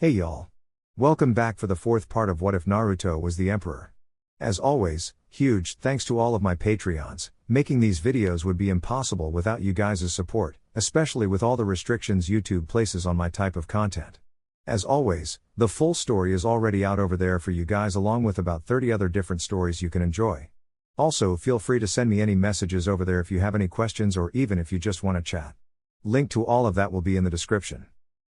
Hey y'all. Welcome back for the fourth part of What If Naruto Was the Emperor. As always, huge thanks to all of my Patreons. Making these videos would be impossible without you guys' support, especially with all the restrictions YouTube places on my type of content. As always, the full story is already out over there for you guys along with about 30 other different stories you can enjoy. Also, feel free to send me any messages over there if you have any questions or even if you just want to chat. Link to all of that will be in the description.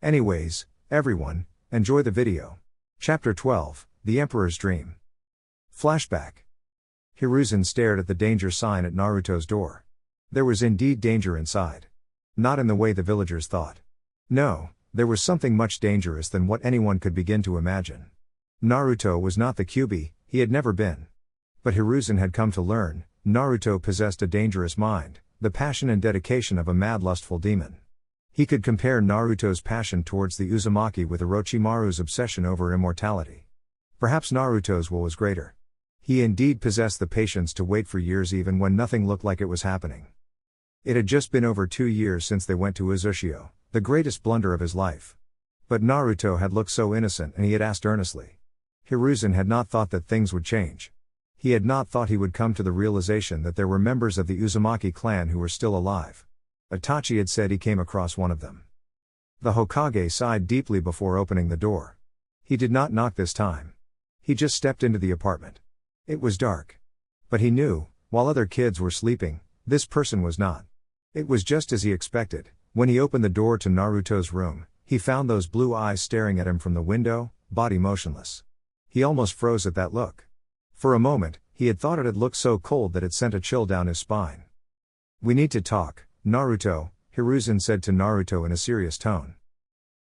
Anyways, everyone, enjoy the video. Chapter 12, The Emperor's Dream. Flashback. Hiruzen stared at the danger sign at Naruto's door. There was indeed danger inside. Not in the way the villagers thought. No, there was something much dangerous than what anyone could begin to imagine. Naruto was not the Kyuubi, he had never been. But Hiruzen had come to learn, Naruto possessed a dangerous mind, the passion and dedication of a mad lustful demon. He could compare Naruto's passion towards the Uzumaki with Orochimaru's obsession over immortality. Perhaps Naruto's will was greater. He indeed possessed the patience to wait for years even when nothing looked like it was happening. It had just been over 2 years since they went to Uzushio, the greatest blunder of his life. But Naruto had looked so innocent and he had asked earnestly. Hiruzen had not thought that things would change. He had not thought he would come to the realization that there were members of the Uzumaki clan who were still alive. Itachi had said he came across one of them. The Hokage sighed deeply before opening the door. He did not knock this time. He just stepped into the apartment. It was dark. But he knew, while other kids were sleeping, this person was not. It was just as he expected. When he opened the door to Naruto's room, he found those blue eyes staring at him from the window, body motionless. He almost froze at that look. For a moment, he had thought it had looked so cold that it sent a chill down his spine. "We need to talk, Naruto," Hiruzen said to Naruto in a serious tone.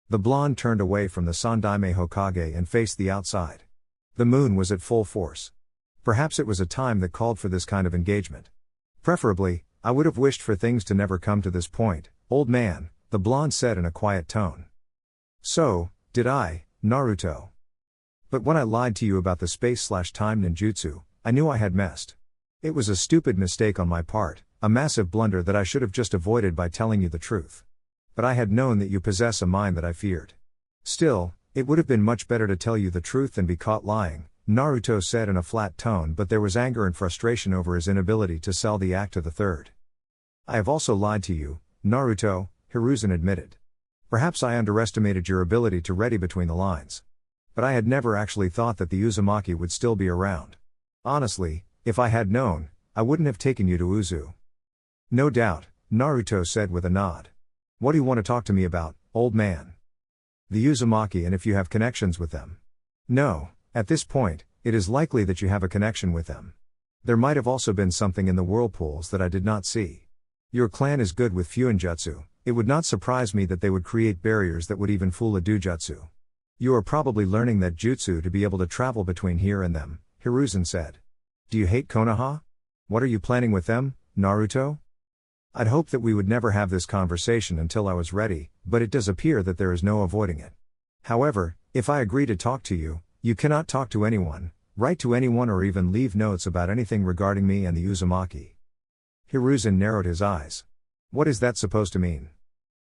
The blonde turned away from the Sandaime Hokage and faced the outside. The moon was at full force. Perhaps it was a time that called for this kind of engagement. "Preferably, I would have wished for things to never come to this point, old man," the blonde said in a quiet tone. "So, did I, Naruto. But when I lied to you about the space/time ninjutsu, I knew I had messed. It was a stupid mistake on my part, a massive blunder that I should have just avoided by telling you the truth. But I had known that you possess a mind that I feared. Still, it would have been much better to tell you the truth than be caught lying," Naruto said in a flat tone, but there was anger and frustration over his inability to sell the act to the third. "I have also lied to you, Naruto," Hiruzen admitted. "Perhaps I underestimated your ability to read between the lines. But I had never actually thought that the Uzumaki would still be around. Honestly, if I had known, I wouldn't have taken you to Uzu." "No doubt," Naruto said with a nod. "What do you want to talk to me about, old man?" "The Uzumaki and if you have connections with them." "No, at this point, it is likely that you have a connection with them. There might have also been something in the whirlpools that I did not see. Your clan is good with Fuinjutsu, it would not surprise me that they would create barriers that would even fool a Dujutsu. You are probably learning that jutsu to be able to travel between here and them," Hiruzen said. "Do you hate Konoha? What are you planning with them, Naruto?" "I'd hoped that we would never have this conversation until I was ready, but it does appear that there is no avoiding it. However, if I agree to talk to you, you cannot talk to anyone, write to anyone or even leave notes about anything regarding me and the Uzumaki." Hiruzen narrowed his eyes. "What is that supposed to mean?"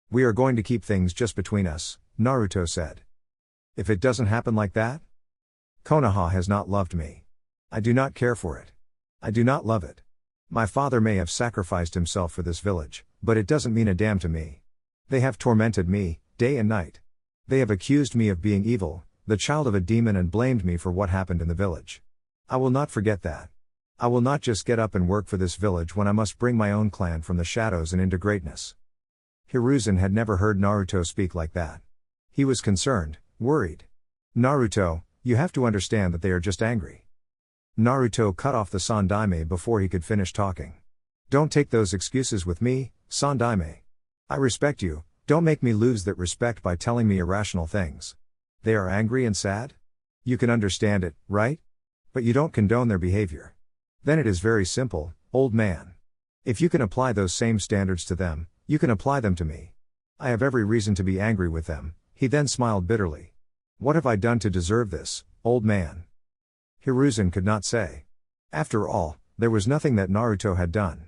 "We are going to keep things just between us," Naruto said. "If it doesn't happen like that?" "Konoha has not loved me. I do not care for it. I do not love it. My father may have sacrificed himself for this village, but it doesn't mean a damn to me. They have tormented me, day and night. They have accused me of being evil, the child of a demon, and blamed me for what happened in the village. I will not forget that. I will not just get up and work for this village when I must bring my own clan from the shadows and into greatness." Hiruzen had never heard Naruto speak like that. He was concerned, worried. "Naruto, you have to understand that they are just angry." Naruto cut off the Sandaime before he could finish talking. "Don't take those excuses with me, Sandaime. I respect you, don't make me lose that respect by telling me irrational things. They are angry and sad? You can understand it, right? But you don't condone their behavior. Then it is very simple, old man. If you can apply those same standards to them, you can apply them to me. I have every reason to be angry with them." He then smiled bitterly. "What have I done to deserve this, old man?" Hiruzen could not say. After all, there was nothing that Naruto had done.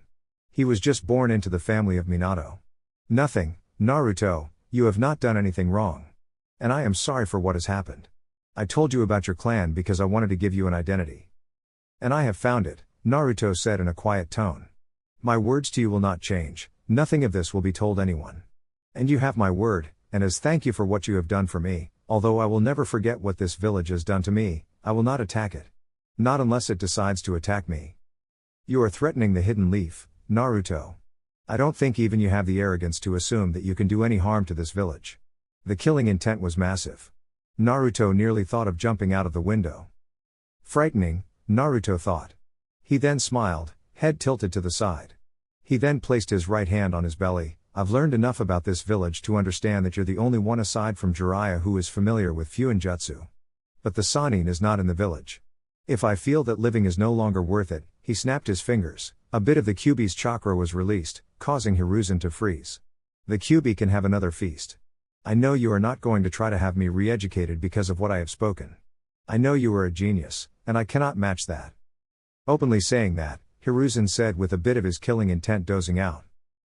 He was just born into the family of Minato. "Nothing, Naruto, you have not done anything wrong. And I am sorry for what has happened. I told you about your clan because I wanted to give you an identity. And I have found it, Naruto said in a quiet tone. My words to you will not change, nothing of this will be told anyone. And you have my word, and as thank you for what you have done for me, although I will never forget what this village has done to me, I will not attack it. Not unless it decides to attack me. You are threatening the hidden leaf, Naruto. I don't think even you have the arrogance to assume that you can do any harm to this village. The killing intent was massive. Naruto nearly thought of jumping out of the window. Frightening, Naruto thought. He then smiled, head tilted to the side. He then placed his right hand on his belly. I've learned enough about this village to understand that you're the only one aside from Jiraiya who is familiar with Fuinjutsu. But the Sannin is not in the village. If I feel that living is no longer worth it, he snapped his fingers. A bit of the Kyuubi's chakra was released, causing Hiruzen to freeze. The Kyuubi can have another feast. I know you are not going to try to have me re-educated because of what I have spoken. I know you are a genius, and I cannot match that. Openly saying that, Hiruzen said with a bit of his killing intent dozing out.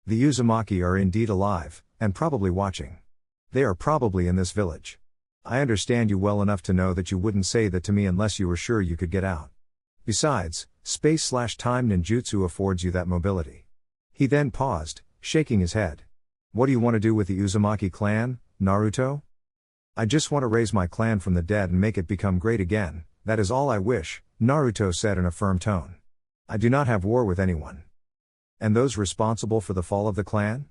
The Uzumaki are indeed alive, and probably watching. They are probably in this village. I understand you well enough to know that you wouldn't say that to me unless you were sure you could get out. Besides, space/time ninjutsu affords you that mobility. He then paused, shaking his head. What do you want to do with the Uzumaki clan, Naruto? I just want to raise my clan from the dead and make it become great again, that is all I wish, Naruto said in a firm tone. I do not have war with anyone. And those responsible for the fall of the clan?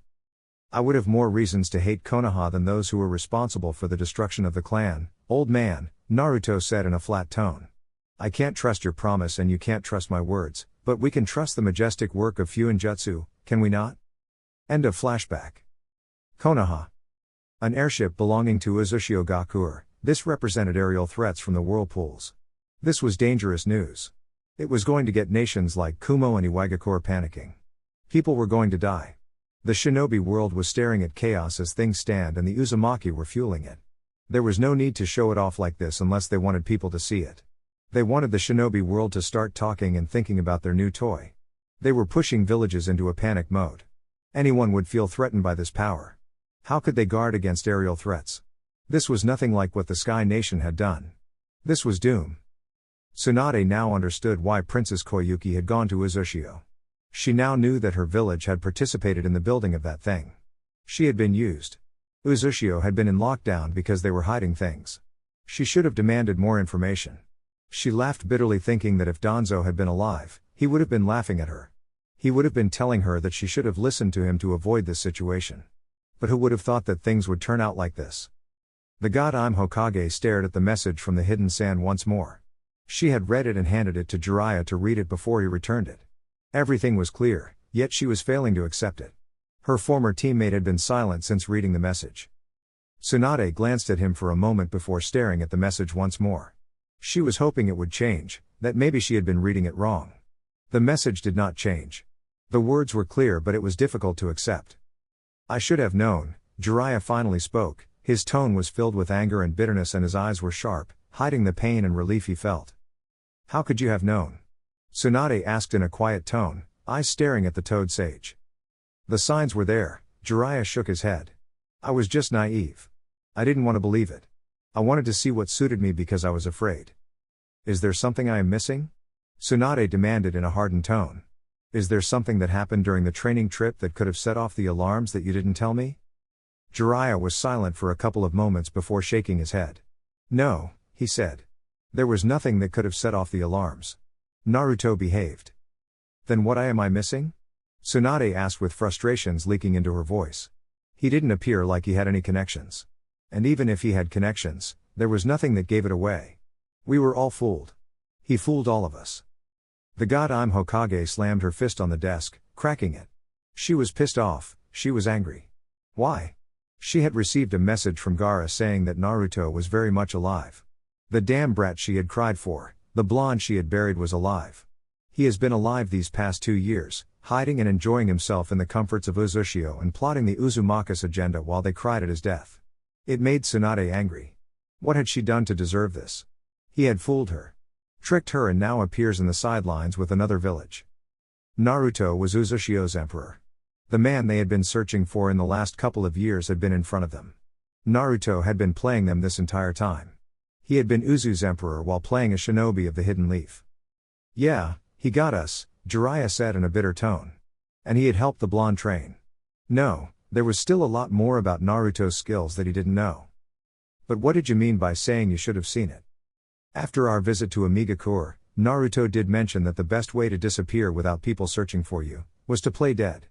I would have more reasons to hate Konoha than those who were responsible for the destruction of the clan, old man, Naruto said in a flat tone. I can't trust your promise and you can't trust my words, but we can trust the majestic work of Fuinjutsu, can we not? End of flashback. Konoha. An airship belonging to Uzushio Gakure, this represented aerial threats from the whirlpools. This was dangerous news. It was going to get nations like Kumo and Iwagakure panicking. People were going to die. The shinobi world was staring at chaos as things stand and the Uzumaki were fueling it. There was no need to show it off like this unless they wanted people to see it. They wanted the shinobi world to start talking and thinking about their new toy. They were pushing villages into a panic mode. Anyone would feel threatened by this power. How could they guard against aerial threats? This was nothing like what the Sky Nation had done. This was doom. Tsunade now understood why Princess Koyuki had gone to Uzushio. She now knew that her village had participated in the building of that thing. She had been used. Uzushio had been in lockdown because they were hiding things. She should have demanded more information. She laughed bitterly thinking that if Danzo had been alive, he would have been laughing at her. He would have been telling her that she should have listened to him to avoid this situation. But who would have thought that things would turn out like this? The god Hokage stared at the message from the hidden sand once more. She had read it and handed it to Jiraiya to read it before he returned it. Everything was clear, yet she was failing to accept it. Her former teammate had been silent since reading the message. Tsunade glanced at him for a moment before staring at the message once more. She was hoping it would change, that maybe she had been reading it wrong. The message did not change. The words were clear but it was difficult to accept. I should have known, Jiraiya finally spoke. His tone was filled with anger and bitterness and his eyes were sharp, hiding the pain and relief he felt. How could you have known? Tsunade asked in a quiet tone, eyes staring at the toad sage. The signs were there, Jiraiya shook his head. I was just naive. I didn't want to believe it. I wanted to see what suited me because I was afraid. Is there something I am missing? Tsunade demanded in a hardened tone. Is there something that happened during the training trip that could have set off the alarms that you didn't tell me? Jiraiya was silent for a couple of moments before shaking his head. No, he said. There was nothing that could have set off the alarms. Naruto behaved. Then what am I missing? Tsunade asked with frustrations leaking into her voice. He didn't appear like he had any connections. And even if he had connections, there was nothing that gave it away. We were all fooled. He fooled all of us. The god Hokage slammed her fist on the desk, cracking it. She was pissed off, she was angry. Why? She had received a message from Gaara saying that Naruto was very much alive. The damn brat she had cried for, the blonde she had buried was alive. He has been alive these past 2 years, hiding and enjoying himself in the comforts of Uzushio and plotting the Uzumaki's agenda while they cried at his death. It made Tsunade angry. What had she done to deserve this? He had fooled her. Tricked her and now appears in the sidelines with another village. Naruto was Uzushio's emperor. The man they had been searching for in the last couple of years had been in front of them. Naruto had been playing them this entire time. He had been Uzu's emperor while playing a shinobi of the Hidden Leaf. Yeah, he got us, Jiraiya said in a bitter tone. And he had helped the blonde train. No, there was still a lot more about Naruto's skills that he didn't know. But what did you mean by saying you should have seen it? After our visit to Iwagakure, Naruto did mention that the best way to disappear without people searching for you, was to play dead.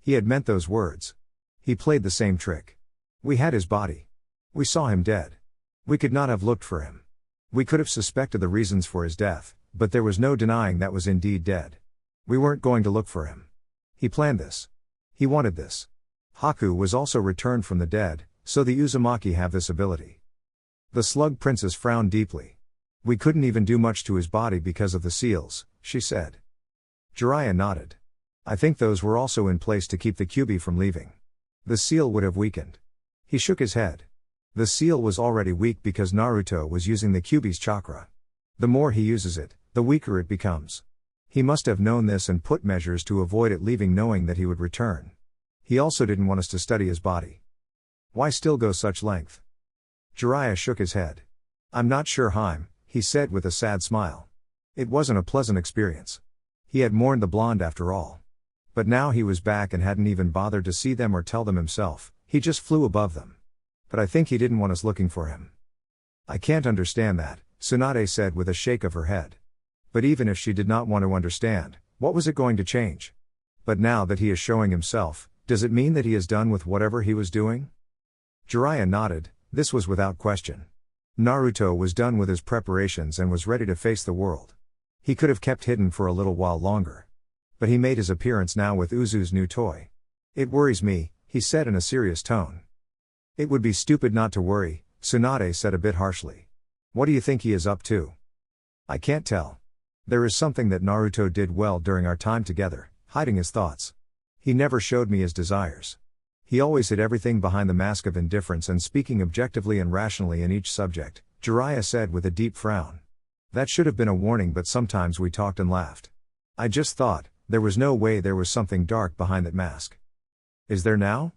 He had meant those words. He played the same trick. We had his body. We saw him dead. We could not have looked for him. We could have suspected the reasons for his death, but there was no denying that was indeed dead. We weren't going to look for him. He planned this. He wanted this. Haku was also returned from the dead, so the Uzumaki have this ability. The Slug Princess frowned deeply. We couldn't even do much to his body because of the seals, she said. Jiraiya nodded. I think those were also in place to keep the Kyuubi from leaving. The seal would have weakened. He shook his head. The seal was already weak because Naruto was using the Kyuubi's chakra. The more he uses it, the weaker it becomes. He must have known this and put measures to avoid it leaving, knowing that he would return. He also didn't want us to study his body. Why still go such length? Jiraiya shook his head. I'm not sure, Haim, he said with a sad smile. It wasn't a pleasant experience. He had mourned the blonde after all. But now he was back and hadn't even bothered to see them or tell them himself, he just flew above them. But I think he didn't want us looking for him. I can't understand that, Tsunade said with a shake of her head. But even if she did not want to understand, what was it going to change? But now that he is showing himself, does it mean that he is done with whatever he was doing? Jiraiya nodded. This was without question. Naruto was done with his preparations and was ready to face the world. He could have kept hidden for a little while longer. But he made his appearance now with Uzu's new toy. It worries me, he said in a serious tone. It would be stupid not to worry, Tsunade said a bit harshly. What do you think he is up to? I can't tell. There is something that Naruto did well during our time together, hiding his thoughts. He never showed me his desires. He always hid everything behind the mask of indifference and speaking objectively and rationally in each subject, Jiraiya said with a deep frown. That should have been a warning, but sometimes we talked and laughed. I just thought, there was no way there was something dark behind that mask. Is there now?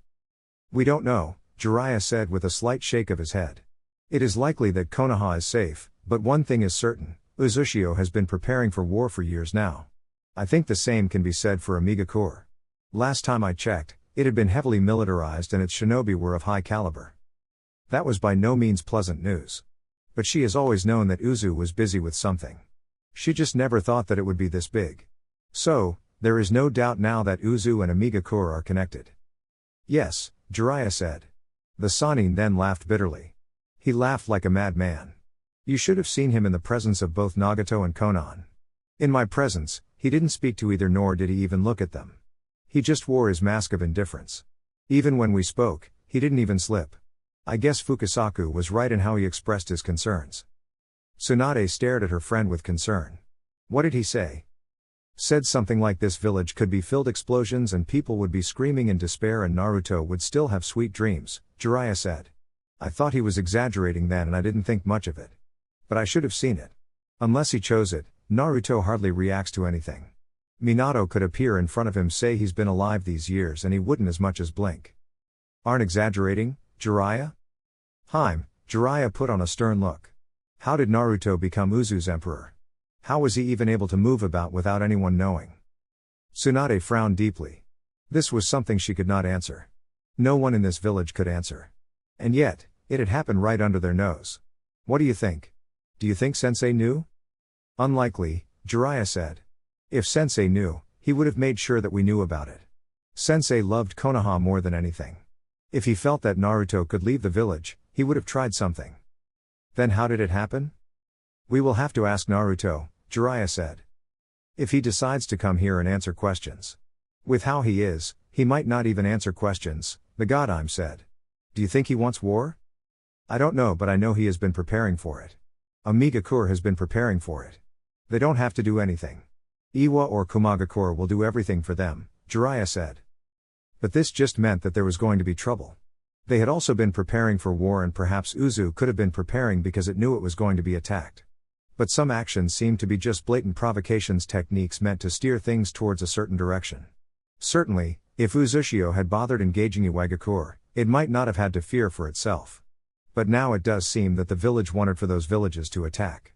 We don't know, Jiraiya said with a slight shake of his head. It is likely that Konoha is safe, but one thing is certain, Uzushio has been preparing for war for years now. I think the same can be said for Iwagakure. Last time I checked, it had been heavily militarized and its shinobi were of high caliber. That was by no means pleasant news. But she has always known that Uzu was busy with something. She just never thought that it would be this big. So, there is no doubt now that Uzu and Iwagakure are connected. Yes, Jiraiya said. The Sannin then laughed bitterly. He laughed like a madman. You should have seen him in the presence of both Nagato and Konan. In my presence, he didn't speak to either nor did he even look at them. He just wore his mask of indifference. Even when we spoke, he didn't even slip. I guess Fukasaku was right in how he expressed his concerns. Tsunade stared at her friend with concern. What did he say? Said something like this village could be filled explosions and people would be screaming in despair and Naruto would still have sweet dreams, Jiraiya said. I thought he was exaggerating then and I didn't think much of it. But I should have seen it. Unless he chose it, Naruto hardly reacts to anything. Minato could appear in front of him, say he's been alive these years and he wouldn't as much as blink. Aren't exaggerating, Jiraiya? Haim, Jiraiya put on a stern look. How did Naruto become Uzu's emperor? How was he even able to move about without anyone knowing? Tsunade frowned deeply. This was something she could not answer. No one in this village could answer. And yet, it had happened right under their nose. What do you think? Do you think Sensei knew? Unlikely, Jiraiya said. If Sensei knew, he would have made sure that we knew about it. Sensei loved Konoha more than anything. If he felt that Naruto could leave the village, he would have tried something. Then how did it happen? We will have to ask Naruto, Jiraiya said. If he decides to come here and answer questions. With how he is, he might not even answer questions, the Godheim said. Do you think he wants war? I don't know, but I know he has been preparing for it. Iwagakure has been preparing for it. They don't have to do anything. Iwa or Kumagakure will do everything for them, Jiraiya said. But this just meant that there was going to be trouble. They had also been preparing for war and perhaps Uzu could have been preparing because it knew it was going to be attacked. But some actions seemed to be just blatant provocations, techniques meant to steer things towards a certain direction. Certainly, if Uzushio had bothered engaging Iwagakure, it might not have had to fear for itself. But now it does seem that the village wanted for those villages to attack.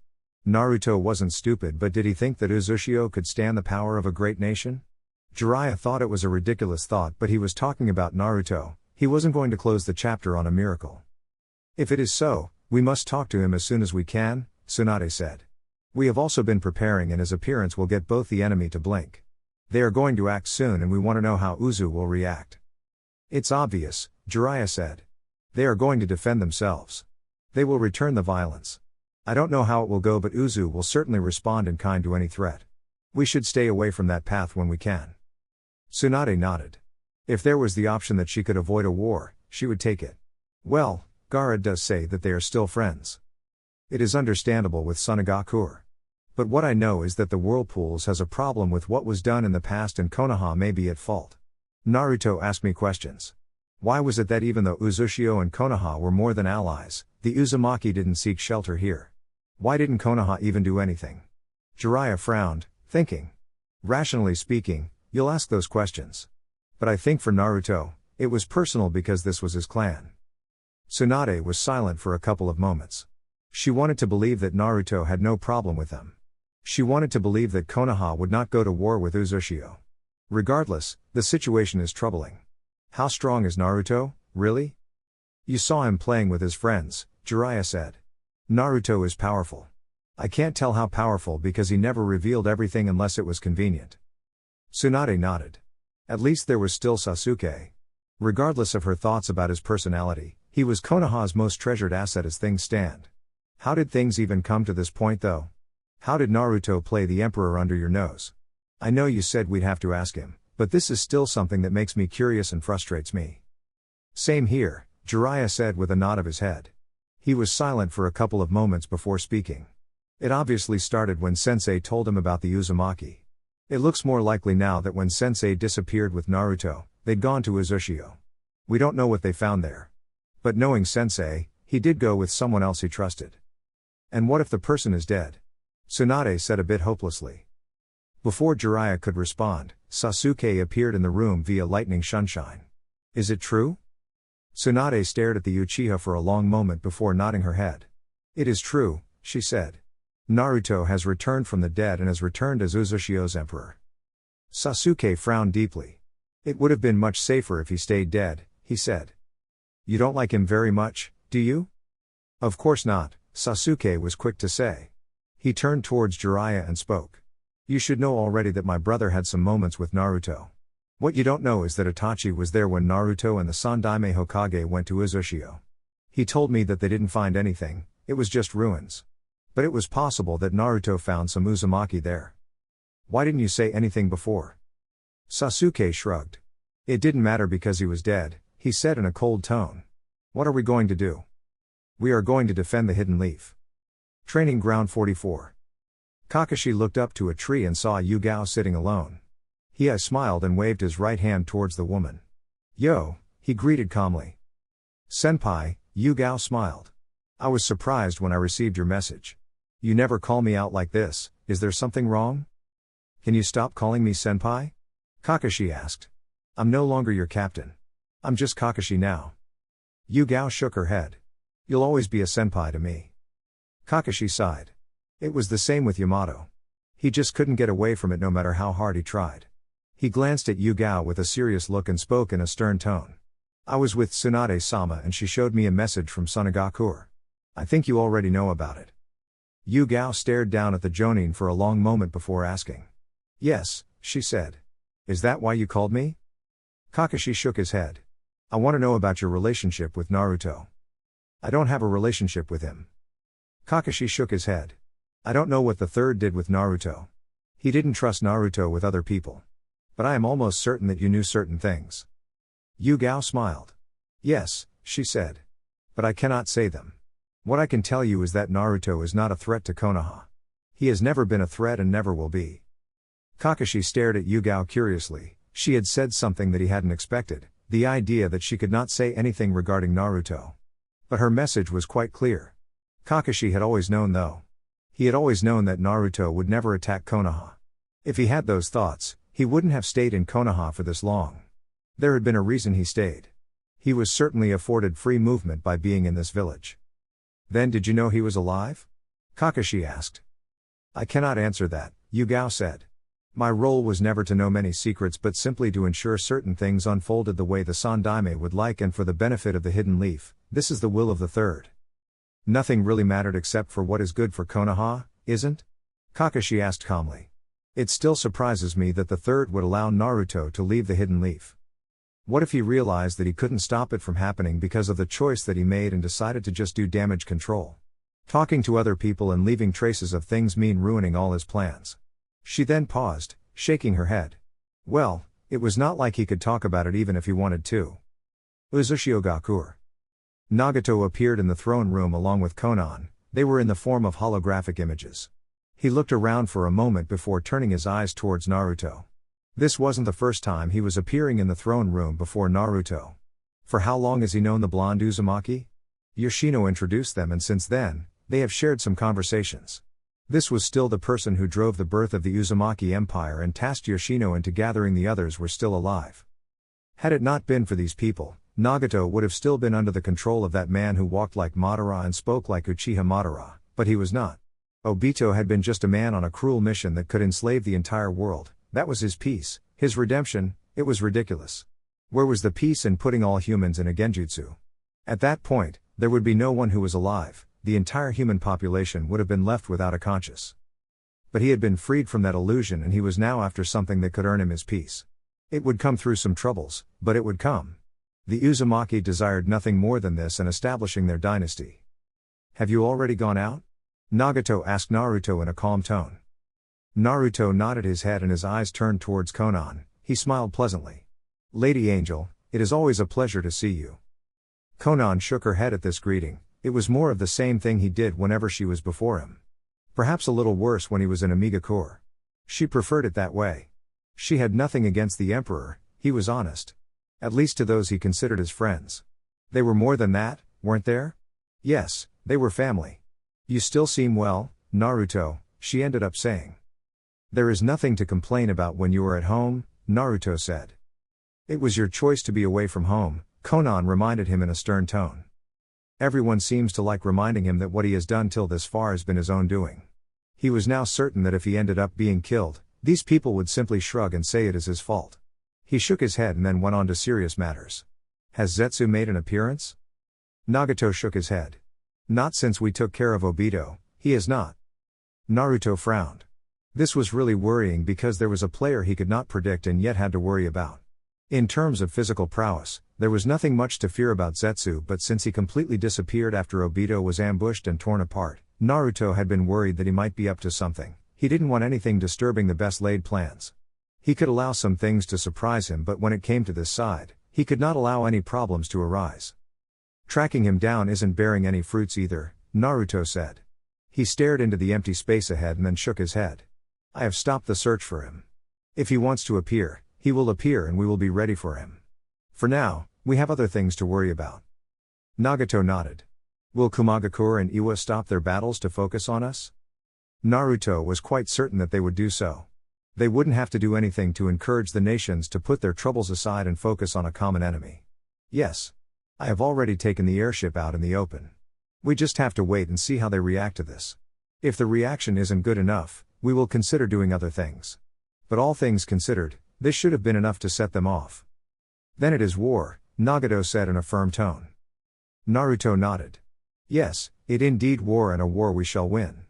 Naruto wasn't stupid, but did he think that Uzushio could stand the power of a great nation? Jiraiya thought it was a ridiculous thought, but he was talking about Naruto. He wasn't going to close the chapter on a miracle. If it is so, we must talk to him as soon as we can, Tsunade said. We have also been preparing, and his appearance will get both the enemy to blink. They are going to act soon, and we want to know how Uzu will react. It's obvious, Jiraiya said. They are going to defend themselves. They will return the violence. I don't know how it will go, but Uzu will certainly respond in kind to any threat. We should stay away from that path when we can. Tsunade nodded. If there was the option that she could avoid a war, she would take it. Well, Gaara does say that they are still friends. It is understandable with Iwagakure. But what I know is that the Whirlpools has a problem with what was done in the past, and Konoha may be at fault. Naruto asked me questions. Why was it that even though Uzushio and Konoha were more than allies, the Uzumaki didn't seek shelter here? Why didn't Konoha even do anything? Jiraiya frowned, thinking. Rationally speaking, you'll ask those questions. But I think for Naruto, it was personal because this was his clan. Tsunade was silent for a couple of moments. She wanted to believe that Naruto had no problem with them. She wanted to believe that Konoha would not go to war with Uzushio. Regardless, the situation is troubling. How strong is Naruto, really? You saw him playing with his friends, Jiraiya said. Naruto is powerful. I can't tell how powerful because he never revealed everything unless it was convenient. Tsunade nodded. At least there was still Sasuke. Regardless of her thoughts about his personality, he was Konoha's most treasured asset as things stand. How did things even come to this point though? How did Naruto play the emperor under your nose? I know you said we'd have to ask him, but this is still something that makes me curious and frustrates me. Same here, Jiraiya said with a nod of his head. He was silent for a couple of moments before speaking. It obviously started when Sensei told him about the Uzumaki. It looks more likely now that when Sensei disappeared with Naruto, they'd gone to Uzushio. We don't know what they found there. But knowing Sensei, he did go with someone else he trusted. And what if the person is dead? Tsunade said a bit hopelessly. Before Jiraiya could respond, Sasuke appeared in the room via lightning sunshine. Is it true? Tsunade stared at the Uchiha for a long moment before nodding her head. It is true, she said. Naruto has returned from the dead and has returned as Uzushio's emperor. Sasuke frowned deeply. It would have been much safer if he stayed dead, he said. You don't like him very much, do you? Of course not, Sasuke was quick to say. He turned towards Jiraiya and spoke. You should know already that my brother had some moments with Naruto. What you don't know is that Itachi was there when Naruto and the Sandaime Hokage went to Uzushio. He told me that they didn't find anything, it was just ruins. But it was possible that Naruto found some Uzumaki there. Why didn't you say anything before? Sasuke shrugged. It didn't matter because he was dead, he said in a cold tone. What are we going to do? We are going to defend the Hidden Leaf. Training Ground 44. Kakashi looked up to a tree and saw Yugao sitting alone. He smiled and waved his right hand towards the woman. Yo, he greeted calmly. Senpai, Yugao smiled. I was surprised when I received your message. You never call me out like this, is there something wrong? Can you stop calling me senpai? Kakashi asked. I'm no longer your captain. I'm just Kakashi now. Yugao shook her head. You'll always be a senpai to me. Kakashi sighed. It was the same with Yamato. He just couldn't get away from it no matter how hard he tried. He glanced at Yugao with a serious look and spoke in a stern tone. I was with Tsunade-sama and she showed me a message from Iwagakure. I think you already know about it. Yugao stared down at the Jonin for a long moment before asking. Yes, she said. Is that why you called me? Kakashi shook his head. I want to know about your relationship with Naruto. I don't have a relationship with him. Kakashi shook his head. I don't know what the third did with Naruto. He didn't trust Naruto with other people. But I am almost certain that you knew certain things. Yugao smiled. Yes, she said. But I cannot say them. What I can tell you is that Naruto is not a threat to Konoha. He has never been a threat and never will be. Kakashi stared at Yugao curiously. She had said something that he hadn't expected, the idea that she could not say anything regarding Naruto. But her message was quite clear. Kakashi had always known though. He had always known that Naruto would never attack Konoha. If he had those thoughts, he wouldn't have stayed in Konoha for this long. There had been a reason he stayed. He was certainly afforded free movement by being in this village. Then did you know he was alive? Kakashi asked. I cannot answer that, Yugao said. My role was never to know many secrets but simply to ensure certain things unfolded the way the Sandaime would like and for the benefit of the hidden leaf. This is the will of the third. Nothing really mattered except for what is good for Konoha, isn't? Kakashi asked calmly. It still surprises me that the third would allow Naruto to leave the hidden leaf. What if he realized that he couldn't stop it from happening because of the choice that he made and decided to just do damage control? Talking to other people and leaving traces of things mean ruining all his plans. She then paused, shaking her head. Well, it was not like he could talk about it even if he wanted to. Uzushio Gakure. Nagato appeared in the throne room along with Konan. They were in the form of holographic images. He looked around for a moment before turning his eyes towards Naruto. This wasn't the first time he was appearing in the throne room before Naruto. For how long has he known the blonde Uzumaki? Yoshino introduced them and since then, they have shared some conversations. This was still the person who drove the birth of the Uzumaki Empire and tasked Yoshino into gathering the others were still alive. Had it not been for these people, Nagato would have still been under the control of that man who walked like Madara and spoke like Uchiha Madara, but he was not. Obito had been just a man on a cruel mission that could enslave the entire world. That was his peace, his redemption. It was ridiculous. Where was the peace in putting all humans in a genjutsu? At that point, there would be no one who was alive. The entire human population would have been left without a conscience. But he had been freed from that illusion and he was now after something that could earn him his peace. It would come through some troubles, but it would come. The Uzumaki desired nothing more than this and establishing their dynasty. Have you already gone out? Nagato asked Naruto in a calm tone. Naruto nodded his head and his eyes turned towards Konan. He smiled pleasantly. Lady Angel, it is always a pleasure to see you. Konan shook her head at this greeting. It was more of the same thing he did whenever she was before him. Perhaps a little worse when he was in Iwagakure. She preferred it that way. She had nothing against the Emperor, he was honest. At least to those he considered his friends. They were more than that, weren't there? Yes, they were family. You still seem well, Naruto, she ended up saying. There is nothing to complain about when you are at home, Naruto said. It was your choice to be away from home, Konan reminded him in a stern tone. Everyone seems to like reminding him that what he has done till this far has been his own doing. He was now certain that if he ended up being killed, these people would simply shrug and say it is his fault. He shook his head and then went on to serious matters. Has Zetsu made an appearance? Nagato shook his head. Not since we took care of Obito, he has not. Naruto frowned. This was really worrying because there was a player he could not predict and yet had to worry about. In terms of physical prowess, there was nothing much to fear about Zetsu, but since he completely disappeared after Obito was ambushed and torn apart, Naruto had been worried that he might be up to something. He didn't want anything disturbing the best laid plans. He could allow some things to surprise him, but when it came to this side, he could not allow any problems to arise. Tracking him down isn't bearing any fruits either, Naruto said. He stared into the empty space ahead and then shook his head. I have stopped the search for him. If he wants to appear, he will appear and we will be ready for him. For now, we have other things to worry about. Nagato nodded. Will Kumagakure and Iwa stop their battles to focus on us? Naruto was quite certain that they would do so. They wouldn't have to do anything to encourage the nations to put their troubles aside and focus on a common enemy. Yes. I have already taken the airship out in the open. We just have to wait and see how they react to this. If the reaction isn't good enough, we will consider doing other things. But all things considered, this should have been enough to set them off. Then it is war, Nagato said in a firm tone. Naruto nodded. Yes, it indeed war, and a war we shall win.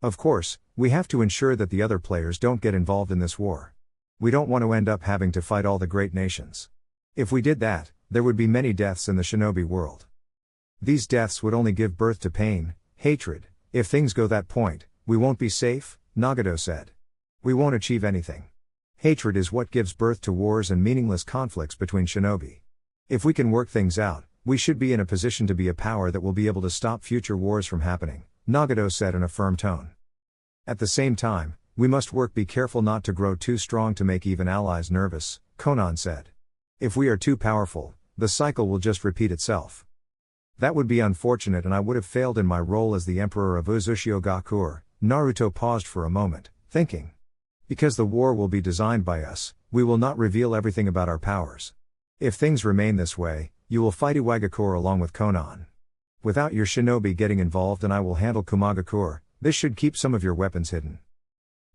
Of course, we have to ensure that the other players don't get involved in this war. We don't want to end up having to fight all the great nations. If we did that, there would be many deaths in the shinobi world. These deaths would only give birth to pain, hatred. If things go that point, we won't be safe, Nagato said. We won't achieve anything. Hatred is what gives birth to wars and meaningless conflicts between shinobi. If we can work things out, we should be in a position to be a power that will be able to stop future wars from happening, Nagato said in a firm tone. At the same time, we must be careful not to grow too strong to make even allies nervous, Konan said. If we are too powerful, the cycle will just repeat itself. That would be unfortunate and I would have failed in my role as the Emperor of Uzushio Gakure. Naruto paused for a moment, thinking. Because the war will be designed by us, we will not reveal everything about our powers. If things remain this way, You will fight Iwagakure along with Konoha. Without your shinobi getting involved, and I will handle Kumagakure. This should keep some of your weapons hidden.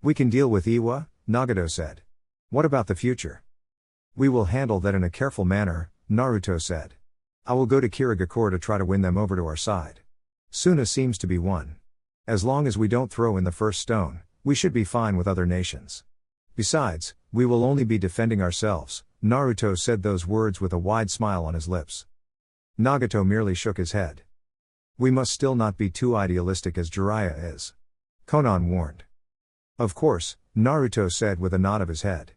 We can deal with Iwa, Nagato said. What about the future? We will handle that in a careful manner, Naruto said. I will go to Kirigakure to try to win them over to our side. Suna seems to be one. As long as we don't throw in the first stone, we should be fine with other nations. Besides, we will only be defending ourselves. Naruto said those words with a wide smile on his lips. Nagato merely shook his head. We must still not be too idealistic as Jiraiya is. Konoha warned. Of course, Naruto said with a nod of his head.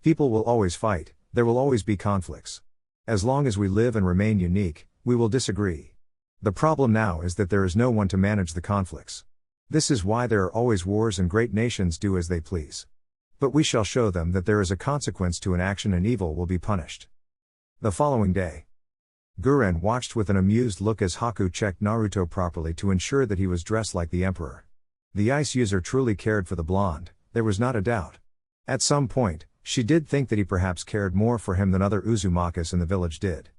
People will always fight, there will always be conflicts. As long as we live and remain unique, we will disagree. The problem now is that there is no one to manage the conflicts. This is why there are always wars and great nations do as they please. But we shall show them that there is a consequence to an action and evil will be punished. The following day, Guren watched with an amused look as Haku checked Naruto properly to ensure that he was dressed like the emperor. The ice user truly cared for the blonde, there was not a doubt. At some point, she did think that he perhaps cared more for him than other Uzumakas in the village did.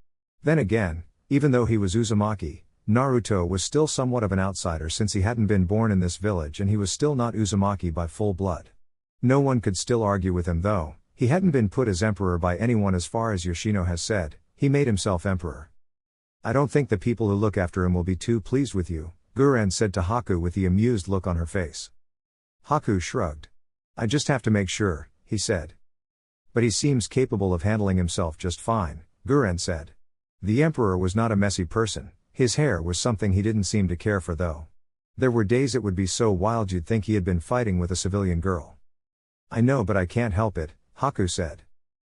Then again, even though he was Uzumaki, Naruto was still somewhat of an outsider since he hadn't been born in this village and he was still not Uzumaki by full blood. No one could still argue with him though, he hadn't been put as emperor by anyone as far as Yoshino has said, he made himself emperor. I don't think the people who look after him will be too pleased with you, Guren said to Haku with the amused look on her face. Haku shrugged. I just have to make sure, he said. But he seems capable of handling himself just fine, Guren said. The emperor was not a messy person, his hair was something he didn't seem to care for though. There were days it would be so wild you'd think he had been fighting with a civilian girl. I know but I can't help it, Haku said.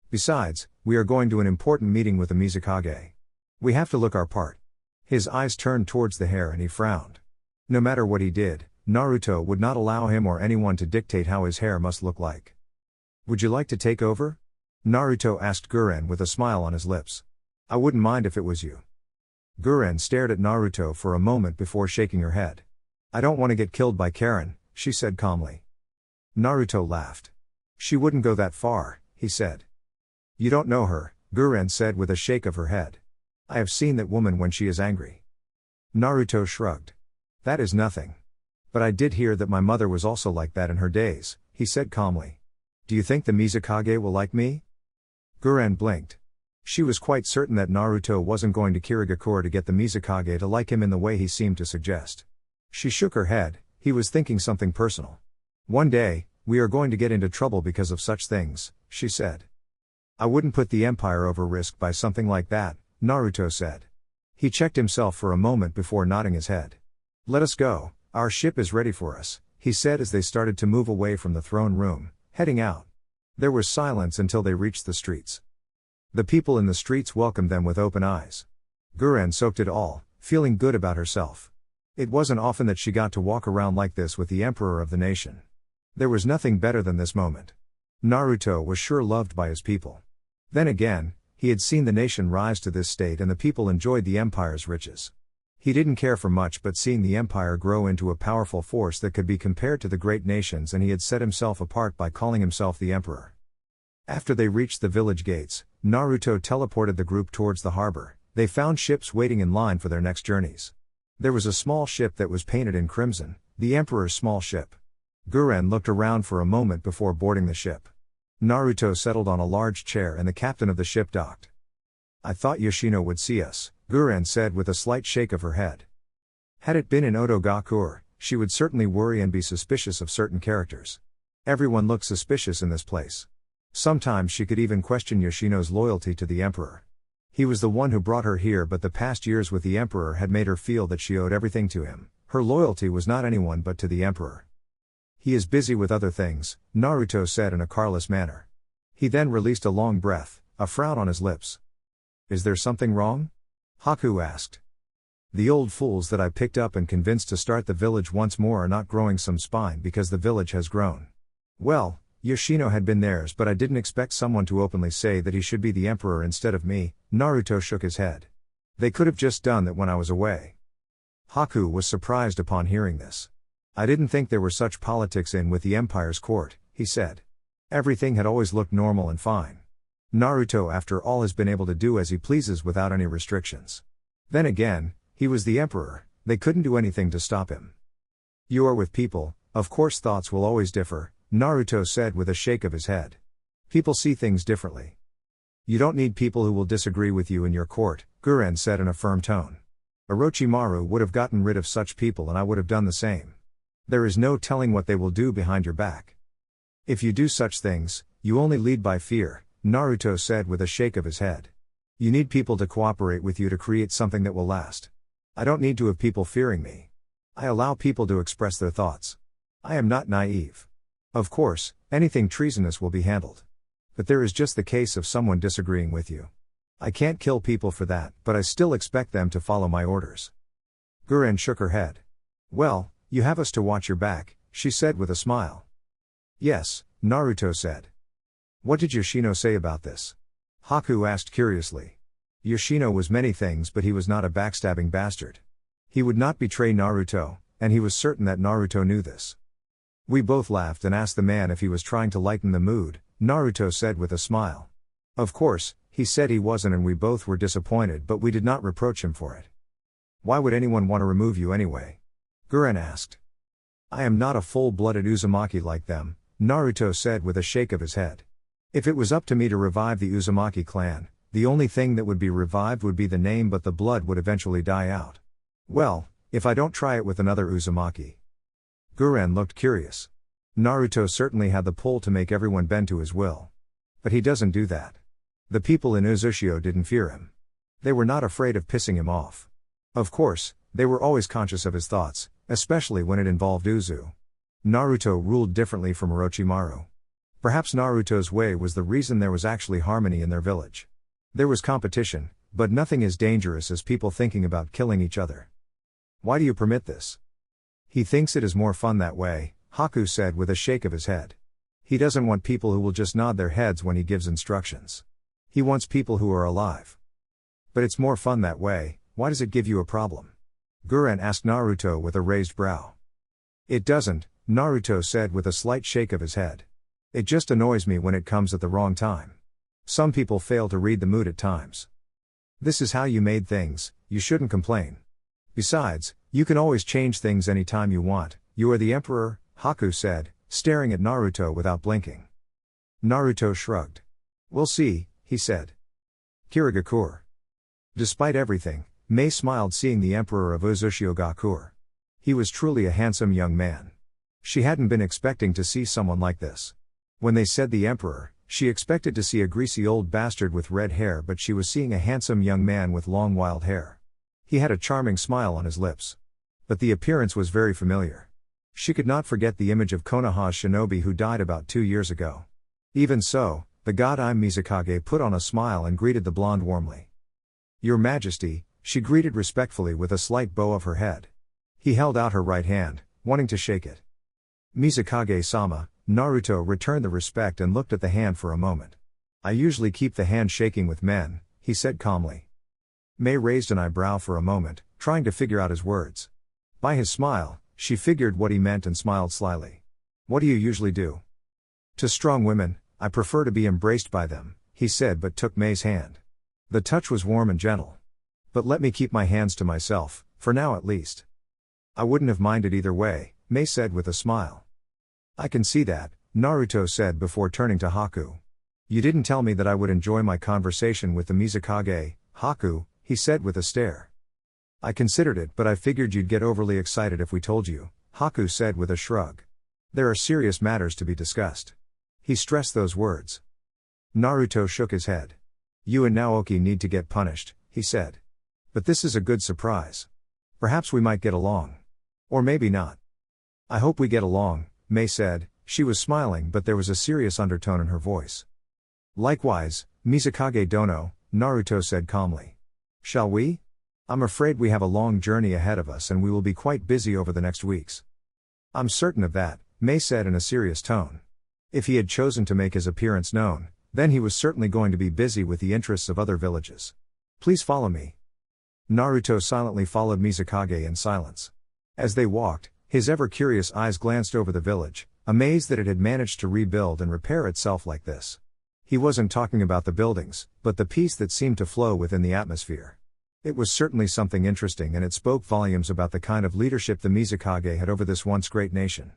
Besides, we are going to an important meeting with the Mizukage. We have to look our part. His eyes turned towards the hair and he frowned. No matter what he did, Naruto would not allow him or anyone to dictate how his hair must look like. Would you like to take over? Naruto asked Guren with a smile on his lips. I wouldn't mind if it was you. Guren stared at Naruto for a moment before shaking her head. I don't want to get killed by Karen, she said calmly. Naruto laughed. She wouldn't go that far, he said. You don't know her, Guren said with a shake of her head. I have seen that woman when she is angry. Naruto shrugged. That is nothing. But I did hear that my mother was also like that in her days, he said calmly. Do you think the Mizukage will like me? Guren blinked. She was quite certain that Naruto wasn't going to Kirigakure to get the Mizukage to like him in the way he seemed to suggest. She shook her head, he was thinking something personal. One day, we are going to get into trouble because of such things, she said. I wouldn't put the empire over risk by something like that, Naruto said. He checked himself for a moment before nodding his head. Let us go, our ship is ready for us, he said as they started to move away from the throne room, heading out. There was silence until they reached the streets. The people in the streets welcomed them with open eyes. Guren soaked it all, feeling good about herself. It wasn't often that she got to walk around like this with the emperor of the nation. There was nothing better than this moment. Naruto was sure loved by his people. Then again, he had seen the nation rise to this state and the people enjoyed the empire's riches. He didn't care for much but seeing the empire grow into a powerful force that could be compared to the great nations, and he had set himself apart by calling himself the emperor. After they reached the village gates, Naruto teleported the group towards the harbor. They found ships waiting in line for their next journeys. There was a small ship that was painted in crimson, the emperor's small ship. Guren looked around for a moment before boarding the ship. Naruto settled on a large chair and the captain of the ship docked. I thought Yoshino would see us, Guren said with a slight shake of her head. Had it been in Odogakure, she would certainly worry and be suspicious of certain characters. Everyone looked suspicious in this place. Sometimes she could even question Yoshino's loyalty to the emperor. He was the one who brought her here, but the past years with the emperor had made her feel that she owed everything to him. Her loyalty was not anyone but to the emperor. He is busy with other things, Naruto said in a careless manner. He then released a long breath, a frown on his lips. Is there something wrong? Haku asked. The old fools that I picked up and convinced to start the village once more are not growing some spine because the village has grown. Well, Yoshino had been theirs, but I didn't expect someone to openly say that he should be the emperor instead of me. Naruto shook his head. They could have just done that when I was away. Haku was surprised upon hearing this. I didn't think there were such politics in with the empire's court, he said. Everything had always looked normal and fine. Naruto after all has been able to do as he pleases without any restrictions. Then again, he was the emperor, they couldn't do anything to stop him. You are with people, of course thoughts will always differ, Naruto said with a shake of his head. People see things differently. You don't need people who will disagree with you in your court, Guren said in a firm tone. Orochimaru would have gotten rid of such people and I would have done the same. There is no telling what they will do behind your back. If you do such things, you only lead by fear, Naruto said with a shake of his head. You need people to cooperate with you to create something that will last. I don't need to have people fearing me. I allow people to express their thoughts. I am not naive. Of course, anything treasonous will be handled. But there is just the case of someone disagreeing with you. I can't kill people for that, but I still expect them to follow my orders. Guren shook her head. Well, you have us to watch your back, she said with a smile. Yes, Naruto said. What did Yoshino say about this? Haku asked curiously. Yoshino was many things but he was not a backstabbing bastard. He would not betray Naruto, and he was certain that Naruto knew this. We both laughed and asked the man if he was trying to lighten the mood, Naruto said with a smile. Of course, he said he wasn't and we both were disappointed but we did not reproach him for it. Why would anyone want to remove you anyway? Guren asked. I am not a full-blooded Uzumaki like them, Naruto said with a shake of his head. If it was up to me to revive the Uzumaki clan, the only thing that would be revived would be the name but the blood would eventually die out. Well, if I don't try it with another Uzumaki. Guren looked curious. Naruto certainly had the pull to make everyone bend to his will. But he doesn't do that. The people in Uzushio didn't fear him. They were not afraid of pissing him off. Of course, they were always conscious of his thoughts, especially when it involved Uzu. Naruto ruled differently from Orochimaru. Perhaps Naruto's way was the reason there was actually harmony in their village. There was competition, but nothing as dangerous as people thinking about killing each other. Why do you permit this? He thinks it is more fun that way, Haku said with a shake of his head. He doesn't want people who will just nod their heads when he gives instructions. He wants people who are alive. But it's more fun that way, why does it give you a problem? Guren asked Naruto with a raised brow. It doesn't, Naruto said with a slight shake of his head. It just annoys me when it comes at the wrong time. Some people fail to read the mood at times. This is how you made things, you shouldn't complain. Besides, you can always change things anytime you want, you are the emperor, Haku said, staring at Naruto without blinking. Naruto shrugged. We'll see, he said. Kirigakure. Despite everything, Mei smiled seeing the emperor of Uzushio. He was truly a handsome young man. She hadn't been expecting to see someone like this. When they said the emperor, she expected to see a greasy old bastard with red hair but she was seeing a handsome young man with long wild hair. He had a charming smile on his lips. But the appearance was very familiar. She could not forget the image of Konoha's shinobi who died about 2 years ago. Even so, the god Mizukage put on a smile and greeted the blonde warmly. Your Majesty, she greeted respectfully with a slight bow of her head. He held out her right hand, wanting to shake it. Mizukage-sama, Naruto returned the respect and looked at the hand for a moment. I usually keep the hand shaking with men, he said calmly. Mei raised an eyebrow for a moment, trying to figure out his words. By his smile, she figured what he meant and smiled slyly. What do you usually do? To strong women, I prefer to be embraced by them, he said but took Mei's hand. The touch was warm and gentle. But let me keep my hands to myself, for now at least. I wouldn't have minded either way, Mei said with a smile. I can see that, Naruto said before turning to Haku. You didn't tell me that I would enjoy my conversation with the Mizukage, Haku, he said with a stare. I considered it but I figured you'd get overly excited if we told you, Haku said with a shrug. There are serious matters to be discussed. He stressed those words. Naruto shook his head. You and Naoki need to get punished, he said. But this is a good surprise. Perhaps we might get along. Or maybe not. I hope we get along, Mei said. She was smiling but there was a serious undertone in her voice. Likewise, Mizukage Dono, Naruto said calmly. Shall we? I'm afraid we have a long journey ahead of us and we will be quite busy over the next weeks. I'm certain of that, Mei said in a serious tone. If he had chosen to make his appearance known, then he was certainly going to be busy with the interests of other villages. Please follow me. Naruto silently followed Mizukage in silence. As they walked, his ever-curious eyes glanced over the village, amazed that it had managed to rebuild and repair itself like this. He wasn't talking about the buildings, but the peace that seemed to flow within the atmosphere. It was certainly something interesting, and it spoke volumes about the kind of leadership the Mizukage had over this once great nation.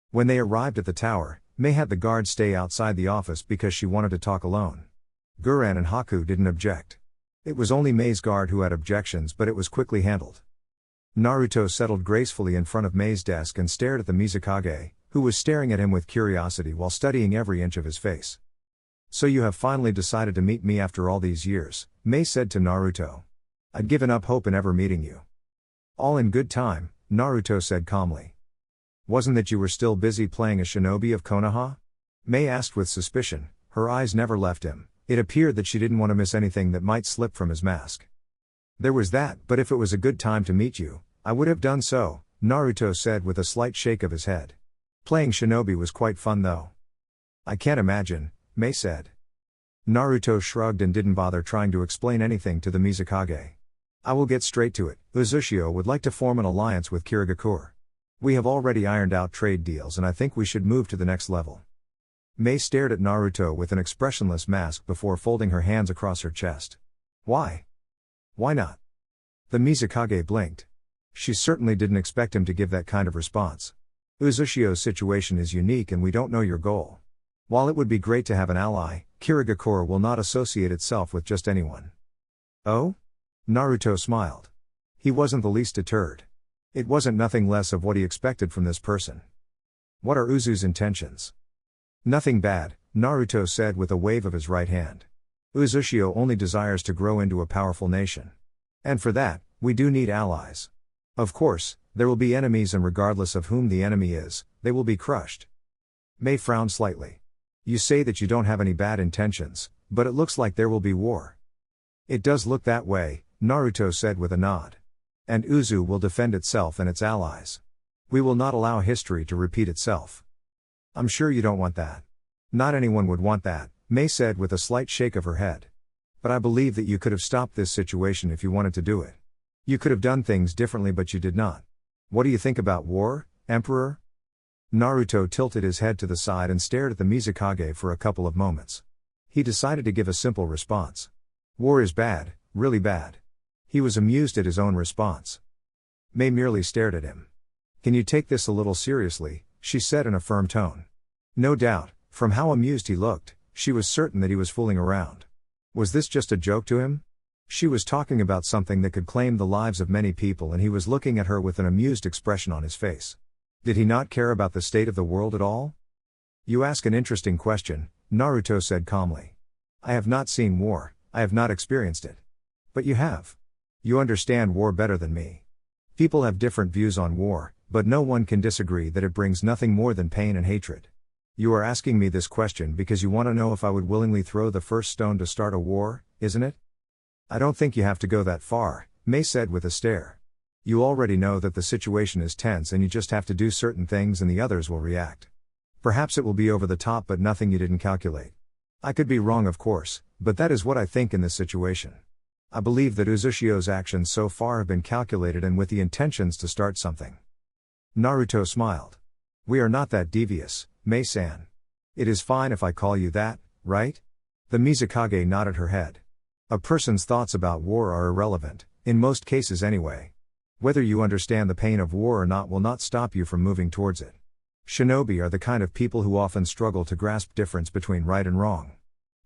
When they arrived at the tower, Mei had the guard stay outside the office because she wanted to talk alone. Guran and Haku didn't object. It was only Mei's guard who had objections, but it was quickly handled. Naruto settled gracefully in front of Mei's desk and stared at the Mizukage, who was staring at him with curiosity while studying every inch of his face. "So you have finally decided to meet me after all these years," Mei said to Naruto. "I'd given up hope in ever meeting you." "All in good time," Naruto said calmly. "Wasn't that you were still busy playing a shinobi of Konoha?" Mei asked with suspicion. Her eyes never left him. It appeared that she didn't want to miss anything that might slip from his mask. "There was that, but if it was a good time to meet you, I would have done so," Naruto said with a slight shake of his head. "Playing shinobi was quite fun though." "I can't imagine," Mei said. Naruto shrugged and didn't bother trying to explain anything to the Mizukage. "I will get straight to it. Uzushio would like to form an alliance with Iwagakure. We have already ironed out trade deals, and I think we should move to the next level." Mei stared at Naruto with an expressionless mask before folding her hands across her chest. "Why? Why not?" The Mizukage blinked. She certainly didn't expect him to give that kind of response. "Uzushio's situation is unique and we don't know your goal. While it would be great to have an ally, Iwagakure will not associate itself with just anyone." "Oh?" Naruto smiled. He wasn't the least deterred. It wasn't nothing less of what he expected from this person. "What are Uzu's intentions?" "Nothing bad," Naruto said with a wave of his right hand. "Uzushio only desires to grow into a powerful nation. And for that, we do need allies. Of course, there will be enemies, and regardless of whom the enemy is, they will be crushed." Mei frowned slightly. "You say that you don't have any bad intentions, but it looks like there will be war." "It does look that way," Naruto said with a nod. "And Uzu will defend itself and its allies. We will not allow history to repeat itself." "I'm sure you don't want that." "Not anyone would want that," Mei said with a slight shake of her head. "But I believe that you could have stopped this situation if you wanted to do it. You could have done things differently, but you did not. What do you think about war, Emperor?" Naruto tilted his head to the side and stared at the Mizukage for a couple of moments. He decided to give a simple response. "War is bad, really bad." He was amused at his own response. Mei merely stared at him. "Can you take this a little seriously?" she said in a firm tone. No doubt, from how amused he looked, she was certain that he was fooling around. Was this just a joke to him? She was talking about something that could claim the lives of many people, and he was looking at her with an amused expression on his face. Did he not care about the state of the world at all? "You ask an interesting question," Naruto said calmly. "I have not seen war, I have not experienced it. But you have. You understand war better than me. People have different views on war, but no one can disagree that it brings nothing more than pain and hatred. You are asking me this question because you want to know if I would willingly throw the first stone to start a war, isn't it?" "I don't think you have to go that far," Mei said with a stare. "You already know that the situation is tense and you just have to do certain things and the others will react. Perhaps it will be over the top, but nothing you didn't calculate. I could be wrong, of course, but that is what I think in this situation. I believe that Uzushio's actions so far have been calculated and with the intentions to start something." Naruto smiled. "We are not that devious, Mei-san. It is fine if I call you that, right?" The Mizukage nodded her head. "A person's thoughts about war are irrelevant, in most cases anyway. Whether you understand the pain of war or not will not stop you from moving towards it. Shinobi are the kind of people who often struggle to grasp difference between right and wrong.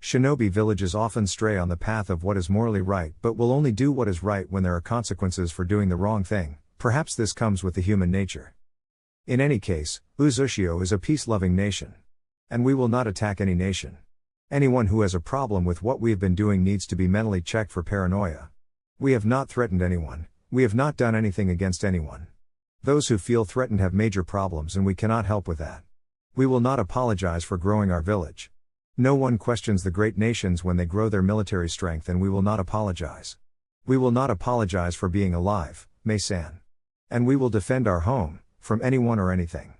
Shinobi villages often stray on the path of what is morally right but will only do what is right when there are consequences for doing the wrong thing. Perhaps this comes with the human nature. In any case, Uzushio is a peace-loving nation. And we will not attack any nation. Anyone who has a problem with what we have been doing needs to be mentally checked for paranoia. We have not threatened anyone, we have not done anything against anyone. Those who feel threatened have major problems and we cannot help with that. We will not apologize for growing our village. No one questions the great nations when they grow their military strength, and we will not apologize. We will not apologize for being alive, Mei-san. And we will defend our home, from anyone or anything."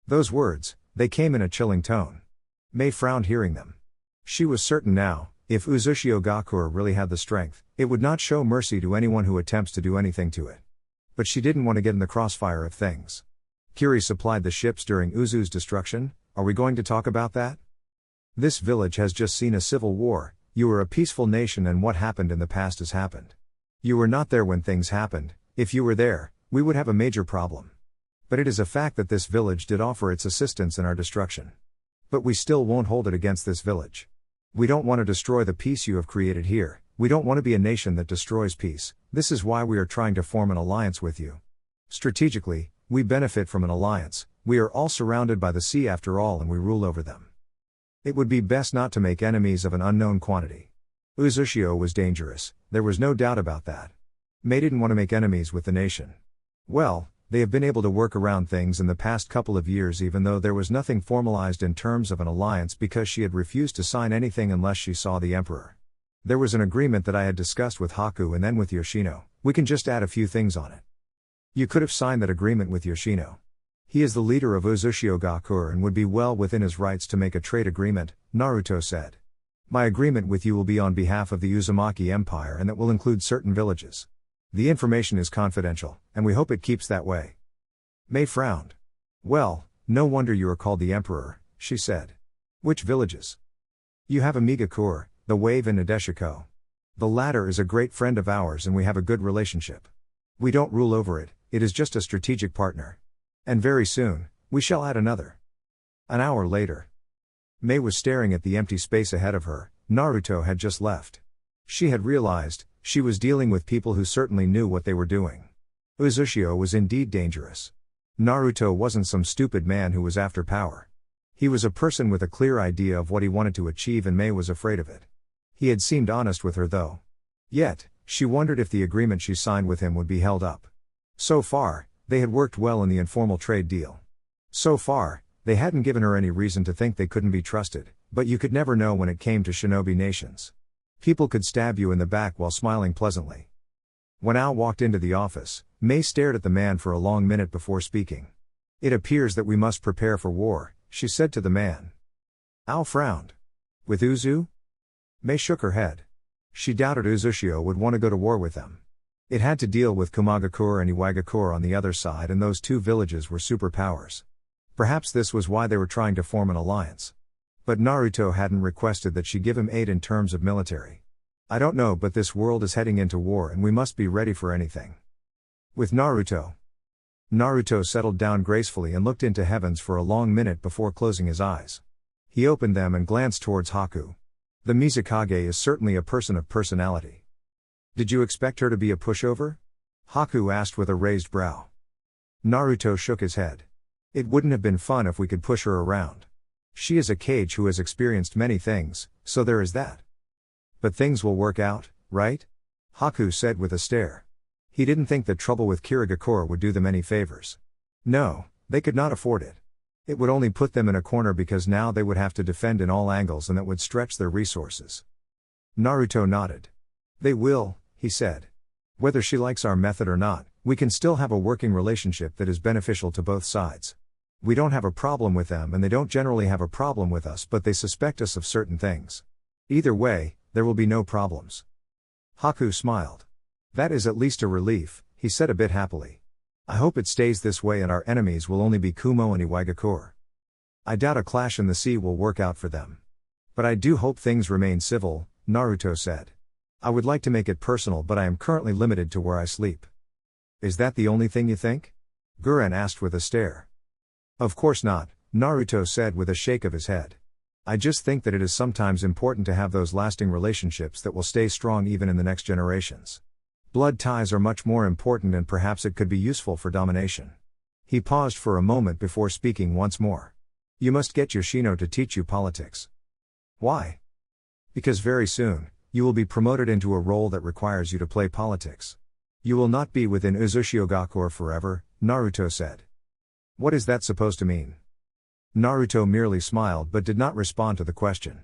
Those words, they came in a chilling tone. Mei frowned hearing them. She was certain now, if Uzushio really had the strength, it would not show mercy to anyone who attempts to do anything to it. But she didn't want to get in the crossfire of things. Kiri supplied the ships during Uzu's destruction. Are we going to talk about that? This village has just seen a civil war, you are a peaceful nation and what happened in the past has happened. You were not there when things happened, if you were there, we would have a major problem. But it is a fact that this village did offer its assistance in our destruction. But we still won't hold it against this village. We don't want to destroy the peace you have created here, we don't want to be a nation that destroys peace, this is why we are trying to form an alliance with you. Strategically, we benefit from an alliance, we are all surrounded by the sea after all and we rule over them. It would be best not to make enemies of an unknown quantity. Uzushio was dangerous, there was no doubt about that. Mei didn't want to make enemies with the nation. Well, they have been able to work around things in the past couple of years even though there was nothing formalized in terms of an alliance because she had refused to sign anything unless she saw the emperor. There was an agreement that I had discussed with Haku and then with Yoshino, we can just add a few things on it. You could have signed that agreement with Yoshino. He is the leader of Uzushio and would be well within his rights to make a trade agreement, Naruto said. My agreement with you will be on behalf of the Uzumaki Empire and that will include certain villages. The information is confidential, and we hope it keeps that way. Mei frowned. Well, no wonder you are called the Emperor, she said. Which villages? You have Iwagakure, the Wave and Nadeshiko. The latter is a great friend of ours and we have a good relationship. We don't rule over it, it is just a strategic partner. And very soon, we shall add another. An hour later. Mei was staring at the empty space ahead of her, Naruto had just left. She had realized, she was dealing with people who certainly knew what they were doing. Uzushio was indeed dangerous. Naruto wasn't some stupid man who was after power. He was a person with a clear idea of what he wanted to achieve and Mei was afraid of it. He had seemed honest with her though. Yet, she wondered if the agreement she signed with him would be held up. So far, they had worked well in the informal trade deal. So far, they hadn't given her any reason to think they couldn't be trusted, but you could never know when it came to shinobi nations. People could stab you in the back while smiling pleasantly. When Ao walked into the office, Mei stared at the man for a long minute before speaking. It appears that we must prepare for war, she said to the man. Ao frowned. With Uzu? Mei shook her head. She doubted Uzushio would want to go to war with them. It had to deal with Komagakure and Iwagakure on the other side and those two villages were superpowers. Perhaps this was why they were trying to form an alliance. But Naruto hadn't requested that she give him aid in terms of military. I don't know but this world is heading into war and we must be ready for anything. With Naruto. Naruto settled down gracefully and looked into heavens for a long minute before closing his eyes. He opened them and glanced towards Haku. The Mizukage is certainly a person of personality. Did you expect her to be a pushover? Haku asked with a raised brow. Naruto shook his head. It wouldn't have been fun if we could push her around. She is a Kage who has experienced many things, so there is that. But things will work out, right? Haku said with a stare. He didn't think that trouble with Kirigakure would do them any favors. No, they could not afford it. It would only put them in a corner because now they would have to defend in all angles and that would stretch their resources. Naruto nodded. They will, he said. Whether she likes our method or not, we can still have a working relationship that is beneficial to both sides. We don't have a problem with them and they don't generally have a problem with us but they suspect us of certain things. Either way, there will be no problems. Haku smiled. That is at least a relief, he said a bit happily. I hope it stays this way and our enemies will only be Kumo and Iwagakure. I doubt a clash in the sea will work out for them. But I do hope things remain civil, Naruto said. I would like to make it personal but I am currently limited to where I sleep. Is that the only thing you think? Guren asked with a stare. Of course not, Naruto said with a shake of his head. I just think that it is sometimes important to have those lasting relationships that will stay strong even in the next generations. Blood ties are much more important and perhaps it could be useful for domination. He paused for a moment before speaking once more. You must get Yoshino to teach you politics. Why? Because very soon, you will be promoted into a role that requires you to play politics. You will not be within Uzushio forever, Naruto said. What is that supposed to mean? Naruto merely smiled but did not respond to the question.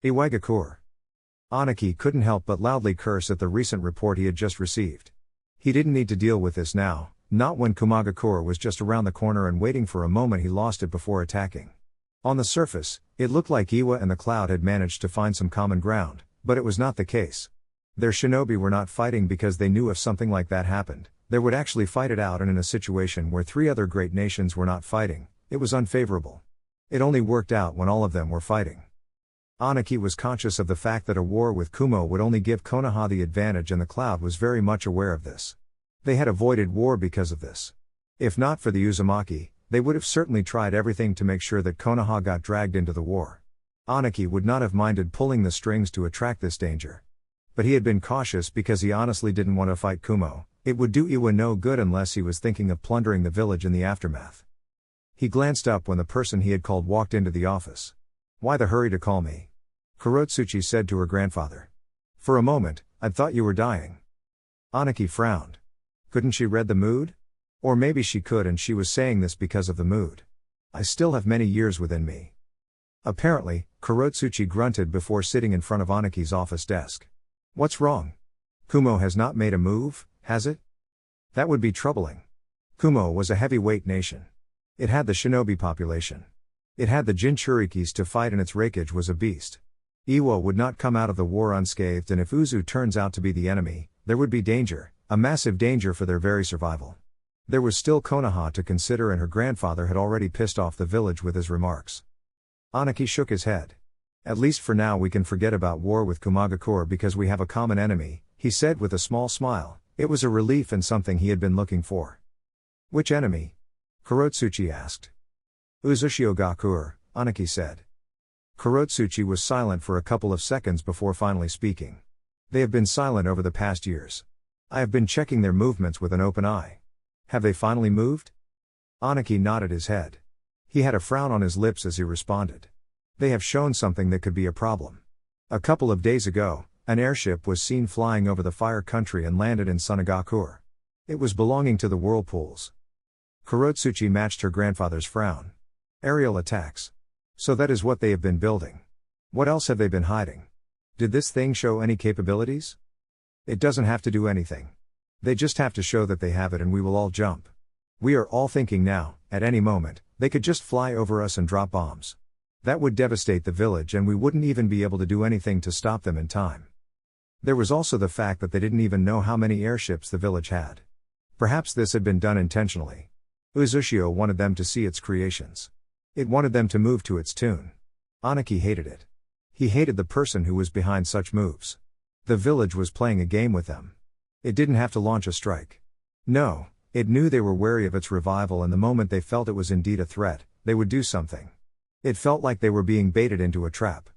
Iwagakure. Aniki couldn't help but loudly curse at the recent report he had just received. He didn't need to deal with this now, not when Komagakure was just around the corner and waiting for a moment he lost it before attacking. On the surface, it looked like Iwa and the Cloud had managed to find some common ground, but it was not the case. Their shinobi were not fighting because they knew if something like that happened, they would actually fight it out and in a situation where three other great nations were not fighting, it was unfavorable. It only worked out when all of them were fighting. Anaki was conscious of the fact that a war with Kumo would only give Konoha the advantage, and the Cloud was very much aware of this. They had avoided war because of this. If not for the Uzumaki, they would have certainly tried everything to make sure that Konoha got dragged into the war. Anaki would not have minded pulling the strings to attract this danger. But he had been cautious because he honestly didn't want to fight Kumo. It would do Iwa no good unless he was thinking of plundering the village in the aftermath. He glanced up when the person he had called walked into the office. "Why the hurry to call me?" Kurotsuchi said to her grandfather. "For a moment, I'd thought you were dying." Anaki frowned. Couldn't she read the mood? Or maybe she could and she was saying this because of the mood. "I still have many years within me." Apparently, Kurotsuchi grunted before sitting in front of Anaki's office desk. "What's wrong? Kumo has not made a move, has it?" That would be troubling. Kumo was a heavyweight nation. It had the shinobi population. It had the Jinchūrikis to fight, and its Reikage was a beast. Iwa would not come out of the war unscathed, and if Uzu turns out to be the enemy, there would be danger, a massive danger for their very survival. There was still Konoha to consider, and her grandfather had already pissed off the village with his remarks. Anaki shook his head. "At least for now we can forget about war with Iwagakure because we have a common enemy," he said with a small smile. It was a relief and something he had been looking for. "Which enemy?" Kurotsuchi asked. "Uzushio Gakure," Anaki said. Kurotsuchi was silent for a couple of seconds before finally speaking. "They have been silent over the past years. I have been checking their movements with an open eye. Have they finally moved?" Anaki nodded his head. He had a frown on his lips as he responded. "They have shown something that could be a problem. A couple of days ago, an airship was seen flying over the Fire Country and landed in Sunagakure. It was belonging to the Whirlpools." Kurotsuchi matched her grandfather's frown. "Aerial attacks. So that is what they have been building. What else have they been hiding? Did this thing show any capabilities?" "It doesn't have to do anything. They just have to show that they have it, and we will all jump. We are all thinking now, at any moment, they could just fly over us and drop bombs. That would devastate the village, and we wouldn't even be able to do anything to stop them in time." There was also the fact that they didn't even know how many airships the village had. Perhaps this had been done intentionally. Uzushio wanted them to see its creations. It wanted them to move to its tune. Anaki hated it. He hated the person who was behind such moves. The village was playing a game with them. It didn't have to launch a strike. No, it knew they were wary of its revival, and the moment they felt it was indeed a threat, they would do something. It felt like they were being baited into a trap.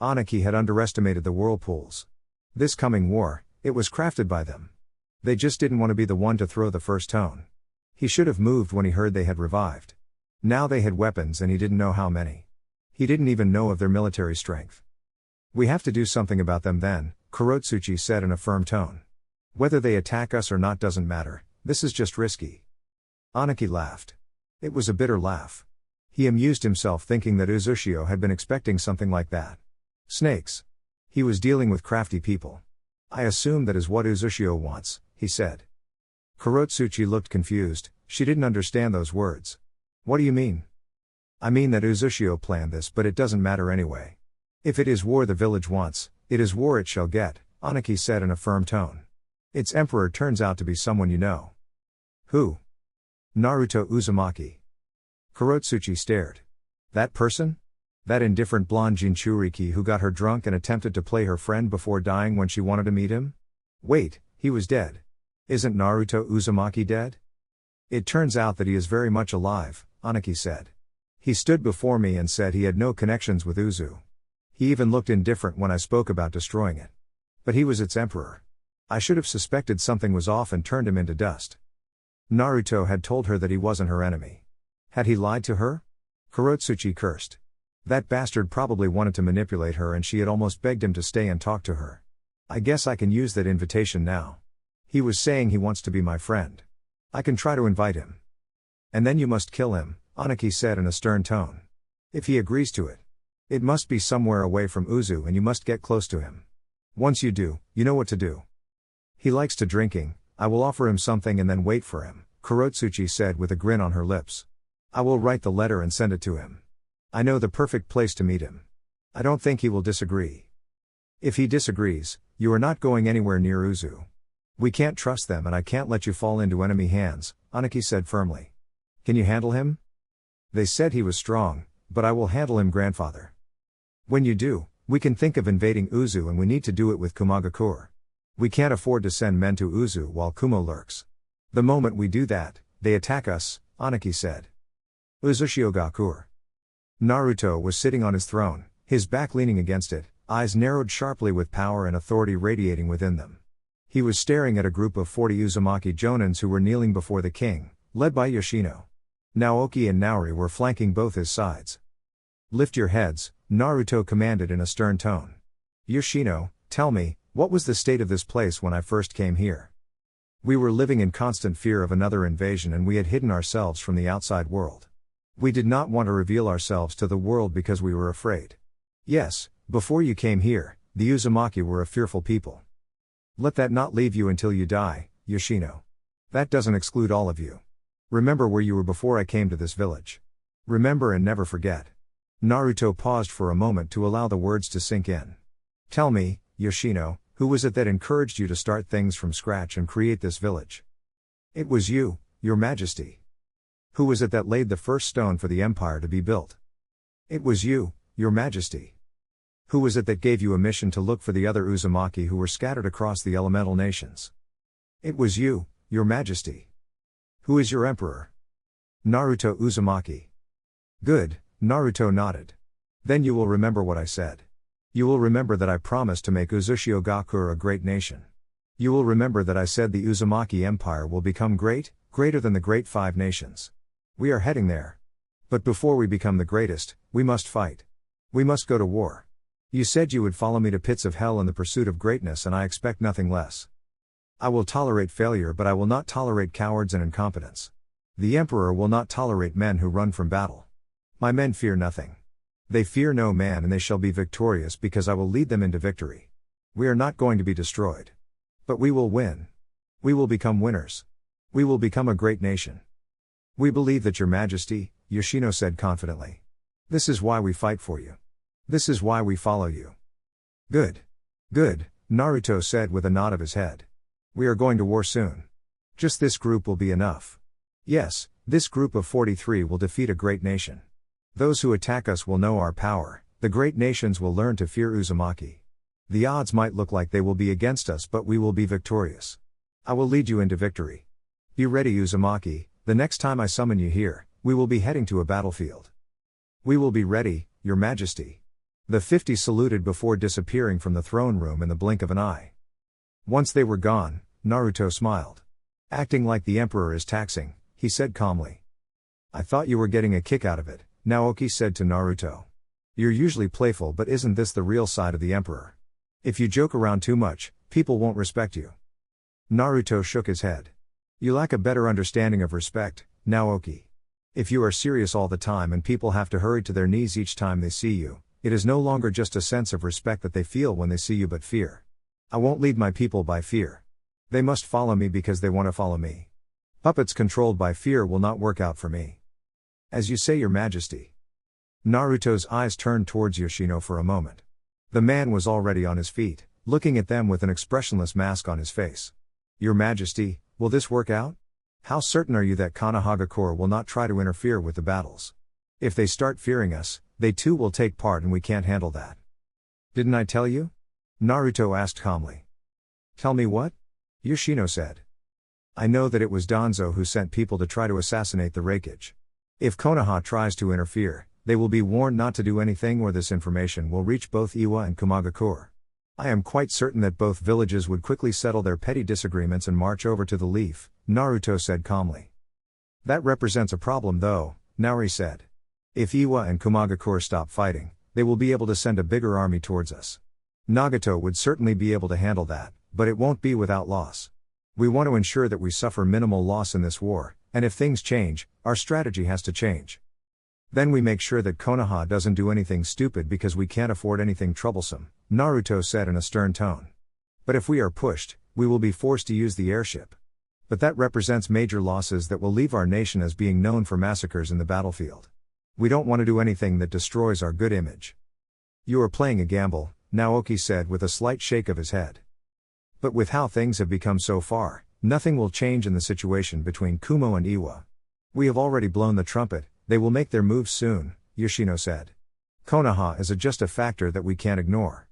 Anaki had underestimated the Whirlpools. This coming war, it was crafted by them. They just didn't want to be the one to throw the first tone. He should have moved when he heard they had revived. Now they had weapons, and he didn't know how many. He didn't even know of their military strength. "We have to do something about them then," Kurotsuchi said in a firm tone. "Whether they attack us or not doesn't matter, this is just risky." Anaki laughed. It was a bitter laugh. He amused himself thinking that Uzushio had been expecting something like that. Snakes. He was dealing with crafty people. "I assume that is what Uzushio wants," he said. Kurotsuchi looked confused. She didn't understand those words. "What do you mean?" "I mean that Uzushio planned this, but it doesn't matter anyway. If it is war the village wants, it is war it shall get," Anaki said in a firm tone. "Its emperor turns out to be someone you know." "Who?" "Naruto Uzumaki." Kurotsuchi stared. "That person? That indifferent blonde Jinchūriki who got her drunk and attempted to play her friend before dying when she wanted to meet him? Wait, he was dead. Isn't Naruto Uzumaki dead?" "It turns out that he is very much alive," Anaki said. "He stood before me and said he had no connections with Uzu. He even looked indifferent when I spoke about destroying it. But he was its emperor. I should have suspected something was off and turned him into dust." Naruto had told her that he wasn't her enemy. Had he lied to her? Kurotsuchi cursed. That bastard probably wanted to manipulate her, and she had almost begged him to stay and talk to her. "I guess I can use that invitation now. He was saying he wants to be my friend. I can try to invite him." "And then you must kill him," Anaki said in a stern tone. "If he agrees to it. It must be somewhere away from Uzu, and you must get close to him. Once you do, you know what to do. He likes to drinking. I will offer him something and then wait for him," Kurotsuchi said with a grin on her lips. "I will write the letter and send it to him. I know the perfect place to meet him. I don't think he will disagree. If he disagrees, you are not going anywhere near Uzu. We can't trust them, and I can't let you fall into enemy hands," Anaki said firmly. "Can you handle him?" "They said he was strong, but I will handle him, grandfather." When you do, we can think of invading Uzu, and we need to do it with Kumagakure. We can't afford to send men to Uzu while Kumo lurks. The moment we do that, they attack us, Anaki said. Uzushio Gakure. Naruto was sitting on his throne, his back leaning against it, eyes narrowed sharply with power and authority radiating within them. He was staring at a group of 40 Uzumaki jonins who were kneeling before the king, led by Yoshino. Naoki and Naori were flanking both his sides. Lift your heads, Naruto commanded in a stern tone. Yoshino, tell me, what was the state of this place when I first came here? We were living in constant fear of another invasion, and we had hidden ourselves from the outside world. We did not want to reveal ourselves to the world because we were afraid. Yes, before you came here, the Uzumaki were a fearful people. Let that not leave you until you die, Yoshino. That doesn't exclude all of you. Remember where you were before I came to this village. Remember and never forget. Naruto paused for a moment to allow the words to sink in. Tell me, Yoshino, who was it that encouraged you to start things from scratch and create this village? It was you, Your Majesty. Who was it that laid the first stone for the empire to be built? It was you, Your Majesty. Who was it that gave you a mission to look for the other Uzumaki who were scattered across the elemental nations? It was you, Your Majesty. Who is your emperor? Naruto Uzumaki. Good, Naruto nodded. Then you will remember what I said. You will remember that I promised to make Uzushio Gakure a great nation. You will remember that I said the Uzumaki Empire will become great, greater than the great 5 nations. We are heading there. But before we become the greatest, we must fight. We must go to war. You said you would follow me to pits of hell in the pursuit of greatness, and I expect nothing less. I will tolerate failure, but I will not tolerate cowards and incompetence. The Emperor will not tolerate men who run from battle. My men fear nothing. They fear no man, and they shall be victorious because I will lead them into victory. We are not going to be destroyed. But we will win. We will become winners. We will become a great nation. We believe that, Your Majesty, Yoshino said confidently. This is why we fight for you. This is why we follow you. Good. Good, Naruto said with a nod of his head. We are going to war soon. Just this group will be enough. Yes, this group of 43 will defeat a great nation. Those who attack us will know our power, the great nations will learn to fear Uzumaki. The odds might look like they will be against us, but we will be victorious. I will lead you into victory. Be ready, Uzumaki, the next time I summon you here, we will be heading to a battlefield. We will be ready, Your Majesty. The 50 saluted before disappearing from the throne room in the blink of an eye. Once they were gone, Naruto smiled. Acting like the Emperor is taxing, he said calmly. I thought you were getting a kick out of it, Naoki said to Naruto. You're usually playful, but isn't this the real side of the Emperor? If you joke around too much, people won't respect you. Naruto shook his head. You lack a better understanding of respect, Naoki. If you are serious all the time and people have to hurry to their knees each time they see you, it is no longer just a sense of respect that they feel when they see you, but fear. I won't lead my people by fear. They must follow me because they want to follow me. Puppets controlled by fear will not work out for me. As you say, Your Majesty. Naruto's eyes turned towards Yoshino for a moment. The man was already on his feet, looking at them with an expressionless mask on his face. Your Majesty, will this work out? How certain are you that Konoha will not try to interfere with the battles? If they start fearing us, they too will take part, and we can't handle that. Didn't I tell you? Naruto asked calmly. Tell me what? Yoshino said. I know that it was Danzo who sent people to try to assassinate the Reikage. If Konoha tries to interfere, they will be warned not to do anything, or this information will reach both Iwa and Kumagakure. I am quite certain that both villages would quickly settle their petty disagreements and march over to the Leaf, Naruto said calmly. That represents a problem though, Naori said. If Iwa and Kumagakure stop fighting, they will be able to send a bigger army towards us. Nagato would certainly be able to handle that, but it won't be without loss. We want to ensure that we suffer minimal loss in this war, and if things change, our strategy has to change. Then we make sure that Konoha doesn't do anything stupid because we can't afford anything troublesome, Naruto said in a stern tone. But if we are pushed, we will be forced to use the airship. But that represents major losses that will leave our nation as being known for massacres in the battlefield. We don't want to do anything that destroys our good image. You are playing a gamble, Naoki said with a slight shake of his head. But with how things have become so far, nothing will change in the situation between Kumo and Iwa. We have already blown the trumpet, they will make their moves soon, Yoshino said. Konoha is just a factor that we can't ignore.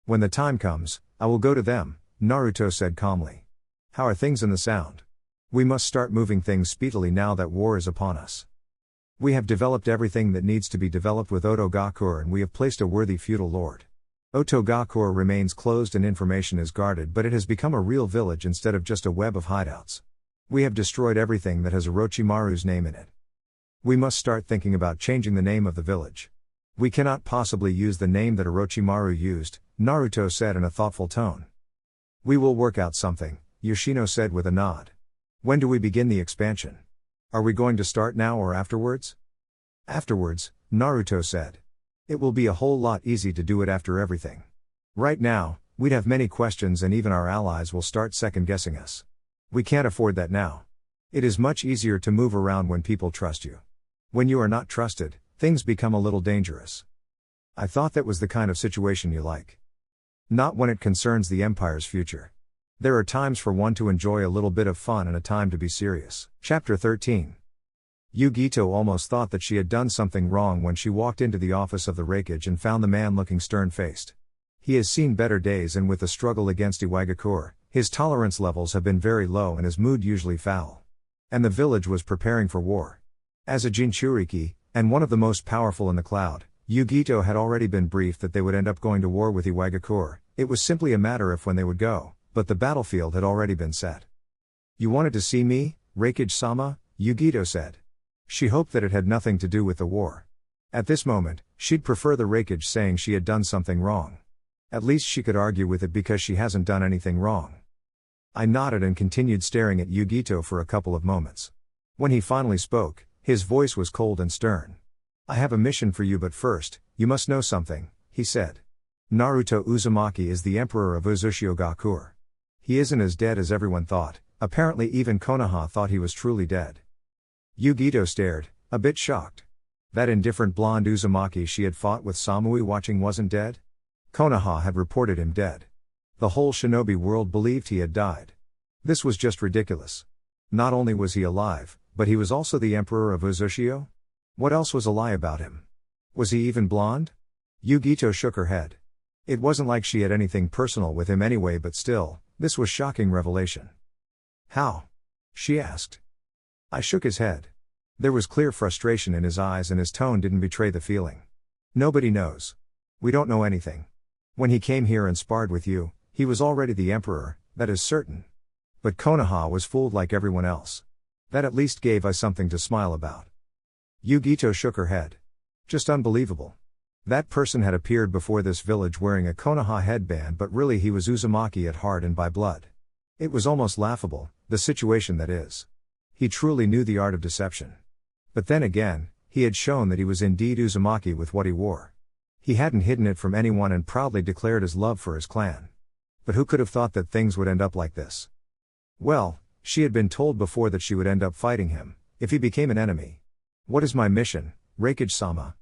When the time comes, I will go to them, Naruto said calmly. How are things in the Sound? We must start moving things speedily now that war is upon us. We have developed everything that needs to be developed with Otogakure, and we have placed a worthy feudal lord. Otogakure remains closed and information is guarded, but it has become a real village instead of just a web of hideouts. We have destroyed everything that has Orochimaru's name in it. We must start thinking about changing the name of the village. We cannot possibly use the name that Orochimaru used, Naruto said in a thoughtful tone. We will work out something, Yoshino said with a nod. When do we begin the expansion? Are we going to start now or afterwards? Afterwards, Naruto said. It will be a whole lot easy to do it after everything. Right now, we'd have many questions and even our allies will start second-guessing us. We can't afford that now. It is much easier to move around when people trust you. When you are not trusted, things become a little dangerous. I thought that was the kind of situation you like. Not when it concerns the Empire's future. There are times for one to enjoy a little bit of fun and a time to be serious. Chapter 13. Yugito almost thought that she had done something wrong when she walked into the office of the Raikage and found the man looking stern-faced. He has seen better days, and with the struggle against Iwagakure, his tolerance levels have been very low and his mood usually foul. And the village was preparing for war. As a Jinchūriki, and one of the most powerful in the cloud, Yugito had already been briefed that they would end up going to war with Iwagakure. It was simply a matter of when they would go, but the battlefield had already been set. You wanted to see me, Raikage-sama? Yugito said. She hoped that it had nothing to do with the war. At this moment, she'd prefer the Raikage saying she had done something wrong. At least she could argue with it because she hasn't done anything wrong. I nodded and continued staring at Yugito for a couple of moments. When he finally spoke, his voice was cold and stern. I have a mission for you, but first, you must know something, he said. Naruto Uzumaki is the emperor of Uzushio. He isn't as dead as everyone thought. Apparently even Konoha thought he was truly dead. Yugito stared, a bit shocked. That indifferent blonde Uzumaki she had fought with Samui watching wasn't dead? Konoha had reported him dead. The whole shinobi world believed he had died. This was just ridiculous. Not only was he alive, but he was also the emperor of Uzushio? What else was a lie about him? Was he even blonde? Yugito shook her head. It wasn't like she had anything personal with him anyway, but still, this was shocking revelation. How? She asked. I shook his head. There was clear frustration in his eyes and his tone didn't betray the feeling. Nobody knows. We don't know anything. When he came here and sparred with you, he was already the emperor, that is certain. But Konoha was fooled like everyone else. That at least gave us something to smile about. Yugito shook her head. Just unbelievable. That person had appeared before this village wearing a Konoha headband, but really he was Uzumaki at heart and by blood. It was almost laughable, the situation that is. He truly knew the art of deception. But then again, he had shown that he was indeed Uzumaki with what he wore. He hadn't hidden it from anyone and proudly declared his love for his clan. But who could have thought that things would end up like this? Well, she had been told before that she would end up fighting him, if he became an enemy. What is my mission, Raikage-sama?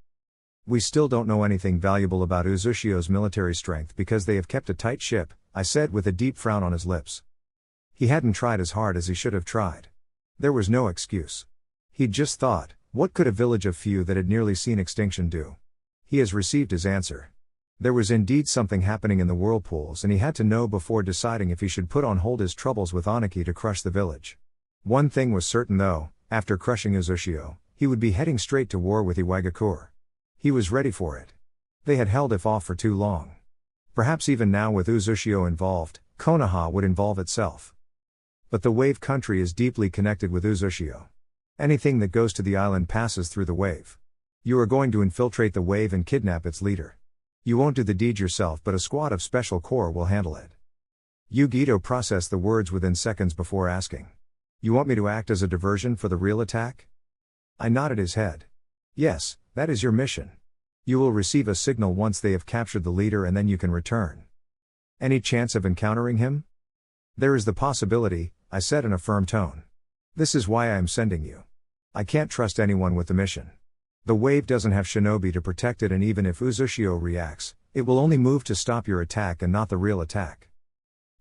We still don't know anything valuable about Uzushio's military strength because they have kept a tight ship, I said with a deep frown on his lips. He hadn't tried as hard as he should have tried. There was no excuse. He'd just thought, what could a village of few that had nearly seen extinction do? He has received his answer. There was indeed something happening in the whirlpools and he had to know before deciding if he should put on hold his troubles with Aniki to crush the village. One thing was certain though, after crushing Uzushio, he would be heading straight to war with Iwagakure. He was ready for it. They had held it off for too long. Perhaps even now with Uzushio involved, Konoha would involve itself. But the wave country is deeply connected with Uzushio. Anything that goes to the island passes through the wave. You are going to infiltrate the wave and kidnap its leader. You won't do the deed yourself, but a squad of special corps will handle it. Yugito processed the words within seconds before asking. You want me to act as a diversion for the real attack? I nodded his head. Yes, that is your mission. You will receive a signal once they have captured the leader and then you can return. Any chance of encountering him? There is the possibility, I said in a firm tone. This is why I am sending you. I can't trust anyone with the mission. The wave doesn't have shinobi to protect it, and even if Uzushio reacts, it will only move to stop your attack and not the real attack.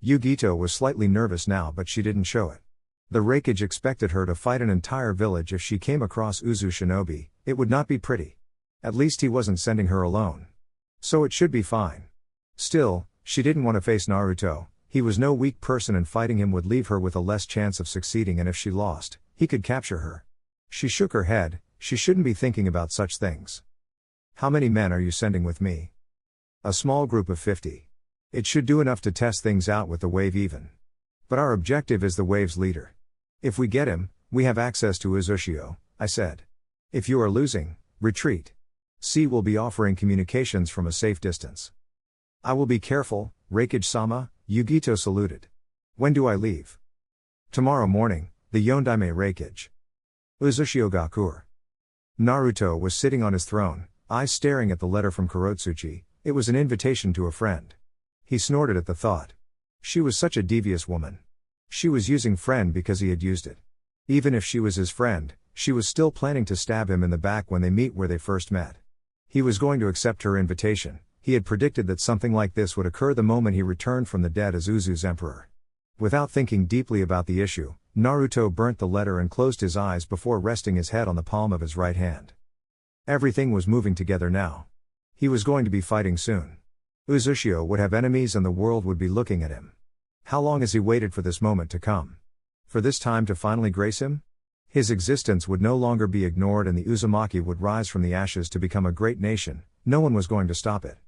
Yugito was slightly nervous now, but she didn't show it. The Raikage expected her to fight an entire village if she came across Uzu shinobi. It would not be pretty. At least he wasn't sending her alone. So it should be fine. Still, she didn't want to face Naruto. He was no weak person and fighting him would leave her with a less chance of succeeding, and if she lost, he could capture her. She shook her head. She shouldn't be thinking about such things. How many men are you sending with me? A small group of 50. It should do enough to test things out with the wave even. But our objective is the wave's leader. If we get him, we have access to Uzushio, I said. If you are losing, retreat. C will be offering communications from a safe distance. I will be careful, Reikage-sama, Yugito saluted. When do I leave? Tomorrow morning, the Yondaime Reikage. Uzushio Gakure. Naruto was sitting on his throne, eyes staring at the letter from Kurotsuchi. It was an invitation to a friend. He snorted at the thought. She was such a devious woman. She was using friend because he had used it. Even if she was his friend, she was still planning to stab him in the back when they meet where they first met. He was going to accept her invitation. He had predicted that something like this would occur the moment he returned from the dead as Uzu's emperor. Without thinking deeply about the issue, Naruto burnt the letter and closed his eyes before resting his head on the palm of his right hand. Everything was moving together now. He was going to be fighting soon. Uzushio would have enemies and the world would be looking at him. How long has he waited for this moment to come? For this time to finally grace him? His existence would no longer be ignored and the Uzumaki would rise from the ashes to become a great nation. No one was going to stop it.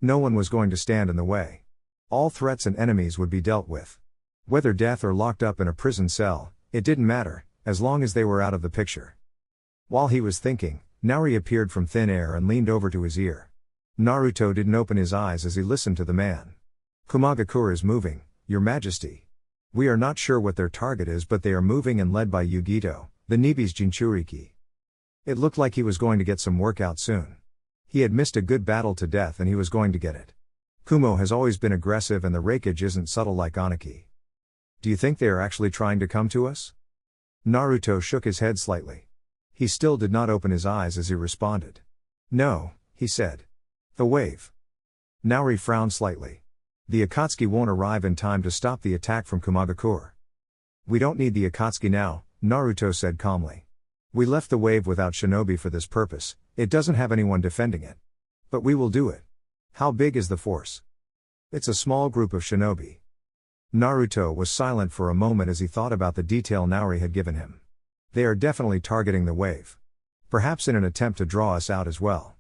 No one was going to stand in the way. All threats and enemies would be dealt with. Whether death or locked up in a prison cell, it didn't matter, as long as they were out of the picture. While he was thinking, Naori appeared from thin air and leaned over to his ear. Naruto didn't open his eyes as he listened to the man. Kumagakure is moving, Your Majesty. We are not sure what their target is, but they are moving and led by Yugito, the Nibi's Jinchūriki. It looked like he was going to get some work out soon. He had missed a good battle to death and he was going to get it. Kumo has always been aggressive and the Reikage isn't subtle like Aniki. Do you think they are actually trying to come to us? Naruto shook his head slightly. He still did not open his eyes as he responded. No, he said. The wave. Naori frowned slightly. The Akatsuki won't arrive in time to stop the attack from Kumagakure. We don't need the Akatsuki now, Naruto said calmly. We left the wave without shinobi for this purpose. It doesn't have anyone defending it. But we will do it. How big is the force? It's a small group of shinobi. Naruto was silent for a moment as he thought about the detail Naori had given him. They are definitely targeting the wave. Perhaps in an attempt to draw us out as well.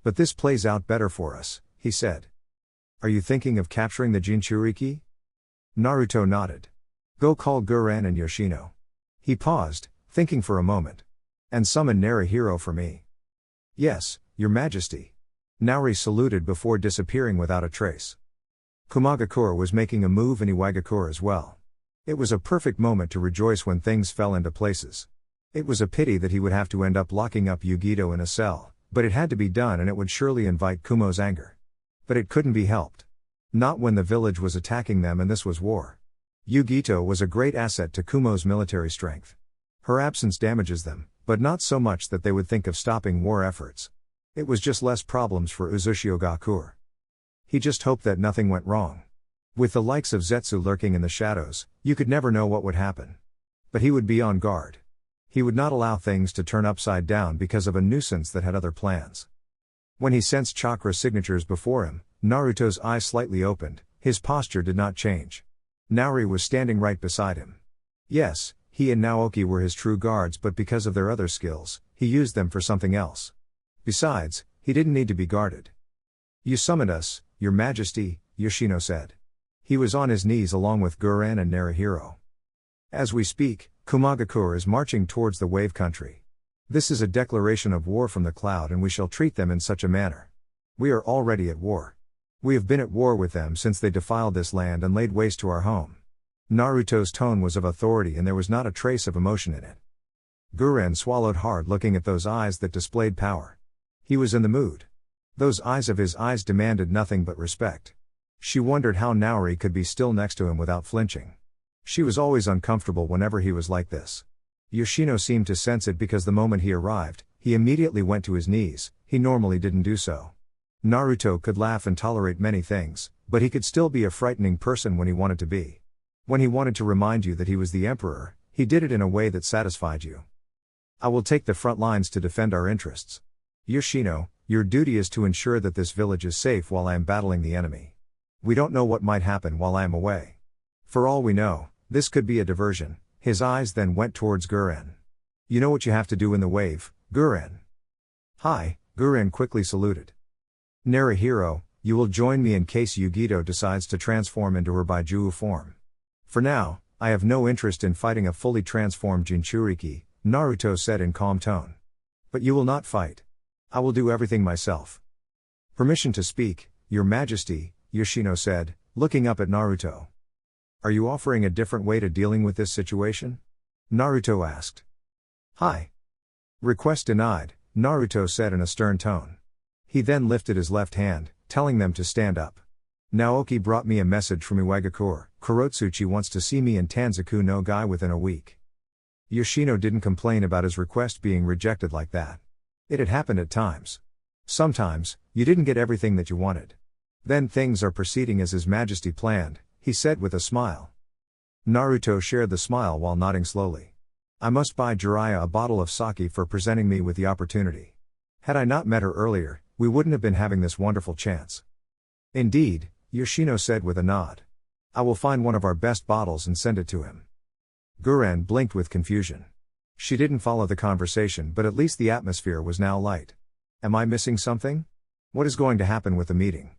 But this plays out better for us, he said. Are you thinking of capturing the Jinchūriki? Naruto nodded. Go call Guren and Yoshino. He paused, thinking for a moment. And summon Narihiro for me. Yes, Your Majesty. Naori saluted before disappearing without a trace. Kumagakure was making a move and Iwagakure as well. It was a perfect moment to rejoice when things fell into places. It was a pity that he would have to end up locking up Yugito in a cell, but it had to be done and it would surely invite Kumo's anger. But it couldn't be helped. Not when the village was attacking them and this was war. Yugito was a great asset to Kumo's military strength. Her absence damages them, but not so much that they would think of stopping war efforts. It was just less problems for Uzushio Gakure. He just hoped that nothing went wrong. With the likes of Zetsu lurking in the shadows, you could never know what would happen. But he would be on guard. He would not allow things to turn upside down because of a nuisance that had other plans. When he sensed chakra signatures before him, Naruto's eyes slightly opened. His posture did not change. Naori was standing right beside him. Yes, he and Naoki were his true guards, but because of their other skills, he used them for something else. Besides, he didn't need to be guarded. You summoned us, Your Majesty, Yoshino said. He was on his knees along with Guren and Narihiro. As we speak, Kumagakure is marching towards the wave country. This is a declaration of war from the cloud and we shall treat them in such a manner. We are already at war. We have been at war with them since they defiled this land and laid waste to our home. Naruto's tone was of authority and there was not a trace of emotion in it. Guren swallowed hard looking at those eyes that displayed power. He was in the mood. Those eyes of his eyes demanded nothing but respect. She wondered how Naori could be still next to him without flinching. She was always uncomfortable whenever he was like this. Yoshino seemed to sense it because the moment he arrived, he immediately went to his knees. He normally didn't do so. Naruto could laugh and tolerate many things, but he could still be a frightening person when he wanted to be. When he wanted to remind you that he was the emperor, he did it in a way that satisfied you. I will take the front lines to defend our interests. Yoshino, your duty is to ensure that this village is safe while I am battling the enemy. We don't know what might happen while I am away. For all we know, this could be a diversion." His eyes then went towards Guren. "You know what you have to do in the wave, Guren?" "Hi," Guren quickly saluted. "Narihiro, you will join me in case Yugito decides to transform into her Baijuu form. For now, I have no interest in fighting a fully transformed Jinchūriki," Naruto said in calm tone. "But you will not fight. I will do everything myself." "Permission to speak, Your Majesty," Yoshino said, looking up at Naruto. "Are you offering a different way to dealing with this situation?" Naruto asked. "Hi." "Request denied," Naruto said in a stern tone. He then lifted his left hand, telling them to stand up. "Naoki brought me a message from Iwagakure. Kurotsuchi wants to see me in Tanzaku no Gai within a week." Yoshino didn't complain about his request being rejected like that. It had happened at times. Sometimes, you didn't get everything that you wanted. Then things are proceeding as His Majesty planned, he said with a smile. Naruto shared the smile while nodding slowly. "I must buy Jiraiya a bottle of sake for presenting me with the opportunity. Had I not met her earlier, we wouldn't have been having this wonderful chance." "Indeed," Yoshino said with a nod. "I will find one of our best bottles and send it to him." Guren blinked with confusion. She didn't follow the conversation, but at least the atmosphere was now light. "Am I missing something? What is going to happen with the meeting?"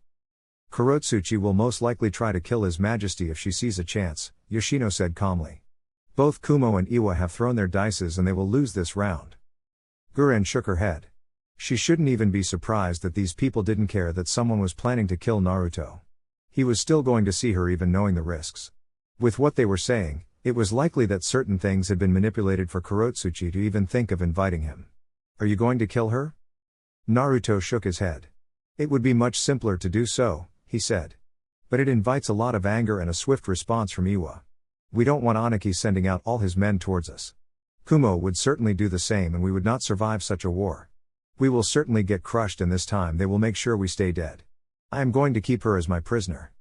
"Kurotsuchi will most likely try to kill His Majesty if she sees a chance," Yoshino said calmly. "Both Kumo and Iwa have thrown their dices and they will lose this round." Guren shook her head. She shouldn't even be surprised that these people didn't care that someone was planning to kill Naruto. He was still going to see her even knowing the risks. With what they were saying, it was likely that certain things had been manipulated for Kurotsuchi to even think of inviting him. "Are you going to kill her?" Naruto shook his head. "It would be much simpler to do so," he said. "But it invites a lot of anger and a swift response from Iwa. We don't want Aniki sending out all his men towards us. Kumo would certainly do the same and we would not survive such a war. We will certainly get crushed and this time they will make sure we stay dead. I am going to keep her as my prisoner."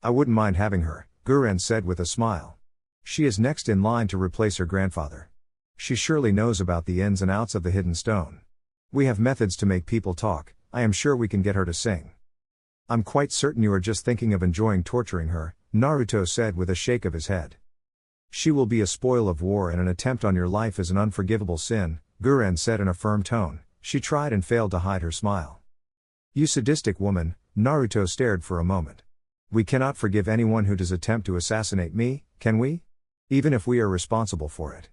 "I wouldn't mind having her," Guren said with a smile. "She is next in line to replace her grandfather. She surely knows about the ins and outs of the hidden stone. We have methods to make people talk, I am sure we can get her to sing." "I'm quite certain you are just thinking of enjoying torturing her," Naruto said with a shake of his head. "She will be a spoil of war and an attempt on your life is an unforgivable sin," Guren said in a firm tone. She tried and failed to hide her smile. "You sadistic woman," Naruto stared for a moment. "We cannot forgive anyone who does attempt to assassinate me, can we? Even if we are responsible for it."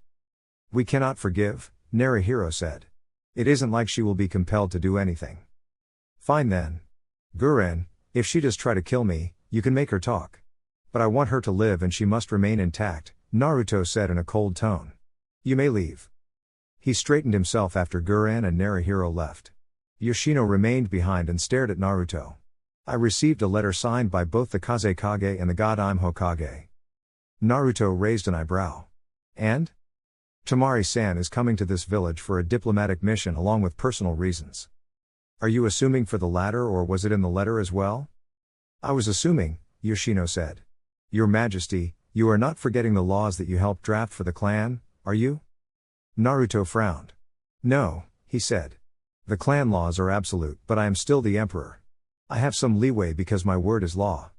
"We cannot forgive," Narihiro said. "It isn't like she will be compelled to do anything." "Fine then. Guren, if she does try to kill me, you can make her talk. But I want her to live and she must remain intact," Naruto said in a cold tone. "You may leave." He straightened himself after Guren and Narihiro left. Yoshino remained behind and stared at Naruto. "I received a letter signed by both the Kazekage and the God Hokage." Naruto raised an eyebrow. "And? Temari-san is coming to this village for a diplomatic mission along with personal reasons. Are you assuming for the latter or was it in the letter as well?" "I was assuming," Yoshino said. "Your Majesty, you are not forgetting the laws that you helped draft for the clan, are you?" Naruto frowned. "No," he said. "The clan laws are absolute, but I am still the emperor. I have some leeway because my word is law.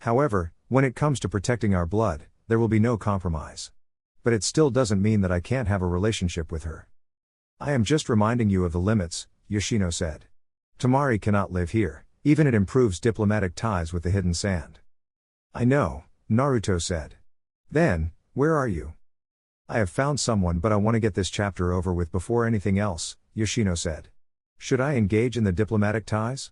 However, when it comes to protecting our blood, there will be no compromise. But it still doesn't mean that I can't have a relationship with her." "I am just reminding you of the limits," Yoshino said. "Temari cannot live here, even it improves diplomatic ties with the hidden sand." "I know," Naruto said. "Then, where are you?" "I have found someone but I want to get this chapter over with before anything else," Yoshino said. "Should I engage in the diplomatic ties?"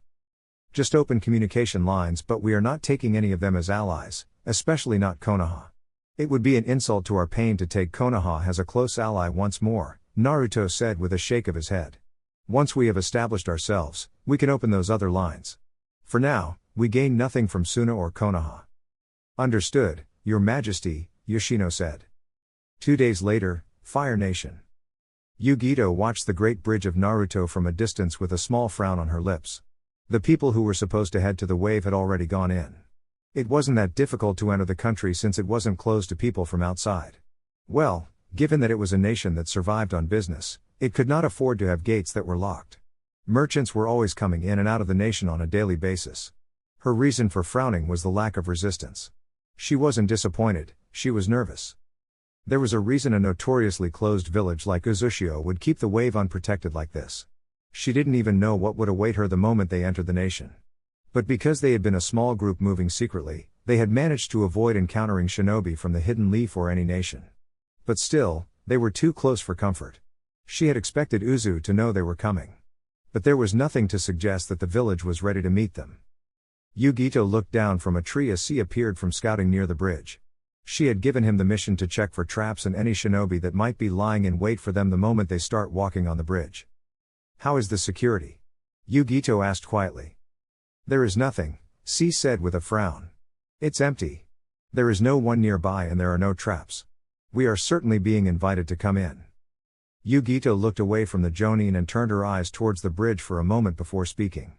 "Just open communication lines but we are not taking any of them as allies, especially not Konoha. It would be an insult to our pain to take Konoha as a close ally once more," Naruto said with a shake of his head. "Once we have established ourselves, we can open those other lines. For now, we gain nothing from Suna or Konoha." "Understood, Your Majesty," Yoshino said. 2 days later, Fire Nation. Yugito watched the Great Bridge of Naruto from a distance with a small frown on her lips. The people who were supposed to head to the wave had already gone in. It wasn't that difficult to enter the country since it wasn't closed to people from outside. Well, given that it was a nation that survived on business, it could not afford to have gates that were locked. Merchants were always coming in and out of the nation on a daily basis. Her reason for frowning was the lack of resistance. She wasn't disappointed, she was nervous. There was a reason a notoriously closed village like Uzushio would keep the wave unprotected like this. She didn't even know what would await her the moment they entered the nation. But because they had been a small group moving secretly, they had managed to avoid encountering shinobi from the Hidden Leaf or any nation. But still, they were too close for comfort. She had expected Uzu to know they were coming. But there was nothing to suggest that the village was ready to meet them. Yugito looked down from a tree as C appeared from scouting near the bridge. She had given him the mission to check for traps and any shinobi that might be lying in wait for them the moment they start walking on the bridge. "How is the security?" Yugito asked quietly. "There is nothing," C said with a frown. "It's empty. There is no one nearby and there are no traps. We are certainly being invited to come in." Yugito looked away from the jonin and turned her eyes towards the bridge for a moment before speaking.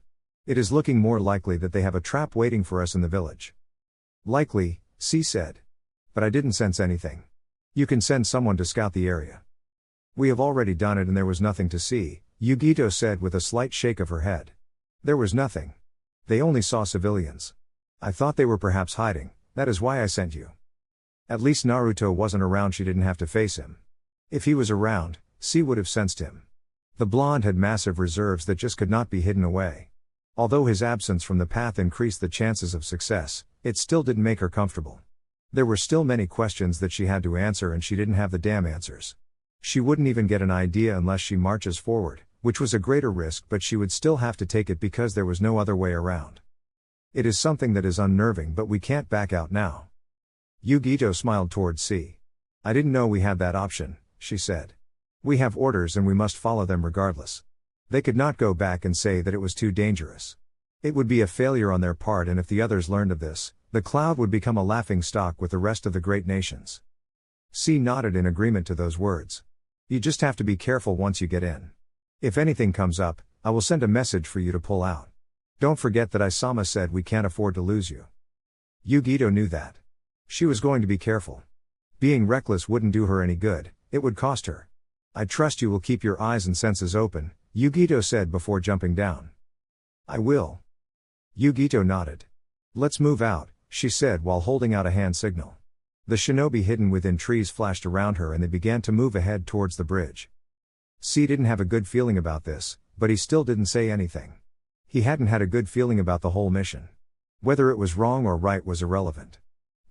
"It is looking more likely that they have a trap waiting for us in the village." "Likely," C said. "But I didn't sense anything. You can send someone to scout the area." "We have already done it and there was nothing to see," Yugito said with a slight shake of her head. "There was nothing. They only saw civilians. I thought they were perhaps hiding, that is why I sent you." At least Naruto wasn't around, she didn't have to face him. If he was around, C would have sensed him. The blonde had massive reserves that just could not be hidden away. Although his absence from the path increased the chances of success, it still didn't make her comfortable. There were still many questions that she had to answer and she didn't have the damn answers. She wouldn't even get an idea unless she marches forward, which was a greater risk, but she would still have to take it because there was no other way around. "It is something that is unnerving, but we can't back out now." Yugito smiled towards C. "I didn't know we had that option," she said. "We have orders and we must follow them regardless. They could not go back and say that it was too dangerous. It would be a failure on their part, and if the others learned of this, the cloud would become a laughing stock with the rest of the great nations." C nodded in agreement to those words. "You just have to be careful once you get in. If anything comes up, I will send a message for you to pull out. Don't forget that Isama said we can't afford to lose you." Yugito knew that. She was going to be careful. Being reckless wouldn't do her any good, it would cost her. "I trust you will keep your eyes and senses open," Yugito said before jumping down. "I will." Yugito nodded. "Let's move out," she said while holding out a hand signal. The shinobi hidden within trees flashed around her and they began to move ahead towards the bridge. C didn't have a good feeling about this, but he still didn't say anything. He hadn't had a good feeling about the whole mission. Whether it was wrong or right was irrelevant.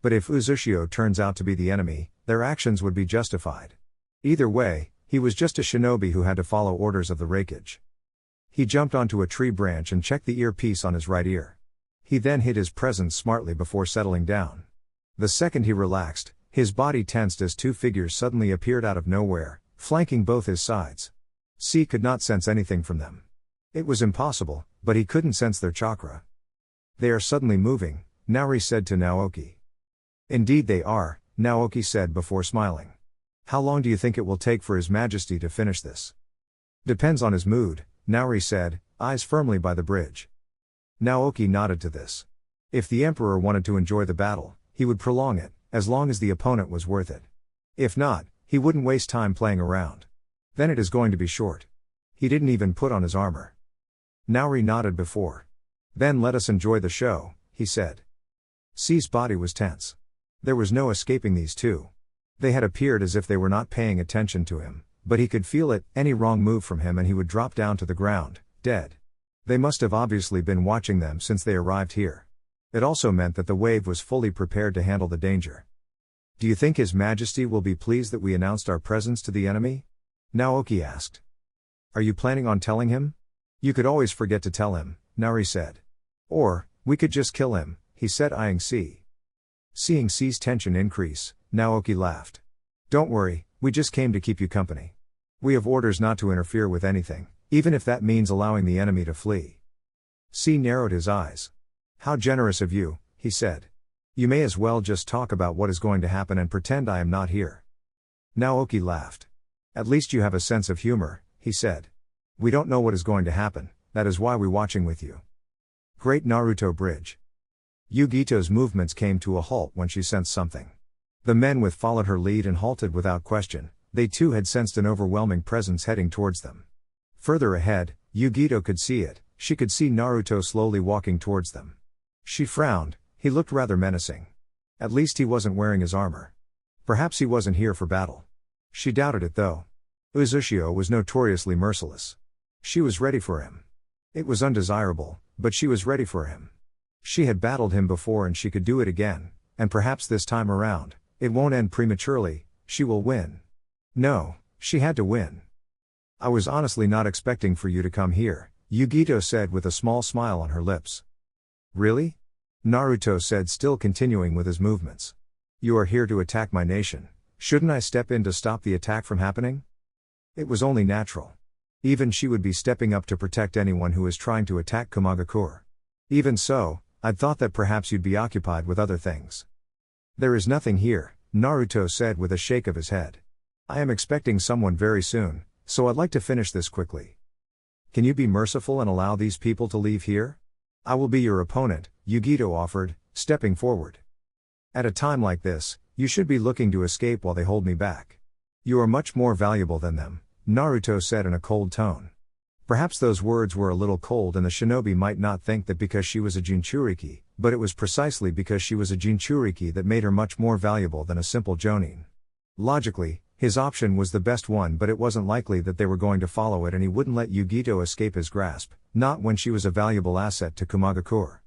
But if Uzushio turns out to be the enemy, their actions would be justified. Either way, he was just a shinobi who had to follow orders of the raikage. He jumped onto a tree branch and checked the earpiece on his right ear. He then hid his presence smartly before settling down. The second he relaxed, his body tensed as two figures suddenly appeared out of nowhere, flanking both his sides. C could not sense anything from them. It was impossible, but he couldn't sense their chakra. "They are suddenly moving," Naori said to Naoki. "Indeed they are," Naoki said before smiling. "How long do you think it will take for His Majesty to finish this?" "Depends on his mood," Naori said, eyes firmly by the bridge. Naoki nodded to this. If the Emperor wanted to enjoy the battle, he would prolong it, as long as the opponent was worth it. If not, he wouldn't waste time playing around. Then it is going to be short. He didn't even put on his armor. Naori nodded before. "Then let us enjoy the show," he said. C's body was tense. There was no escaping these two. They had appeared as if they were not paying attention to him, but he could feel it, any wrong move from him and he would drop down to the ground, dead. They must have obviously been watching them since they arrived here. It also meant that the wave was fully prepared to handle the danger. "Do you think His Majesty will be pleased that we announced our presence to the enemy?" Naoki asked. "Are you planning on telling him?" "You could always forget to tell him," Naori said. "Or, we could just kill him," he said, eyeing C. Seeing C's tension increase, Naoki laughed. "Don't worry, we just came to keep you company. We have orders not to interfere with anything, even if that means allowing the enemy to flee." C narrowed his eyes. "How generous of you," he said. "You may as well just talk about what is going to happen and pretend I am not here." Naoki laughed. "At least you have a sense of humor," he said. "We don't know what is going to happen, that is why we're watching with you." Great Naruto Bridge. Yugito's movements came to a halt when she sensed something. The men with followed her lead and halted without question. They too had sensed an overwhelming presence heading towards them. Further ahead, Yugito could see it. She could see Naruto slowly walking towards them. She frowned. He looked rather menacing. At least he wasn't wearing his armor. Perhaps he wasn't here for battle. She doubted it though. Uzushio was notoriously merciless. She was ready for him. It was undesirable, but she was ready for him. She had battled him before and she could do it again, and perhaps this time around, it won't end prematurely, she will win. No, she had to win. I was honestly not expecting for you to come here, Yugito said with a small smile on her lips. Really? Naruto said, still continuing with his movements. You are here to attack my nation. Shouldn't I step in to stop the attack from happening? It was only natural. Even she would be stepping up to protect anyone who is trying to attack Iwagakure. Even so, I'd thought that perhaps you'd be occupied with other things. There is nothing here, Naruto said with a shake of his head. I am expecting someone very soon, so I'd like to finish this quickly. Can you be merciful and allow these people to leave here? I will be your opponent, Yugito offered, stepping forward. At a time like this, you should be looking to escape while they hold me back. You are much more valuable than them, Naruto said in a cold tone. Perhaps those words were a little cold and the shinobi might not think that because she was a Jinchūriki, but it was precisely because she was a Jinchūriki that made her much more valuable than a simple jonin. Logically, his option was the best one, but it wasn't likely that they were going to follow it and he wouldn't let Yugito escape his grasp, not when she was a valuable asset to Iwagakure.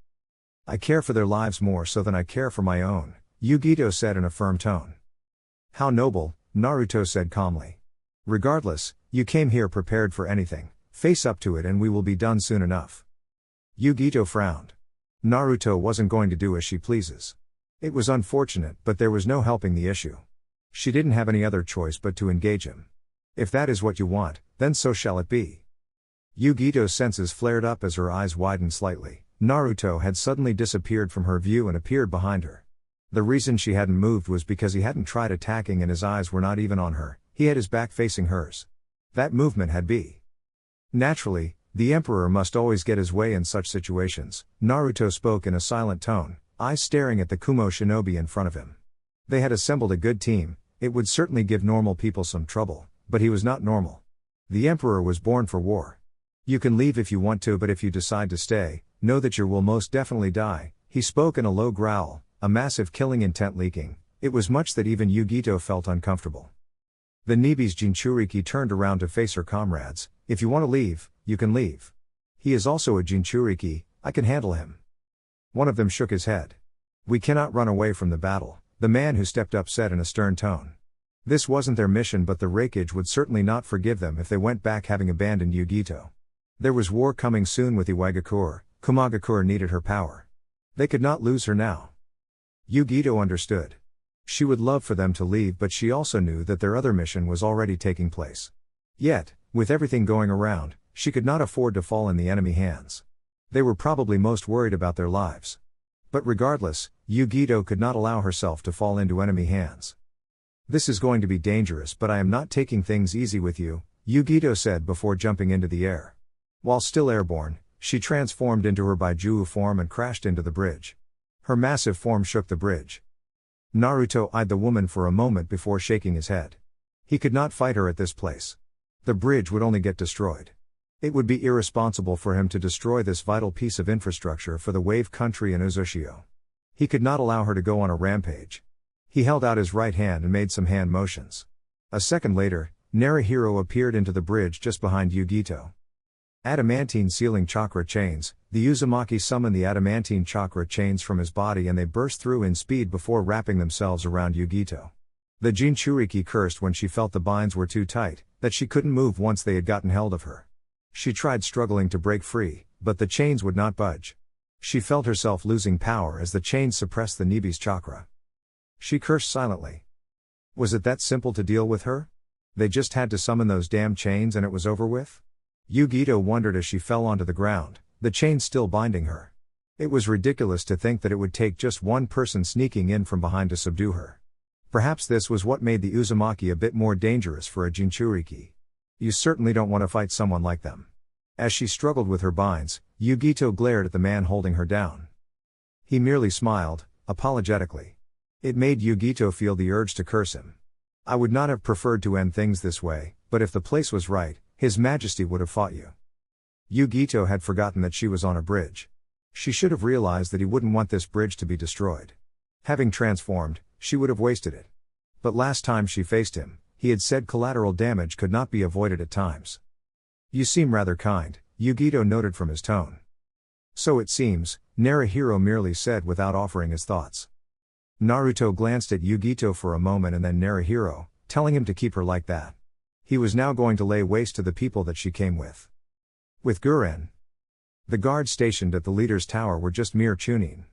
I care for their lives more so than I care for my own, Yugito said in a firm tone. How noble, Naruto said calmly. Regardless, you came here prepared for anything, face up to it and we will be done soon enough. Yugito frowned. Naruto wasn't going to do as she pleases. It was unfortunate, but there was no helping the issue. She didn't have any other choice but to engage him. If that is what you want, then so shall it be. Yugito's senses flared up as her eyes widened slightly. Naruto had suddenly disappeared from her view and appeared behind her. The reason she hadn't moved was because he hadn't tried attacking and his eyes were not even on her, he had his back facing hers. That movement had been. Naturally, the Emperor must always get his way in such situations, Naruto spoke in a silent tone, eyes staring at the Kumo shinobi in front of him. They had assembled a good team. It would certainly give normal people some trouble, but he was not normal. The Emperor was born for war. You can leave if you want to, but if you decide to stay, know that you will most definitely die, he spoke in a low growl, a massive killing intent leaking. It was much that even Yugito felt uncomfortable. The Nibi's Jinchūriki turned around to face her comrades. If you want to leave, you can leave. He is also a Jinchūriki, I can handle him. One of them shook his head. We cannot run away from the battle, the man who stepped up said in a stern tone. This wasn't their mission, but the Raikage would certainly not forgive them if they went back having abandoned Yugito. There was war coming soon with Iwagakure. Iwagakure needed her power. They could not lose her now. Yugito understood. She would love for them to leave, but she also knew that their other mission was already taking place. Yet, with everything going around, she could not afford to fall in the enemy hands. They were probably most worried about their lives. But regardless, Yugito could not allow herself to fall into enemy hands. This is going to be dangerous, but I am not taking things easy with you, Yugito said before jumping into the air. While still airborne, she transformed into her Baijuu form and crashed into the bridge. Her massive form shook the bridge. Naruto eyed the woman for a moment before shaking his head. He could not fight her at this place. The bridge would only get destroyed. It would be irresponsible for him to destroy this vital piece of infrastructure for the Wave Country and Uzushio. He could not allow her to go on a rampage. He held out his right hand and made some hand motions. A second later, Narihiro appeared into the bridge just behind Yugito. Adamantine sealing chakra chains. The Uzumaki summoned the adamantine chakra chains from his body and they burst through in speed before wrapping themselves around Yugito. The Jinchūriki cursed when she felt the binds were too tight, that she couldn't move once they had gotten held of her. She tried struggling to break free, but the chains would not budge. She felt herself losing power as the chains suppressed the Nibi's chakra. She cursed silently. Was it that simple to deal with her? They just had to summon those damn chains and it was over with? Yugito wondered as she fell onto the ground, the chains still binding her. It was ridiculous to think that it would take just one person sneaking in from behind to subdue her. Perhaps this was what made the Uzumaki a bit more dangerous for a Jinchūriki. You certainly don't want to fight someone like them. As she struggled with her binds, Yugito glared at the man holding her down. He merely smiled, apologetically. It made Yugito feel the urge to curse him. I would not have preferred to end things this way, but if the place was right, His Majesty would have fought you. Yugito had forgotten that she was on a bridge. She should have realized that he wouldn't want this bridge to be destroyed. Having transformed, she would have wasted it. But last time she faced him, he had said collateral damage could not be avoided at times. You seem rather kind, Yugito noted from his tone. So it seems, Naruhiro merely said without offering his thoughts. Naruto glanced at Yugito for a moment and then Naruhiro, telling him to keep her like that. He was now going to lay waste to the people that she came with. With Guren. The guards stationed at the leader's tower were just mere chunin.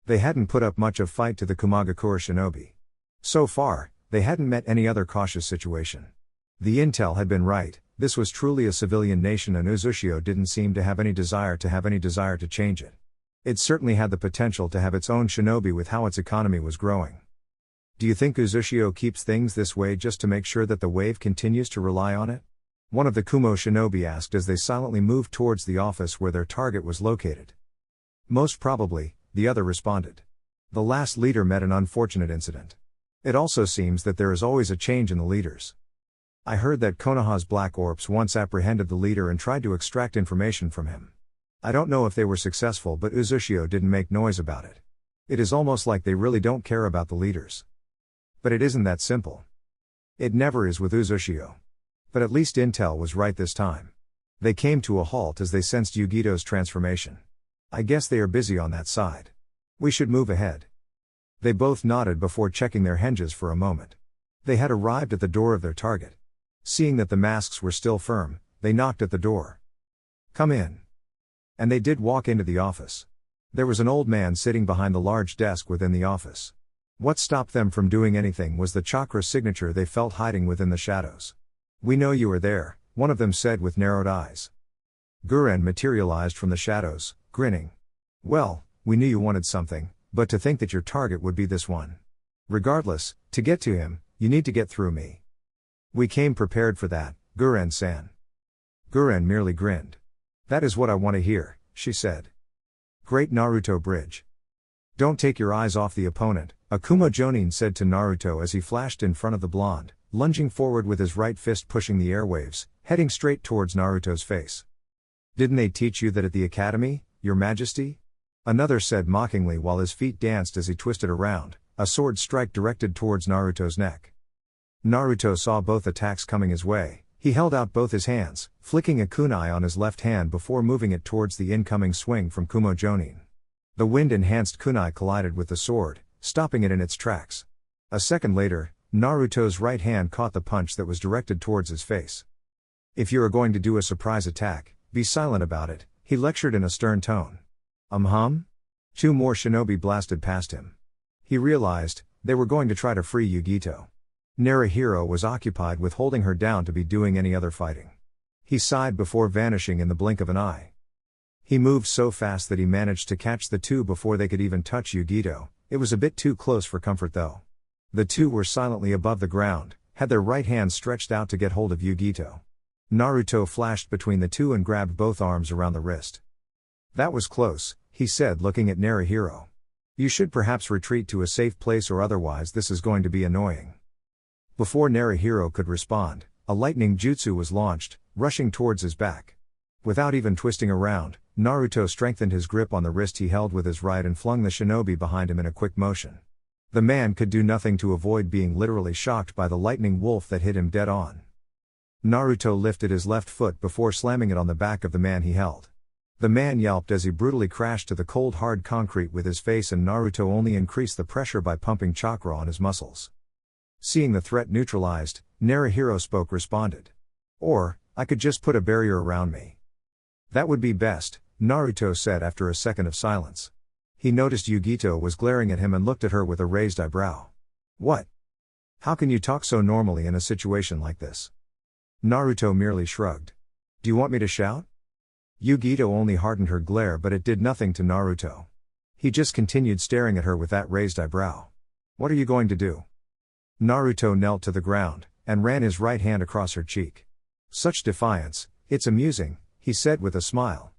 They hadn't put up much of fight to the Kumagakure shinobi. So far, they hadn't met any other cautious situation. The intel had been right, this was truly a civilian nation and Uzushio didn't seem to have any desire to change it. It certainly had the potential to have its own shinobi with how its economy was growing. Do you think Uzushio keeps things this way just to make sure that the wave continues to rely on it? One of the Kumo shinobi asked as they silently moved towards the office where their target was located. Most probably, the other responded. The last leader met an unfortunate incident. It also seems that there is always a change in the leaders. I heard that Konoha's Black Orps once apprehended the leader and tried to extract information from him. I don't know if they were successful, but Uzushio didn't make noise about it. It is almost like they really don't care about the leaders. But it isn't that simple. It never is with Uzushio. But at least intel was right this time. They came to a halt as they sensed Yugito's transformation. I guess they are busy on that side. We should move ahead. They both nodded before checking their henges for a moment. They had arrived at the door of their target. Seeing that the masks were still firm, they knocked at the door. Come in. And they did walk into the office. There was an old man sitting behind the large desk within the office. What stopped them from doing anything was the chakra signature they felt hiding within the shadows. We know you are there, one of them said with narrowed eyes. Guren materialized from the shadows, grinning. Well, we knew you wanted something, but to think that your target would be this one. Regardless, to get to him, you need to get through me. We came prepared for that, Guren-san. Guren merely grinned. That is what I want to hear, she said. Great Naruto bridge. Don't take your eyes off the opponent, a Kumo jonin said to Naruto as he flashed in front of the blonde, lunging forward with his right fist pushing the airwaves, heading straight towards Naruto's face. Didn't they teach you that at the academy, your majesty? Another said mockingly while his feet danced as he twisted around, a sword strike directed towards Naruto's neck. Naruto saw both attacks coming his way. He held out both his hands, flicking a kunai on his left hand before moving it towards the incoming swing from Kumo jonin. The wind-enhanced kunai collided with the sword, stopping it in its tracks. A second later, Naruto's right hand caught the punch that was directed towards his face. If you are going to do a surprise attack, be silent about it, he lectured in a stern tone. Two more shinobi blasted past him. He realized, they were going to try to free Yugito. Naruhiro was occupied with holding her down to be doing any other fighting. He sighed before vanishing in the blink of an eye. He moved so fast that he managed to catch the two before they could even touch Yugito. It was a bit too close for comfort though. The two were silently above the ground, had their right hands stretched out to get hold of Yugito. Naruto flashed between the two and grabbed both arms around the wrist. That was close, he said looking at Naruhiro. You should perhaps retreat to a safe place or otherwise this is going to be annoying. Before Naruhiro could respond, a lightning jutsu was launched, rushing towards his back. Without even twisting around, Naruto strengthened his grip on the wrist he held with his right and flung the shinobi behind him in a quick motion. The man could do nothing to avoid being literally shocked by the lightning wolf that hit him dead on. Naruto lifted his left foot before slamming it on the back of the man he held. The man yelped as he brutally crashed to the cold hard concrete with his face, and Naruto only increased the pressure by pumping chakra on his muscles. Seeing the threat neutralized, Naruhiro responded. Or, I could just put a barrier around me. That would be best, Naruto said after a second of silence. He noticed Yugito was glaring at him and looked at her with a raised eyebrow. What? How can you talk so normally in a situation like this? Naruto merely shrugged. Do you want me to shout? Yugito only hardened her glare, but it did nothing to Naruto. He just continued staring at her with that raised eyebrow. What are you going to do? Naruto knelt to the ground, and ran his right hand across her cheek. Such defiance, it's amusing, he said with a smile.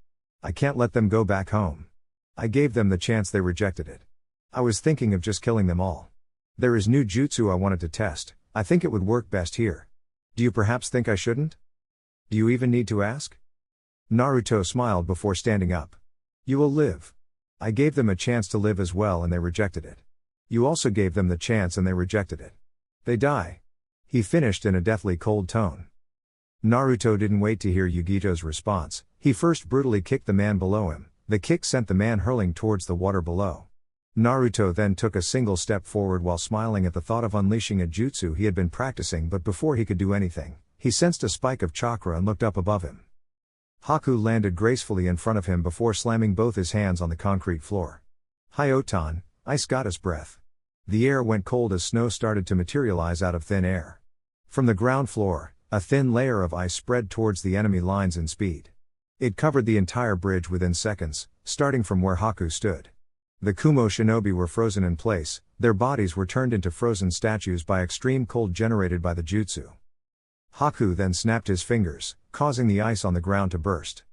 I can't let them go back home. I gave them the chance, they rejected it. I was thinking of just killing them all. There is new jutsu I wanted to test, I think it would work best here. Do you perhaps think I shouldn't? Do you even need to ask? Naruto smiled before standing up. You will live. I gave them a chance to live as well and they rejected it. You also gave them the chance and they rejected it. They die. He finished in a deathly cold tone. Naruto didn't wait to hear Yugito's response. He first brutally kicked the man below him. The kick sent the man hurling towards the water below. Naruto then took a single step forward while smiling at the thought of unleashing a jutsu he had been practicing, but before he could do anything, he sensed a spike of chakra and looked up above him. Haku landed gracefully in front of him before slamming both his hands on the concrete floor. Hyotan, ice goddess breath. The air went cold as snow started to materialize out of thin air. From the ground floor, a thin layer of ice spread towards the enemy lines in speed. It covered the entire bridge within seconds, starting from where Haku stood. The Kumo shinobi were frozen in place, their bodies were turned into frozen statues by extreme cold generated by the jutsu. Haku then snapped his fingers, causing the ice on the ground to burst.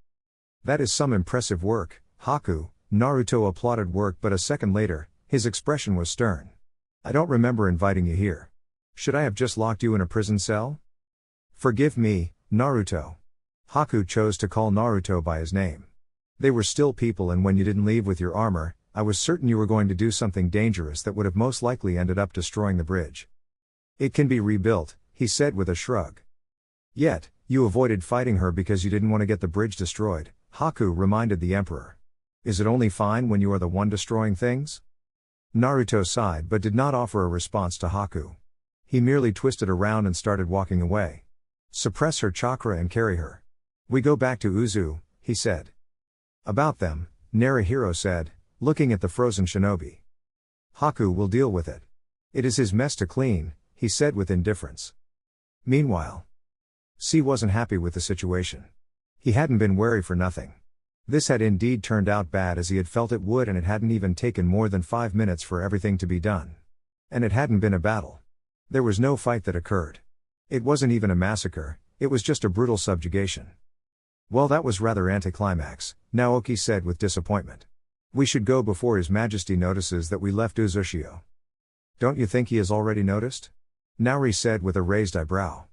That is some impressive work, Haku, Naruto applauded work, but a second later, his expression was stern. I don't remember inviting you here. Should I have just locked you in a prison cell? Forgive me, Naruto. Haku chose to call Naruto by his name. They were still people, and when you didn't leave with your armor, I was certain you were going to do something dangerous that would have most likely ended up destroying the bridge. It can be rebuilt, he said with a shrug. Yet, you avoided fighting her because you didn't want to get the bridge destroyed, Haku reminded the emperor. Is it only fine when you are the one destroying things? Naruto sighed but did not offer a response to Haku. He merely twisted around and started walking away. Suppress her chakra and carry her. We go back to Uzu, he said. About them, Narahiro said, looking at the frozen shinobi. Haku will deal with it. It is his mess to clean, he said with indifference. Meanwhile, C wasn't happy with the situation. He hadn't been wary for nothing. This had indeed turned out bad as he had felt it would, and it hadn't even taken more than 5 minutes for everything to be done. And it hadn't been a battle. There was no fight that occurred. It wasn't even a massacre, it was just a brutal subjugation. Well, that was rather anticlimax, Naoki said with disappointment. We should go before His Majesty notices that we left Uzushio. Don't you think he has already noticed? Naori said with a raised eyebrow.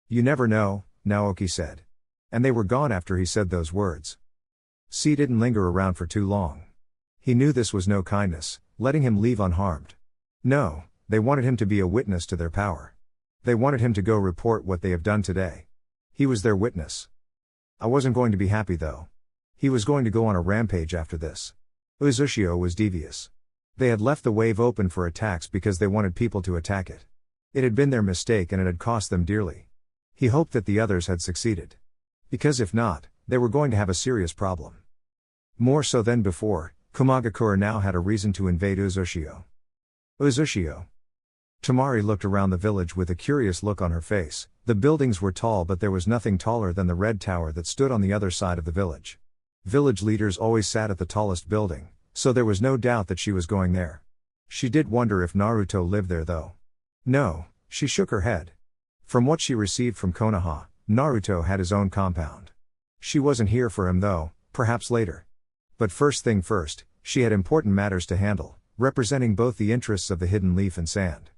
You never know, Naoki said. And they were gone after he said those words. C didn't linger around for too long. He knew this was no kindness, letting him leave unharmed. No, they wanted him to be a witness to their power. They wanted him to go report what they have done today. He was their witness. I wasn't going to be happy though. He was going to go on a rampage after this. Uzushio was devious. They had left the wave open for attacks because they wanted people to attack it. It had been their mistake and it had cost them dearly. He hoped that the others had succeeded. Because if not, they were going to have a serious problem. More so than before, Iwagakure now had a reason to invade Uzushio. Uzushio. Temari looked around the village with a curious look on her face. The buildings were tall, but there was nothing taller than the red tower that stood on the other side of the village. Village leaders always sat at the tallest building, so there was no doubt that she was going there. She did wonder if Naruto lived there though. No, she shook her head. From what she received from Konoha, Naruto had his own compound. She wasn't here for him though, perhaps later. But first thing first, she had important matters to handle, representing both the interests of the Hidden Leaf and Sand.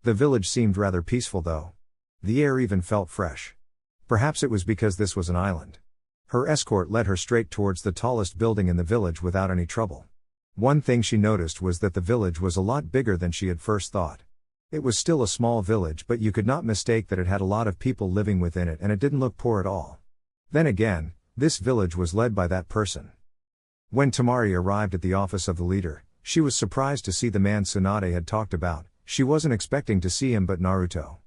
The village seemed rather peaceful though. The air even felt fresh. Perhaps it was because this was an island. Her escort led her straight towards the tallest building in the village without any trouble. One thing she noticed was that the village was a lot bigger than she had first thought. It was still a small village, but you could not mistake that it had a lot of people living within it, and it didn't look poor at all. Then again, this village was led by that person. When Temari arrived at the office of the leader, she was surprised to see the man Tsunade had talked about. She wasn't expecting to see him but Naruto.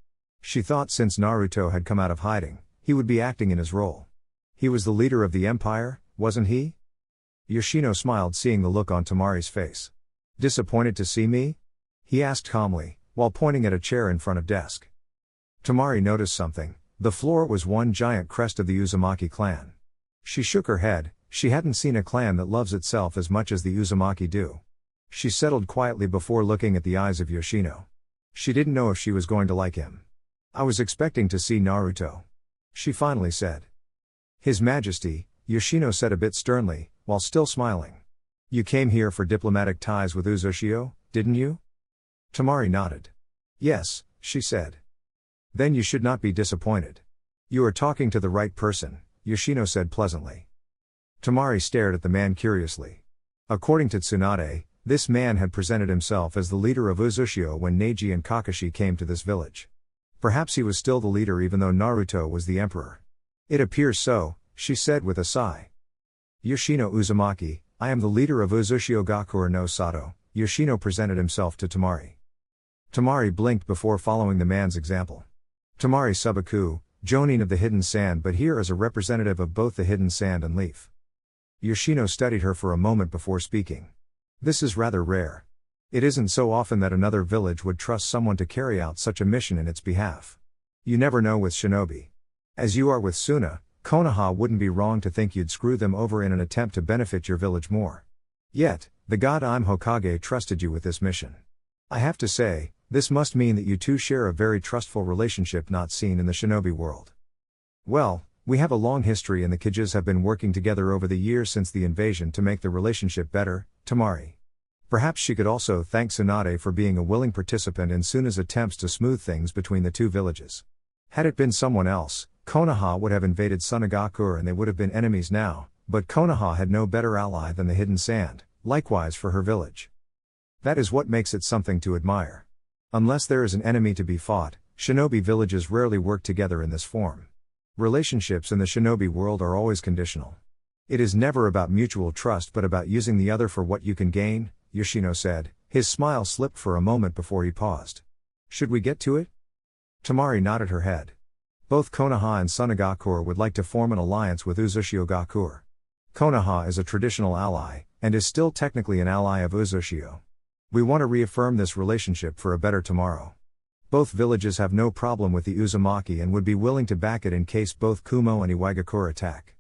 She thought since Naruto had come out of hiding, he would be acting in his role. He was the leader of the empire, wasn't he? Yoshino smiled seeing the look on Temari's face. Disappointed to see me? He asked calmly, while pointing at a chair in front of desk. Temari noticed something. The floor was one giant crest of the Uzumaki clan. She shook her head. She hadn't seen a clan that loves itself as much as the Uzumaki do. She settled quietly before looking at the eyes of Yoshino. She didn't know if she was going to like him. I was expecting to see Naruto. She finally said. His Majesty, Yoshino said a bit sternly, while still smiling. You came here for diplomatic ties with Uzushio, didn't you? Temari nodded. Yes, she said. Then you should not be disappointed. You are talking to the right person. Yoshino said pleasantly. Temari stared at the man curiously. According to Tsunade, this man had presented himself as the leader of Uzushio when Neji and Kakashi came to this village. Perhaps he was still the leader even though Naruto was the emperor. It appears so, she said with a sigh. Yoshino Uzumaki, I am the leader of Uzushio Gakure no Sato, Yoshino presented himself to Temari. Temari blinked before following the man's example. Temari Subaku, Jonin of the Hidden Sand, but here as a representative of both the Hidden Sand and Leaf. Yoshino studied her for a moment before speaking. This is rather rare. It isn't so often that another village would trust someone to carry out such a mission in its behalf. You never know with shinobi. As you are with Suna, Konoha wouldn't be wrong to think you'd screw them over in an attempt to benefit your village more. Yet, the god I'm Hokage trusted you with this mission. I have to say, this must mean that you two share a very trustful relationship not seen in the shinobi world. Well, we have a long history and the Kijis have been working together over the years since the invasion to make the relationship better, Temari. Perhaps she could also thank Tsunade for being a willing participant in Suna's attempts to smooth things between the two villages. Had it been someone else, Konoha would have invaded Sunagakure and they would have been enemies now, but Konoha had no better ally than the Hidden Sand, likewise for her village. That is what makes it something to admire. Unless there is an enemy to be fought, shinobi villages rarely work together in this form. Relationships in the shinobi world are always conditional. It is never about mutual trust but about using the other for what you can gain, Yoshino said, his smile slipped for a moment before he paused. Should we get to it? Temari nodded her head. Both Konoha and Sunagakure would like to form an alliance with Uzushio Gakure. Konoha is a traditional ally, and is still technically an ally of Uzushio. We want to reaffirm this relationship for a better tomorrow. Both villages have no problem with the Uzumaki and would be willing to back it in case both Kumo and Iwagakure attack.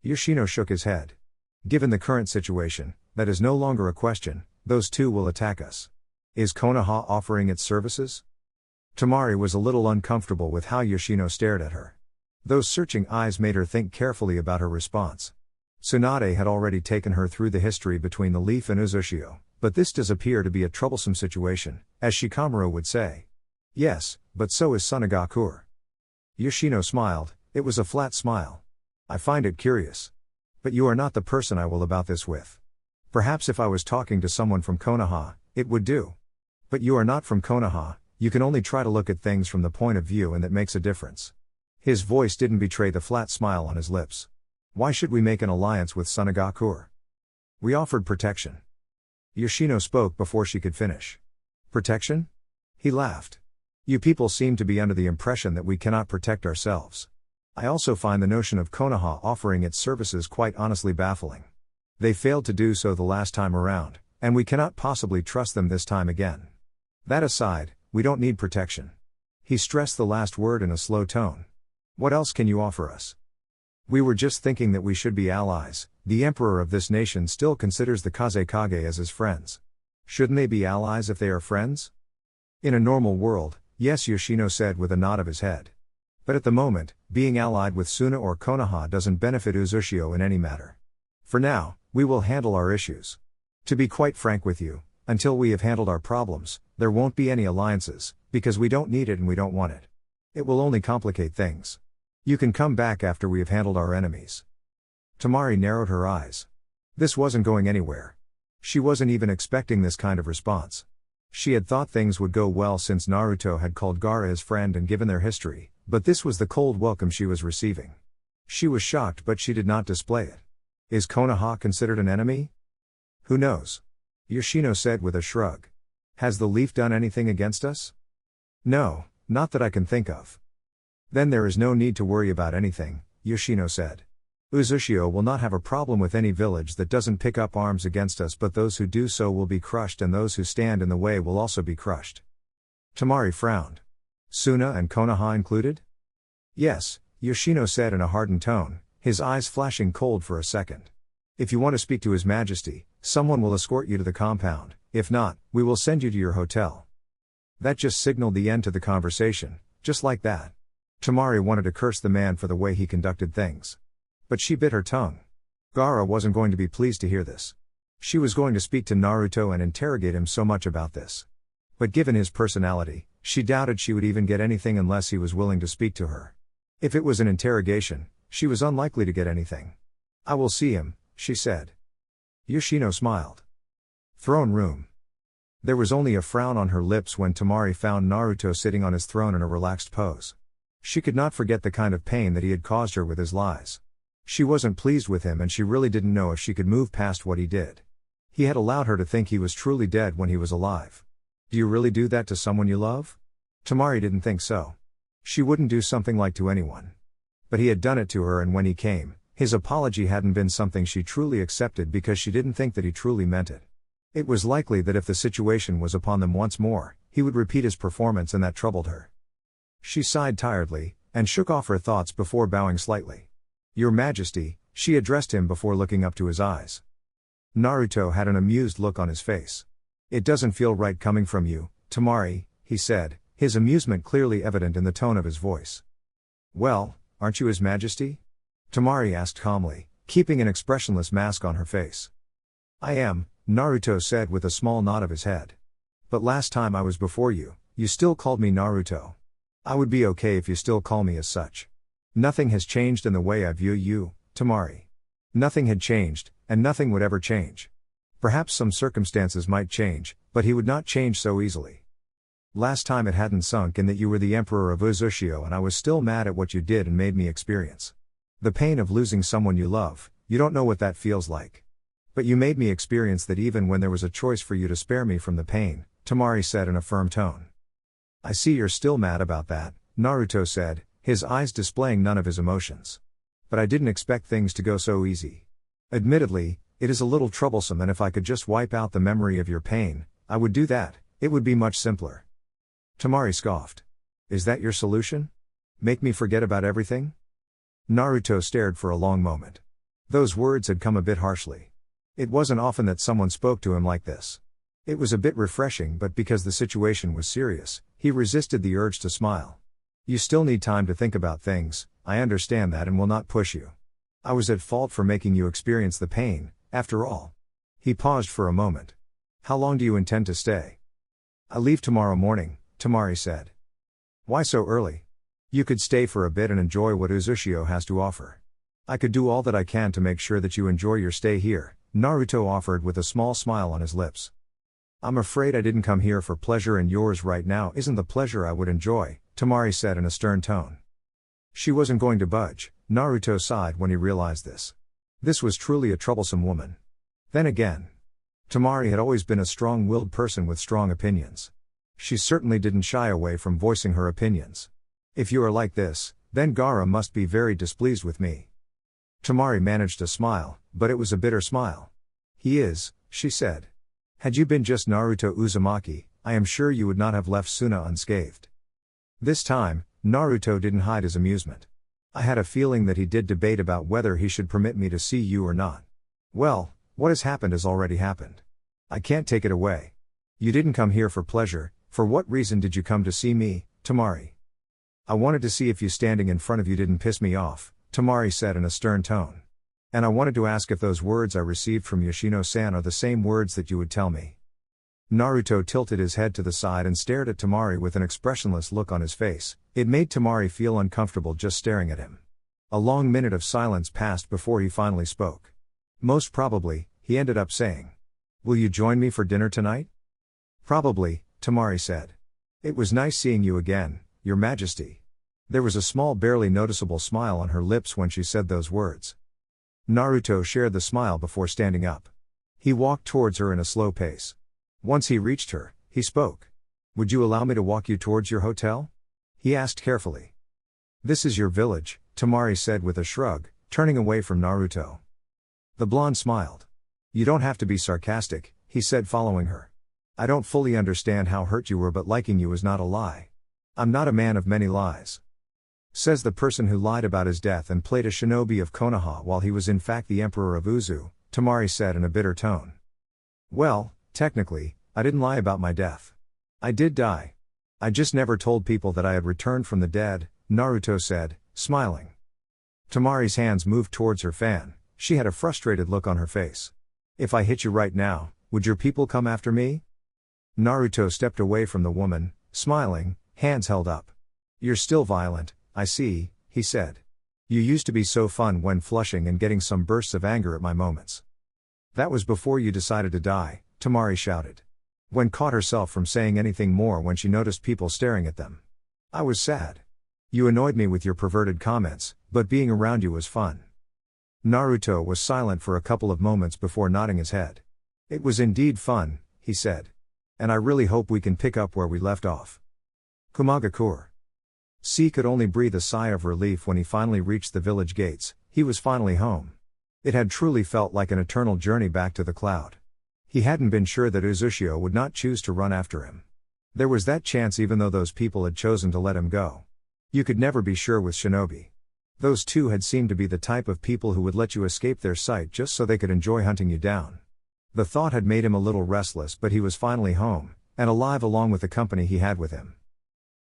Yoshino shook his head. Given the current situation, that is no longer a question, those two will attack us. Is Konoha offering its services? Temari was a little uncomfortable with how Yoshino stared at her. Those searching eyes made her think carefully about her response. Tsunade had already taken her through the history between the Leaf and Uzushio, but this does appear to be a troublesome situation, as Shikamaru would say. Yes, but so is Sunagakure. Yoshino smiled, it was a flat smile. I find it curious. But you are not the person I will about this with. Perhaps if I was talking to someone from Konoha, it would do. But you are not from Konoha, you can only try to look at things from the point of view and that makes a difference. His voice didn't betray the flat smile on his lips. Why should we make an alliance with Sunagakure? We offered protection. Yoshino spoke before she could finish. Protection? He laughed. You people seem to be under the impression that we cannot protect ourselves. I also find the notion of Konoha offering its services quite honestly baffling. They failed to do so the last time around, and we cannot possibly trust them this time again. That aside, we don't need protection. He stressed the last word in a slow tone. What else can you offer us? We were just thinking that we should be allies. The emperor of this nation still considers the Kazekage as his friends. Shouldn't they be allies if they are friends? In a normal world, yes, Yoshino said with a nod of his head. But at the moment, being allied with Suna or Konoha doesn't benefit Uzushio in any matter. For now, we will handle our issues. To be quite frank with you, until we have handled our problems, there won't be any alliances, because we don't need it and we don't want it. It will only complicate things. You can come back after we have handled our enemies. Temari narrowed her eyes. This wasn't going anywhere. She wasn't even expecting this kind of response. She had thought things would go well since Naruto had called Gaara his friend and given their history, but this was the cold welcome she was receiving. She was shocked but she did not display it. Is Konoha considered an enemy? Who knows? Yoshino said with a shrug. Has the Leaf done anything against us? No, not that I can think of. Then there is no need to worry about anything, Yoshino said. Uzushio will not have a problem with any village that doesn't pick up arms against us, but those who do so will be crushed and those who stand in the way will also be crushed. Temari frowned. Suna and Konoha included? Yes, Yoshino said in a hardened tone, his eyes flashing cold for a second. If you want to speak to His Majesty, someone will escort you to the compound, if not, we will send you to your hotel. That just signaled the end to the conversation, just like that. Temari wanted to curse the man for the way he conducted things. But she bit her tongue. Gaara wasn't going to be pleased to hear this. She was going to speak to Naruto and interrogate him so much about this. But given his personality, she doubted she would even get anything unless he was willing to speak to her. If it was an interrogation, she was unlikely to get anything. I will see him, she said. Yoshino smiled. Throne room. There was only a frown on her lips when Temari found Naruto sitting on his throne in a relaxed pose. She could not forget the kind of pain that he had caused her with his lies. She wasn't pleased with him and she really didn't know if she could move past what he did. He had allowed her to think he was truly dead when he was alive. Do you really do that to someone you love? Temari didn't think so. She wouldn't do something like to anyone. But he had done it to her, and when he came, his apology hadn't been something she truly accepted because she didn't think that he truly meant it. It was likely that if the situation was upon them once more, he would repeat his performance, and that troubled her. She sighed tiredly, and shook off her thoughts before bowing slightly. Your Majesty, she addressed him before looking up to his eyes. Naruto had an amused look on his face. It doesn't feel right coming from you, Temari, he said, his amusement clearly evident in the tone of his voice. Well, aren't you His Majesty? Temari asked calmly, keeping an expressionless mask on her face. I am, Naruto said with a small nod of his head. But last time I was before you, you still called me Naruto. I would be okay if you still call me as such. Nothing has changed in the way I view you, Temari. Nothing had changed, and nothing would ever change. Perhaps some circumstances might change, but he would not change so easily. Last time it hadn't sunk in that you were the Emperor of Uzushio, and I was still mad at what you did and made me experience. The pain of losing someone you love, you don't know what that feels like. But you made me experience that even when there was a choice for you to spare me from the pain, Temari said in a firm tone. I see you're still mad about that, Naruto said, his eyes displaying none of his emotions. But I didn't expect things to go so easy. Admittedly, it is a little troublesome, and if I could just wipe out the memory of your pain, I would do that. It would be much simpler. Temari scoffed. Is that your solution? Make me forget about everything? Naruto stared for a long moment. Those words had come a bit harshly. It wasn't often that someone spoke to him like this. It was a bit refreshing, but because the situation was serious, he resisted the urge to smile. You still need time to think about things, I understand that, and will not push you. I was at fault for making you experience the pain, after all. He paused for a moment. How long do you intend to stay? I leave tomorrow morning, Temari said. Why so early? You could stay for a bit and enjoy what Uzushio has to offer. I could do all that I can to make sure that you enjoy your stay here, Naruto offered with a small smile on his lips. I'm afraid I didn't come here for pleasure, and yours right now isn't the pleasure I would enjoy, Temari said in a stern tone. She wasn't going to budge. Naruto sighed when he realized this. This was truly a troublesome woman. Then again, Temari had always been a strong-willed person with strong opinions. She certainly didn't shy away from voicing her opinions. If you are like this, then Gaara must be very displeased with me. Temari managed a smile, but it was a bitter smile. He is, she said. Had you been just Naruto Uzumaki, I am sure you would not have left Suna unscathed. This time, Naruto didn't hide his amusement. I had a feeling that he did debate about whether he should permit me to see you or not. Well, what has already happened. I can't take it away. You didn't come here for pleasure. For what reason did you come to see me, Temari? I wanted to see if you standing in front of you didn't piss me off, Temari said in a stern tone. And I wanted to ask if those words I received from Yoshino-san are the same words that you would tell me. Naruto tilted his head to the side and stared at Temari with an expressionless look on his face. It made Temari feel uncomfortable just staring at him. A long minute of silence passed before he finally spoke. Most probably, he ended up saying. Will you join me for dinner tonight? Probably, Temari said. It was nice seeing you again, Your Majesty. There was a small, barely noticeable smile on her lips when she said those words. Naruto shared the smile before standing up. He walked towards her in a slow pace. Once he reached her, he spoke. Would you allow me to walk you towards your hotel? He asked carefully. This is your village, Temari said with a shrug, turning away from Naruto. The blonde smiled. You don't have to be sarcastic, he said following her. I don't fully understand how hurt you were, but liking you is not a lie. I'm not a man of many lies. Says the person who lied about his death and played a shinobi of Konoha while he was in fact the Emperor of Uzu, Temari said in a bitter tone. Well, technically, I didn't lie about my death. I did die. I just never told people that I had returned from the dead, Naruto said, smiling. Temari's hands moved towards her fan. She had a frustrated look on her face. If I hit you right now, would your people come after me? Naruto stepped away from the woman, smiling, hands held up. You're still violent, I see, he said. You used to be so fun when flushing and getting some bursts of anger at my moments. That was before you decided to die, Temari shouted. When caught herself from saying anything more when she noticed people staring at them. I was sad. You annoyed me with your perverted comments, but being around you was fun. Naruto was silent for a couple of moments before nodding his head. It was indeed fun, he said. And I really hope we can pick up where we left off. Iwagakure. C could only breathe a sigh of relief when he finally reached the village gates. He was finally home. It had truly felt like an eternal journey back to the cloud. He hadn't been sure that Uzushio would not choose to run after him. There was that chance even though those people had chosen to let him go. You could never be sure with shinobi. Those two had seemed to be the type of people who would let you escape their sight just so they could enjoy hunting you down. The thought had made him a little restless, but he was finally home, and alive along with the company he had with him.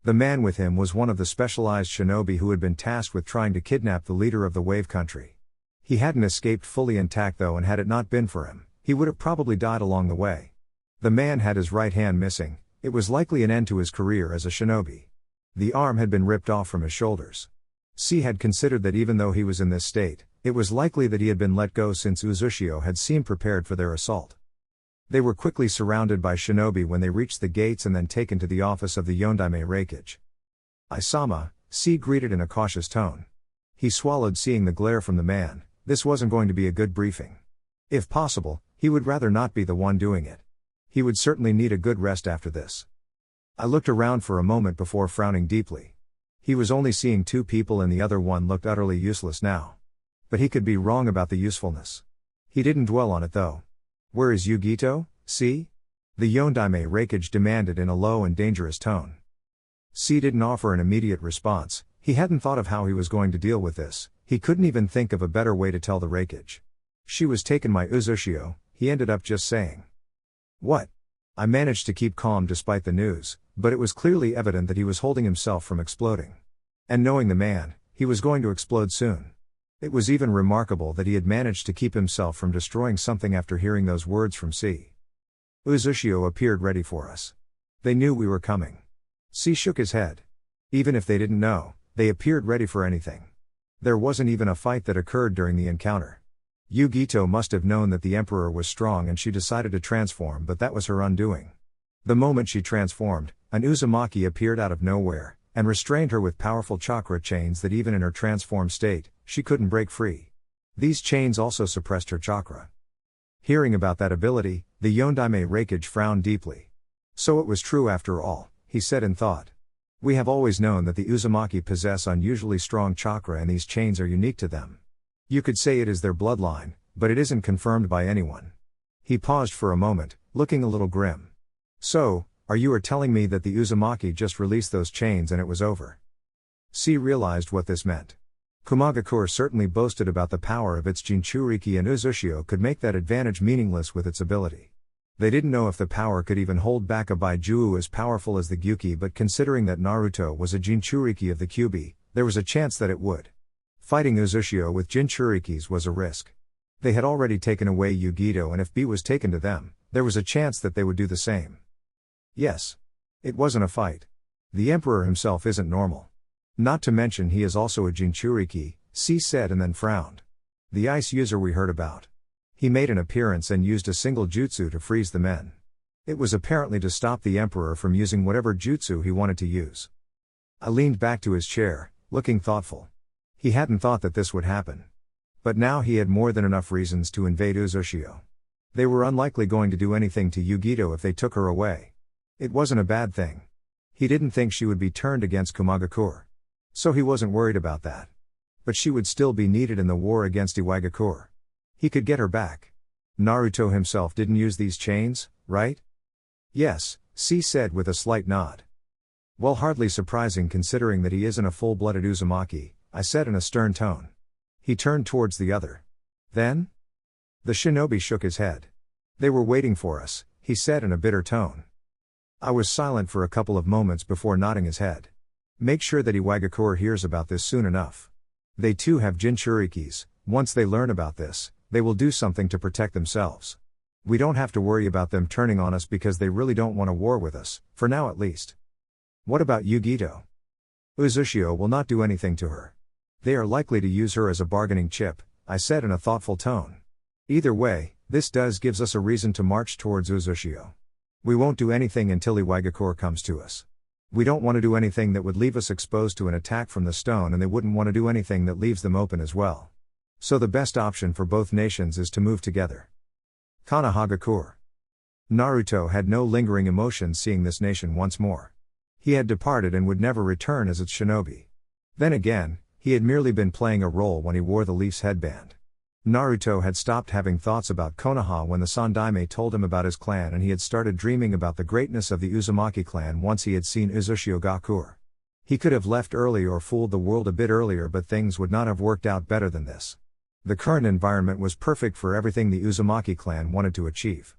The man with him was one of the specialized shinobi who had been tasked with trying to kidnap the leader of the Wave Country. He hadn't escaped fully intact though, and had it not been for him, he would have probably died along the way. The man had his right hand missing. It was likely an end to his career as a shinobi. The arm had been ripped off from his shoulders. C had considered that even though he was in this state, it was likely that he had been let go since Uzushio had seemed prepared for their assault. They were quickly surrounded by shinobi when they reached the gates and then taken to the office of the Yondaime Reikage. Isama, C greeted in a cautious tone. He swallowed seeing the glare from the man. This wasn't going to be a good briefing. If possible, he would rather not be the one doing it. He would certainly need a good rest after this. I looked around for a moment before frowning deeply. He was only seeing two people and the other one looked utterly useless now. But he could be wrong about the usefulness. He didn't dwell on it though. Where is Yugito, C? The Yondaime Reikage demanded in a low and dangerous tone. C didn't offer an immediate response. He hadn't thought of how he was going to deal with this. He couldn't even think of a better way to tell the Reikage. She was taken by Uzushio, he ended up just saying. What? I managed to keep calm despite the news, but it was clearly evident that he was holding himself from exploding. And knowing the man, he was going to explode soon. It was even remarkable that he had managed to keep himself from destroying something after hearing those words from C. Uzushio appeared ready for us. They knew we were coming. C shook his head. Even if they didn't know, they appeared ready for anything. There wasn't even a fight that occurred during the encounter. Yugito must have known that the Emperor was strong and she decided to transform, but that was her undoing. The moment she transformed, an Uzumaki appeared out of nowhere, and restrained her with powerful chakra chains that even in her transformed state, she couldn't break free. These chains also suppressed her chakra. Hearing about that ability, the Yondaime Reikage frowned deeply. So it was true after all, he said in thought. We have always known that the Uzumaki possess unusually strong chakra and these chains are unique to them. You could say it is their bloodline, but it isn't confirmed by anyone. He paused for a moment, looking a little grim. So, are you telling me that the Uzumaki just released those chains and it was over? C realized what this meant. Iwagakure certainly boasted about the power of its Jinchūriki, and Uzushio could make that advantage meaningless with its ability. They didn't know if the power could even hold back a Baijuu as powerful as the Gyuki, but considering that Naruto was a Jinchūriki of the Kyuubi, there was a chance that it would. Fighting Uzushio with Jinchūrikis was a risk. They had already taken away Yugito, and if B was taken to them, there was a chance that they would do the same. Yes. It wasn't a fight. The Emperor himself isn't normal. Not to mention he is also a Jinchūriki, C said and then frowned. The ice user we heard about. He made an appearance and used a single jutsu to freeze the men. It was apparently to stop the Emperor from using whatever jutsu he wanted to use. I leaned back to his chair, looking thoughtful. He hadn't thought that this would happen. But now he had more than enough reasons to invade Uzushio. They were unlikely going to do anything to Yugito if they took her away. It wasn't a bad thing. He didn't think she would be turned against Iwagakure. So he wasn't worried about that. But she would still be needed in the war against Iwagakure. He could get her back. Naruto himself didn't use these chains, right? Yes, C said with a slight nod. Well, hardly surprising considering that he isn't a full-blooded Uzumaki, I said in a stern tone. He turned towards the other. Then? The shinobi shook his head. They were waiting for us, he said in a bitter tone. I was silent for a couple of moments before nodding his head. Make sure that Iwagakure hears about this soon enough. They too have Jinchūrikis. Once they learn about this, they will do something to protect themselves. We don't have to worry about them turning on us because they really don't want a war with us, for now at least. What about Yugito? Uzushio will not do anything to her. They are likely to use her as a bargaining chip, I said in a thoughtful tone. Either way, this gives us a reason to march towards Uzushio. We won't do anything until Iwagakure comes to us. We don't want to do anything that would leave us exposed to an attack from the stone, and they wouldn't want to do anything that leaves them open as well. So the best option for both nations is to move together. Konoha. Naruto had no lingering emotions seeing this nation once more. He had departed and would never return as its shinobi. Then again, he had merely been playing a role when he wore the Leaf's headband. Naruto had stopped having thoughts about Konoha when the Sandaime told him about his clan, and he had started dreaming about the greatness of the Uzumaki clan once he had seen Uzushio. He could have left early or fooled the world a bit earlier, but things would not have worked out better than this. The current environment was perfect for everything the Uzumaki clan wanted to achieve.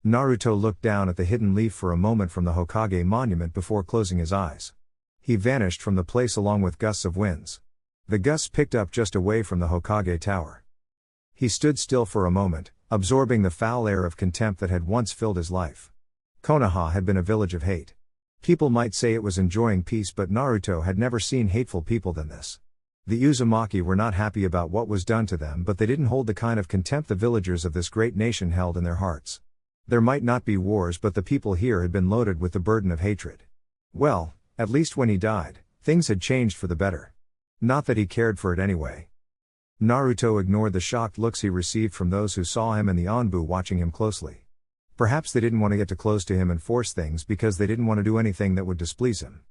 Naruto looked down at the hidden leaf for a moment from the Hokage monument before closing his eyes. He vanished from the place along with gusts of winds. The gusts picked up just away from the Hokage tower. He stood still for a moment, absorbing the foul air of contempt that had once filled his life. Konoha had been a village of hate. People might say it was enjoying peace, but Naruto had never seen hateful people than this. The Uzumaki were not happy about what was done to them, but they didn't hold the kind of contempt the villagers of this great nation held in their hearts. There might not be wars, but the people here had been loaded with the burden of hatred. Well, at least when he died, things had changed for the better. Not that he cared for it anyway. Naruto ignored the shocked looks he received from those who saw him and the Anbu watching him closely. Perhaps they didn't want to get too close to him and force things because they didn't want to do anything that would displease him.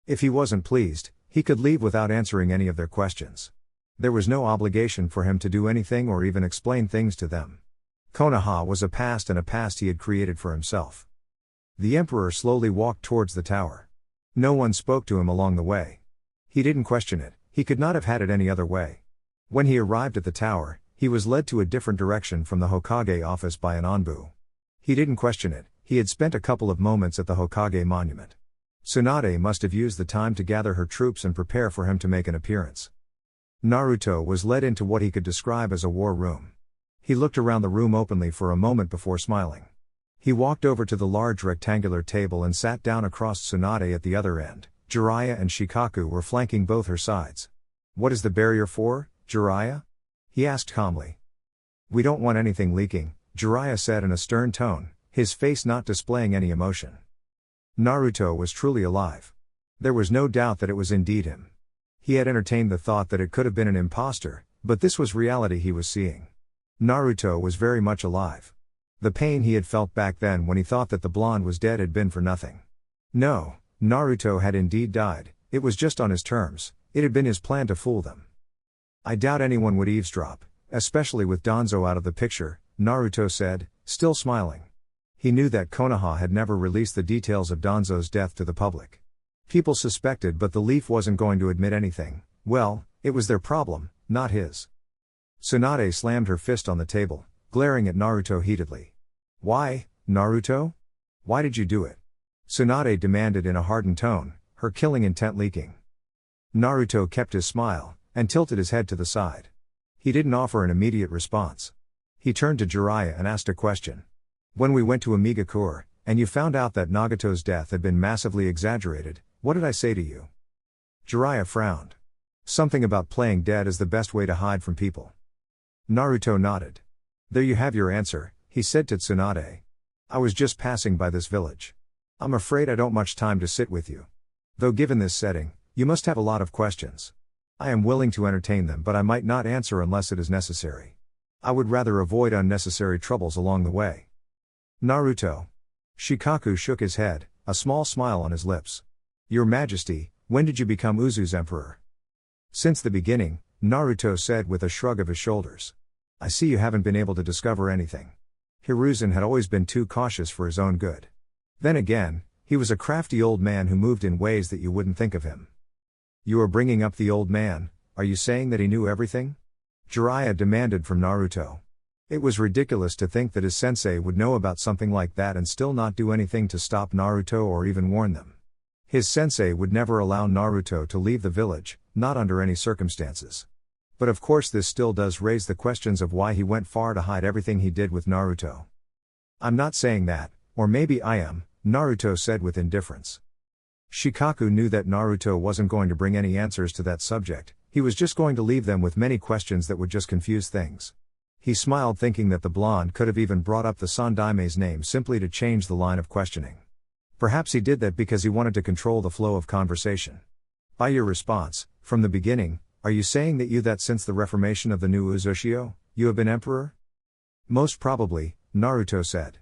If he wasn't pleased, he could leave without answering any of their questions. There was no obligation for him to do anything or even explain things to them. Konoha was a past, and a past he had created for himself. The emperor slowly walked towards the tower. No one spoke to him along the way. He didn't question it, he could not have had it any other way. When he arrived at the tower, he was led to a different direction from the Hokage office by an Anbu. He didn't question it, he had spent a couple of moments at the Hokage monument. Tsunade must have used the time to gather her troops and prepare for him to make an appearance. Naruto was led into what he could describe as a war room. He looked around the room openly for a moment before smiling. He walked over to the large rectangular table and sat down across Tsunade at the other end. Jiraiya and Shikaku were flanking both her sides. "What is the barrier for, Jiraiya?" he asked calmly. "We don't want anything leaking," Jiraiya said in a stern tone, his face not displaying any emotion. Naruto was truly alive. There was no doubt that it was indeed him. He had entertained the thought that it could have been an imposter, but this was reality he was seeing. Naruto was very much alive. The pain he had felt back then when he thought that the blonde was dead had been for nothing. No, Naruto had indeed died, it was just on his terms, it had been his plan to fool them. "I doubt anyone would eavesdrop, especially with Danzo out of the picture," Naruto said, still smiling. He knew that Konoha had never released the details of Danzo's death to the public. People suspected, but the Leaf wasn't going to admit anything. Well, it was their problem, not his. Tsunade slammed her fist on the table, glaring at Naruto heatedly. "Why, Naruto? Why did you do it?" Tsunade demanded in a hardened tone, her killing intent leaking. Naruto kept his smile, and tilted his head to the side. He didn't offer an immediate response. He turned to Jiraiya and asked a question. "When we went to Iwagakure, and you found out that Nagato's death had been massively exaggerated, what did I say to you?" Jiraiya frowned. "Something about playing dead is the best way to hide from people." Naruto nodded. "There you have your answer," he said to Tsunade. "I was just passing by this village. I'm afraid I don't much time to sit with you. Though given this setting, you must have a lot of questions. I am willing to entertain them, but I might not answer unless it is necessary. I would rather avoid unnecessary troubles along the way." "Naruto." Shikaku shook his head, a small smile on his lips. "Your Majesty, when did you become Uzu's emperor?" "Since the beginning," Naruto said with a shrug of his shoulders. "I see you haven't been able to discover anything." Hiruzen had always been too cautious for his own good. Then again, he was a crafty old man who moved in ways that you wouldn't think of him. "You are bringing up the old man, are you saying that he knew everything?" Jiraiya demanded from Naruto. It was ridiculous to think that his sensei would know about something like that and still not do anything to stop Naruto or even warn them. His sensei would never allow Naruto to leave the village, not under any circumstances. But of course this still does raise the questions of why he went far to hide everything he did with Naruto. "I'm not saying that, or maybe I am," Naruto said with indifference. Shikaku knew that Naruto wasn't going to bring any answers to that subject, He was just going to leave them with many questions that would just confuse things. He smiled, thinking that the blonde could have even brought up the Sandaime's name simply to change the line of questioning. Perhaps he did that because he wanted to control the flow of conversation. By your response, from the beginning, are you saying that since the reformation of the new Uzushio, you have been emperor? Most probably, Naruto said.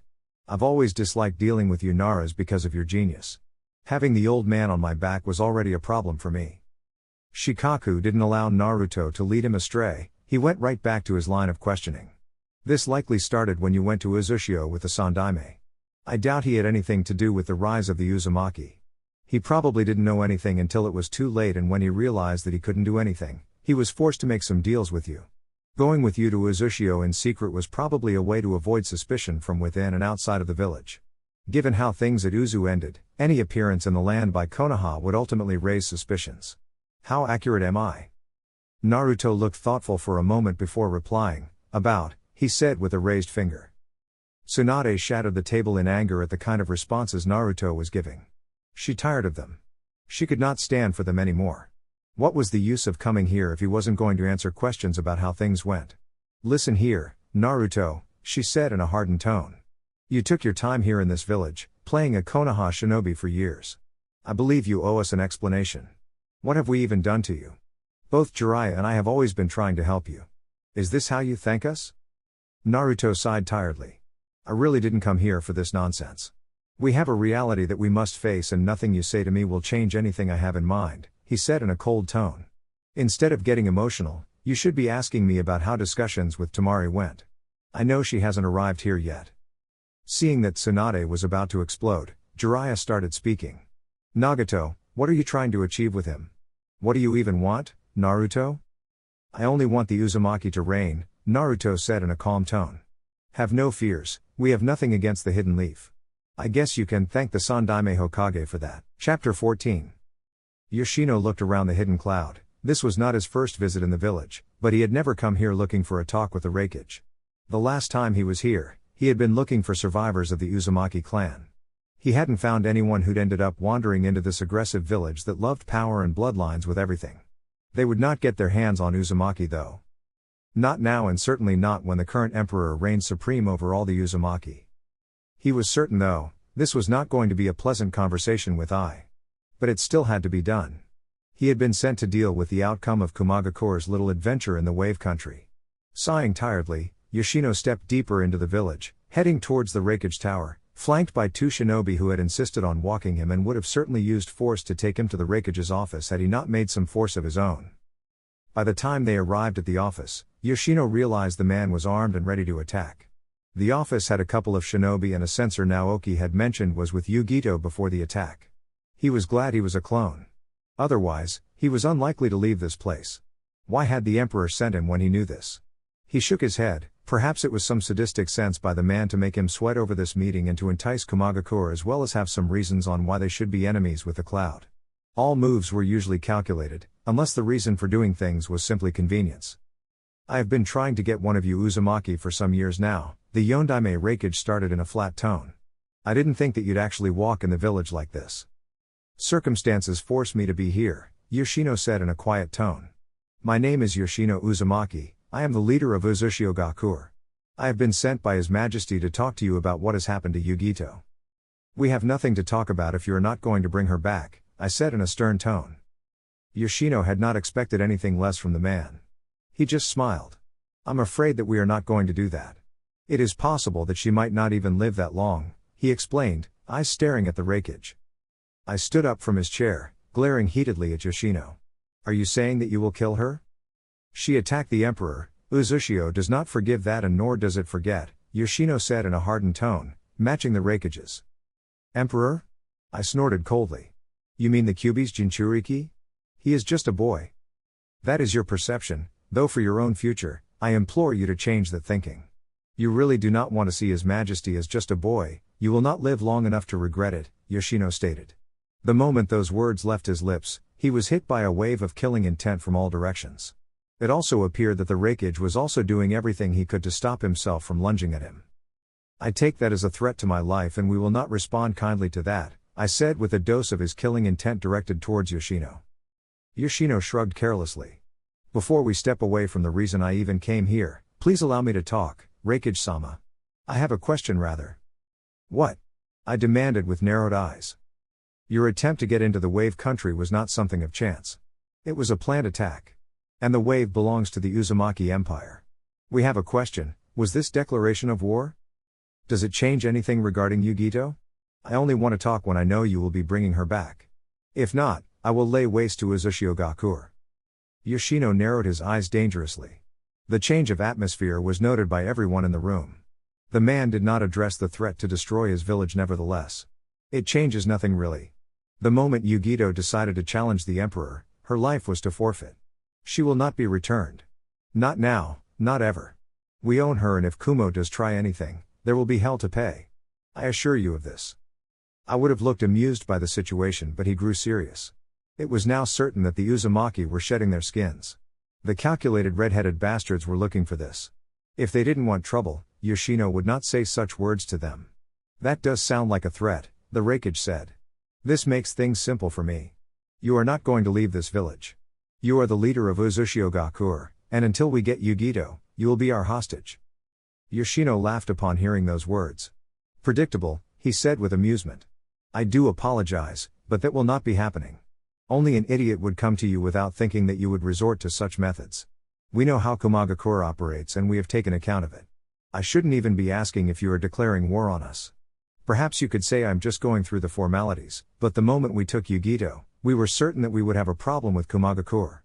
I've always disliked dealing with you Naras because of your genius. Having the old man on my back was already a problem for me. Shikaku didn't allow Naruto to lead him astray, he went right back to his line of questioning. This likely started when you went to Uzushio with the Sandaime. I doubt he had anything to do with the rise of the Uzumaki. He probably didn't know anything until it was too late, and when he realized that he couldn't do anything, he was forced to make some deals with you. Going with you to Uzushio in secret was probably a way to avoid suspicion from within and outside of the village. Given how things at Uzu ended, any appearance in the land by Konoha would ultimately raise suspicions. How accurate am I? Naruto looked thoughtful for a moment before replying. About, he said with a raised finger. Tsunade shattered the table in anger at the kind of responses Naruto was giving. She tired of them. She could not stand for them anymore. What was the use of coming here if he wasn't going to answer questions about how things went? Listen here, Naruto, she said in a hardened tone. You took your time here in this village, playing a Konoha shinobi for years. I believe you owe us an explanation. What have we even done to you? Both Jiraiya and I have always been trying to help you. Is this how you thank us? Naruto sighed tiredly. I really didn't come here for this nonsense. We have a reality that we must face, and nothing you say to me will change anything I have in mind, he said in a cold tone. Instead of getting emotional, you should be asking me about how discussions with Temari went. I know she hasn't arrived here yet. Seeing that Tsunade was about to explode, Jiraiya started speaking. Nagato, what are you trying to achieve with him? What do you even want, Naruto? I only want the Uzumaki to reign, Naruto said in a calm tone. Have no fears, we have nothing against the Hidden Leaf. I guess you can thank the Sandaime Hokage for that. Chapter 14. Yoshino looked around the hidden cloud. This was not his first visit in the village, but he had never come here looking for a talk with the Raikage. The last time he was here, he had been looking for survivors of the Uzumaki clan. He hadn't found anyone who'd ended up wandering into this aggressive village that loved power and bloodlines with everything. They would not get their hands on Uzumaki though. Not now, and certainly not when the current emperor reigned supreme over all the Uzumaki. He was certain though, this was not going to be a pleasant conversation with I. But it still had to be done. He had been sent to deal with the outcome of Kumagakure's little adventure in the Wave Country. Sighing tiredly, Yoshino stepped deeper into the village, heading towards the Raikage Tower, flanked by two shinobi who had insisted on walking him and would have certainly used force to take him to the Raikage's office had he not made some force of his own. By the time they arrived at the office, Yoshino realized the man was armed and ready to attack. The office had a couple of shinobi, and a censor Naoki had mentioned was with Yugito before the attack. He was glad he was a clone. Otherwise, he was unlikely to leave this place. Why had the Emperor sent him when he knew this? He shook his head. Perhaps it was some sadistic sense by the man to make him sweat over this meeting and to entice Kumagakure, as well as have some reasons on why they should be enemies with the Cloud. All moves were usually calculated, unless the reason for doing things was simply convenience. I have been trying to get one of you Uzumaki for some years now, the Yondaime Raikage started in a flat tone. I didn't think that you'd actually walk in the village like this. Circumstances forced me to be here, Yoshino said in a quiet tone. My name is Yoshino Uzumaki, I am the leader of Uzushio Gakure. I have been sent by His Majesty to talk to you about what has happened to Yugito. We have nothing to talk about if you are not going to bring her back, I said in a stern tone. Yoshino had not expected anything less from the man. He just smiled. I'm afraid that we are not going to do that. It is possible that she might not even live that long, he explained, eyes staring at the Raikage. I stood up from his chair, glaring heatedly at Yoshino. Are you saying that you will kill her? She attacked the Emperor. Uzushio does not forgive that, and nor does it forget, Yoshino said in a hardened tone, matching the Raikage's. Emperor? I snorted coldly. You mean the Kyuubi's Jinchūriki? He is just a boy. That is your perception, though for your own future, I implore you to change that thinking. You really do not want to see His Majesty as just a boy, you will not live long enough to regret it, Yoshino stated. The moment those words left his lips, he was hit by a wave of killing intent from all directions. It also appeared that the Raikage was also doing everything he could to stop himself from lunging at him. I take that as a threat to my life, and we will not respond kindly to that, I said with a dose of his killing intent directed towards Yoshino. Yoshino shrugged carelessly. Before we step away from the reason I even came here, please allow me to talk, Raikage-sama. I have a question rather. What? I demanded with narrowed eyes. Your attempt to get into the wave country was not something of chance. It was a planned attack. And the wave belongs to the Uzumaki Empire. We have a question, was this declaration of war? Does it change anything regarding Yugito? I only want to talk when I know you will be bringing her back. If not, I will lay waste to Uzushio. Yoshino narrowed his eyes dangerously. The change of atmosphere was noted by everyone in the room. The man did not address the threat to destroy his village nevertheless. It changes nothing really. The moment Yugito decided to challenge the emperor, her life was to forfeit. She will not be returned. Not now, not ever. We own her, and if Kumo does try anything, there will be hell to pay. I assure you of this. I would have looked amused by the situation, but he grew serious. It was now certain that the Uzumaki were shedding their skins. The calculated red-headed bastards were looking for this. If they didn't want trouble, Yoshino would not say such words to them. That does sound like a threat, the Raikage said. This makes things simple for me. You are not going to leave this village. You are the leader of Uzushio, and until we get Yugito, you will be our hostage. Yoshino laughed upon hearing those words. Predictable, he said with amusement. I do apologize, but that will not be happening. Only an idiot would come to you without thinking that you would resort to such methods. We know how Iwagakure operates and we have taken account of it. I shouldn't even be asking if you are declaring war on us. Perhaps you could say I'm just going through the formalities, but the moment we took Yugito, we were certain that we would have a problem with Iwagakure.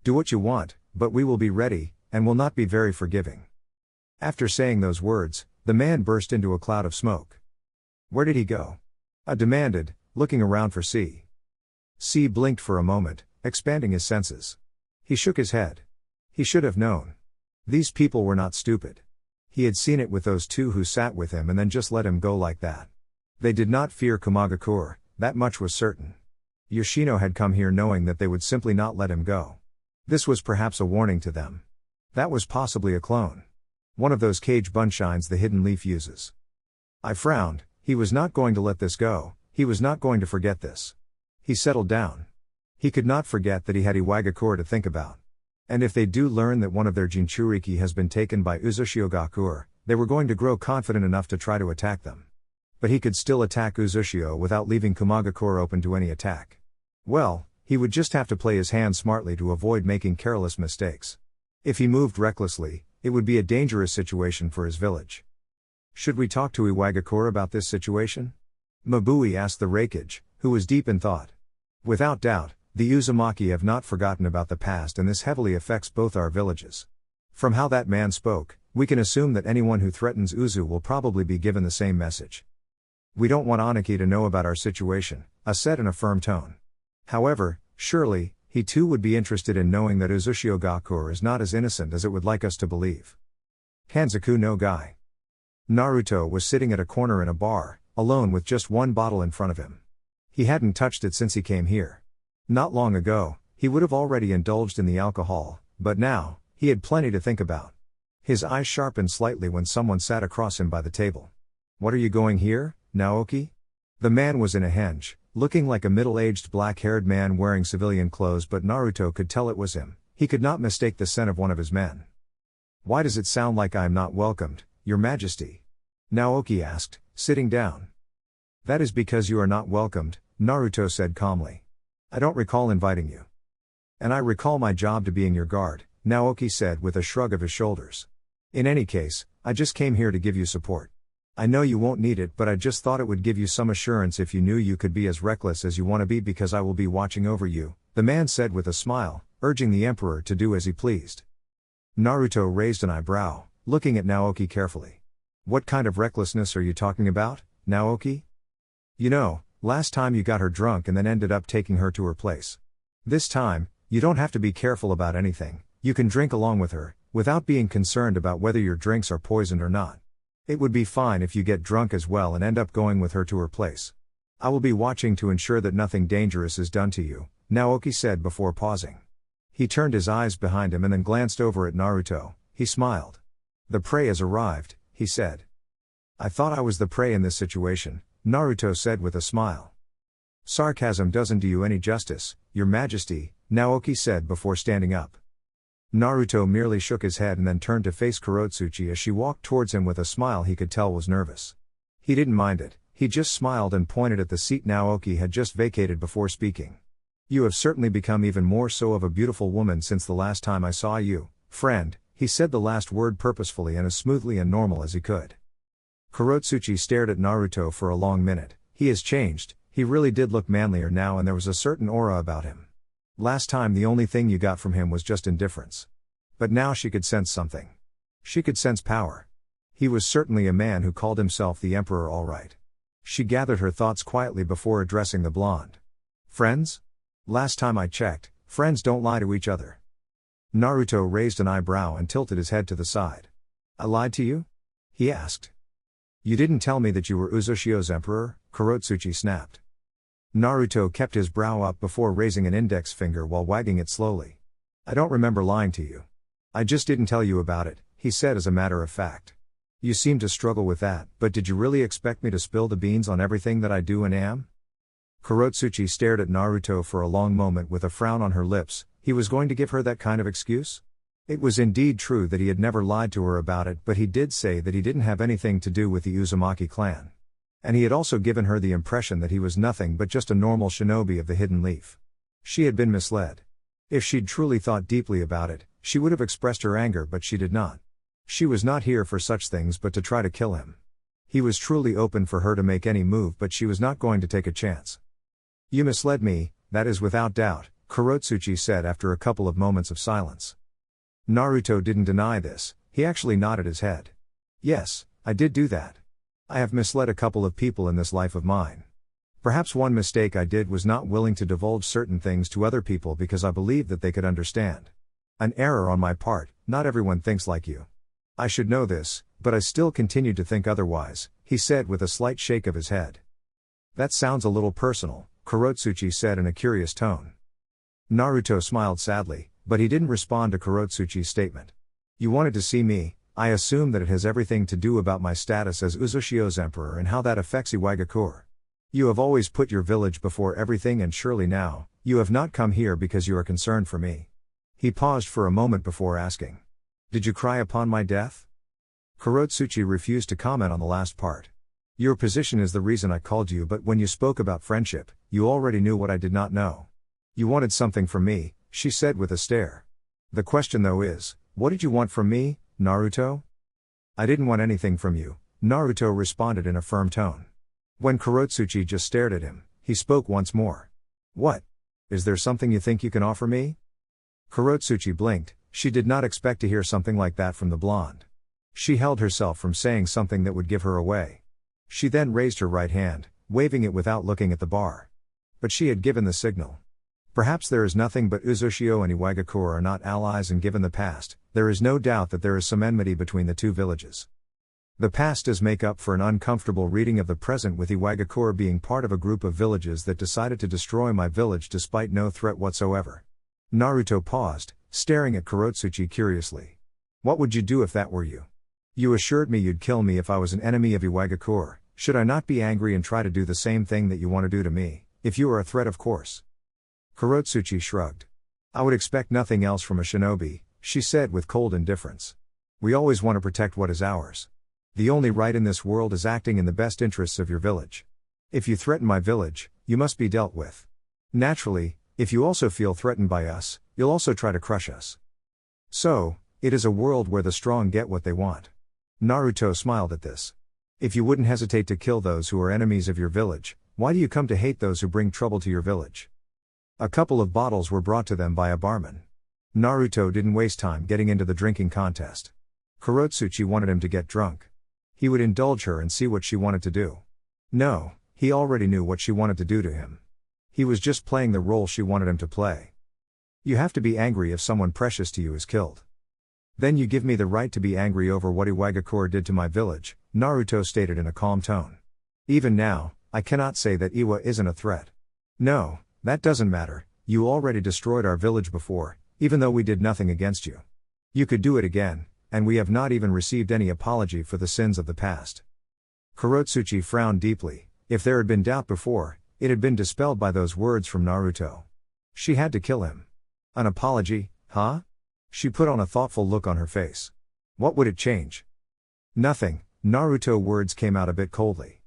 Do what you want, but we will be ready, and will not be very forgiving. After saying those words, the man burst into a cloud of smoke. Where did he go? I demanded, looking around for C. C blinked for a moment, expanding his senses. He shook his head. He should have known. These people were not stupid. He had seen it with those two who sat with him and then just let him go like that. They did not fear Iwagakure, that much was certain. Yoshino had come here knowing that they would simply not let him go. This was perhaps a warning to them. That was possibly a clone. One of those cage bunshines the hidden leaf uses. I frowned. He was not going to let this go, he was not going to forget this. He settled down. He could not forget that he had Iwagakure to think about. And if they do learn that one of their Jinchūriki has been taken by Uzushio, they were going to grow confident enough to try to attack them. But he could still attack Uzushio without leaving Iwagakure open to any attack. Well, he would just have to play his hand smartly to avoid making careless mistakes. If he moved recklessly, it would be a dangerous situation for his village. Should we talk to Iwagakure about this situation? Mabui asked the Raikage, who was deep in thought. Without doubt, the Uzumaki have not forgotten about the past, and this heavily affects both our villages. From how that man spoke, we can assume that anyone who threatens Uzu will probably be given the same message. We don't want Aniki to know about our situation, I said in a firm tone. However, surely, he too would be interested in knowing that Uzushio is not as innocent as it would like us to believe. Hanzaku no Gai. Naruto was sitting at a corner in a bar, alone with just one bottle in front of him. He hadn't touched it since he came here. Not long ago, he would have already indulged in the alcohol, but now, he had plenty to think about. His eyes sharpened slightly when someone sat across him by the table. What are you going here, Naoki? The man was in a henge, looking like a middle-aged black-haired man wearing civilian clothes, but Naruto could tell it was him. He could not mistake the scent of one of his men. Why does it sound like I am not welcomed, Your Majesty? Naoki asked, sitting down. That is because you are not welcomed, Naruto said calmly. I don't recall inviting you. And I recall my job to being your guard, Naoki said with a shrug of his shoulders. In any case, I just came here to give you support. I know you won't need it, but I just thought it would give you some assurance if you knew you could be as reckless as you want to be, because I will be watching over you, the man said with a smile, urging the emperor to do as he pleased. Naruto raised an eyebrow, looking at Naoki carefully. What kind of recklessness are you talking about, Naoki? You know, last time you got her drunk and then ended up taking her to her place. This time, you don't have to be careful about anything, you can drink along with her, without being concerned about whether your drinks are poisoned or not. It would be fine if you get drunk as well and end up going with her to her place. I will be watching to ensure that nothing dangerous is done to you, Naoki said before pausing. He turned his eyes behind him and then glanced over at Naruto. He smiled. The prey has arrived, he said. I thought I was the prey in this situation, Naruto said with a smile. Sarcasm doesn't do you any justice, Your Majesty, Naoki said before standing up. Naruto merely shook his head and then turned to face Kurotsuchi as she walked towards him with a smile he could tell was nervous. He didn't mind it, he just smiled and pointed at the seat Naoki had just vacated before speaking. "You have certainly become even more so of a beautiful woman since the last time I saw you, friend," he said the last word purposefully and as smoothly and normal as he could. Kurotsuchi stared at Naruto for a long minute. He has changed, he really did look manlier now and there was a certain aura about him. Last time the only thing you got from him was just indifference. But now she could sense something. She could sense power. He was certainly a man who called himself the Emperor, all right. She gathered her thoughts quietly before addressing the blonde. "Friends? Last time I checked, friends don't lie to each other." Naruto raised an eyebrow and tilted his head to the side. "I lied to you?" he asked. "You didn't tell me that you were Uzushio's emperor," Kurotsuchi snapped. Naruto kept his brow up before raising an index finger while wagging it slowly. "I don't remember lying to you. I just didn't tell you about it," he said as a matter of fact. "You seem to struggle with that, but did you really expect me to spill the beans on everything that I do and am?" Kurotsuchi stared at Naruto for a long moment with a frown on her lips. He was going to give her that kind of excuse? It was indeed true that he had never lied to her about it, but he did say that he didn't have anything to do with the Uzumaki clan. And he had also given her the impression that he was nothing but just a normal shinobi of the Hidden Leaf. She had been misled. If she'd truly thought deeply about it, she would have expressed her anger, but she did not. She was not here for such things but to try to kill him. He was truly open for her to make any move, but she was not going to take a chance. "You misled me, that is without doubt," Kurotsuchi said after a couple of moments of silence. Naruto didn't deny this, he actually nodded his head. "Yes, I did do that. I have misled a couple of people in this life of mine. Perhaps one mistake I did was not willing to divulge certain things to other people because I believed that they could understand. An error on my part, not everyone thinks like you. I should know this, but I still continued to think otherwise," he said with a slight shake of his head. "That sounds a little personal," Kurotsuchi said in a curious tone. Naruto smiled sadly, but he didn't respond to Kurotsuchi's statement. "You wanted to see me. I assume that it has everything to do about my status as Uzushio's emperor and how that affects Iwagakure. You have always put your village before everything, and surely now, you have not come here because you are concerned for me." He paused for a moment before asking. "Did you cry upon my death?" Kurotsuchi refused to comment on the last part. "Your position is the reason I called you, but when you spoke about friendship, you already knew what I did not know. You wanted something from me," she said with a stare. "The question though is, what did you want from me, Naruto?" "I didn't want anything from you," Naruto responded in a firm tone. When Kurotsuchi just stared at him, he spoke once more. "What? Is there something you think you can offer me?" Kurotsuchi blinked. She did not expect to hear something like that from the blonde. She held herself from saying something that would give her away. She then raised her right hand, waving it without looking at the bar. But she had given the signal. Perhaps there is nothing, but Uzushio and Iwagakure are not allies, and given the past, there is no doubt that there is some enmity between the two villages. The past does make up for an uncomfortable reading of the present, with Iwagakure being part of a group of villages that decided to destroy my village despite no threat whatsoever. Naruto paused, staring at Kurotsuchi curiously. "What would you do if that were you? You assured me you'd kill me if I was an enemy of Iwagakure. Should I not be angry and try to do the same thing that you want to do to me, if you are a threat, of course?" Kurotsuchi shrugged. "I would expect nothing else from a shinobi," she said with cold indifference. "We always want to protect what is ours. The only right in this world is acting in the best interests of your village. If you threaten my village, you must be dealt with. Naturally, if you also feel threatened by us, you'll also try to crush us. So, it is a world where the strong get what they want." Naruto smiled at this. "If you wouldn't hesitate to kill those who are enemies of your village, why do you come to hate those who bring trouble to your village?" A couple of bottles were brought to them by a barman. Naruto didn't waste time getting into the drinking contest. Kurotsuchi wanted him to get drunk. He would indulge her and see what she wanted to do. No, he already knew what she wanted to do to him. He was just playing the role she wanted him to play. "You have to be angry if someone precious to you is killed. Then you give me the right to be angry over what Iwagakure did to my village," Naruto stated in a calm tone. "Even now, I cannot say that Iwa isn't a threat. No, that doesn't matter. You already destroyed our village before, even though we did nothing against you. You could do it again, and we have not even received any apology for the sins of the past." Kurotsuchi frowned deeply. If there had been doubt before, it had been dispelled by those words from Naruto. She had to kill him. An apology, huh? She put on a thoughtful look on her face. What would it change? Nothing. Naruto words came out a bit coldly.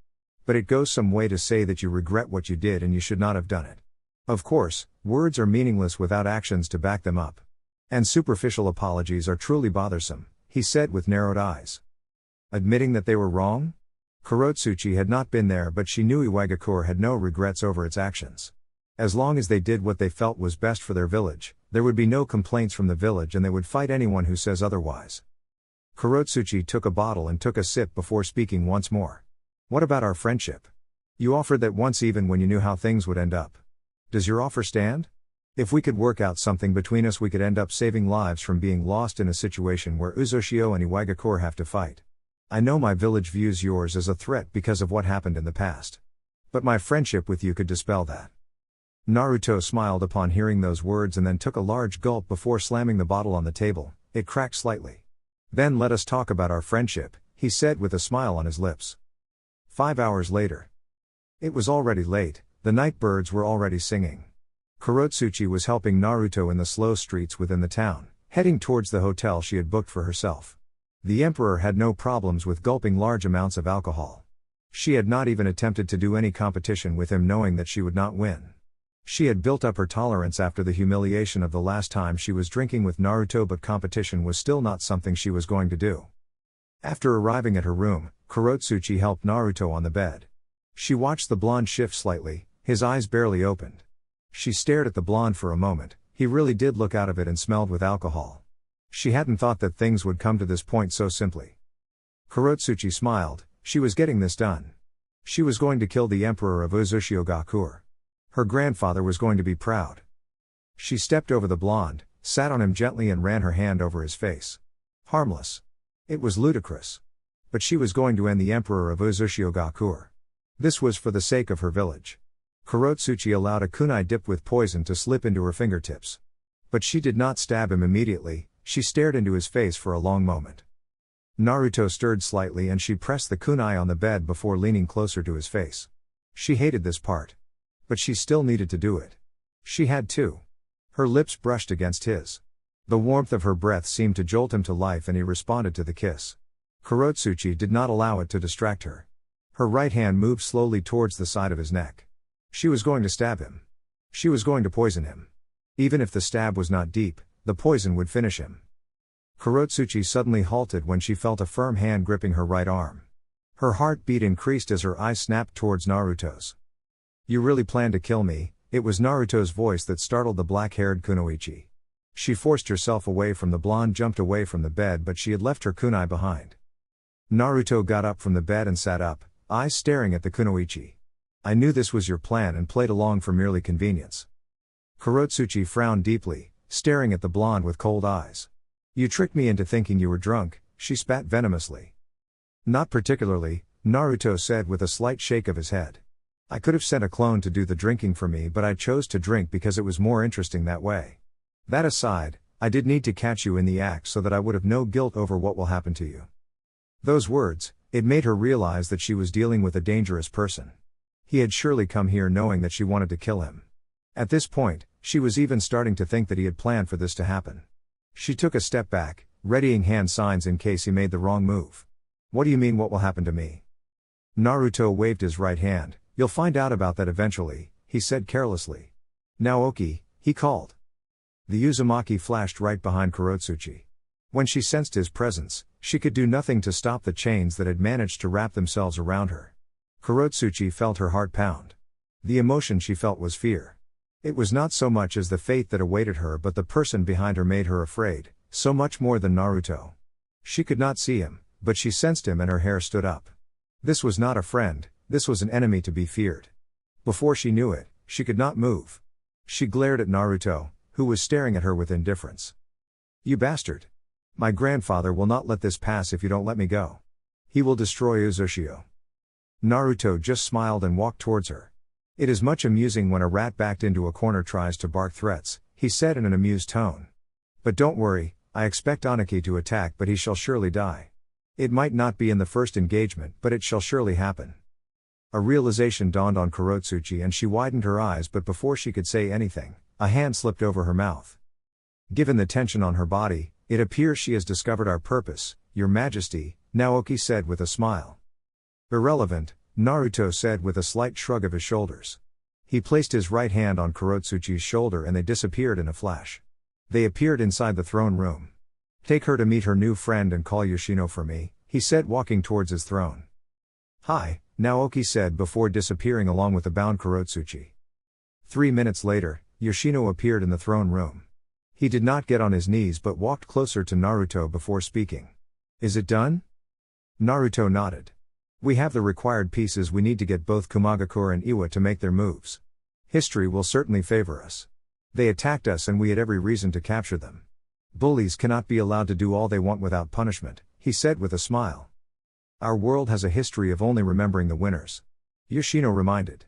But it goes some way to say that you regret what you did and you should not have done it. Of course, words are meaningless without actions to back them up. And superficial apologies are truly bothersome, he said with narrowed eyes. Admitting that they were wrong? Kurotsuchi had not been there, but she knew Iwagakure had no regrets over its actions. As long as they did what they felt was best for their village, there would be no complaints from the village and they would fight anyone who says otherwise. Kurotsuchi took a bottle and took a sip before speaking once more. What about our friendship? You offered that once even when you knew how things would end up. Does your offer stand? If we could work out something between us, we could end up saving lives from being lost in a situation where Uzushio and Iwagakure have to fight. I know my village views yours as a threat because of what happened in the past. But my friendship with you could dispel that. Naruto smiled upon hearing those words and then took a large gulp before slamming the bottle on the table. It cracked slightly. Then let us talk about our friendship, he said with a smile on his lips. 5 hours later. It was already late, the night birds were already singing. Kurotsuchi was helping Naruto in the slow streets within the town, heading towards the hotel she had booked for herself. The emperor had no problems with gulping large amounts of alcohol. She had not even attempted to do any competition with him, knowing that she would not win. She had built up her tolerance after the humiliation of the last time she was drinking with Naruto, but competition was still not something she was going to do. After arriving at her room, Kurotsuchi helped Naruto on the bed. She watched the blonde shift slightly, his eyes barely opened. She stared at the blonde for a moment. He really did look out of it and smelled with alcohol. She hadn't thought that things would come to this point so simply. Kurotsuchi smiled. She was getting this done. She was going to kill the emperor of Uzushio. Her grandfather was going to be proud. She stepped over the blonde, sat on him gently and ran her hand over his face. Harmless. It was ludicrous. But she was going to end the emperor of Uzushio. This was for the sake of her village. Kurotsuchi allowed a kunai dipped with poison to slip into her fingertips. But she did not stab him immediately. She stared into his face for a long moment. Naruto stirred slightly and she pressed the kunai on the bed before leaning closer to his face. She hated this part. But she still needed to do it. She had to. Her lips brushed against his. The warmth of her breath seemed to jolt him to life and he responded to the kiss. Kurotsuchi did not allow it to distract her. Her right hand moved slowly towards the side of his neck. She was going to stab him. She was going to poison him. Even if the stab was not deep, the poison would finish him. Kurotsuchi suddenly halted when she felt a firm hand gripping her right arm. Her heartbeat increased as her eyes snapped towards Naruto's. You really plan to kill me? It was Naruto's voice that startled the black-haired kunoichi. She forced herself away from the blonde, jumped away from the bed, but she had left her kunai behind. Naruto got up from the bed and sat up, eyes staring at the kunoichi. I knew this was your plan and played along for merely convenience. Kurotsuchi frowned deeply, staring at the blonde with cold eyes. You tricked me into thinking you were drunk, she spat venomously. Not particularly, Naruto said with a slight shake of his head. I could have sent a clone to do the drinking for me, but I chose to drink because it was more interesting that way. That aside, I did need to catch you in the act so that I would have no guilt over what will happen to you. Those words, it made her realize that she was dealing with a dangerous person. He had surely come here knowing that she wanted to kill him. At this point, she was even starting to think that he had planned for this to happen. She took a step back, readying hand signs in case he made the wrong move. What do you mean, what will happen to me? Naruto waved his right hand. You'll find out about that eventually, he said carelessly. Naoki, he called. The Uzumaki flashed right behind Kurotsuchi. When she sensed his presence, she could do nothing to stop the chains that had managed to wrap themselves around her. Kurotsuchi felt her heart pound. The emotion she felt was fear. It was not so much as the fate that awaited her, but the person behind her made her afraid, so much more than Naruto. She could not see him, but she sensed him and her hair stood up. This was not a friend. This was an enemy to be feared. Before she knew it, she could not move. She glared at Naruto, who was staring at her with indifference. You bastard! My grandfather will not let this pass if you don't let me go. He will destroy Uzushio. Naruto just smiled and walked towards her. It is much amusing when a rat backed into a corner tries to bark threats, he said in an amused tone. But don't worry, I expect Aniki to attack, but he shall surely die. It might not be in the first engagement, but it shall surely happen. A realization dawned on Kurotsuchi and she widened her eyes, but before she could say anything, a hand slipped over her mouth. Given the tension on her body, it appears she has discovered our purpose, Your Majesty, Naoki said with a smile. Irrelevant, Naruto said with a slight shrug of his shoulders. He placed his right hand on Kurotsuchi's shoulder and they disappeared in a flash. They appeared inside the throne room. Take her to meet her new friend and call Yoshino for me, he said walking towards his throne. Hi, Naoki said before disappearing along with the bound Kurotsuchi. 3 minutes later, Yoshino appeared in the throne room. He did not get on his knees but walked closer to Naruto before speaking. Is it done? Naruto nodded. We have the required pieces we need to get both Kumagakure and Iwa to make their moves. History will certainly favor us. They attacked us and we had every reason to capture them. Bullies cannot be allowed to do all they want without punishment, he said with a smile. Our world has a history of only remembering the winners. Yoshino reminded.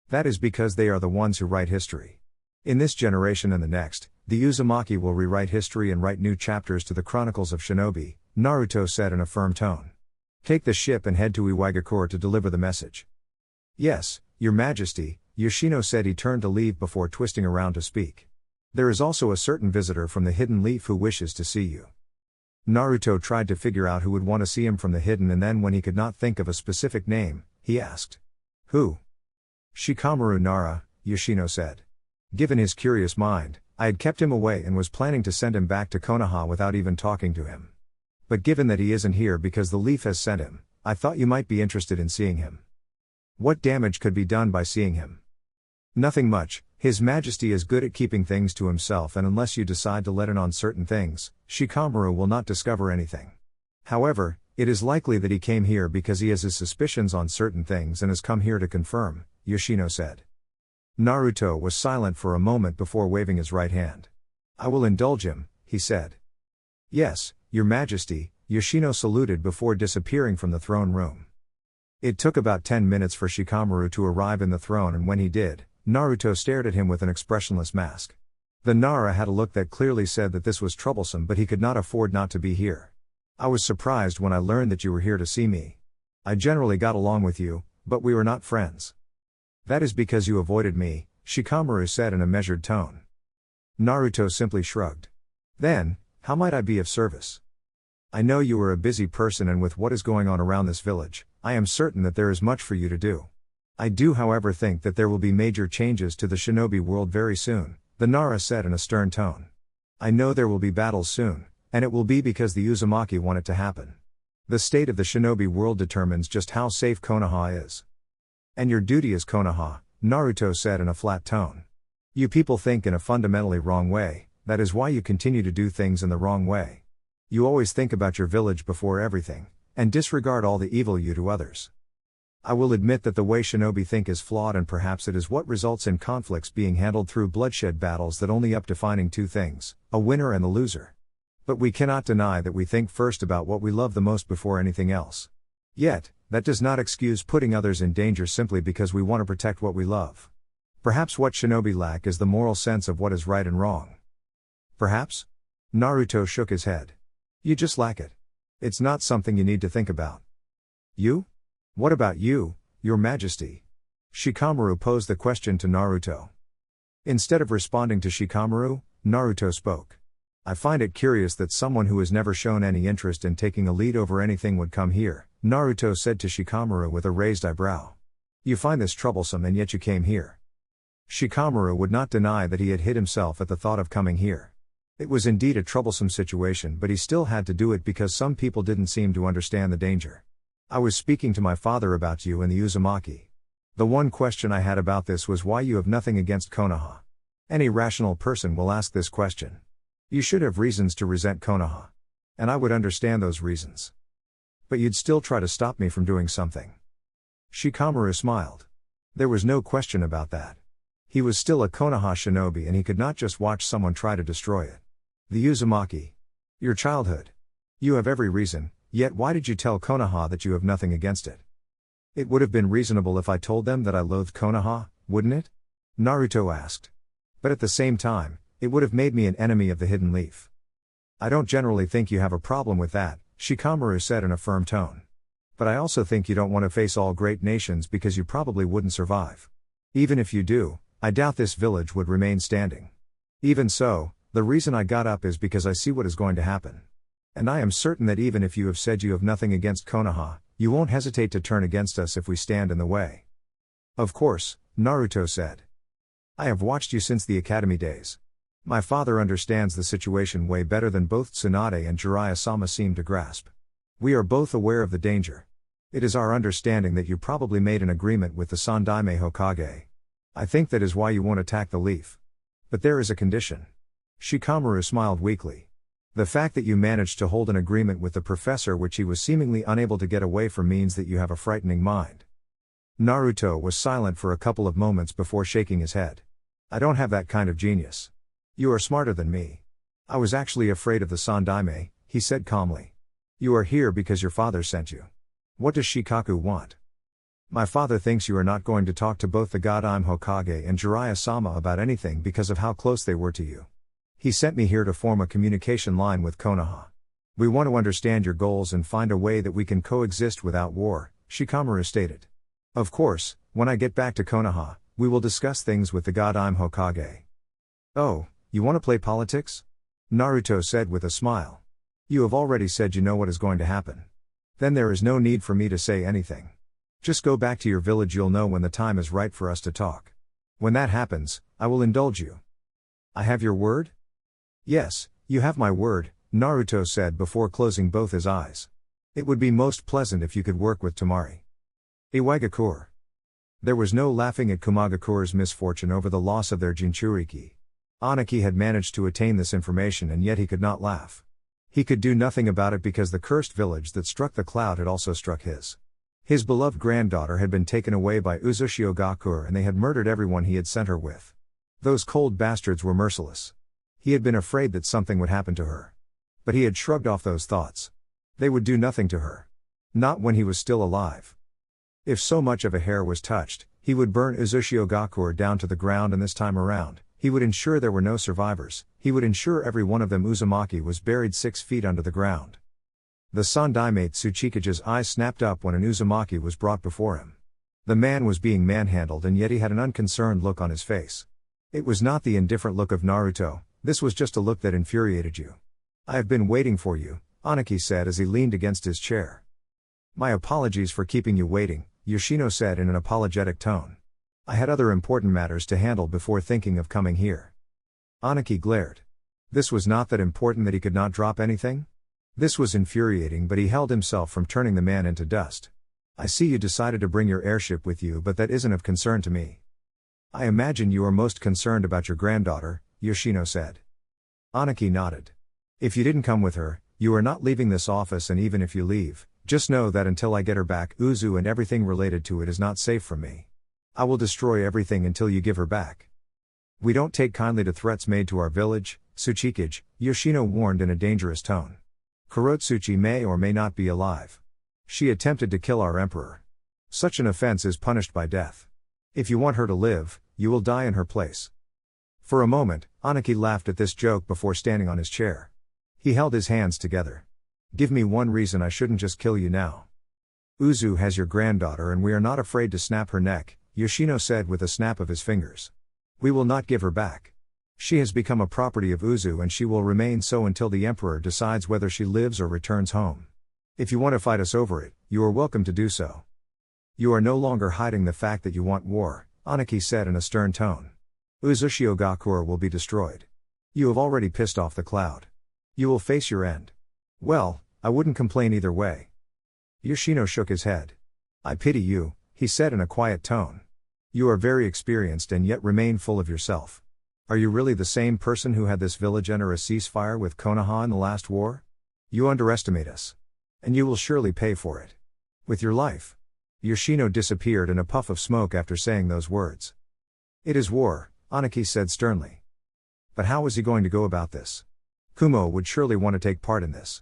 That is because they are the ones who write history. In this generation and the next, the Uzumaki will rewrite history and write new chapters to the Chronicles of Shinobi, Naruto said in a firm tone. Take the ship and head to Iwagakure to deliver the message. Yes, Your Majesty, Yoshino said. He turned to leave before twisting around to speak. There is also a certain visitor from the Hidden Leaf who wishes to see you. Naruto tried to figure out who would want to see him from the Hidden, and then when he could not think of a specific name, he asked. Who? Shikamaru Nara, Yoshino said. Given his curious mind, I had kept him away and was planning to send him back to Konoha without even talking to him. But given that he isn't here because the Leaf has sent him, I thought you might be interested in seeing him. What damage could be done by seeing him? Nothing much. His Majesty is good at keeping things to himself, and unless you decide to let in on certain things, Shikamaru will not discover anything. However, it is likely that he came here because he has his suspicions on certain things and has come here to confirm, Yoshino said. Naruto was silent for a moment before waving his right hand. I will indulge him, he said. Yes, Your Majesty, Yoshino saluted before disappearing from the throne room. It took about 10 minutes for Shikamaru to arrive in the throne, and when he did, Naruto stared at him with an expressionless mask. The Nara had a look that clearly said that this was troublesome, but he could not afford not to be here. I was surprised when I learned that you were here to see me. I generally got along with you, but we were not friends. That is because you avoided me, Shikamaru said in a measured tone. Naruto simply shrugged. Then, how might I be of service? I know you are a busy person, and with what is going on around this village, I am certain that there is much for you to do. I do however think that there will be major changes to the shinobi world very soon, the Nara said in a stern tone. I know there will be battles soon, and it will be because the Uzumaki want it to happen. The state of the shinobi world determines just how safe Konoha is. And your duty is Konoha, Naruto said in a flat tone. You people think in a fundamentally wrong way, that is why you continue to do things in the wrong way. You always think about your village before everything, and disregard all the evil you do others. I will admit that the way shinobi think is flawed, and perhaps it is what results in conflicts being handled through bloodshed battles that only up defining two things, a winner and the loser. But we cannot deny that we think first about what we love the most before anything else. Yet, that does not excuse putting others in danger simply because we want to protect what we love. Perhaps what shinobi lack is the moral sense of what is right and wrong. Perhaps? Naruto shook his head. You just lack it. It's not something you need to think about. You? What about you, Your Majesty? Shikamaru posed the question to Naruto. Instead of responding to Shikamaru, Naruto spoke. I find it curious that someone who has never shown any interest in taking a lead over anything would come here, Naruto said to Shikamaru with a raised eyebrow. You find this troublesome, and yet you came here. Shikamaru would not deny that he had hid himself at the thought of coming here. It was indeed a troublesome situation, but he still had to do it because some people didn't seem to understand the danger. I was speaking to my father about you and the Uzumaki. The one question I had about this was why you have nothing against Konoha. Any rational person will ask this question. You should have reasons to resent Konoha. And I would understand those reasons. But you'd still try to stop me from doing something. Shikamaru smiled. There was no question about that. He was still a Konoha shinobi, and he could not just watch someone try to destroy it. The Uzumaki. Your childhood. You have every reason, yet why did you tell Konoha that you have nothing against it? It would have been reasonable if I told them that I loathed Konoha, wouldn't it? Naruto asked. But at the same time, it would have made me an enemy of the Hidden Leaf. I don't generally think you have a problem with that, Shikamaru said in a firm tone. But I also think you don't want to face all great nations because you probably wouldn't survive. Even if you do, I doubt this village would remain standing. Even so, The reason I got up is because I see what is going to happen. And I am certain that even if you have said you have nothing against Konoha, you won't hesitate to turn against us if we stand in the way. Of course, Naruto said. I have watched you since the academy days. My father understands the situation way better than both Tsunade and Jiraiya-sama seem to grasp. We are both aware of the danger. It is our understanding that you probably made an agreement with the Sandaime Hokage. I think that is why you won't attack the leaf. But there is a condition. Shikamaru smiled weakly. The fact that you managed to hold an agreement with the professor which he was seemingly unable to get away from means that you have a frightening mind. Naruto was silent for a couple of moments before shaking his head. I don't have that kind of genius. You are smarter than me. I was actually afraid of the Sandaime, he said calmly. You are here because your father sent you. What does Shikaku want? My father thinks you are not going to talk to both the Godime Hokage and Jiraiya-sama about anything because of how close they were to you. He sent me here to form a communication line with Konoha. We want to understand your goals and find a way that we can coexist without war, Shikamaru stated. Of course, when I get back to Konoha, we will discuss things with the Godime Hokage. Oh, you want to play politics? Naruto said with a smile. You have already said you know what is going to happen. Then there is no need for me to say anything. Just go back to your village, you'll know when the time is right for us to talk. When that happens, I will indulge you. I have your word? Yes, you have my word, Naruto said before closing both his eyes. It would be most pleasant if you could work with Temari. Iwagakure. There was no laughing at Kumagakure's misfortune over the loss of their Jinchūriki. Aniki had managed to attain this information and yet he could not laugh. He could do nothing about it because the cursed village that struck the cloud had also struck his. His beloved granddaughter had been taken away by Uzushio and they had murdered everyone he had sent her with. Those cold bastards were merciless. He had been afraid that something would happen to her. But he had shrugged off those thoughts. They would do nothing to her. Not when he was still alive. If so much of a hair was touched, he would burn Uzushio down to the ground, and this time around, he would ensure there were no survivors. He would ensure every one of them Uzumaki was buried 6 feet under the ground. The Sandaime Tsuchikage's eyes snapped up when an Uzumaki was brought before him. The man was being manhandled and yet he had an unconcerned look on his face. It was not the indifferent look of Naruto, this was just a look that infuriated you. I have been waiting for you, Aniki said as he leaned against his chair. My apologies for keeping you waiting, Yoshino said in an apologetic tone. I had other important matters to handle before thinking of coming here. Aniki glared. This was not that important that he could not drop anything? This was infuriating, but he held himself from turning the man into dust. I see you decided to bring your airship with you, but that isn't of concern to me. I imagine you are most concerned about your granddaughter, Yoshino said. Aniki nodded. If you didn't come with her, you are not leaving this office, and even if you leave, just know that until I get her back, Uzu and everything related to it is not safe from me. I will destroy everything until you give her back. We don't take kindly to threats made to our village, Tsuchikage, Yoshino warned in a dangerous tone. Kurotsuchi may or may not be alive. She attempted to kill our emperor. Such an offense is punished by death. If you want her to live, you will die in her place. For a moment, Aniki laughed at this joke before standing on his chair. He held his hands together. Give me one reason I shouldn't just kill you now. Uzu has your granddaughter and we are not afraid to snap her neck, Yoshino said with a snap of his fingers. We will not give her back. She has become a property of Uzu and she will remain so until the emperor decides whether she lives or returns home. If you want to fight us over it, you are welcome to do so. You are no longer hiding the fact that you want war, Aniki said in a stern tone. Uzushio will be destroyed. You have already pissed off the cloud. You will face your end. Well, I wouldn't complain either way. Yoshino shook his head. I pity you, he said in a quiet tone. You are very experienced and yet remain full of yourself. Are you really the same person who had this village enter a ceasefire with Konoha in the last war? You underestimate us. And you will surely pay for it. With your life. Yoshino disappeared in a puff of smoke after saying those words. It is war, Aniki said sternly. But how was he going to go about this? Kumo would surely want to take part in this.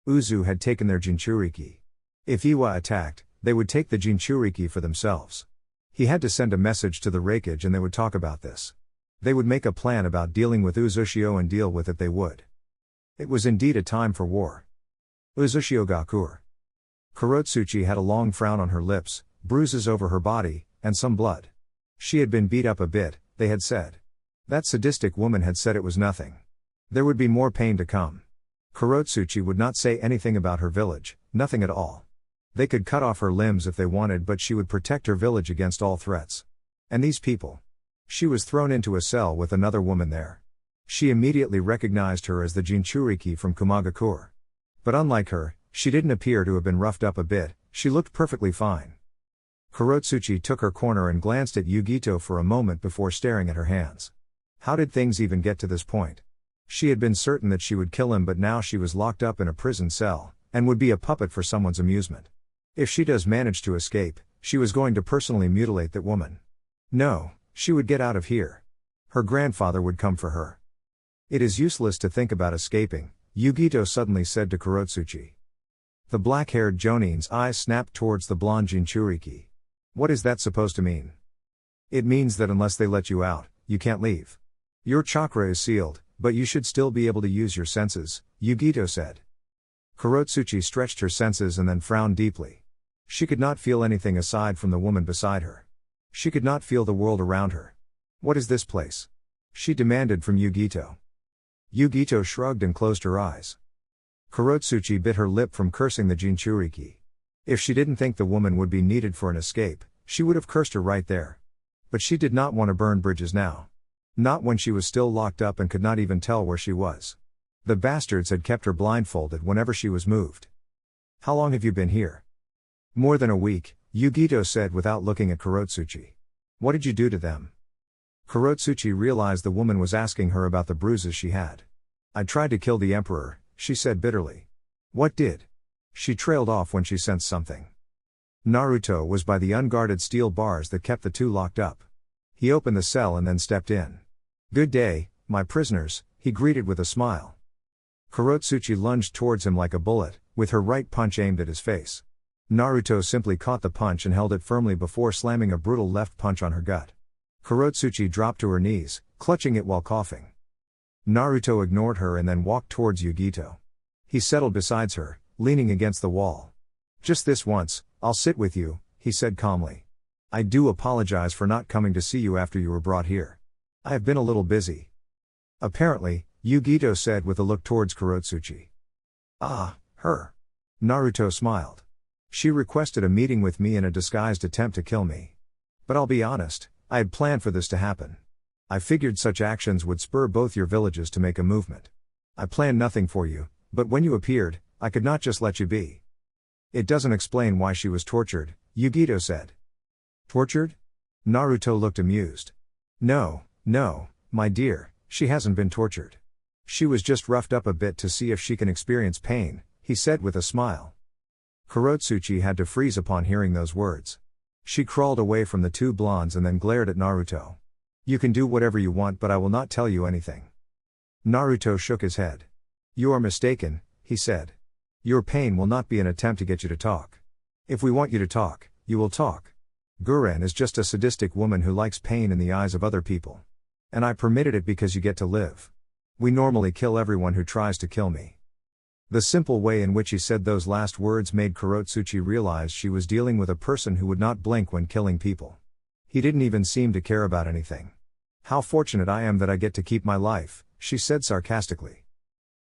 Uzu had taken their Jinchūriki. If Iwa attacked, they would take the Jinchūriki for themselves. He had to send a message to the Raikage and they would talk about this. They would make a plan about dealing with Uzushio and deal with it they would. It was indeed a time for war. Uzushio Kurotsuchi had a long frown on her lips, bruises over her body, and some blood. She had been beat up a bit, they had said. That sadistic woman had said it was nothing. There would be more pain to come. Kurotsuchi would not say anything about her village, nothing at all. They could cut off her limbs if they wanted, but she would protect her village against all threats. And these people. She was thrown into a cell with another woman there. She immediately recognized her as the Jinchūriki from Iwagakure. But unlike her, she didn't appear to have been roughed up a bit, she looked perfectly fine. Kurotsuchi took her corner and glanced at Yugito for a moment before staring at her hands. How did things even get to this point? She had been certain that she would kill him, but now she was locked up in a prison cell, and would be a puppet for someone's amusement. If she does manage to escape, she was going to personally mutilate that woman. No, she would get out of here. Her grandfather would come for her. It is useless to think about escaping, Yugito suddenly said to Kurotsuchi. The black-haired Jonin's eyes snapped towards the blonde Jinchūriki. What is that supposed to mean? It means that unless they let you out, you can't leave. Your chakra is sealed, but you should still be able to use your senses, Yugito said. Kurotsuchi stretched her senses and then frowned deeply. She could not feel anything aside from the woman beside her. She could not feel the world around her. What is this place? She demanded from Yugito. Yugito shrugged and closed her eyes. Kurotsuchi bit her lip from cursing the Jinchūriki. If she didn't think the woman would be needed for an escape, she would have cursed her right there. But she did not want to burn bridges now. Not when she was still locked up and could not even tell where she was. The bastards had kept her blindfolded whenever she was moved. How long have you been here? More than a week, Yugito said without looking at Kurotsuchi. What did you do to them? Kurotsuchi realized the woman was asking her about the bruises she had. I tried to kill the emperor, she said bitterly. What did? She trailed off when she sensed something. Naruto was by the unguarded steel bars that kept the two locked up. He opened the cell and then stepped in. Good day, my prisoners, he greeted with a smile. Kurotsuchi lunged towards him like a bullet, with her right punch aimed at his face. Naruto simply caught the punch and held it firmly before slamming a brutal left punch on her gut. Kurotsuchi dropped to her knees, clutching it while coughing. Naruto ignored her and then walked towards Yugito. He settled beside her, leaning against the wall. Just this once, I'll sit with you, he said calmly. I do apologize for not coming to see you after you were brought here. I have been a little busy. Apparently, Yugito said with a look towards Kurotsuchi. Ah, her. Naruto smiled. She requested a meeting with me in a disguised attempt to kill me. But I'll be honest, I had planned for this to happen. I figured such actions would spur both your villages to make a movement. I planned nothing for you, but when you appeared, I could not just let you be. It doesn't explain why she was tortured, Yugito said. Tortured? Naruto looked amused. No, my dear, she hasn't been tortured. She was just roughed up a bit to see if she can experience pain, he said with a smile. Kurotsuchi had to freeze upon hearing those words. She crawled away from the two blondes and then glared at Naruto. You can do whatever you want, but I will not tell you anything. Naruto shook his head. You are mistaken, he said. Your pain will not be an attempt to get you to talk. If we want you to talk, you will talk. Guren is just a sadistic woman who likes pain in the eyes of other people. And I permitted it because you get to live. We normally kill everyone who tries to kill me. The simple way in which he said those last words made Kurotsuchi realize she was dealing with a person who would not blink when killing people. He didn't even seem to care about anything. How fortunate I am that I get to keep my life, she said sarcastically.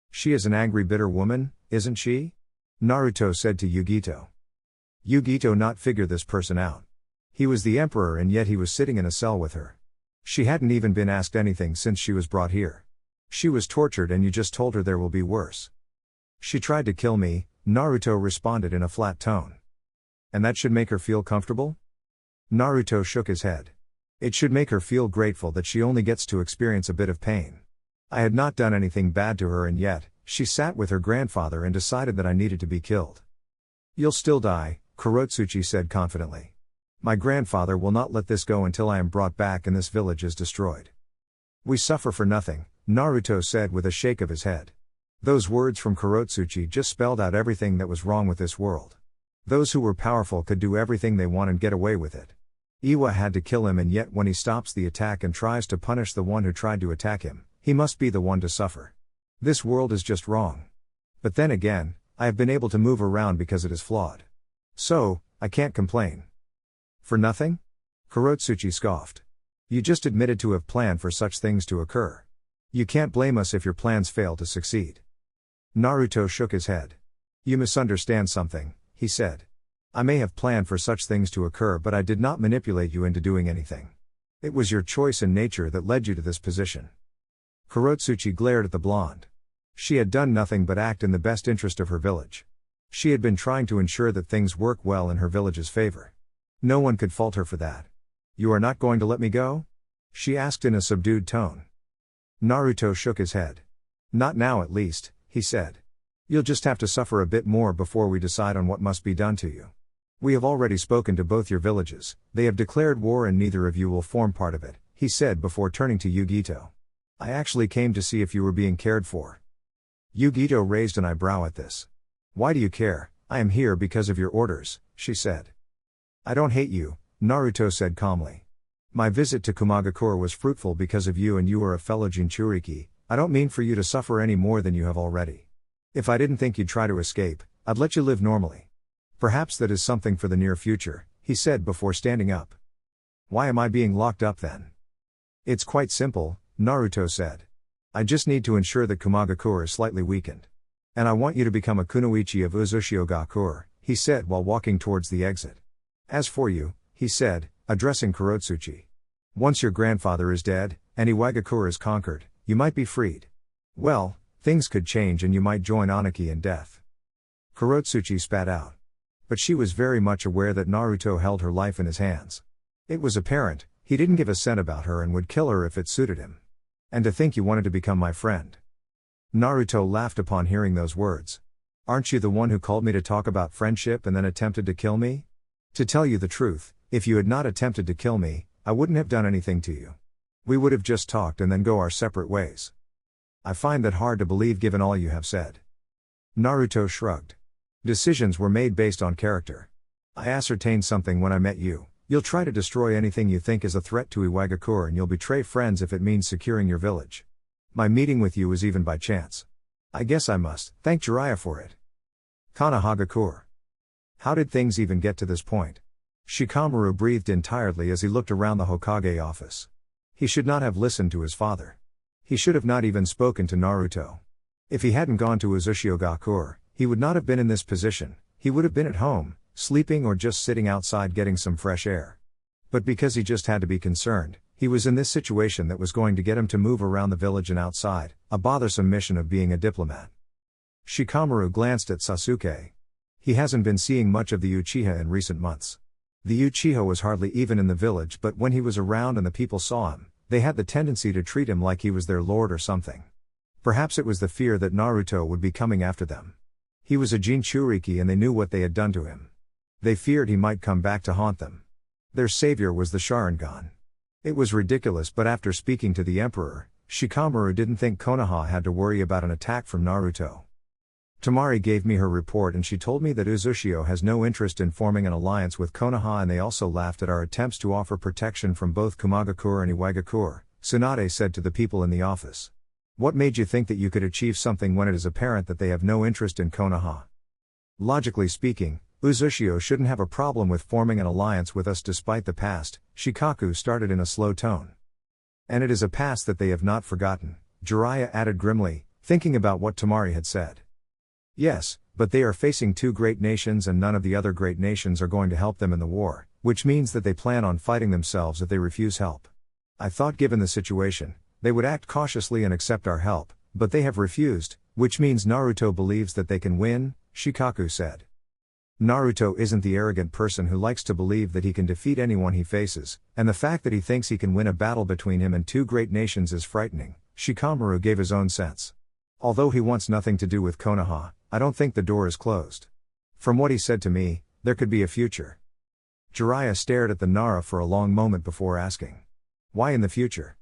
She is an angry, bitter woman, isn't she? Naruto said to Yugito. Yugito not figure this person out. He was the emperor and yet he was sitting in a cell with her. She hadn't even been asked anything since she was brought here. She was tortured and you just told her there will be worse. She tried to kill me, Naruto responded in a flat tone. And that should make her feel comfortable? Naruto shook his head. It should make her feel grateful that she only gets to experience a bit of pain. I had not done anything bad to her and yet, she sat with her grandfather and decided that I needed to be killed. You'll still die, Kurotsuchi said confidently. My grandfather will not let this go until I am brought back and this village is destroyed. We suffer for nothing, Naruto said with a shake of his head. Those words from Kurotsuchi just spelled out everything that was wrong with this world. Those who were powerful could do everything they want and get away with it. Iwa had to kill him and yet when he stops the attack and tries to punish the one who tried to attack him, he must be the one to suffer. This world is just wrong. But then again, I have been able to move around because it is flawed. So, I can't complain. For nothing? Kurotsuchi scoffed. You just admitted to have planned for such things to occur. You can't blame us if your plans fail to succeed. Naruto shook his head. You misunderstand something, he said. I may have planned for such things to occur, but I did not manipulate you into doing anything. It was your choice and nature that led you to this position. Kurotsuchi glared at the blonde. She had done nothing but act in the best interest of her village. She had been trying to ensure that things work well in her village's favor. No one could fault her for that. You are not going to let me go? She asked in a subdued tone. Naruto shook his head. Not now at least, he said. You'll just have to suffer a bit more before we decide on what must be done to you. We have already spoken to both your villages, they have declared war and neither of you will form part of it, he said before turning to Yugito. I actually came to see if you were being cared for. Yugito raised an eyebrow at this. Why do you care? I am here because of your orders, she said. I don't hate you, Naruto said calmly. My visit to Iwagakure was fruitful because of you and you are a fellow Jinchūriki. I don't mean for you to suffer any more than you have already. If I didn't think you'd try to escape, I'd let you live normally. Perhaps that is something for the near future, he said before standing up. Why am I being locked up then? It's quite simple, Naruto said. I just need to ensure that Iwagakure is slightly weakened. And I want you to become a kunoichi of Uzushio, he said while walking towards the exit. As for you, he said, addressing Kurotsuchi. Once your grandfather is dead, and Iwagakure is conquered, you might be freed. Well, things could change and you might join Aniki in death. Kurotsuchi spat out. But she was very much aware that Naruto held her life in his hands. It was apparent, he didn't give a cent about her and would kill her if it suited him. And to think you wanted to become my friend. Naruto laughed upon hearing those words. Aren't you the one who called me to talk about friendship and then attempted to kill me? To tell you the truth, if you had not attempted to kill me, I wouldn't have done anything to you. We would have just talked and then go our separate ways. I find that hard to believe given all you have said. Naruto shrugged. Decisions were made based on character. I ascertained something when I met you. You'll try to destroy anything you think is a threat to Iwagakure and you'll betray friends if it means securing your village. My meeting with you was even by chance. I guess I must thank Jiraiya for it. Konoha. How did things even get to this point? Shikamaru breathed in tiredly as he looked around the Hokage office. He should not have listened to his father. He should have not even spoken to Naruto. If he hadn't gone to Uzushio, he would not have been in this position. He would have been at home, sleeping or just sitting outside getting some fresh air. But because he just had to be concerned, he was in this situation that was going to get him to move around the village and outside, a bothersome mission of being a diplomat. Shikamaru glanced at Sasuke. He hasn't been seeing much of the Uchiha in recent months. The Uchiha was hardly even in the village, but when he was around and the people saw him, they had the tendency to treat him like he was their lord or something. Perhaps it was the fear that Naruto would be coming after them. He was a Jinchūriki and they knew what they had done to him. They feared he might come back to haunt them. Their savior was the Sharingan. It was ridiculous, but after speaking to the Emperor, Shikamaru didn't think Konoha had to worry about an attack from Naruto. Temari gave me her report and she told me that Uzushio has no interest in forming an alliance with Konoha, and they also laughed at our attempts to offer protection from both Iwagakure and Iwagakure, Tsunade said to the people in the office. What made you think that you could achieve something when it is apparent that they have no interest in Konoha? Logically speaking, Uzushio shouldn't have a problem with forming an alliance with us despite the past, Shikaku started in a slow tone. And it is a past that they have not forgotten, Jiraiya added grimly, thinking about what Temari had said. Yes, but they are facing two great nations and none of the other great nations are going to help them in the war, which means that they plan on fighting themselves if they refuse help. I thought given the situation, they would act cautiously and accept our help, but they have refused, which means Naruto believes that they can win, Shikaku said. Naruto isn't the arrogant person who likes to believe that he can defeat anyone he faces, and the fact that he thinks he can win a battle between him and two great nations is frightening, Shikamaru gave his own sense. Although he wants nothing to do with Konoha, I don't think the door is closed. From what he said to me, there could be a future. Jiraiya stared at the Nara for a long moment before asking. Why in the future?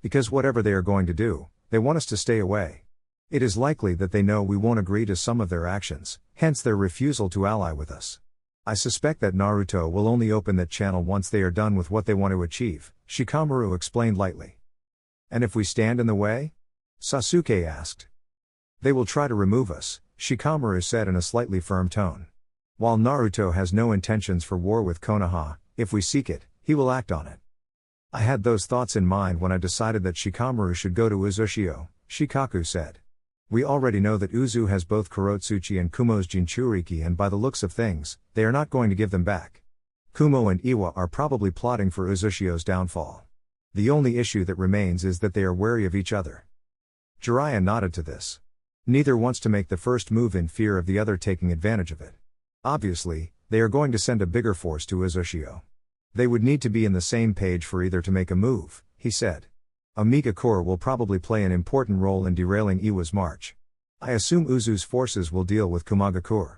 Because whatever they are going to do, they want us to stay away. It is likely that they know we won't agree to some of their actions, hence their refusal to ally with us. I suspect that Naruto will only open that channel once they are done with what they want to achieve, Shikamaru explained lightly. And if we stand in the way? Sasuke asked. They will try to remove us, Shikamaru said in a slightly firm tone. While Naruto has no intentions for war with Konoha, if we seek it, he will act on it. I had those thoughts in mind when I decided that Shikamaru should go to Uzushio, Shikaku said. We already know that Uzu has both Kurotsuchi and Kumo's Jinchūriki, and by the looks of things, they are not going to give them back. Kumo and Iwa are probably plotting for Uzushio's downfall. The only issue that remains is that they are wary of each other. Jiraiya nodded to this. Neither wants to make the first move in fear of the other taking advantage of it. Obviously, they are going to send a bigger force to Uzushio. They would need to be in the same page for either to make a move, he said. Iwagakure will probably play an important role in derailing Iwa's march. I assume Uzu's forces will deal with Kumagakure.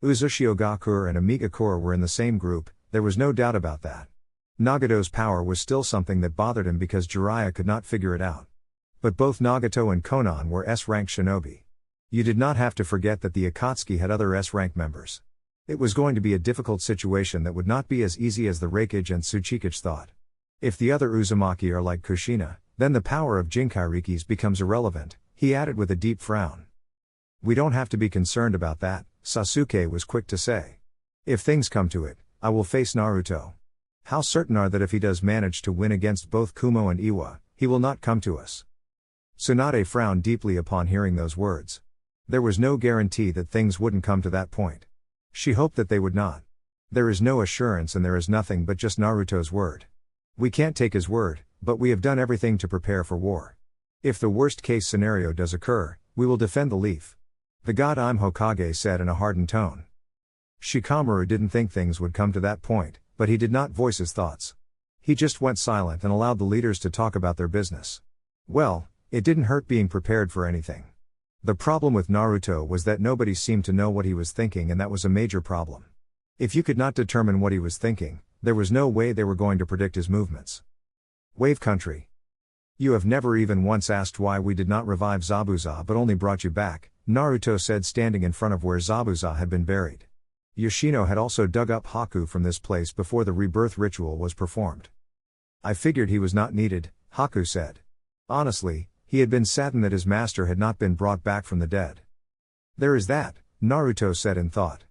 Uzushio Gakure and Iwagakure were in the same group, there was no doubt about that. Nagato's power was still something that bothered him because Jiraiya could not figure it out. But both Nagato and Konan were S-rank shinobi. You did not have to forget that the Akatsuki had other S-rank members. It was going to be a difficult situation that would not be as easy as the Reikage and Tsuchikage thought. If the other Uzumaki are like Kushina, then the power of Jinchūrikis becomes irrelevant, he added with a deep frown. We don't have to be concerned about that, Sasuke was quick to say. If things come to it, I will face Naruto. How certain are that if he does manage to win against both Kumo and Iwa, he will not come to us? Tsunade frowned deeply upon hearing those words. There was no guarantee that things wouldn't come to that point. She hoped that they would not. There is no assurance and there is nothing but just Naruto's word. We can't take his word, but we have done everything to prepare for war. If the worst case scenario does occur, we will defend the leaf. The god I'm Hokage said in a hardened tone. Shikamaru didn't think things would come to that point, but he did not voice his thoughts. He just went silent and allowed the leaders to talk about their business. Well, it didn't hurt being prepared for anything. The problem with Naruto was that nobody seemed to know what he was thinking, and that was a major problem. If you could not determine what he was thinking, there was no way they were going to predict his movements. Wave Country. You have never even once asked why we did not revive Zabuza but only brought you back, Naruto said, standing in front of where Zabuza had been buried. Yoshino had also dug up Haku from this place before the rebirth ritual was performed. I figured he was not needed, Haku said. Honestly, he had been saddened that his master had not been brought back from the dead. There is that, Naruto said in thought.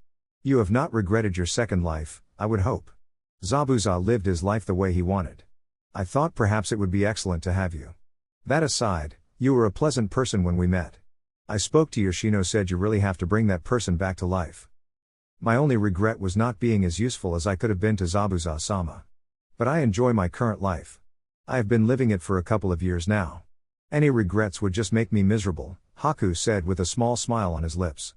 You have not regretted your second life, I would hope. Zabuza lived his life the way he wanted. I thought perhaps it would be excellent to have you. That aside, you were a pleasant person when we met. I spoke to Yoshino, said you really have to bring that person back to life. My only regret was not being as useful as I could have been to Zabuza-sama. But I enjoy my current life. I have been living it for a couple of years now. Any regrets would just make me miserable, Haku said with a small smile on his lips.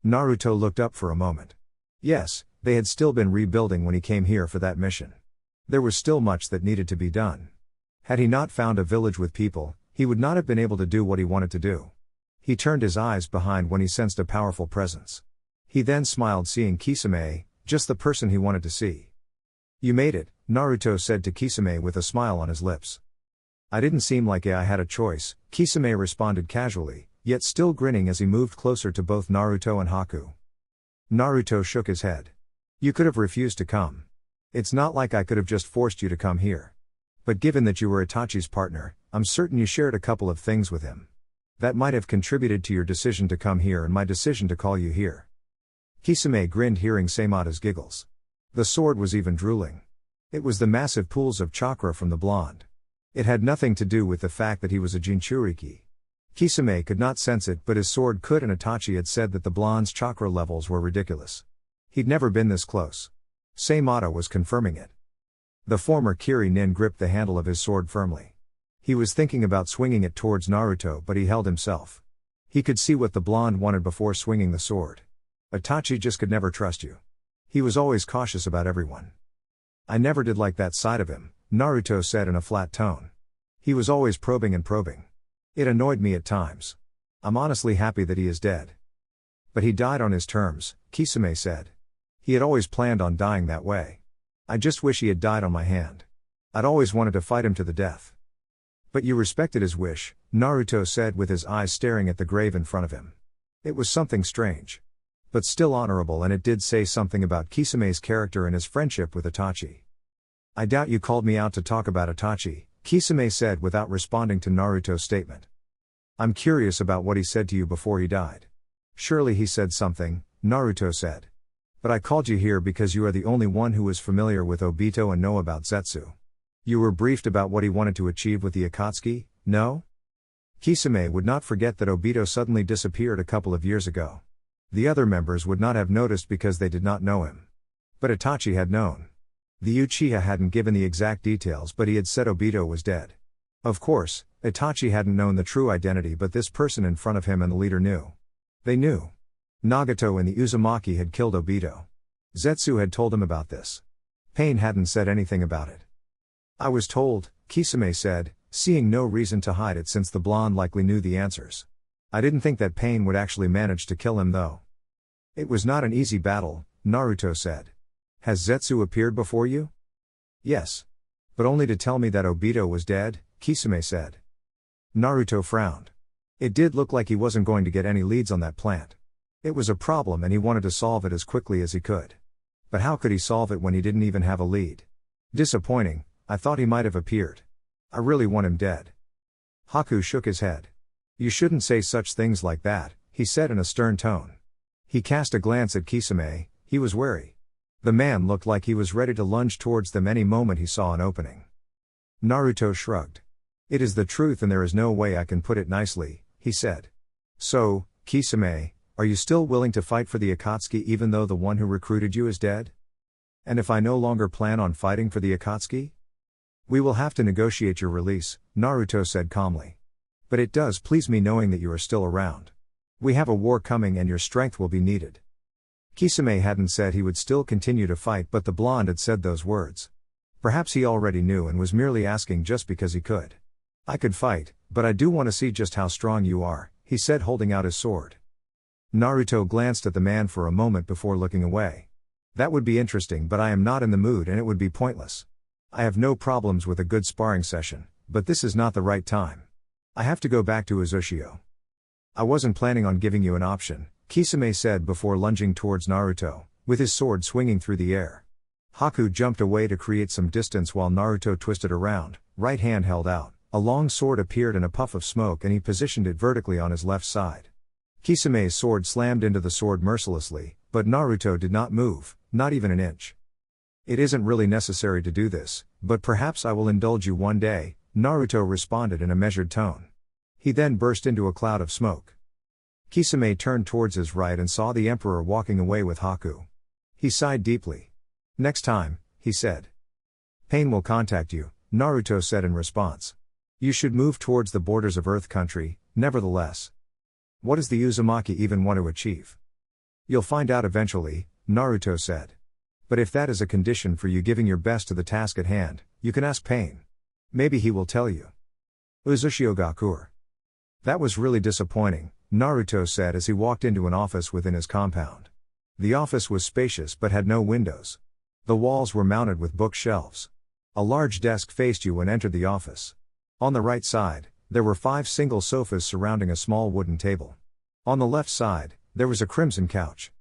Naruto looked up for a moment. Yes, they had still been rebuilding when he came here for that mission. There was still much that needed to be done. Had he not found a village with people, he would not have been able to do what he wanted to do. He turned his eyes behind when he sensed a powerful presence. He then smiled, seeing Kisame, just the person he wanted to see. You made it, Naruto said to Kisame with a smile on his lips. I didn't seem like I had a choice, Kisame responded casually, yet still grinning as he moved closer to both Naruto and Haku. Naruto shook his head. You could have refused to come. It's not like I could have just forced you to come here. But given that you were Itachi's partner, I'm certain you shared a couple of things with him. That might have contributed to your decision to come here and my decision to call you here. Kisame grinned, hearing Seimata's giggles. The sword was even drooling. It was the massive pools of chakra from the blonde. It had nothing to do with the fact that he was a Jinchūriki. Kisame could not sense it, but his sword could, and Itachi had said that the blonde's chakra levels were ridiculous. He'd never been this close. Seimata was confirming it. The former Kiri-nin gripped the handle of his sword firmly. He was thinking about swinging it towards Naruto, but he held himself. He could see what the blonde wanted before swinging the sword. Itachi just could never trust you. He was always cautious about everyone. I never did like that side of him, Naruto said in a flat tone. He was always probing and probing. It annoyed me at times. I'm honestly happy that he is dead. But he died on his terms, Kisame said. He had always planned on dying that way. I just wish he had died on my hand. I'd always wanted to fight him to the death. But you respected his wish, Naruto said with his eyes staring at the grave in front of him. It was something strange. But still honorable, and it did say something about Kisame's character and his friendship with Itachi. I doubt you called me out to talk about Itachi, Kisame said without responding to Naruto's statement. I'm curious about what he said to you before he died. Surely he said something, Naruto said. But I called you here because you are the only one who is familiar with Obito and know about Zetsu. You were briefed about what he wanted to achieve with the Akatsuki, no? Kisame would not forget that Obito suddenly disappeared a couple of years ago. The other members would not have noticed because they did not know him. But Itachi had known. The Uchiha hadn't given the exact details, but he had said Obito was dead. Of course, Itachi hadn't known the true identity, but this person in front of him and the leader knew. They knew. Nagato and the Uzumaki had killed Obito. Zetsu had told him about this. Pain hadn't said anything about it. I was told, Kisame said, seeing no reason to hide it since the blonde likely knew the answers. I didn't think that Pain would actually manage to kill him though. It was not an easy battle, Naruto said. Has Zetsu appeared before you? Yes. But only to tell me that Obito was dead, Kisame said. Naruto frowned. It did look like he wasn't going to get any leads on that plant. It was a problem and he wanted to solve it as quickly as he could. But how could he solve it when he didn't even have a lead? Disappointing, I thought he might have appeared. I really want him dead. Haku shook his head. You shouldn't say such things like that, he said in a stern tone. He cast a glance at Kisame, he was wary. The man looked like he was ready to lunge towards them any moment he saw an opening. Naruto shrugged. It is the truth and there is no way I can put it nicely, he said. So, Kisame, are you still willing to fight for the Akatsuki even though the one who recruited you is dead? And if I no longer plan on fighting for the Akatsuki? We will have to negotiate your release, Naruto said calmly. But it does please me knowing that you are still around. We have a war coming and your strength will be needed. Kisame hadn't said he would still continue to fight, but the blonde had said those words. Perhaps he already knew and was merely asking just because he could. I could fight, but I do want to see just how strong you are, he said holding out his sword. Naruto glanced at the man for a moment before looking away. That would be interesting, but I am not in the mood and it would be pointless. I have no problems with a good sparring session, but this is not the right time. I have to go back to Uzushio. I wasn't planning on giving you an option, Kisame said before lunging towards Naruto, with his sword swinging through the air. Haku jumped away to create some distance while Naruto twisted around, right hand held out. A long sword appeared in a puff of smoke and he positioned it vertically on his left side. Kisame's sword slammed into the sword mercilessly, but Naruto did not move, not even an inch. It isn't really necessary to do this, but perhaps I will indulge you one day, Naruto responded in a measured tone. He then burst into a cloud of smoke. Kisame turned towards his right and saw the Emperor walking away with Haku. He sighed deeply. Next time, he said. Pain will contact you, Naruto said in response. You should move towards the borders of Earth Country, nevertheless. What does the Uzumaki even want to achieve? You'll find out eventually, Naruto said. But if that is a condition for you giving your best to the task at hand, you can ask Pain. Maybe he will tell you. Uzushio. That was really disappointing, Naruto said as he walked into an office within his compound. The office was spacious but had no windows. The walls were mounted with bookshelves. A large desk faced you when entered the office. On the right side, there were 5 single sofas surrounding a small wooden table. On the left side, there was a crimson couch.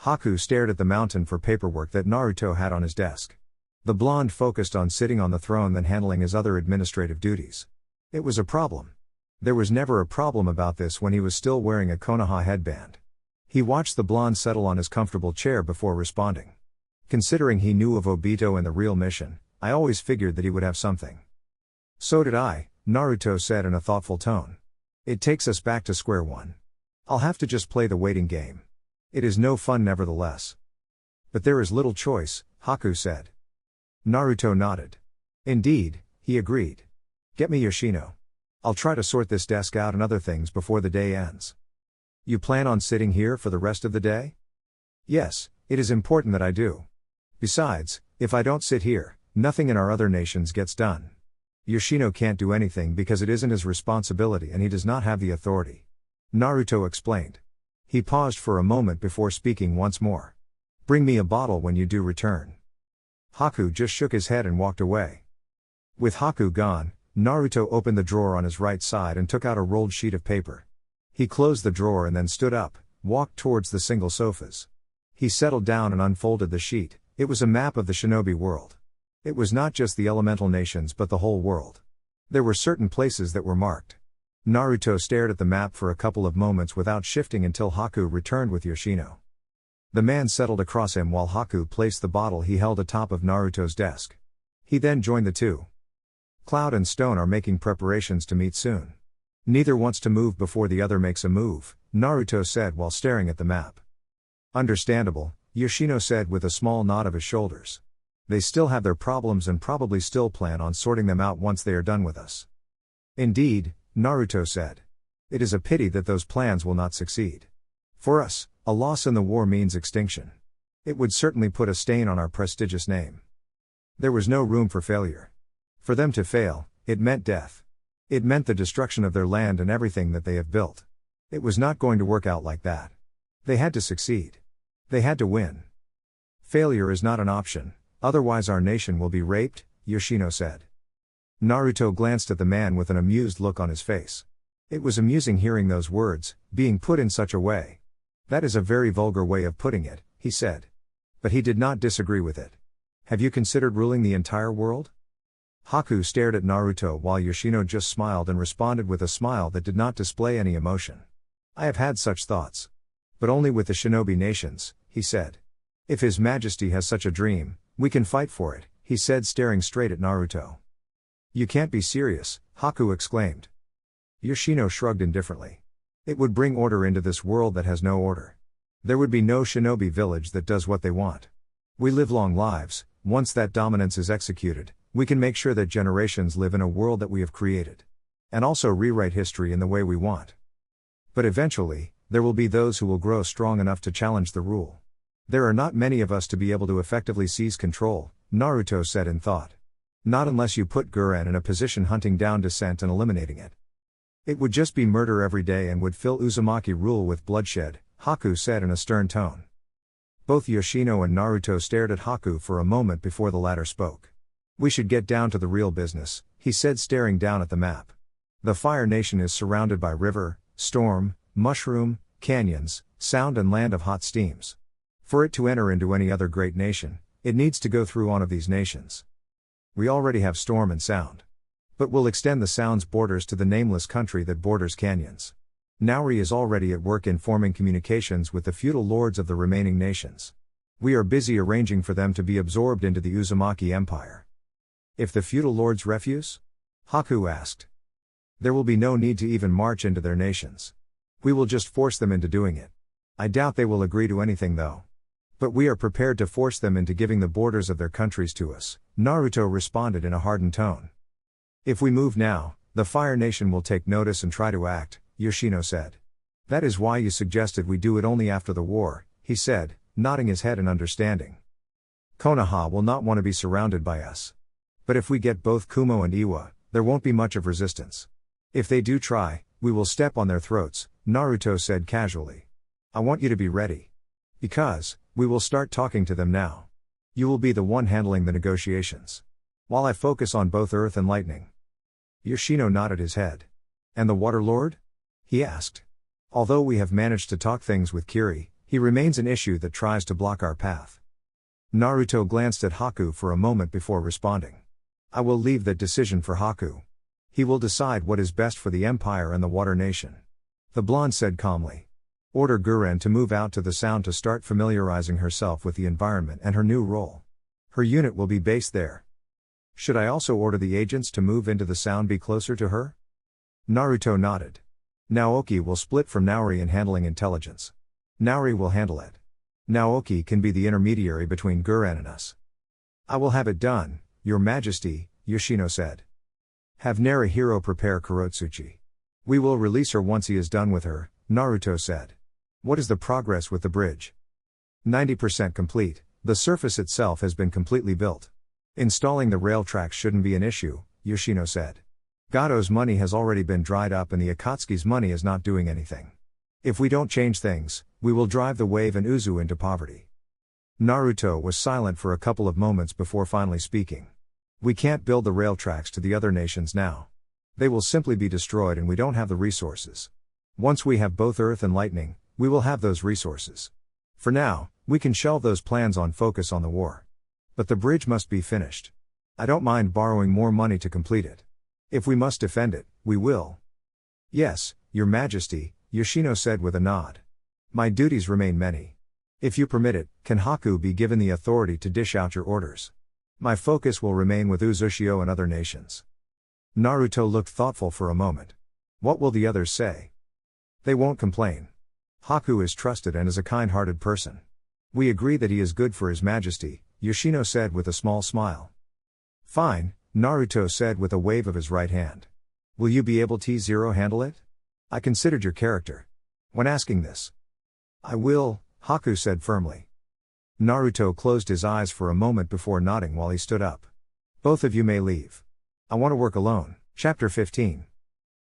Haku stared at the mountain for paperwork that Naruto had on his desk. The blonde focused on sitting on the throne than handling his other administrative duties. It was a problem. There was never a problem about this when he was still wearing a Konoha headband. He watched the blonde settle on his comfortable chair before responding. Considering he knew of Obito and the real mission, I always figured that he would have something. So did I, Naruto said in a thoughtful tone. It takes us back to square one. I'll have to just play the waiting game. It is no fun nevertheless. But there is little choice, Haku said. Naruto nodded. Indeed, he agreed. Get me Yoshino. I'll try to sort this desk out and other things before the day ends. You plan on sitting here for the rest of the day? Yes, it is important that I do. Besides, if I don't sit here, nothing in our other nations gets done. Yoshino can't do anything because it isn't his responsibility and he does not have the authority. Naruto explained. He paused for a moment before speaking once more. Bring me a bottle when you do return. Haku just shook his head and walked away. With Haku gone, Naruto opened the drawer on his right side and took out a rolled sheet of paper. He closed the drawer and then stood up, walked towards the single sofas. He settled down and unfolded the sheet. It was a map of the shinobi world. It was not just the elemental nations but the whole world. There were certain places that were marked. Naruto stared at the map for a couple of moments without shifting until Haku returned with Yoshino. The man settled across him while Haku placed the bottle he held atop of Naruto's desk. He then joined the two. Cloud and Stone are making preparations to meet soon. Neither wants to move before the other makes a move, Naruto said while staring at the map. Understandable, Yoshino said with a small nod of his shoulders. They still have their problems and probably still plan on sorting them out once they are done with us. Indeed, Naruto said. It is a pity that those plans will not succeed. For us, a loss in the war means extinction. It would certainly put a stain on our prestigious name. There was no room for failure. For them to fail, it meant death. It meant the destruction of their land and everything that they have built. It was not going to work out like that. They had to succeed. They had to win. Failure is not an option, otherwise our nation will be raped, Yoshino said. Naruto glanced at the man with an amused look on his face. It was amusing hearing those words, being put in such a way. That is a very vulgar way of putting it, he said. But he did not disagree with it. Have you considered ruling the entire world? Haku stared at Naruto while Yoshino just smiled and responded with a smile that did not display any emotion. I have had such thoughts. But only with the shinobi nations, he said. If His Majesty has such a dream, we can fight for it, he said staring straight at Naruto. You can't be serious, Haku exclaimed. Yoshino shrugged indifferently. It would bring order into this world that has no order. There would be no shinobi village that does what they want. We live long lives, once that dominance is executed, we can make sure that generations live in a world that we have created. And also rewrite history in the way we want. But eventually, there will be those who will grow strong enough to challenge the rule. There are not many of us to be able to effectively seize control, Naruto said in thought. Not unless you put Guren in a position hunting down dissent and eliminating it. It would just be murder every day and would fill Uzumaki rule with bloodshed, Haku said in a stern tone. Both Yoshino and Naruto stared at Haku for a moment before the latter spoke. We should get down to the real business, he said staring down at the map. The Fire Nation is surrounded by river, storm, mushroom, canyons, sound and land of hot steams. For it to enter into any other great nation, it needs to go through one of these nations. We already have storm and sound. But we'll extend the sound's borders to the nameless country that borders canyons. Nauri is already at work in forming communications with the feudal lords of the remaining nations. We are busy arranging for them to be absorbed into the Uzumaki Empire. If the feudal lords refuse? Haku asked. There will be no need to even march into their nations. We will just force them into doing it. I doubt they will agree to anything though. But we are prepared to force them into giving the borders of their countries to us, Naruto responded in a hardened tone. If we move now, the Fire Nation will take notice and try to act, Yoshino said. That is why you suggested we do it only after the war, he said, nodding his head in understanding. Konoha will not want to be surrounded by us. But if we get both Kumo and Iwa, there won't be much of resistance. If they do try, we will step on their throats, Naruto said casually. I want you to be ready. Because, we will start talking to them now. You will be the one handling the negotiations. While I focus on both earth and lightning. Yoshino nodded his head. And the Water Lord? He asked. Although we have managed to talk things with Kiri, he remains an issue that tries to block our path. Naruto glanced at Haku for a moment before responding. I will leave that decision for Haku. He will decide what is best for the Empire and the Water Nation. The blonde said calmly. Order Guren to move out to the Sound to start familiarizing herself with the environment and her new role. Her unit will be based there. Should I also order the agents to move into the Sound be closer to her? Naruto nodded. Naoki will split from Naori in handling intelligence. Naori will handle it. Naoki can be the intermediary between Guren and us. I will have it done, Your Majesty, Yoshino said. Have Narihiro prepare Kurotsuchi. We will release her once he is done with her, Naruto said. What is the progress with the bridge? 90% complete, the surface itself has been completely built. Installing the rail tracks shouldn't be an issue, Yoshino said. Gado's money has already been dried up and the Akatsuki's money is not doing anything. If we don't change things, we will drive the wave and Uzu into poverty. Naruto was silent for a couple of moments before finally speaking. We can't build the rail tracks to the other nations now. They will simply be destroyed and we don't have the resources. Once we have both earth and lightning, we will have those resources. For now, we can shelve those plans on focus on the war. But the bridge must be finished. I don't mind borrowing more money to complete it. If we must defend it, we will. Yes, Your Majesty, Yoshino said with a nod. My duties remain many. If you permit it, can Haku be given the authority to dish out your orders? My focus will remain with Uzushio and other nations. Naruto looked thoughtful for a moment. What will the others say? They won't complain. Haku is trusted and is a kind-hearted person. We agree that he is good for his majesty, Yoshino said with a small smile. Fine, Naruto said with a wave of his right hand. Will you be able to handle it? I considered your character when asking this. I will, Haku said firmly. Naruto closed his eyes for a moment before nodding while he stood up. Both of you may leave. I want to work alone. Chapter 15.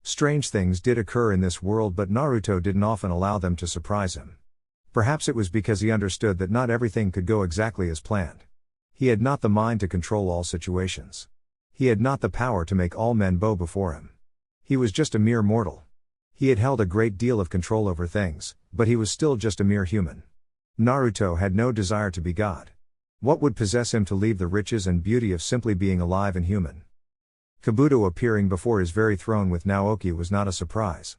Strange things did occur in this world, but Naruto didn't often allow them to surprise him. Perhaps it was because he understood that not everything could go exactly as planned. He had not the mind to control all situations. He had not the power to make all men bow before him. He was just a mere mortal. He had held a great deal of control over things, but he was still just a mere human. Naruto had no desire to be God. What would possess him to leave the riches and beauty of simply being alive and human? Kabuto appearing before his very throne with Naoki was not a surprise.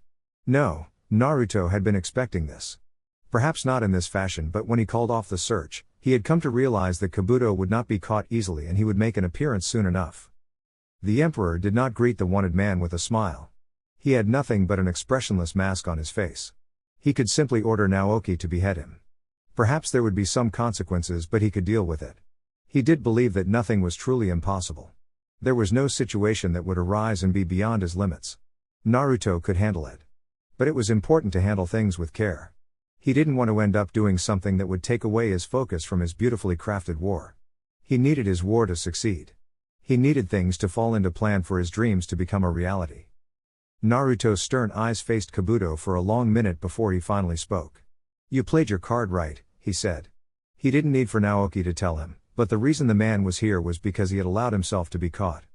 No, Naruto had been expecting this. Perhaps not in this fashion, but when he called off the search, he had come to realize that Kabuto would not be caught easily and he would make an appearance soon enough. The Emperor did not greet the wanted man with a smile. He had nothing but an expressionless mask on his face. He could simply order Naoki to behead him. Perhaps there would be some consequences, but he could deal with it. He did believe that nothing was truly impossible. There was no situation that would arise and be beyond his limits. Naruto could handle it. But it was important to handle things with care. He didn't want to end up doing something that would take away his focus from his beautifully crafted war. He needed his war to succeed. He needed things to fall into plan for his dreams to become a reality. Naruto's stern eyes faced Kabuto for a long minute before he finally spoke. You played your card right, he said. He didn't need for Naoki to tell him, but the reason the man was here was because he had allowed himself to be caught.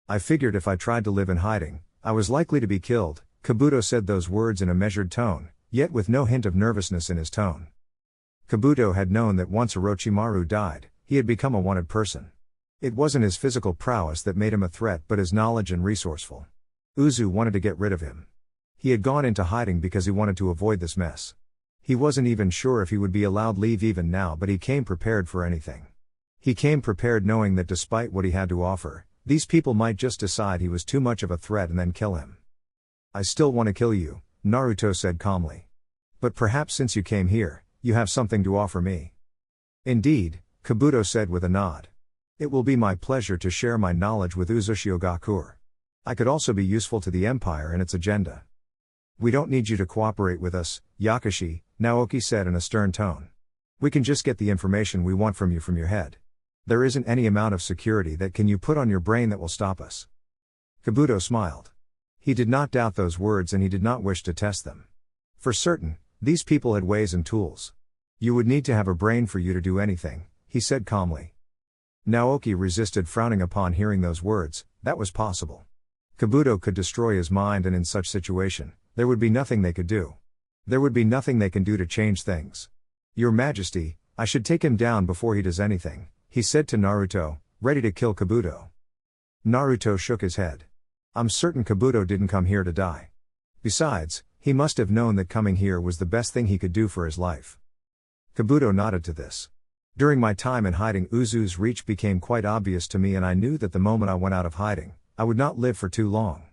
I figured if I tried to live in hiding, I was likely to be killed. Kabuto said those words in a measured tone, yet with no hint of nervousness in his tone. Kabuto had known that once Orochimaru died, he had become a wanted person. It wasn't his physical prowess that made him a threat but his knowledge and resourceful. Uzu wanted to get rid of him. He had gone into hiding because he wanted to avoid this mess. He wasn't even sure if he would be allowed leave even now, but he came prepared for anything. He came prepared knowing that despite what he had to offer, these people might just decide he was too much of a threat and then kill him. I still want to kill you, Naruto said calmly. But perhaps since you came here, you have something to offer me. Indeed, Kabuto said with a nod. It will be my pleasure to share my knowledge with Uzushio. I could also be useful to the Empire and its agenda. We don't need you to cooperate with us, Yakashi, Naoki said in a stern tone. We can just get the information we want from your head. There isn't any amount of security that can you put on your brain that will stop us. Kabuto smiled. He did not doubt those words and he did not wish to test them. For certain, these people had ways and tools. You would need to have a brain for you to do anything, he said calmly. Naoki resisted, frowning upon hearing those words. That was possible. Kabuto could destroy his mind, and in such situation, there would be nothing they could do. There would be nothing they can do to change things. Your Majesty, I should take him down before he does anything, he said to Naruto, ready to kill Kabuto. Naruto shook his head. I'm certain Kabuto didn't come here to die. Besides, he must have known that coming here was the best thing he could do for his life. Kabuto nodded to this. During my time in hiding, Uzu's reach became quite obvious to me, and I knew that the moment I went out of hiding, I would not live for too long.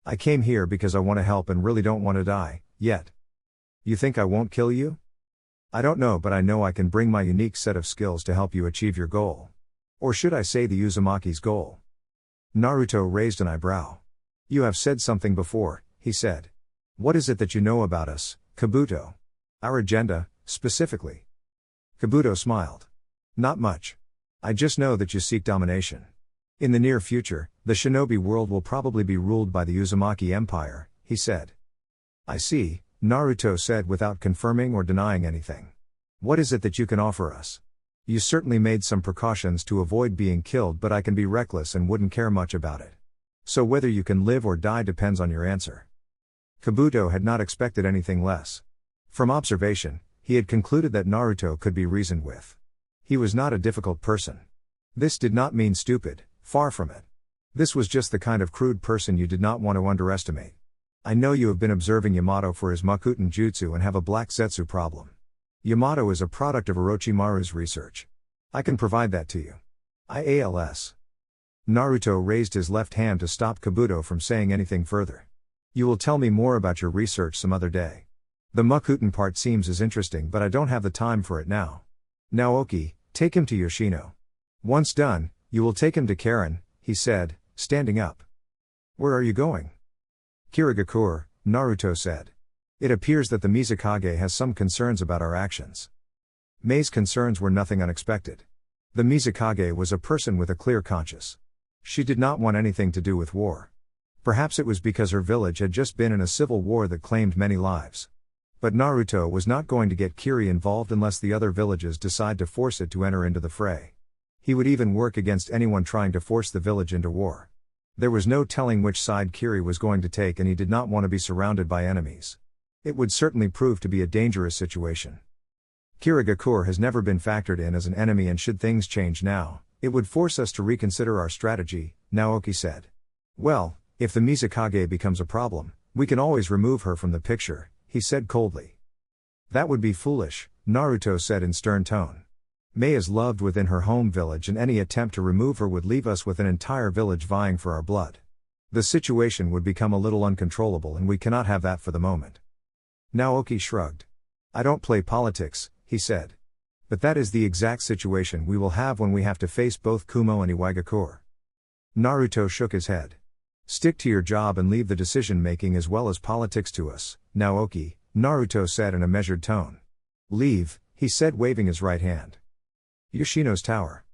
I came here because I want to help and really don't want to die, yet. You think I won't kill you? I don't know, but I know I can bring my unique set of skills to help you achieve your goal. Or should I say the Uzumaki's goal? Naruto raised an eyebrow. You have said something before, he said. What is it that you know about us, Kabuto? Our agenda, specifically. Kabuto smiled. Not much. I just know that you seek domination. In the near future, the shinobi world will probably be ruled by the Uzumaki Empire, he said. I see, Naruto said without confirming or denying anything. What is it that you can offer us? You certainly made some precautions to avoid being killed, but I can be reckless and wouldn't care much about it. So whether you can live or die depends on your answer. Kabuto had not expected anything less. From observation, he had concluded that Naruto could be reasoned with. He was not a difficult person. This did not mean stupid, far from it. This was just the kind of crude person you did not want to underestimate. I know you have been observing Yamato for his Makuten Jutsu and have a black Zetsu problem. Yamato is a product of Orochimaru's research. I can provide that to you. IALS. Naruto raised his left hand to stop Kabuto from saying anything further. You will tell me more about your research some other day. The Mukuten part seems as interesting, but I don't have the time for it now. Naoki, take him to Yoshino. Once done, you will take him to Karen, he said, standing up. Where are you going? Kirigakure, Naruto said. It appears that the Mizukage has some concerns about our actions. Mei's concerns were nothing unexpected. The Mizukage was a person with a clear conscience. She did not want anything to do with war. Perhaps it was because her village had just been in a civil war that claimed many lives. But Naruto was not going to get Kiri involved unless the other villages decide to force it to enter into the fray. He would even work against anyone trying to force the village into war. There was no telling which side Kiri was going to take, and he did not want to be surrounded by enemies. It would certainly prove to be a dangerous situation. Kirigakure has never been factored in as an enemy, and should things change now, it would force us to reconsider our strategy, Naoki said. Well, if the Mizukage becomes a problem, we can always remove her from the picture, he said coldly. That would be foolish, Naruto said in stern tone. Mei is loved within her home village, and any attempt to remove her would leave us with an entire village vying for our blood. The situation would become a little uncontrollable, and we cannot have that for the moment. Naoki shrugged. I don't play politics, he said. But that is the exact situation we will have when we have to face both Kumo and Iwagakure. Naruto shook his head. Stick to your job and leave the decision-making as well as politics to us, Naoki, Naruto said in a measured tone. Leave, he said, waving his right hand. Yoshino's tower.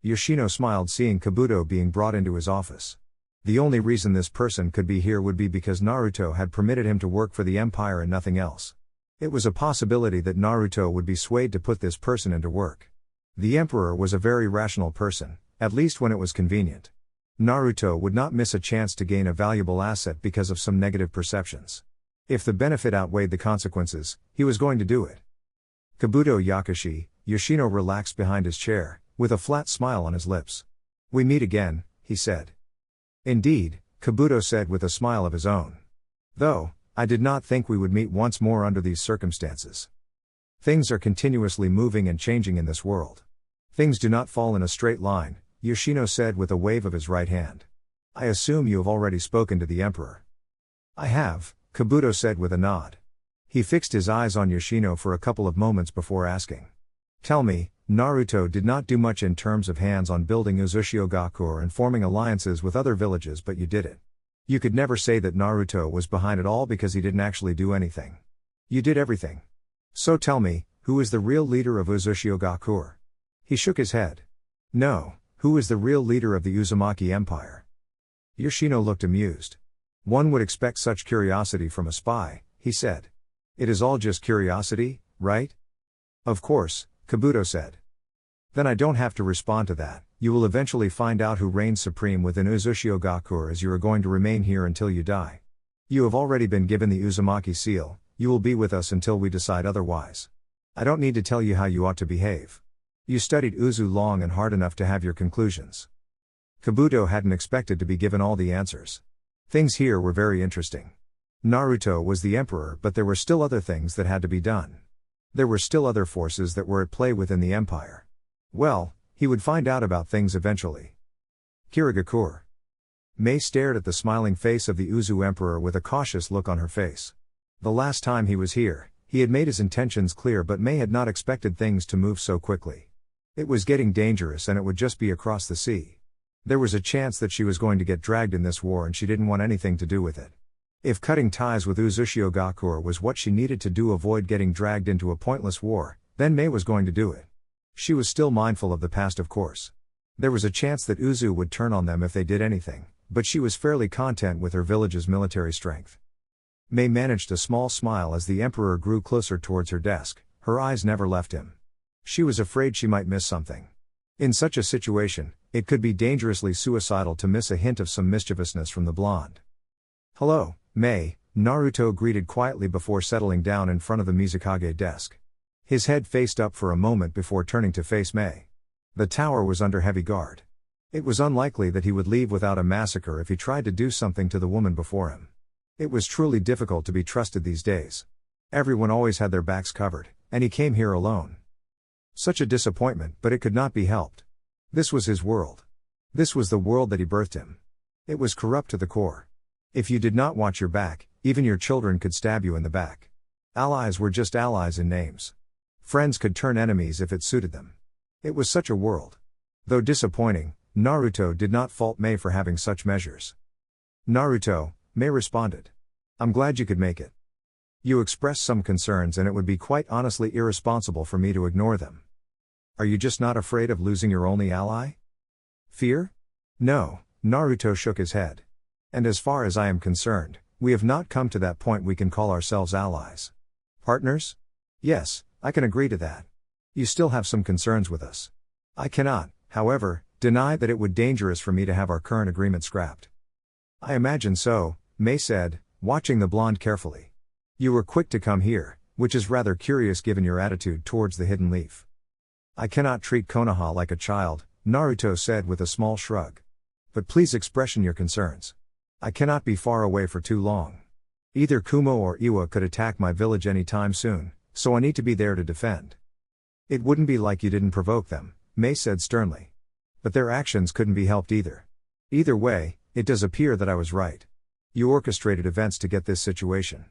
Yoshino smiled, seeing Kabuto being brought into his office. The only reason this person could be here would be because Naruto had permitted him to work for the Empire and nothing else. It was a possibility that Naruto would be swayed to put this person into work. The Emperor was a very rational person, at least when it was convenient. Naruto would not miss a chance to gain a valuable asset because of some negative perceptions. If the benefit outweighed the consequences, he was going to do it. Kabuto Yakushi, Yoshino relaxed behind his chair, with a flat smile on his lips. We meet again, he said. Indeed, Kabuto said with a smile of his own. Though, I did not think we would meet once more under these circumstances. Things are continuously moving and changing in this world. Things do not fall in a straight line, Yoshino said with a wave of his right hand. I assume you have already spoken to the Emperor. I have, Kabuto said with a nod. He fixed his eyes on Yoshino for a couple of moments before asking. Tell me, Naruto did not do much in terms of hands-on building Uzushio and forming alliances with other villages, but you did it. You could never say that Naruto was behind it all because he didn't actually do anything. You did everything. So tell me, who is the real leader of Uzushio? He shook his head. No, who is the real leader of the Uzumaki Empire? Yoshino looked amused. One would expect such curiosity from a spy, he said. It is all just curiosity, right? Of course, Kabuto said. Then I don't have to respond to that. You will eventually find out who reigns supreme within Uzushio, as you are going to remain here until you die. You have already been given the Uzumaki seal, you will be with us until we decide otherwise. I don't need to tell you how you ought to behave. You studied Uzu long and hard enough to have your conclusions. Kabuto hadn't expected to be given all the answers. Things here were very interesting. Naruto was the Emperor, but there were still other things that had to be done. There were still other forces that were at play within the Empire. Well, he would find out about things eventually. Kirigakure. Mei stared at the smiling face of the Uzu Emperor with a cautious look on her face. The last time he was here, he had made his intentions clear, but Mei had not expected things to move so quickly. It was getting dangerous, and it would just be across the sea. There was a chance that she was going to get dragged in this war, and she didn't want anything to do with it. If cutting ties with Uzushio was what she needed to do avoid getting dragged into a pointless war, then Mei was going to do it. She was still mindful of the past, of course. There was a chance that Uzu would turn on them if they did anything, but she was fairly content with her village's military strength. Mei managed a small smile as the Emperor grew closer towards her desk. Her eyes never left him. She was afraid she might miss something. In such a situation, it could be dangerously suicidal to miss a hint of some mischievousness from the blonde. Hello, Mei, Naruto greeted quietly before settling down in front of the Mizukage desk. His head faced up for a moment before turning to face Mei. The tower was under heavy guard. It was unlikely that he would leave without a massacre if he tried to do something to the woman before him. It was truly difficult to be trusted these days. Everyone always had their backs covered, and he came here alone. Such a disappointment, but it could not be helped. This was his world. This was the world that he birthed him. It was corrupt to the core. If you did not watch your back, even your children could stab you in the back. Allies were just allies in names. Friends could turn enemies if it suited them. It was such a world. Though disappointing, Naruto did not fault Mei for having such measures. Naruto, Mei responded. I'm glad you could make it. You expressed some concerns and it would be quite honestly irresponsible for me to ignore them. Are you just not afraid of losing your only ally? Fear? No, Naruto shook his head. And as far as I am concerned, we have not come to that point we can call ourselves allies. Partners? Yes, I can agree to that. You still have some concerns with us. I cannot, however, deny that it would be dangerous for me to have our current agreement scrapped. I imagine so, Mei said, watching the blonde carefully. You were quick to come here, which is rather curious given your attitude towards the hidden leaf. I cannot treat Konoha like a child, Naruto said with a small shrug. But please express your concerns. I cannot be far away for too long. Either Kumo or Iwa could attack my village any time soon, so I need to be there to defend. It wouldn't be like you didn't provoke them, Mei said sternly. But their actions couldn't be helped either. Either way, it does appear that I was right. You orchestrated events to get this situation.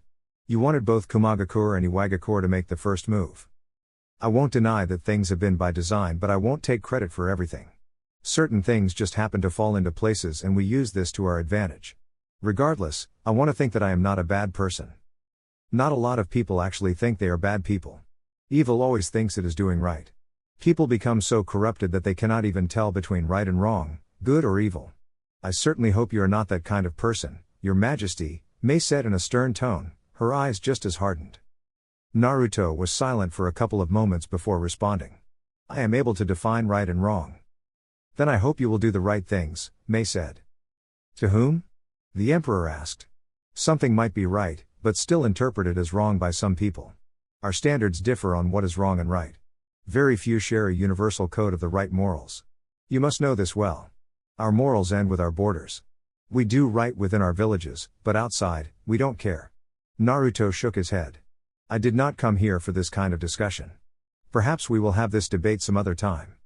You wanted both Kumagakure and Iwagakure to make the first move. I won't deny that things have been by design, but I won't take credit for everything. Certain things just happen to fall into places and we use this to our advantage. Regardless, I want to think that I am not a bad person. Not a lot of people actually think they are bad people. Evil always thinks it is doing right. People become so corrupted that they cannot even tell between right and wrong, good or evil. I certainly hope you are not that kind of person, Your Majesty, Mei said in a stern tone, her eyes just as hardened. Naruto was silent for a couple of moments before responding. I am able to define right and wrong. Then I hope you will do the right things, Mei said. To whom? The Emperor asked. Something might be right, but still interpreted as wrong by some people. Our standards differ on what is wrong and right. Very few share a universal code of the right morals. You must know this well. Our morals end with our borders. We do right within our villages, but outside, we don't care. Naruto shook his head. I did not come here for this kind of discussion. Perhaps we will have this debate some other time.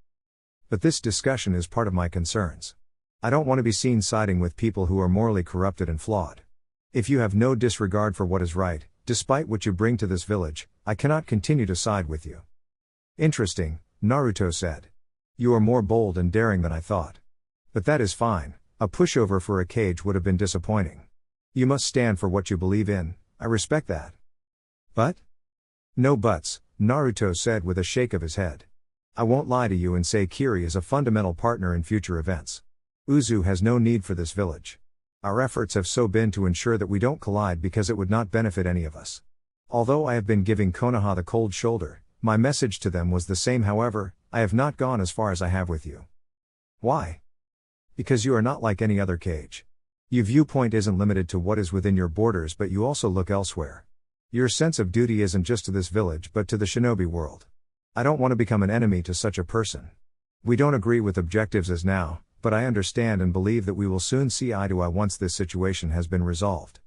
But this discussion is part of my concerns. I don't want to be seen siding with people who are morally corrupted and flawed. If you have no disregard for what is right, despite what you bring to this village, I cannot continue to side with you. Interesting, Naruto said. You are more bold and daring than I thought. But that is fine, a pushover for a cage would have been disappointing. You must stand for what you believe in, I respect that. But? No buts, Naruto said with a shake of his head. I won't lie to you and say Kiri is a fundamental partner in future events. Uzu has no need for this village. Our efforts have so been to ensure that we don't collide because it would not benefit any of us. Although I have been giving Konoha the cold shoulder, my message to them was the same. However, I have not gone as far as I have with you. Why? Because you are not like any other cage. Your viewpoint isn't limited to what is within your borders, but you also look elsewhere. Your sense of duty isn't just to this village but to the shinobi world. I don't want to become an enemy to such a person. We don't agree with objectives as now, but I understand and believe that we will soon see eye to eye once this situation has been resolved.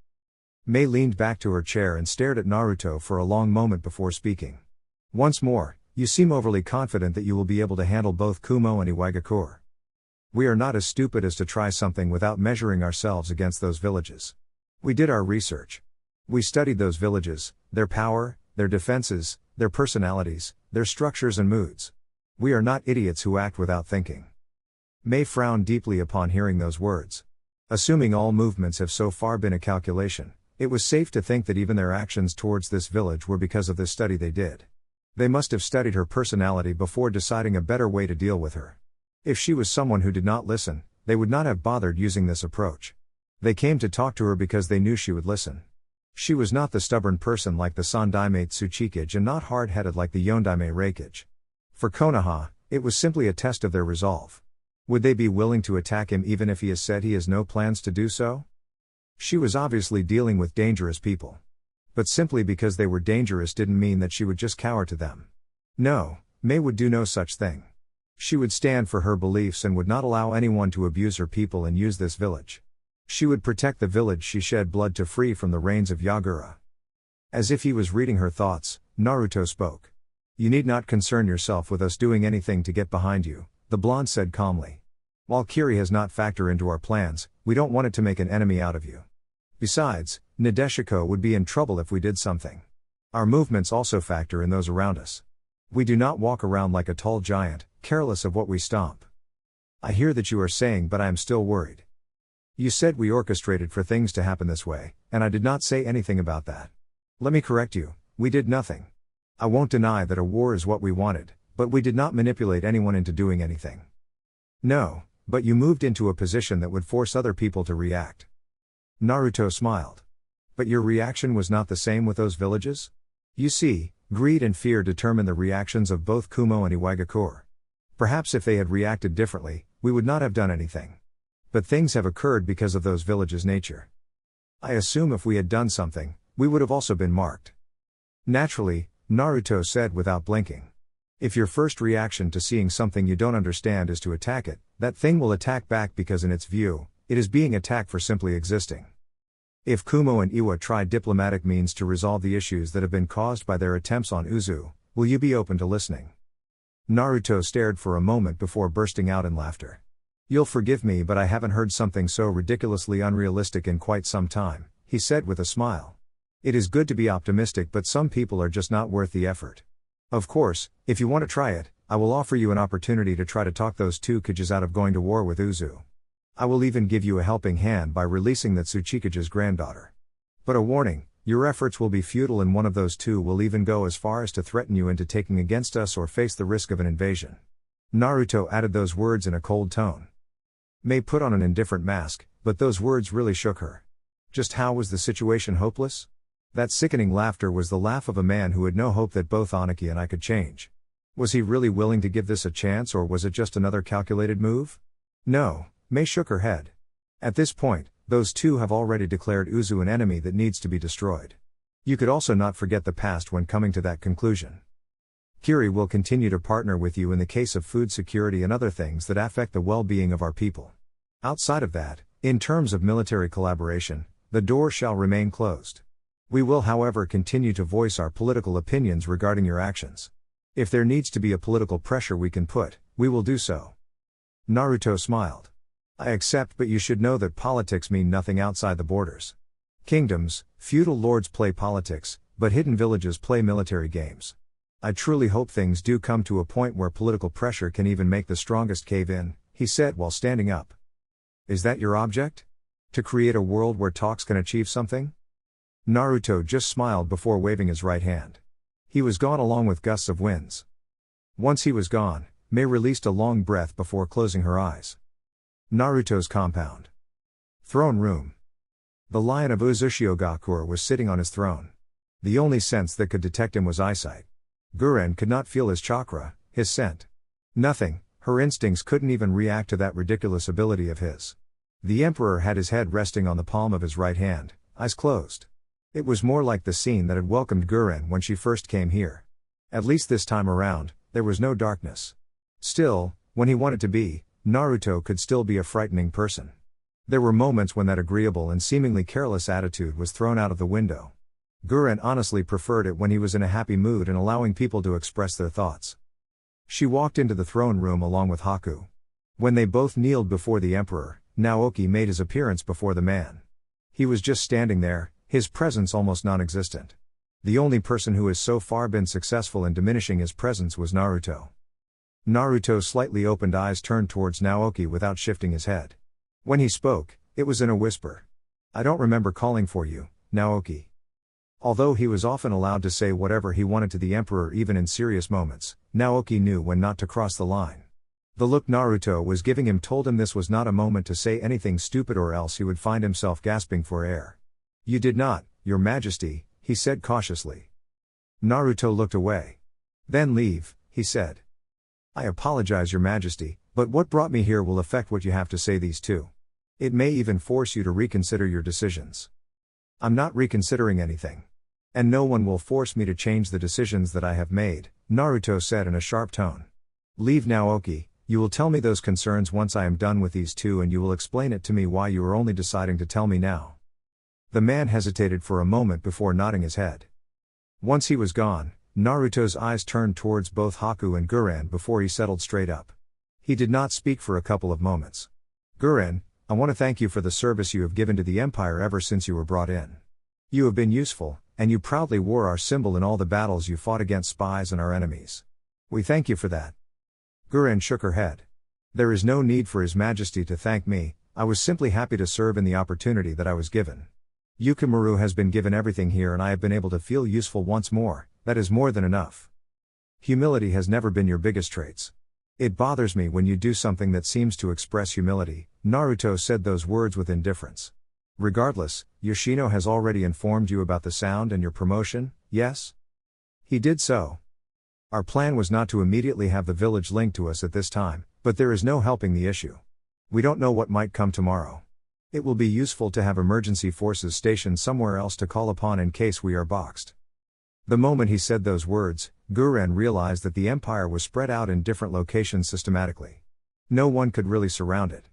Mei leaned back to her chair and stared at Naruto for a long moment before speaking. Once more, you seem overly confident that you will be able to handle both Kumo and Iwagakure. We are not as stupid as to try something without measuring ourselves against those villages. We did our research. We studied those villages, their power, their defenses, their personalities, their structures and moods. We are not idiots who act without thinking. Mei frowned deeply upon hearing those words. Assuming all movements have so far been a calculation, it was safe to think that even their actions towards this village were because of this study they did. They must have studied her personality before deciding a better way to deal with her. If she was someone who did not listen, they would not have bothered using this approach. They came to talk to her because they knew she would listen. She was not the stubborn person like the Sandaime Tsuchikage and not hard-headed like the Yondaime Reikage. For Konoha, it was simply a test of their resolve. Would they be willing to attack him even if he has said he has no plans to do so? She was obviously dealing with dangerous people. But simply because they were dangerous didn't mean that she would just cower to them. No, Mei would do no such thing. She would stand for her beliefs and would not allow anyone to abuse her people and use this village. She would protect the village she shed blood to free from the reigns of Yagura. As if he was reading her thoughts, Naruto spoke. You need not concern yourself with us doing anything to get behind you. the blonde said calmly. While Kiri has not factored into our plans, we don't want it to make an enemy out of you. Besides, Nadeshiko would be in trouble if we did something. Our movements also factor in those around us. We do not walk around like a tall giant, careless of what we stomp. I hear that you are saying, but I am still worried. You said we orchestrated for things to happen this way, and I did not say anything about that. Let me correct you, we did nothing. I won't deny that a war is what we wanted, but we did not manipulate anyone into doing anything. No, but you moved into a position that would force other people to react. Naruto smiled. But your reaction was not the same with those villages? You see, greed and fear determine the reactions of both Kumo and Iwagakure. Perhaps if they had reacted differently, we would not have done anything. But things have occurred because of those villages' nature. I assume if we had done something, we would have also been marked. Naturally, Naruto said without blinking. If your first reaction to seeing something you don't understand is to attack it, that thing will attack back because in its view, it is being attacked for simply existing. If Kumo and Iwa try diplomatic means to resolve the issues that have been caused by their attempts on Uzu, will you be open to listening? Naruto stared for a moment before bursting out in laughter. You'll forgive me, but I haven't heard something so ridiculously unrealistic in quite some time, he said with a smile. It is good to be optimistic, but some people are just not worth the effort. Of course, if you want to try it, I will offer you an opportunity to try to talk those two Kages out of going to war with Uzu. I will even give you a helping hand by releasing that Tsuchikage's granddaughter. But a warning, your efforts will be futile, and one of those two will even go as far as to threaten you into taking against us or face the risk of an invasion. Naruto added those words in a cold tone. May put on an indifferent mask, but those words really shook her. Just how was the situation hopeless? That sickening laughter was the laugh of a man who had no hope that both Aniki and I could change. Was he really willing to give this a chance, or was it just another calculated move? No, May shook her head. At this point, those two have already declared Uzu an enemy that needs to be destroyed. You could also not forget the past when coming to that conclusion. Kiri will continue to partner with you in the case of food security and other things that affect the well-being of our people. Outside of that, in terms of military collaboration, the door shall remain closed. We will, however, continue to voice our political opinions regarding your actions. If there needs to be a political pressure we can put, we will do so. Naruto smiled. I accept, but you should know that politics mean nothing outside the borders. Kingdoms, feudal lords play politics, but hidden villages play military games. I truly hope things do come to a point where political pressure can even make the strongest cave in, he said while standing up. Is that your object? To create a world where talks can achieve something? Naruto just smiled before waving his right hand. He was gone along with gusts of winds. Once he was gone, May released a long breath before closing her eyes. Naruto's compound. Throne room. The lion of Uzushio was sitting on his throne. The only sense that could detect him was eyesight. Guren could not feel his chakra, his scent. Nothing, her instincts couldn't even react to that ridiculous ability of his. The Emperor had his head resting on the palm of his right hand, eyes closed. It was more like the scene that had welcomed Guren when she first came here. At least this time around, there was no darkness. Still, when he wanted to be, Naruto could still be a frightening person. There were moments when that agreeable and seemingly careless attitude was thrown out of the window. Guren honestly preferred it when he was in a happy mood and allowing people to express their thoughts. She walked into the throne room along with Haku. When they both kneeled before the Emperor, Naoki made his appearance before the man. He was just standing there, his presence almost non-existent. The only person who has so far been successful in diminishing his presence was Naruto. Naruto's slightly opened eyes turned towards Naoki without shifting his head. When he spoke, it was in a whisper. I don't remember calling for you, Naoki. Although he was often allowed to say whatever he wanted to the Emperor even in serious moments, Naoki knew when not to cross the line. The look Naruto was giving him told him this was not a moment to say anything stupid, or else he would find himself gasping for air. You did not, Your Majesty, he said cautiously. Naruto looked away. Then leave, he said. I apologize, Your Majesty, but what brought me here will affect what you have to say these two. It may even force you to reconsider your decisions. I'm not reconsidering anything. And no one will force me to change the decisions that I have made, Naruto said in a sharp tone. Leave Naoki, you will tell me those concerns once I am done with these two, and you will explain it to me why you are only deciding to tell me now. The man hesitated for a moment before nodding his head. Once he was gone, Naruto's eyes turned towards both Haku and Guren before he settled straight up. He did not speak for a couple of moments. Gurren, I want to thank you for the service you have given to the Empire ever since you were brought in. You have been useful, and you proudly wore our symbol in all the battles you fought against spies and our enemies. We thank you for that. Gurren shook her head. There is no need for His Majesty to thank me, I was simply happy to serve in the opportunity that I was given. Shikamaru has been given everything here and I have been able to feel useful once more, that is more than enough. Humility has never been your biggest traits. It bothers me when you do something that seems to express humility. Naruto said those words with indifference. Regardless, Yoshino has already informed you about the sound and your promotion, yes? He did so. Our plan was not to immediately have the village linked to us at this time, but there is no helping the issue. We don't know what might come tomorrow. It will be useful to have emergency forces stationed somewhere else to call upon in case we are boxed. The moment he said those words, Gurren realized that the Empire was spread out in different locations systematically. No one could really surround it.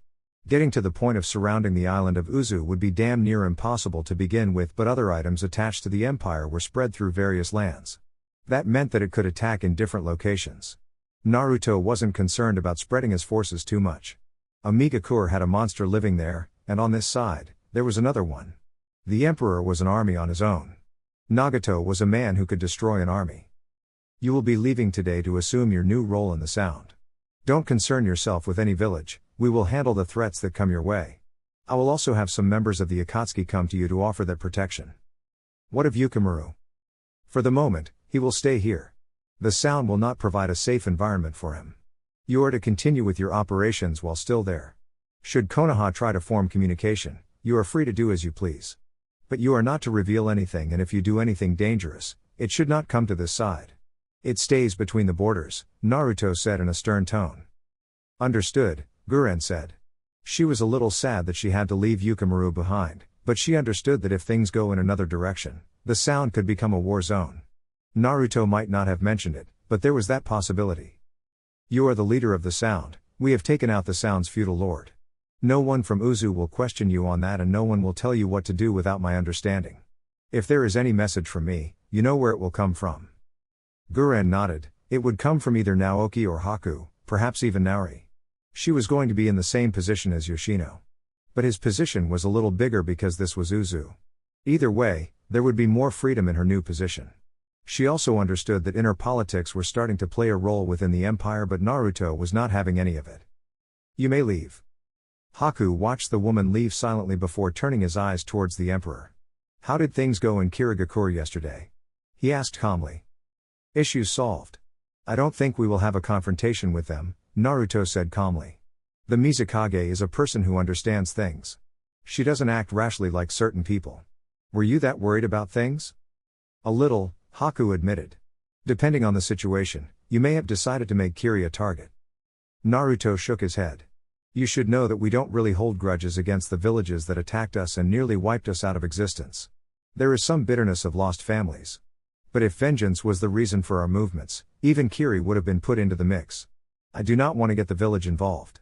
Getting to the point of surrounding the island of Uzu would be damn near impossible to begin with, but other items attached to the Empire were spread through various lands. That meant that it could attack in different locations. Naruto wasn't concerned about spreading his forces too much. Iwagakure had a monster living there, and on this side, there was another one. The Emperor was an army on his own. Nagato was a man who could destroy an army. You will be leaving today to assume your new role in the Sound. Don't concern yourself with any village, we will handle the threats that come your way. I will also have some members of the Akatsuki come to you to offer that protection. What of Shikamaru? For the moment, he will stay here. The Sound will not provide a safe environment for him. You are to continue with your operations while still there. Should Konoha try to form communication, you are free to do as you please. But you are not to reveal anything, and if you do anything dangerous, it should not come to this side. It stays between the borders, Naruto said in a stern tone. Understood, Gurren said. She was a little sad that she had to leave Shikamaru behind, but she understood that if things go in another direction, the Sound could become a war zone. Naruto might not have mentioned it, but there was that possibility. You are the leader of the Sound, we have taken out the Sound's feudal lord. No one from Uzu will question you on that, and no one will tell you what to do without my understanding. If there is any message from me, you know where it will come from. Gurren nodded. It would come from either Naoki or Haku, perhaps even Naori. She was going to be in the same position as Yoshino. But his position was a little bigger because this was Uzu. Either way, there would be more freedom in her new position. She also understood that inner politics were starting to play a role within the Empire, but Naruto was not having any of it. You may leave. Haku watched the woman leave silently before turning his eyes towards the Emperor. How did things go in Kirigakure yesterday? He asked calmly. Issues solved. I don't think we will have a confrontation with them, Naruto said calmly. The Mizukage is a person who understands things. She doesn't act rashly like certain people. Were you that worried about things? A little, Haku admitted. Depending on the situation, you may have decided to make Kiri a target. Naruto shook his head. You should know that we don't really hold grudges against the villages that attacked us and nearly wiped us out of existence. There is some bitterness of lost families. But if vengeance was the reason for our movements, even Kiri would have been put into the mix. I do not want to get the village involved.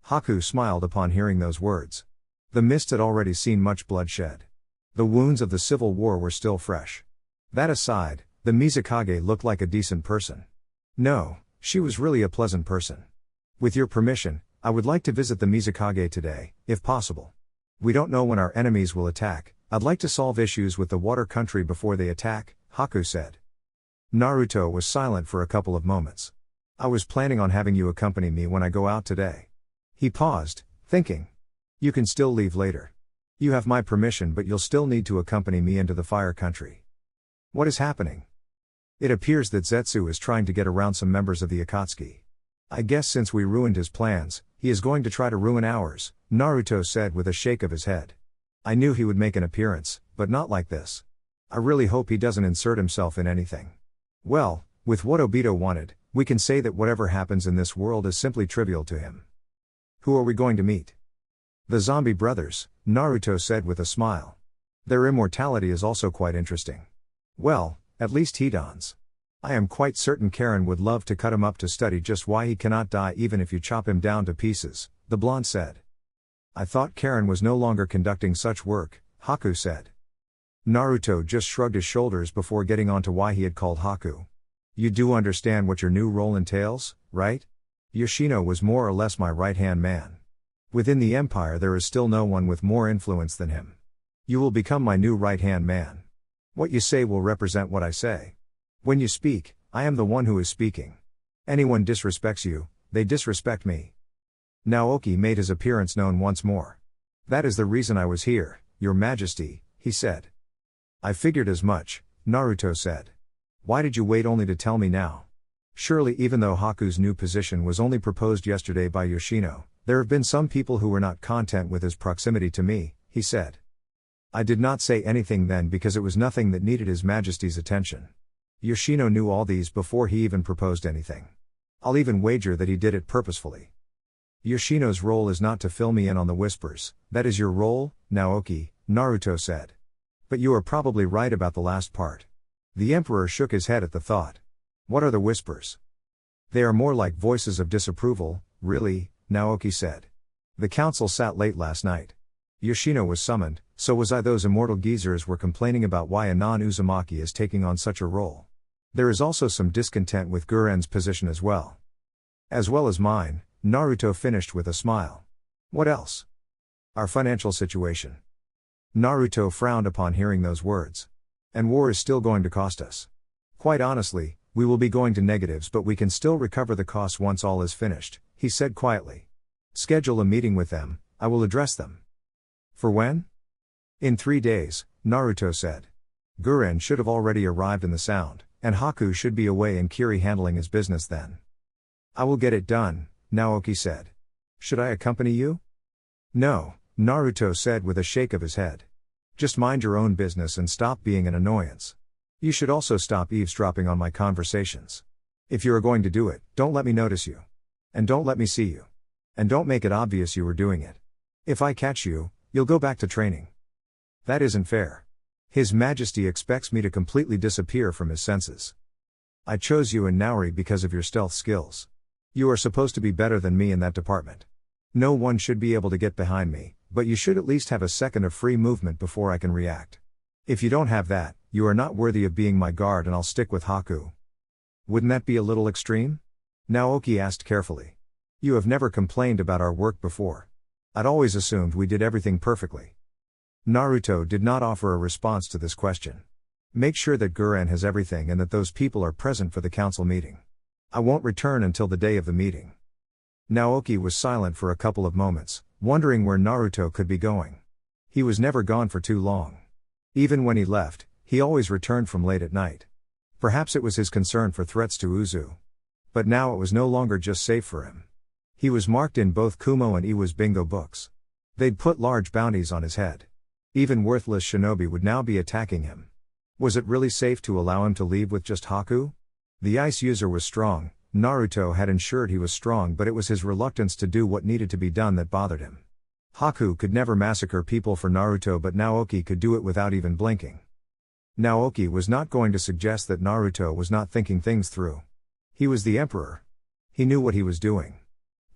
Haku smiled upon hearing those words. The mist had already seen much bloodshed. The wounds of the civil war were still fresh. That aside, the Mizukage looked like a decent person. No, she was really a pleasant person. With your permission, I would like to visit the Mizukage today, if possible. We don't know when our enemies will attack. I'd like to solve issues with the water country before they attack, Haku said. Naruto was silent for a couple of moments. I was planning on having you accompany me when I go out today. He paused, thinking. You can still leave later. You have my permission, but you'll still need to accompany me into the fire country. What is happening? It appears that Zetsu is trying to get around some members of the Akatsuki. I guess since we ruined his plans, he is going to try to ruin ours, Naruto said with a shake of his head. I knew he would make an appearance, but not like this. I really hope he doesn't insert himself in anything. Well, with what Obito wanted, we can say that whatever happens in this world is simply trivial to him. Who are we going to meet? The zombie brothers, Naruto said with a smile. Their immortality is also quite interesting. Well, at least Hidan's. I am quite certain Karen would love to cut him up to study just why he cannot die even if you chop him down to pieces, the blonde said. I thought Karen was no longer conducting such work, Haku said. Naruto just shrugged his shoulders before getting on to why he had called Haku. You do understand what your new role entails, right? Yoshino was more or less my right-hand man. Within the empire there is still no one with more influence than him. You will become my new right-hand man. What you say will represent what I say. When you speak, I am the one who is speaking. Anyone disrespects you, they disrespect me. Naoki made his appearance known once more. That is the reason I was here, Your Majesty, he said. I figured as much, Naruto said. Why did you wait only to tell me now? Surely even though Haku's new position was only proposed yesterday by Yoshino, there have been some people who were not content with his proximity to me, he said. I did not say anything then because it was nothing that needed His Majesty's attention. Yoshino knew all these before he even proposed anything. I'll even wager that he did it purposefully. Yoshino's role is not to fill me in on the whispers, that is your role, Naoki, Naruto said. But you are probably right about the last part. The Emperor shook his head at the thought. What are the whispers? They are more like voices of disapproval, really, Naoki said. The council sat late last night. Yoshino was summoned, so was I. Those immortal geezers were complaining about why a non-Uzumaki is taking on such a role. There is also some discontent with Guren's position as well. As well as mine, Naruto finished with a smile. What else? Our financial situation. Naruto frowned upon hearing those words. And war is still going to cost us. Quite honestly, we will be going to negatives, but we can still recover the costs once all is finished, he said quietly. Schedule a meeting with them, I will address them. For when? In 3 days, Naruto said. Guren should have already arrived in the Sound, and Haku should be away and Kiri handling his business then. I will get it done, Naoki said. Should I accompany you? No, Naruto said with a shake of his head. Just mind your own business and stop being an annoyance. You should also stop eavesdropping on my conversations. If you are going to do it, don't let me notice you. And don't let me see you. And don't make it obvious you are doing it. If I catch you, you'll go back to training. That isn't fair. His Majesty expects me to completely disappear from his senses. I chose you and Naori because of your stealth skills. You are supposed to be better than me in that department. No one should be able to get behind me, but you should at least have a second of free movement before I can react. If you don't have that, you are not worthy of being my guard and I'll stick with Haku. Wouldn't that be a little extreme? Naoki asked carefully. You have never complained about our work before. I'd always assumed we did everything perfectly. Naruto did not offer a response to this question. Make sure that Guren has everything and that those people are present for the council meeting. I won't return until the day of the meeting. Naoki was silent for a couple of moments, wondering where Naruto could be going. He was never gone for too long. Even when he left, he always returned from late at night. Perhaps it was his concern for threats to Uzu. But now it was no longer just safe for him. He was marked in both Kumo and Iwa's bingo books. They'd put large bounties on his head. Even worthless shinobi would now be attacking him. Was it really safe to allow him to leave with just Haku? The ice user was strong. Naruto had ensured he was strong, but it was his reluctance to do what needed to be done that bothered him. Haku could never massacre people for Naruto, but Naoki could do it without even blinking. Naoki was not going to suggest that Naruto was not thinking things through. He was the emperor. He knew what he was doing.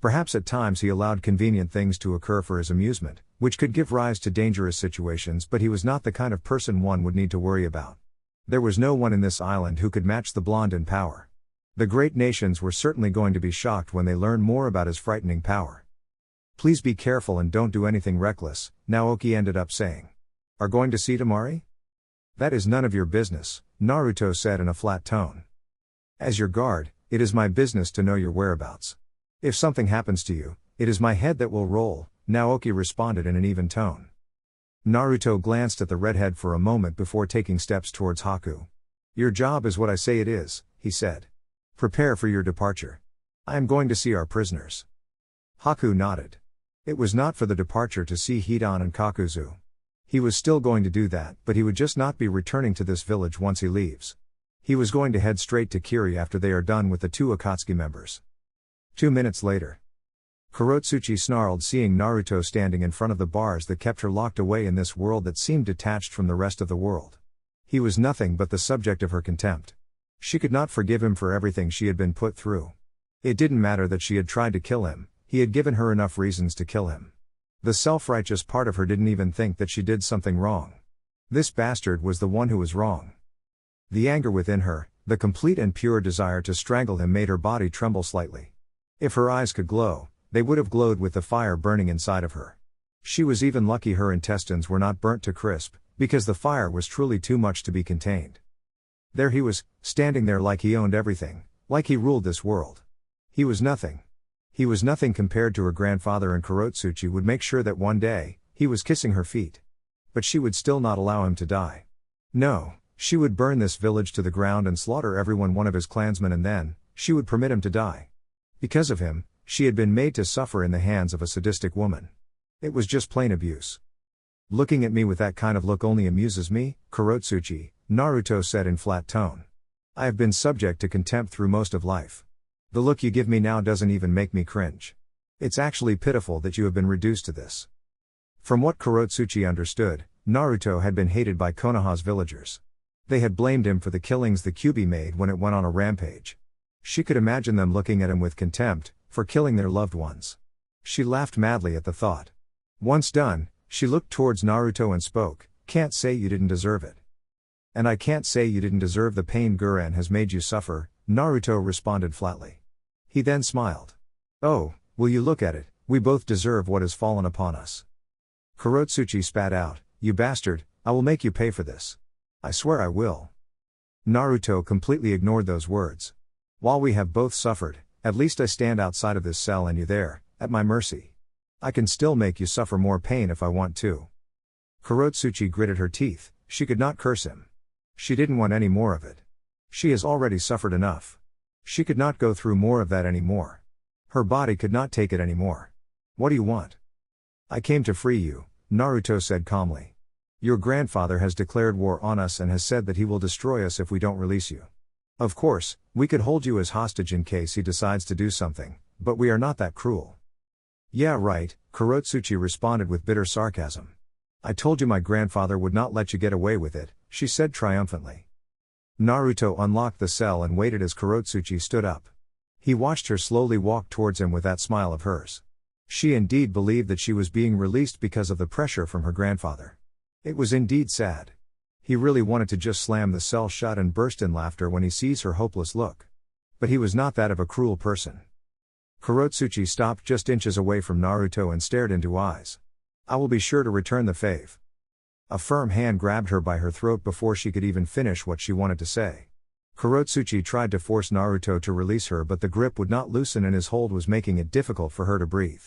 Perhaps at times he allowed convenient things to occur for his amusement, which could give rise to dangerous situations, but he was not the kind of person one would need to worry about. There was no one in this island who could match the blonde in power. The great nations were certainly going to be shocked when they learned more about his frightening power. Please be careful and don't do anything reckless, Naoki ended up saying. Are going to see Temari? That is none of your business, Naruto said in a flat tone. As your guard, it is my business to know your whereabouts. If something happens to you, it is my head that will roll, Naoki responded in an even tone. Naruto glanced at the redhead for a moment before taking steps towards Haku. Your job is what I say it is, he said. Prepare for your departure. I am going to see our prisoners. Haku nodded. It was not for the departure to see Hidan and Kakuzu. He was still going to do that, but he would just not be returning to this village once he leaves. He was going to head straight to Kiri after they are done with the 2 Akatsuki members. 2 minutes later. Kurotsuchi snarled, seeing Naruto standing in front of the bars that kept her locked away in this world that seemed detached from the rest of the world. He was nothing but the subject of her contempt. She could not forgive him for everything she had been put through. It didn't matter that she had tried to kill him, he had given her enough reasons to kill him. The self-righteous part of her didn't even think that she did something wrong. This bastard was the one who was wrong. The anger within her, the complete and pure desire to strangle him made her body tremble slightly. If her eyes could glow, they would have glowed with the fire burning inside of her. She was even lucky her intestines were not burnt to crisp, because the fire was truly too much to be contained. There he was, standing there like he owned everything, like he ruled this world. He was nothing. He was nothing compared to her grandfather, and Kurotsuchi would make sure that one day, he was kissing her feet. But she would still not allow him to die. No, she would burn this village to the ground and slaughter everyone one of his clansmen, and then, she would permit him to die. Because of him, she had been made to suffer in the hands of a sadistic woman. It was just plain abuse. Looking at me with that kind of look only amuses me, Kurotsuchi, Naruto said in flat tone. I have been subject to contempt through most of life. The look you give me now doesn't even make me cringe. It's actually pitiful that you have been reduced to this. From what Kurotsuchi understood, Naruto had been hated by Konoha's villagers. They had blamed him for the killings the Kyuubi made when it went on a rampage. She could imagine them looking at him with contempt, for killing their loved ones. She laughed madly at the thought. Once done, she looked towards Naruto and spoke, "Can't say you didn't deserve it." "And I can't say you didn't deserve the pain Guren has made you suffer," Naruto responded flatly. He then smiled. "Oh, will you look at it, we both deserve what has fallen upon us." Kurotsuchi spat out, "You bastard, I will make you pay for this. I swear I will." Naruto completely ignored those words. "While we have both suffered, at least I stand outside of this cell and you there, at my mercy. I can still make you suffer more pain if I want to." Kurotsuchi gritted her teeth. She could not curse him. She didn't want any more of it. She has already suffered enough. She could not go through more of that anymore. Her body could not take it anymore. "What do you want?" "I came to free you," Naruto said calmly. "Your grandfather has declared war on us and has said that he will destroy us if we don't release you. Of course, we could hold you as hostage in case he decides to do something, but we are not that cruel." "Yeah, right," Kurotsuchi responded with bitter sarcasm. "I told you my grandfather would not let you get away with it," she said triumphantly. Naruto unlocked the cell and waited as Kurotsuchi stood up. He watched her slowly walk towards him with that smile of hers. She indeed believed that she was being released because of the pressure from her grandfather. It was indeed sad. He really wanted to just slam the cell shut and burst in laughter when he sees her hopeless look. But he was not that of a cruel person. Kurotsuchi stopped just inches away from Naruto and stared into eyes. "I will be sure to return the fave." A firm hand grabbed her by her throat before she could even finish what she wanted to say. Kurotsuchi tried to force Naruto to release her, but the grip would not loosen and his hold was making it difficult for her to breathe.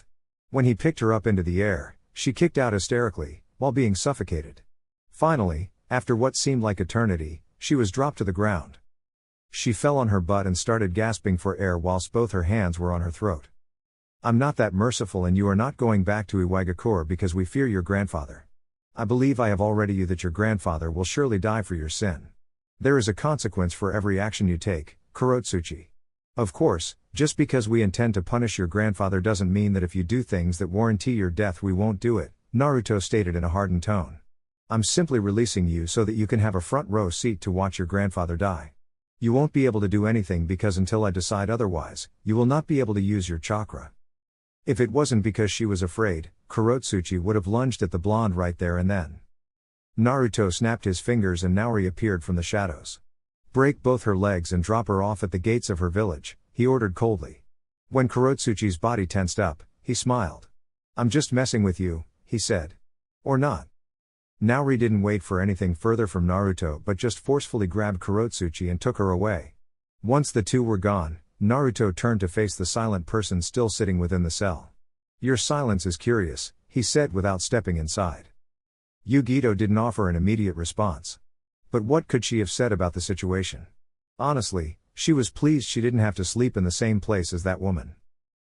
When he picked her up into the air, she kicked out hysterically, while being suffocated. Finally, after what seemed like eternity, she was dropped to the ground. She fell on her butt and started gasping for air whilst both her hands were on her throat. "I'm not that merciful, and you are not going back to Iwagakure because we fear your grandfather. I believe I have already you that your grandfather will surely die for your sin. There is a consequence for every action you take, Kurotsuchi. Of course, just because we intend to punish your grandfather doesn't mean that if you do things that warranty your death we won't do it," Naruto stated in a hardened tone. "I'm simply releasing you so that you can have a front row seat to watch your grandfather die. You won't be able to do anything because until I decide otherwise, you will not be able to use your chakra." If it wasn't because she was afraid, Kurotsuchi would have lunged at the blonde right there and then. Naruto snapped his fingers and Naori appeared from the shadows. "Break both her legs and drop her off at the gates of her village," he ordered coldly. When Kurotsuchi's body tensed up, he smiled. "I'm just messing with you," he said. "Or not." Naori didn't wait for anything further from Naruto but just forcefully grabbed Kurotsuchi and took her away. Once the two were gone, Naruto turned to face the silent person still sitting within the cell. "Your silence is curious," he said without stepping inside. Yugito didn't offer an immediate response. But what could she have said about the situation? Honestly, she was pleased she didn't have to sleep in the same place as that woman.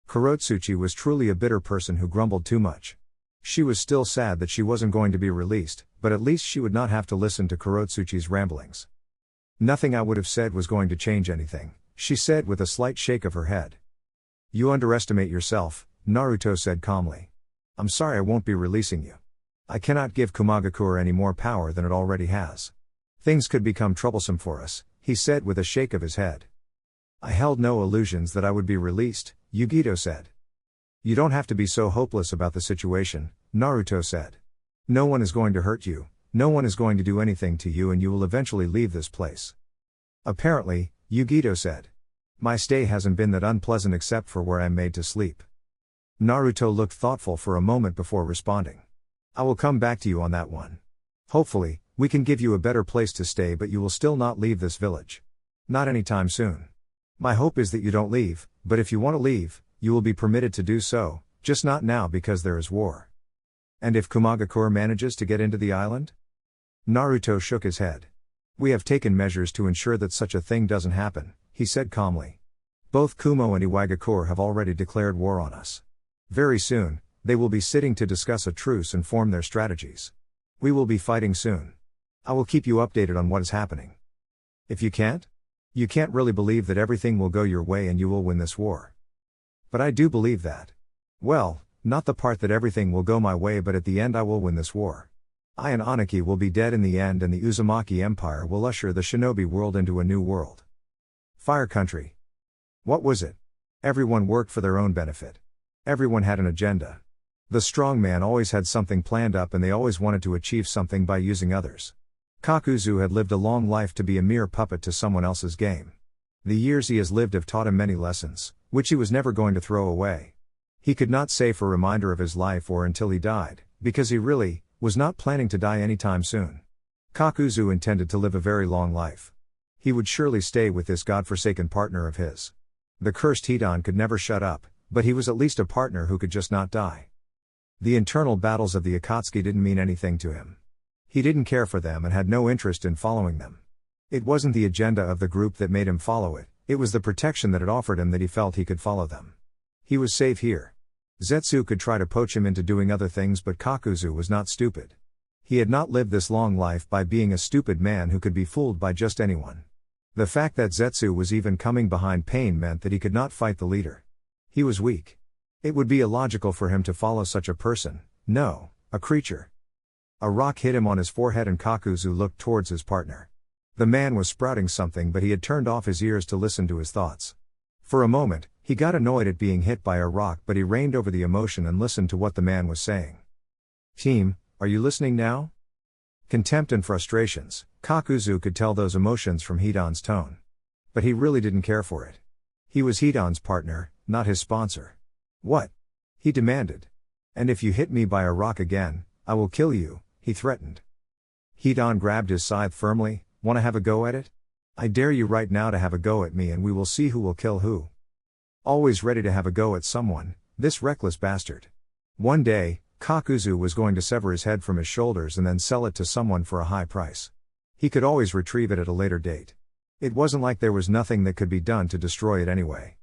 Kurotsuchi was truly a bitter person who grumbled too much. She was still sad that she wasn't going to be released, but at least she would not have to listen to Kurotsuchi's ramblings. "Nothing I would have said was going to change anything," she said with a slight shake of her head. "You underestimate yourself," Naruto said calmly. "I'm sorry I won't be releasing you. I cannot give Kumagakure any more power than it already has. Things could become troublesome for us," he said with a shake of his head. "I held no illusions that I would be released," Yugito said. "You don't have to be so hopeless about the situation," Naruto said. "No one is going to hurt you, no one is going to do anything to you, and you will eventually leave this place." "Apparently," Yugito said. My stay hasn't been that unpleasant except for where I'm made to sleep. Naruto looked thoughtful for a moment before responding. I will come back to you on that one. Hopefully, we can give you a better place to stay, but you will still not leave this village. Not anytime soon. My hope is that you don't leave, but if you want to leave, you will be permitted to do so, just not now because there is war. And if Iwagakure manages to get into the island? Naruto shook his head. We have taken measures to ensure that such a thing doesn't happen, he said calmly. Both Kumo and Iwagakure have already declared war on us. Very soon, they will be sitting to discuss a truce and form their strategies. We will be fighting soon. I will keep you updated on what is happening. If you can't? You can't really believe that everything will go your way and you will win this war. But I do believe that. Well, not the part that everything will go my way, but at the end I will win this war. I and Aniki will be dead in the end, and the Uzumaki Empire will usher the shinobi world into a new world. Fire Country. What was it? Everyone worked for their own benefit. Everyone had an agenda. The strong man always had something planned up, and they always wanted to achieve something by using others. Kakuzu had lived a long life to be a mere puppet to someone else's game. The years he has lived have taught him many lessons, which he was never going to throw away. He could not say for remainder of his life or until he died, because he really was not planning to die anytime soon. Kakuzu intended to live a very long life. He would surely stay with this godforsaken partner of his. The cursed Hidan could never shut up, but he was at least a partner who could just not die. The internal battles of the Akatsuki didn't mean anything to him. He didn't care for them and had no interest in following them. It wasn't the agenda of the group that made him follow it, it was the protection that it offered him that he felt he could follow them. He was safe here. Zetsu could try to poach him into doing other things, but Kakuzu was not stupid. He had not lived this long life by being a stupid man who could be fooled by just anyone. The fact that Zetsu was even coming behind Pain meant that he could not fight the leader. He was weak. It would be illogical for him to follow such a person, no, a creature. A rock hit him on his forehead and Kakuzu looked towards his partner. The man was sprouting something, but he had turned off his ears to listen to his thoughts. For a moment, he got annoyed at being hit by a rock, but he reined over the emotion and listened to what the man was saying. Team, are you listening now? Contempt and frustrations, Kakuzu could tell those emotions from Hidan's tone. But he really didn't care for it. He was Hidan's partner, not his sponsor. What? He demanded. And if you hit me by a rock again, I will kill you, he threatened. Hidan grabbed his scythe firmly. Want to have a go at it? I dare you right now to have a go at me, and we will see who will kill who. Always ready to have a go at someone, this reckless bastard. One day, Kakuzu was going to sever his head from his shoulders and then sell it to someone for a high price. He could always retrieve it at a later date. It wasn't like there was nothing that could be done to destroy it anyway.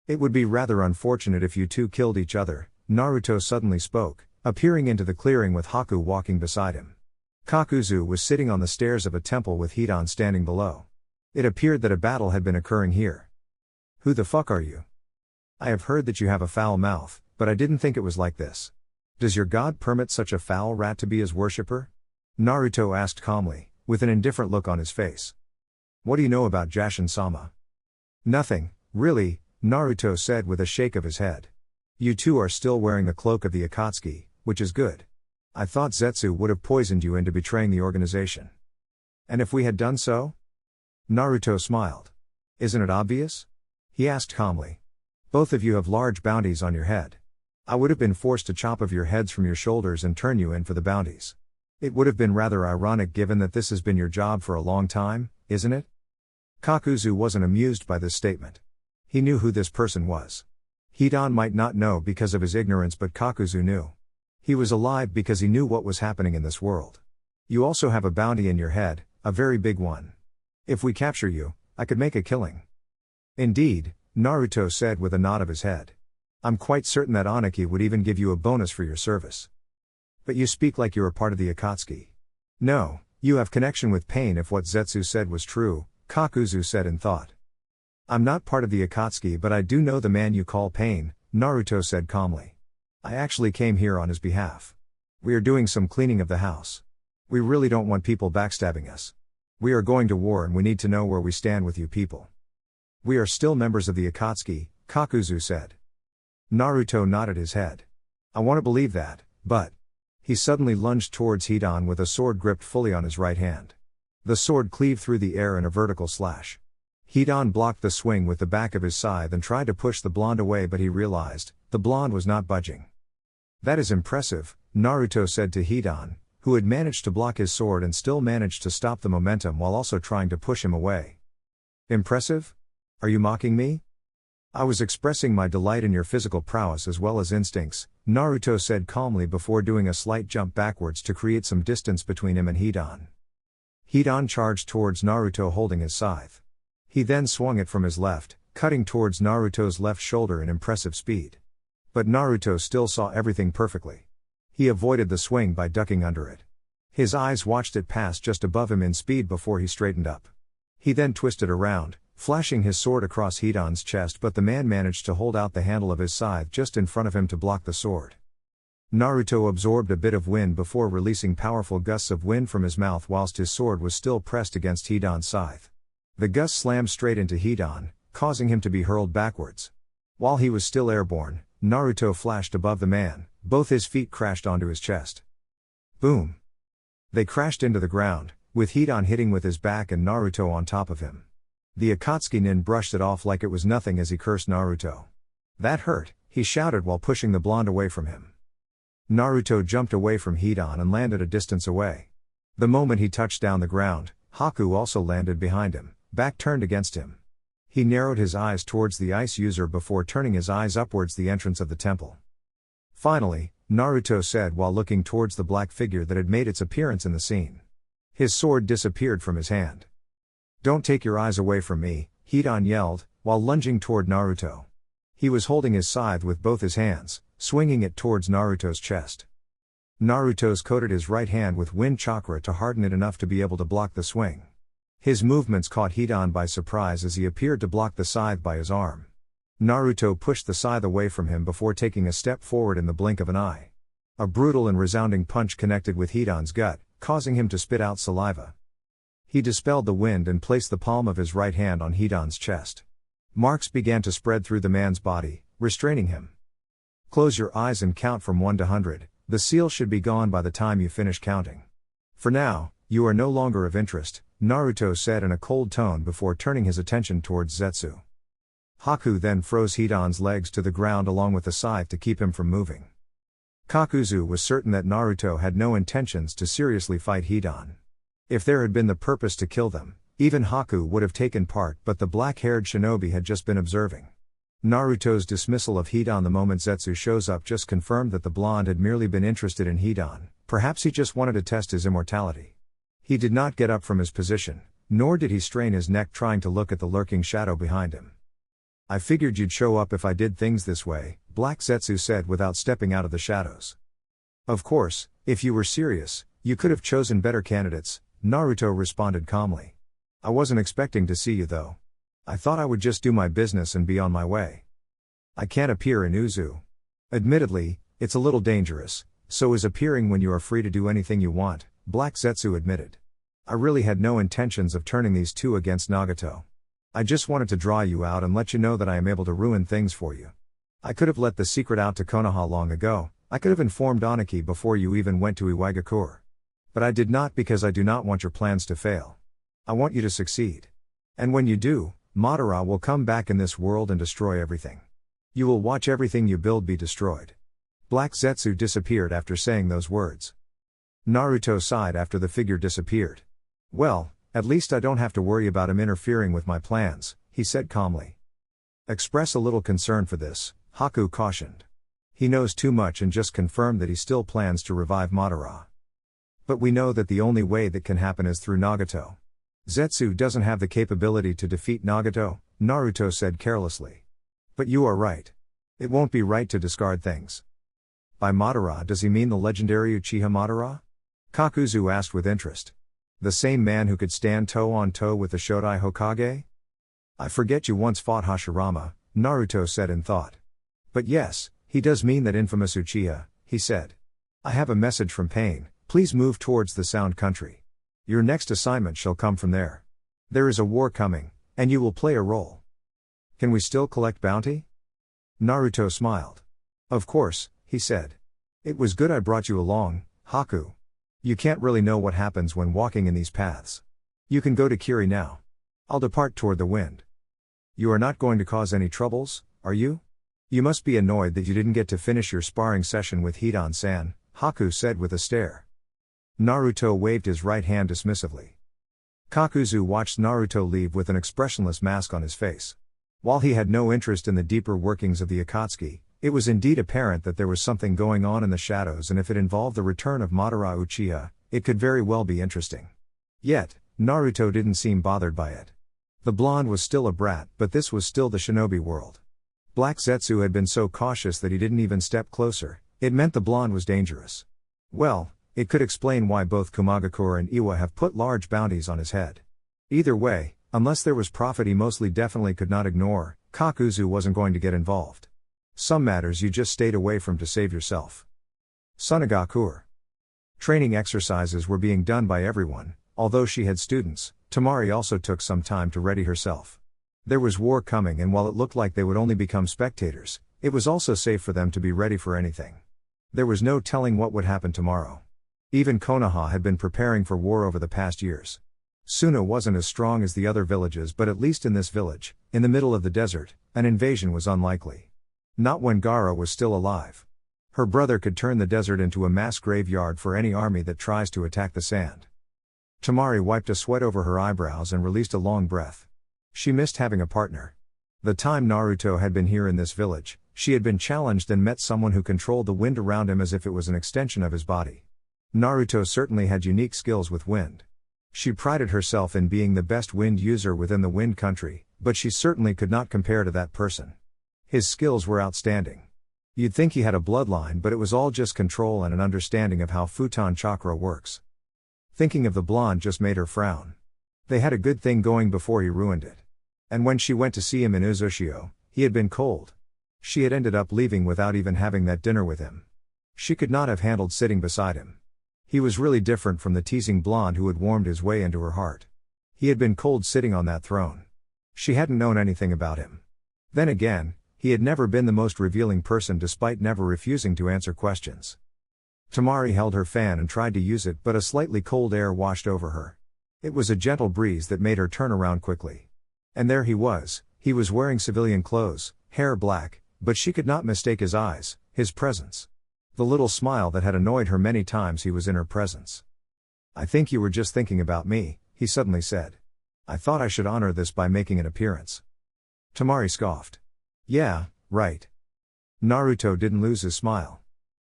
It would be rather unfortunate if you two killed each other, Naruto suddenly spoke, appearing into the clearing with Haku walking beside him. Kakuzu was sitting on the stairs of a temple with Hidan standing below. It appeared that a battle had been occurring here. Who the fuck are you? I have heard that you have a foul mouth, but I didn't think it was like this. Does your god permit such a foul rat to be his worshipper? Naruto asked calmly, with an indifferent look on his face. What do you know about Jashin-sama? Nothing, really, Naruto said with a shake of his head. You two are still wearing the cloak of the Akatsuki, which is good. I thought Zetsu would have poisoned you into betraying the organization. And if we had done so? Naruto smiled. Isn't it obvious? He asked calmly. Both of you have large bounties on your head. I would have been forced to chop off your heads from your shoulders and turn you in for the bounties. It would have been rather ironic given that this has been your job for a long time, isn't it? Kakuzu wasn't amused by this statement. He knew who this person was. Hidan might not know because of his ignorance, but Kakuzu knew. He was alive because he knew what was happening in this world. You also have a bounty in your head, a very big one. If we capture you, I could make a killing. Indeed, Naruto said with a nod of his head. I'm quite certain that Aniki would even give you a bonus for your service. But you speak like you're a part of the Akatsuki. No, you have connection with Pain if what Zetsu said was true, Kakuzu said in thought. I'm not part of the Akatsuki, but I do know the man you call Pain, Naruto said calmly. I actually came here on his behalf. We are doing some cleaning of the house. We really don't want people backstabbing us. We are going to war and we need to know where we stand with you people. We are still members of the Akatsuki, Kakuzu said. Naruto nodded his head. I want to believe that, but... He suddenly lunged towards Hidan with a sword gripped fully on his right hand. The sword cleaved through the air in a vertical slash. Hidan blocked the swing with the back of his scythe and tried to push the blonde away, but he realized the blonde was not budging. "That is impressive," Naruto said to Hidan, who had managed to block his sword and still managed to stop the momentum while also trying to push him away. "Impressive? Are you mocking me?" "I was expressing my delight in your physical prowess as well as instincts," Naruto said calmly before doing a slight jump backwards to create some distance between him and Hidan. Hidan charged towards Naruto holding his scythe. He then swung it from his left, cutting towards Naruto's left shoulder in impressive speed. But Naruto still saw everything perfectly. He avoided the swing by ducking under it. His eyes watched it pass just above him in speed before he straightened up. He then twisted around, flashing his sword across Hidan's chest, but the man managed to hold out the handle of his scythe just in front of him to block the sword. Naruto absorbed a bit of wind before releasing powerful gusts of wind from his mouth whilst his sword was still pressed against Hidan's scythe. The gust slammed straight into Hidan, causing him to be hurled backwards. While he was still airborne, Naruto flashed above the man, both his feet crashed onto his chest. Boom! They crashed into the ground, with Hidan hitting with his back and Naruto on top of him. The Akatsuki nin brushed it off like it was nothing as he cursed Naruto. "That hurt," he shouted while pushing the blonde away from him. Naruto jumped away from Hidan and landed a distance away. The moment he touched down the ground, Haku also landed behind him, back turned against him. He narrowed his eyes towards the ice user before turning his eyes upwards the entrance of the temple. "Finally," Naruto said while looking towards the black figure that had made its appearance in the scene. His sword disappeared from his hand. "Don't take your eyes away from me," Hidan yelled, while lunging toward Naruto. He was holding his scythe with both his hands, swinging it towards Naruto's chest. Naruto's coated his right hand with wind chakra to harden it enough to be able to block the swing. His movements caught Hidan by surprise as he appeared to block the scythe by his arm. Naruto pushed the scythe away from him before taking a step forward in the blink of an eye. A brutal and resounding punch connected with Hidan's gut, causing him to spit out saliva. He dispelled the wind and placed the palm of his right hand on Hidan's chest. Marks began to spread through the man's body, restraining him. "Close your eyes and count from 1 to 100, the seal should be gone by the time you finish counting. For now, you are no longer of interest," Naruto said in a cold tone before turning his attention towards Zetsu. Haku then froze Hidan's legs to the ground along with the scythe to keep him from moving. Kakuzu was certain that Naruto had no intentions to seriously fight Hidan. If there had been the purpose to kill them, even Haku would have taken part, but the black-haired shinobi had just been observing. Naruto's dismissal of Hidan the moment Zetsu shows up just confirmed that the blonde had merely been interested in Hidan. Perhaps he just wanted to test his immortality. He did not get up from his position, nor did he strain his neck trying to look at the lurking shadow behind him. "I figured you'd show up if I did things this way," Black Zetsu said without stepping out of the shadows. "Of course, if you were serious, you could have chosen better candidates," Naruto responded calmly. "I wasn't expecting to see you though. I thought I would just do my business and be on my way. I can't appear in Uzu. Admittedly, it's a little dangerous, so is appearing when you are free to do anything you want," Black Zetsu admitted. "I really had no intentions of turning these two against Nagato. I just wanted to draw you out and let you know that I am able to ruin things for you. I could have let the secret out to Konoha long ago, I could have informed Aniki before you even went to Iwagakure. But I did not because I do not want your plans to fail. I want you to succeed. And when you do, Madara will come back in this world and destroy everything. You will watch everything you build be destroyed." Black Zetsu disappeared after saying those words. Naruto sighed after the figure disappeared. "Well, at least I don't have to worry about him interfering with my plans," he said calmly. "Express a little concern for this," Haku cautioned. "He knows too much and just confirmed that he still plans to revive Madara. But we know that the only way that can happen is through Nagato. Zetsu doesn't have the capability to defeat Nagato," Naruto said carelessly. "But you are right. It won't be right to discard things." "By Madara does he mean the legendary Uchiha Madara?" Kakuzu asked with interest. "The same man who could stand toe-on-toe with the Shodai Hokage?" "I forget you once fought Hashirama," Naruto said in thought. "But yes, he does mean that infamous Uchiha," he said. "I have a message from Pain, please move towards the Sound Country. Your next assignment shall come from there. There is a war coming, and you will play a role. Can we still collect bounty?" Naruto smiled. "Of course," he said. "It was good I brought you along, Haku. You can't really know what happens when walking in these paths. You can go to Kiri now." I'll depart toward the wind. You are not going to cause any troubles, are you? You must be annoyed that you didn't get to finish your sparring session with Hidan-san, Haku said with a stare. Naruto waved his right hand dismissively. Kakuzu watched Naruto leave with an expressionless mask on his face. While he had no interest in the deeper workings of the Akatsuki, it was indeed apparent that there was something going on in the shadows, and if it involved the return of Madara Uchiha, it could very well be interesting. Yet, Naruto didn't seem bothered by it. The blonde was still a brat, but this was still the shinobi world. Black Zetsu had been so cautious that he didn't even step closer. It meant the blonde was dangerous. Well, it could explain why both Kumagakure and Iwa have put large bounties on his head. Either way, unless there was profit he mostly definitely could not ignore, Kakuzu wasn't going to get involved. Some matters you just stayed away from to save yourself. Sunagakure. Training exercises were being done by everyone. Although she had students, Temari also took some time to ready herself. There was war coming, and while it looked like they would only become spectators, it was also safe for them to be ready for anything. There was no telling what would happen tomorrow. Even Konoha had been preparing for war over the past years. Suna wasn't as strong as the other villages, but at least in this village, in the middle of the desert, an invasion was unlikely. Not when Gaara was still alive. Her brother could turn the desert into a mass graveyard for any army that tries to attack the sand. Temari wiped a sweat over her eyebrows and released a long breath. She missed having a partner. The time Naruto had been here in this village, she had been challenged and met someone who controlled the wind around him as if it was an extension of his body. Naruto certainly had unique skills with wind. She prided herself in being the best wind user within the wind country, but she certainly could not compare to that person. His skills were outstanding. You'd think he had a bloodline, but it was all just control and an understanding of how Futon chakra works. Thinking of the blonde just made her frown. They had a good thing going before he ruined it. And when she went to see him in Uzushio, he had been cold. She had ended up leaving without even having that dinner with him. She could not have handled sitting beside him. He was really different from the teasing blonde who had warmed his way into her heart. He had been cold sitting on that throne. She hadn't known anything about him. Then again, he had never been the most revealing person despite never refusing to answer questions. Temari held her fan and tried to use it, but a slightly cold air washed over her. It was a gentle breeze that made her turn around quickly. And there he was wearing civilian clothes, hair black, but she could not mistake his eyes, his presence. The little smile that had annoyed her many times he was in her presence. "I think you were just thinking about me," he suddenly said. "I thought I should honor this by making an appearance." Temari scoffed. "Yeah, right." Naruto didn't lose his smile.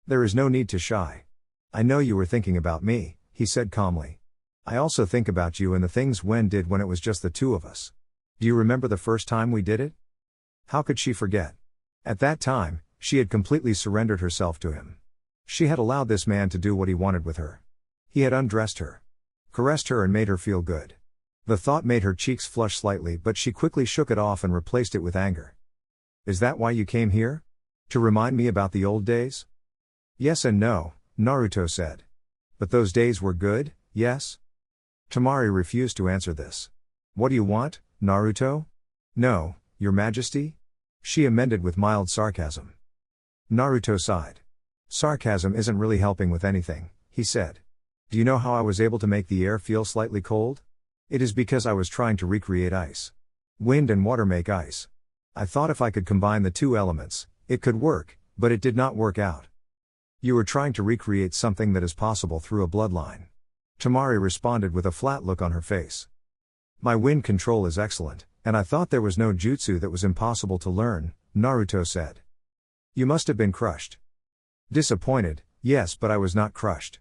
"There is no need to shy. I know you were thinking about me," he said calmly. "I also think about you and the things Wen did when it was just the two of us. Do you remember the first time we did it?" How could she forget? At that time, she had completely surrendered herself to him. She had allowed this man to do what he wanted with her. He had undressed her, caressed her and made her feel good. The thought made her cheeks flush slightly, but she quickly shook it off and replaced it with anger. "Is that why you came here? To remind me about the old days?" "Yes and no," Naruto said. "But those days were good, yes?" Temari refused to answer this. "What do you want, Naruto?" "No, Your Majesty?" she amended with mild sarcasm. Naruto sighed. "Sarcasm isn't really helping with anything," he said. "Do you know how I was able to make the air feel slightly cold? It is because I was trying to recreate ice. Wind and water make ice. I thought if I could combine the two elements, it could work, but it did not work out." "You were trying to recreate something that is possible through a bloodline." Temari responded with a flat look on her face. "My wind control is excellent, and I thought there was no jutsu that was impossible to learn," Naruto said. "You must have been crushed." "Disappointed, yes, but I was not crushed."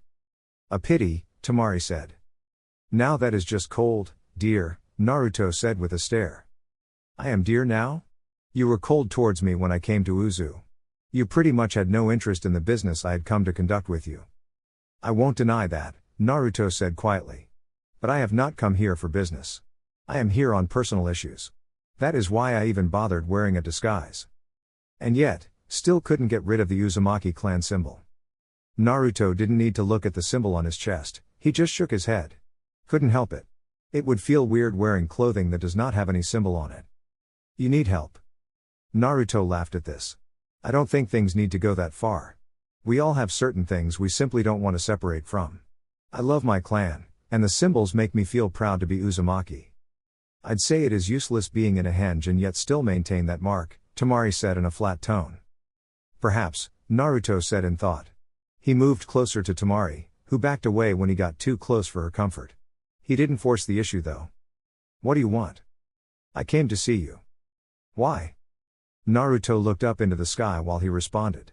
"A pity," Temari said. "Now that is just cold, dear," Naruto said with a stare. "I am dear now? You were cold towards me when I came to Uzu. You pretty much had no interest in the business I had come to conduct with you." "I won't deny that," Naruto said quietly. "But I have not come here for business. I am here on personal issues. That is why I even bothered wearing a disguise. And yet, still couldn't get rid of the Uzumaki clan symbol." Naruto didn't need to look at the symbol on his chest, he just shook his head. Couldn't help it. It would feel weird wearing clothing that does not have any symbol on it. "You need help." Naruto laughed at this. "I don't think things need to go that far. We all have certain things we simply don't want to separate from. I love my clan, and the symbols make me feel proud to be Uzumaki." I'd say it is useless being in a henge and yet still maintain that mark, Temari said in a flat tone. Perhaps, Naruto said in thought. He moved closer to Temari, who backed away when he got too close for her comfort. He didn't force the issue though. What do you want? I came to see you. Why? Naruto looked up into the sky while he responded.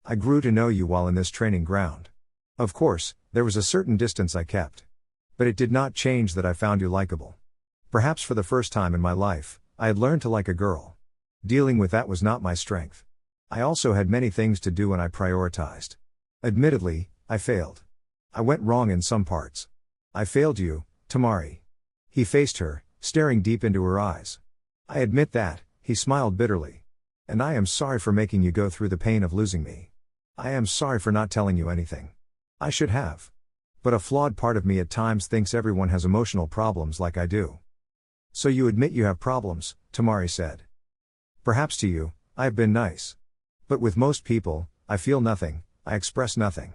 I grew to know you while in this training ground. Of course, there was a certain distance I kept. But it did not change that I found you likable. Perhaps for the first time in my life, I had learned to like a girl. Dealing with that was not my strength. I also had many things to do and I prioritized. Admittedly, I failed. I went wrong in some parts. I failed you, Temari. He faced her, staring deep into her eyes. I admit that, he smiled bitterly. And I am sorry for making you go through the pain of losing me. I am sorry for not telling you anything. I should have. But a flawed part of me at times thinks everyone has emotional problems like I do. So you admit you have problems, Temari said. Perhaps to you, I have been nice. But with most people, I feel nothing, I express nothing.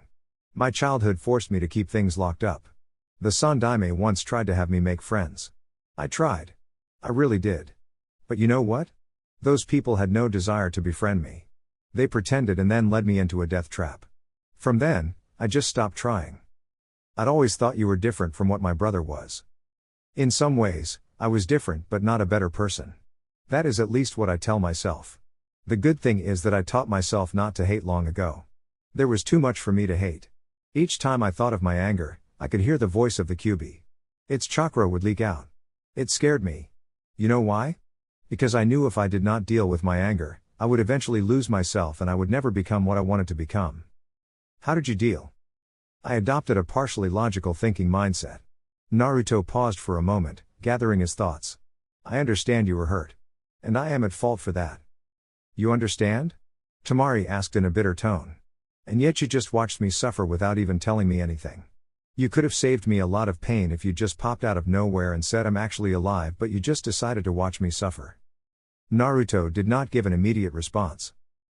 My childhood forced me to keep things locked up. The Sandaime once tried to have me make friends. I tried. I really did. But you know what? Those people had no desire to befriend me. They pretended and then led me into a death trap. From then, I just stopped trying. I'd always thought you were different from what my brother was. In some ways, I was different but not a better person. That is at least what I tell myself. The good thing is that I taught myself not to hate long ago. There was too much for me to hate. Each time I thought of my anger, I could hear the voice of the Kyuubi. Its chakra would leak out. It scared me. You know why? Because I knew if I did not deal with my anger, I would eventually lose myself and I would never become what I wanted to become. How did you deal? I adopted a partially logical thinking mindset. Naruto paused for a moment, gathering his thoughts. I understand you were hurt. And I am at fault for that. You understand? Temari asked in a bitter tone. And yet you just watched me suffer without even telling me anything. You could have saved me a lot of pain if you just popped out of nowhere and said I'm actually alive, but you just decided to watch me suffer. Naruto did not give an immediate response.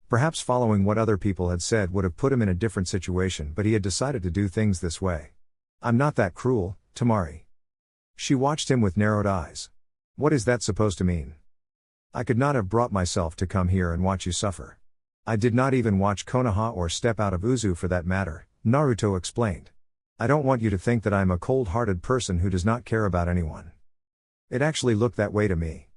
Perhaps following what other people had said would have put him in a different situation, but he had decided to do things this way. I'm not that cruel, Temari. She watched him with narrowed eyes. What is that supposed to mean? I could not have brought myself to come here and watch you suffer. I did not even watch Konoha or step out of Uzu for that matter, Naruto explained. I don't want you to think that I am a cold-hearted person who does not care about anyone. It actually looked that way to me.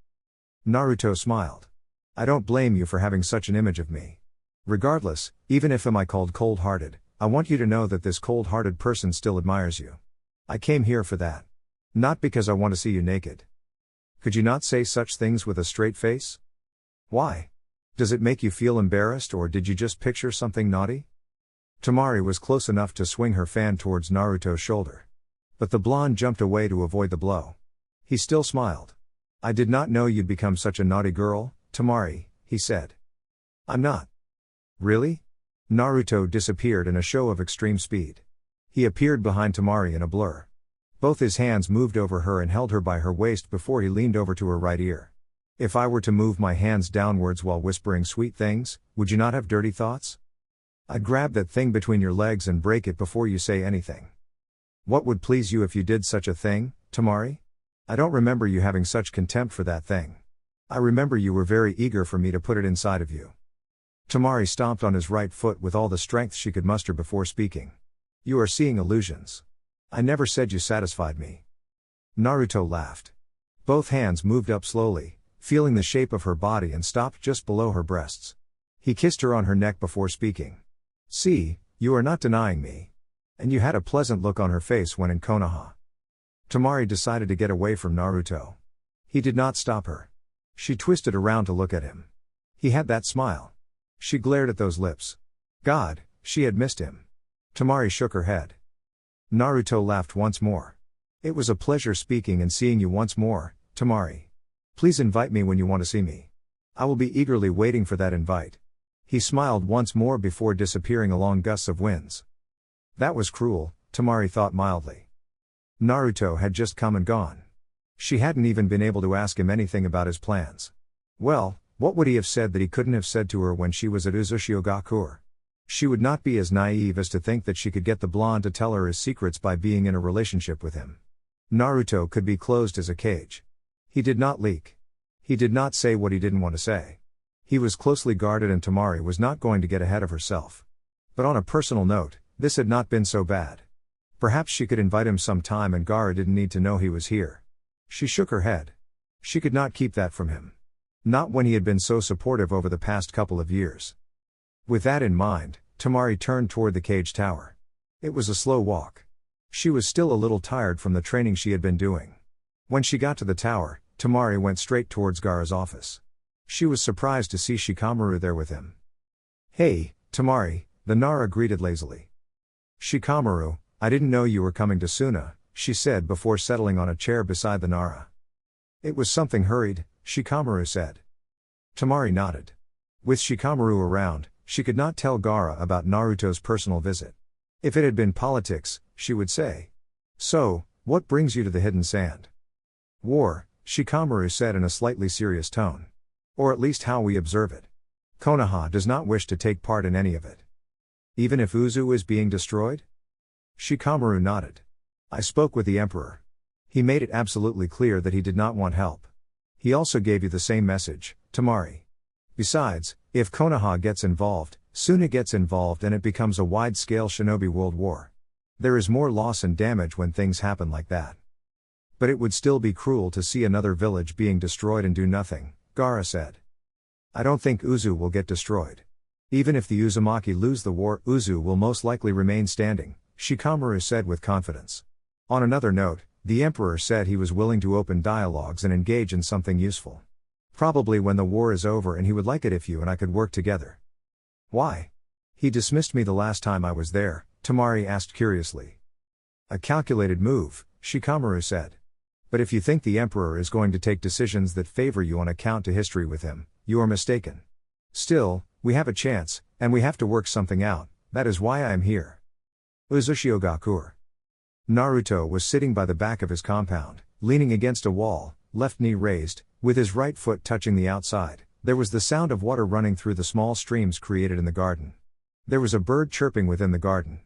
Naruto smiled. I don't blame you for having such an image of me. Regardless, even if am I called cold-hearted, I want you to know that this cold-hearted person still admires you. I came here for that. Not because I want to see you naked. Could you not say such things with a straight face? Why? Does it make you feel embarrassed or did you just picture something naughty? Temari was close enough to swing her fan towards Naruto's shoulder. But the blonde jumped away to avoid the blow. He still smiled. I did not know you'd become such a naughty girl, Temari, he said. I'm not. Really? Naruto disappeared in a show of extreme speed. He appeared behind Temari in a blur. Both his hands moved over her and held her by her waist before he leaned over to her right ear. If I were to move my hands downwards while whispering sweet things, would you not have dirty thoughts? I'd grab that thing between your legs and break it before you say anything. What would please you if you did such a thing, Temari? I don't remember you having such contempt for that thing. I remember you were very eager for me to put it inside of you. Temari stomped on his right foot with all the strength she could muster before speaking. You are seeing illusions. I never said you satisfied me. Naruto laughed. Both hands moved up slowly, feeling the shape of her body and stopped just below her breasts. He kissed her on her neck before speaking. See, you are not denying me. And you had a pleasant look on her face when in Konoha. Temari decided to get away from Naruto. He did not stop her. She twisted around to look at him. He had that smile. She glared at those lips. God, she had missed him. Temari shook her head. Naruto laughed once more. It was a pleasure speaking and seeing you once more, Temari. Please invite me when you want to see me. I will be eagerly waiting for that invite. He smiled once more before disappearing along gusts of winds. That was cruel, Temari thought mildly. Naruto had just come and gone. She hadn't even been able to ask him anything about his plans. Well, what would he have said that he couldn't have said to her when she was at Uzushio? She would not be as naive as to think that she could get the blonde to tell her his secrets by being in a relationship with him. Naruto could be closed as a cage. He did not leak. He did not say what he didn't want to say. He was closely guarded and Temari was not going to get ahead of herself. But on a personal note, this had not been so bad. Perhaps she could invite him some time and Gaara didn't need to know he was here. She shook her head. She could not keep that from him. Not when he had been so supportive over the past couple of years. With that in mind, Temari turned toward the cage tower. It was a slow walk. She was still a little tired from the training she had been doing. When she got to the tower, Temari went straight towards Gaara's office. She was surprised to see Shikamaru there with him. "Hey, Temari," the Nara greeted lazily. "Shikamaru, I didn't know you were coming to Suna," she said before settling on a chair beside the Nara. "It was something hurried," Shikamaru said. Temari nodded. With Shikamaru around, she could not tell Gaara about Naruto's personal visit. If it had been politics, she would say. "So, what brings you to the hidden sand?" "War," Shikamaru said in a slightly serious tone. "Or at least how we observe it. Konoha does not wish to take part in any of it." "Even if Uzu is being destroyed?" Shikamaru nodded. "I spoke with the Emperor. He made it absolutely clear that he did not want help. He also gave you the same message, Temari. Besides, if Konoha gets involved, Suna gets involved and it becomes a wide-scale shinobi world war. There is more loss and damage when things happen like that. But it would still be cruel to see another village being destroyed and do nothing," Gaara said. "I don't think Uzu will get destroyed. Even if the Uzumaki lose the war, Uzu will most likely remain standing," Shikamaru said with confidence. On another note, the Emperor said he was willing to open dialogues and engage in something useful. Probably when the war is over and he would like it if you and I could work together. "Why? He dismissed me the last time I was there," Temari asked curiously. "A calculated move," Shikamaru said. "But if you think the Emperor is going to take decisions that favor you on account to history with him, you are mistaken. Still, we have a chance, and we have to work something out, that is why I am here." Uzushio Gakure. Naruto was sitting by the back of his compound, leaning against a wall, left knee raised, with his right foot touching the outside. There was the sound of water running through the small streams created in the garden. There was a bird chirping within the garden.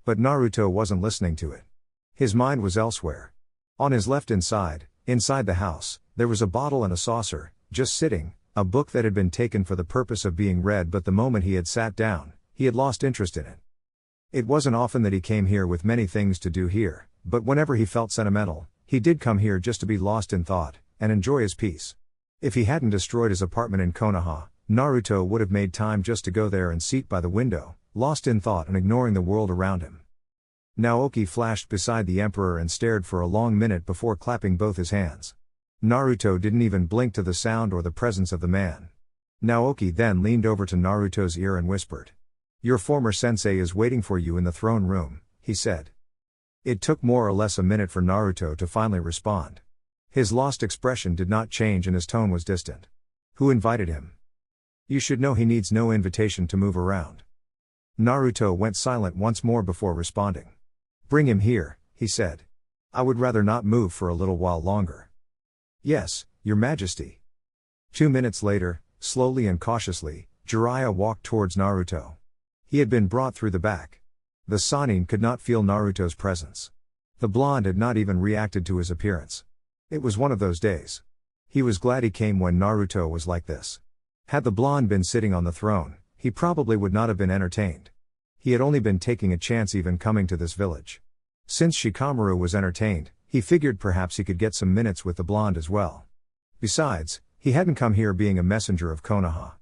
But Naruto wasn't listening to it. His mind was elsewhere. On his left inside the house, there was a bottle and a saucer, just sitting, a book that had been taken for the purpose of being read, but the moment he had sat down, he had lost interest in it. It wasn't often that he came here with many things to do here, but whenever he felt sentimental, he did come here just to be lost in thought, and enjoy his peace. If he hadn't destroyed his apartment in Konoha, Naruto would have made time just to go there and sit by the window, lost in thought and ignoring the world around him. Naoki flashed beside the Emperor and stared for a long minute before clapping both his hands. Naruto didn't even blink to the sound or the presence of the man. Naoki then leaned over to Naruto's ear and whispered. "Your former sensei is waiting for you in the throne room," he said. It took more or less a minute for Naruto to finally respond. His lost expression did not change and his tone was distant. "Who invited him? You should know he needs no invitation to move around." Naruto went silent once more before responding. "Bring him here," he said. "I would rather not move for a little while longer." "Yes, Your Majesty." 2 minutes later, slowly and cautiously, Jiraiya walked towards Naruto. He had been brought through the back. The Sannin could not feel Naruto's presence. The blonde had not even reacted to his appearance. It was one of those days. He was glad he came when Naruto was like this. Had the blonde been sitting on the throne, he probably would not have been entertained. He had only been taking a chance even coming to this village. Since Shikamaru was entertained, he figured perhaps he could get some minutes with the blonde as well. Besides, he hadn't come here being a messenger of Konoha.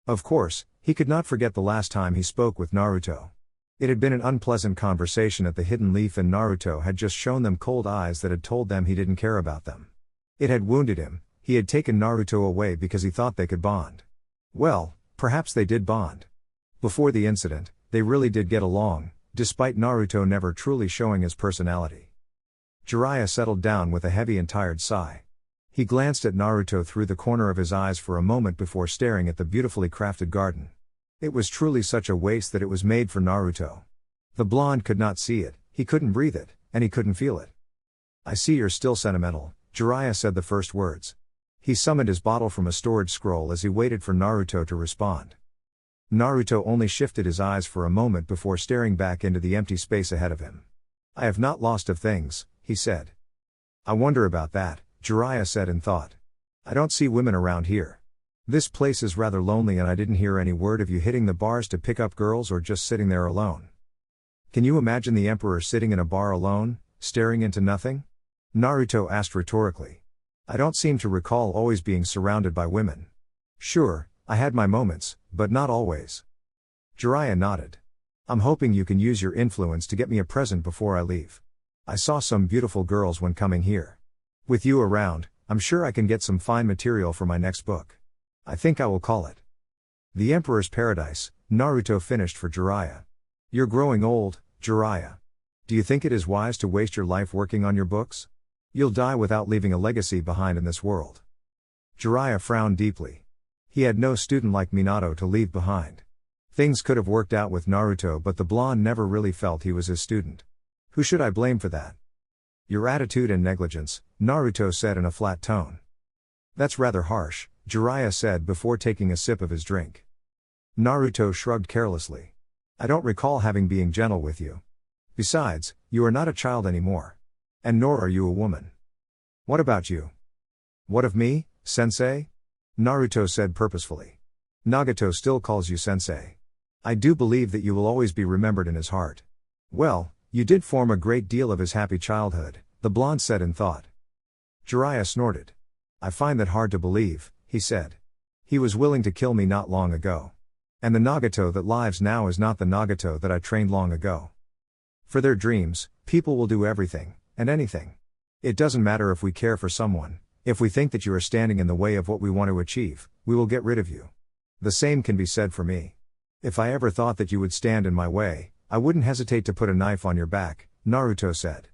Of course, he could not forget the last time he spoke with Naruto. It had been an unpleasant conversation at the Hidden Leaf and Naruto had just shown them cold eyes that had told them he didn't care about them. It had wounded him. He had taken Naruto away because he thought they could bond. Well, perhaps they did bond. Before the incident, they really did get along, despite Naruto never truly showing his personality. Jiraiya settled down with a heavy and tired sigh. He glanced at Naruto through the corner of his eyes for a moment before staring at the beautifully crafted garden. It was truly such a waste that it was made for Naruto. The blonde could not see it, he couldn't breathe it, and he couldn't feel it. "I see you're still sentimental," Jiraiya said the first words. He summoned his bottle from a storage scroll as he waited for Naruto to respond. Naruto only shifted his eyes for a moment before staring back into the empty space ahead of him. "I have not lost of things," he said. "I wonder about that," Jiraiya said in thought. I don't see women around here. This place is rather lonely and I didn't hear any word of you hitting the bars to pick up girls or just sitting there alone. Can you imagine the Emperor sitting in a bar alone, staring into nothing? Naruto asked rhetorically. I don't seem to recall always being surrounded by women. Sure, I had my moments, but not always. Jiraiya nodded. I'm hoping you can use your influence to get me a present before I leave. I saw some beautiful girls when coming here. With you around, I'm sure I can get some fine material for my next book. I think I will call it The Emperor's Paradise. Naruto finished for Jiraiya. You're growing old, Jiraiya. Do you think it is wise to waste your life working on your books? You'll die without leaving a legacy behind in this world. Jiraiya frowned deeply. He had no student like Minato to leave behind. Things could have worked out with Naruto, but the blonde never really felt he was his student. Who should I blame for that? Your attitude and negligence, Naruto said in a flat tone. That's rather harsh, Jiraiya said before taking a sip of his drink. Naruto shrugged carelessly. I don't recall having being gentle with you. Besides, you are not a child anymore. And nor are you a woman. What about you? What of me, sensei? Naruto said purposefully. Nagato still calls you sensei. I do believe that you will always be remembered in his heart. Well, you did form a great deal of his happy childhood, the blonde said in thought. Jiraiya snorted. I find that hard to believe, he said. He was willing to kill me not long ago. And the Nagato that lives now is not the Nagato that I trained long ago. For their dreams, people will do everything, and anything. It doesn't matter if we care for someone, if we think that you are standing in the way of what we want to achieve, we will get rid of you. The same can be said for me. If I ever thought that you would stand in my way, I wouldn't hesitate to put a knife on your back, Naruto said.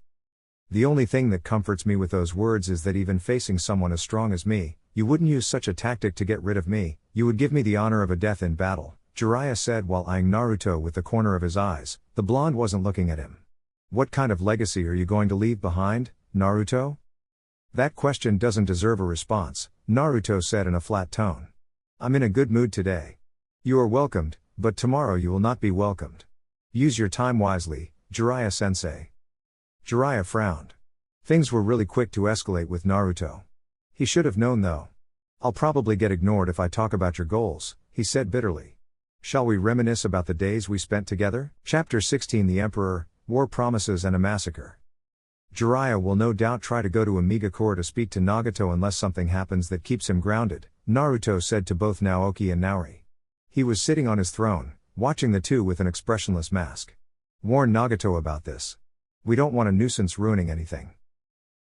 The only thing that comforts me with those words is that even facing someone as strong as me, you wouldn't use such a tactic to get rid of me, you would give me the honor of a death in battle, Jiraiya said while eyeing Naruto with the corner of his eyes. The blonde wasn't looking at him. What kind of legacy are you going to leave behind, Naruto? That question doesn't deserve a response, Naruto said in a flat tone. I'm in a good mood today. You are welcomed, but tomorrow you will not be welcomed. Use your time wisely, Jiraiya sensei. Jiraiya frowned. Things were really quick to escalate with Naruto. He should have known though. I'll probably get ignored if I talk about your goals, he said bitterly. Shall we reminisce about the days we spent together? Chapter 16 The Emperor, War Promises and a Massacre. Jiraiya will no doubt try to go to Iwagakure to speak to Nagato unless something happens that keeps him grounded, Naruto said to both Naoki and Naori. He was sitting on his throne, watching the two with an expressionless mask. Warn Nagato about this. We don't want a nuisance ruining anything.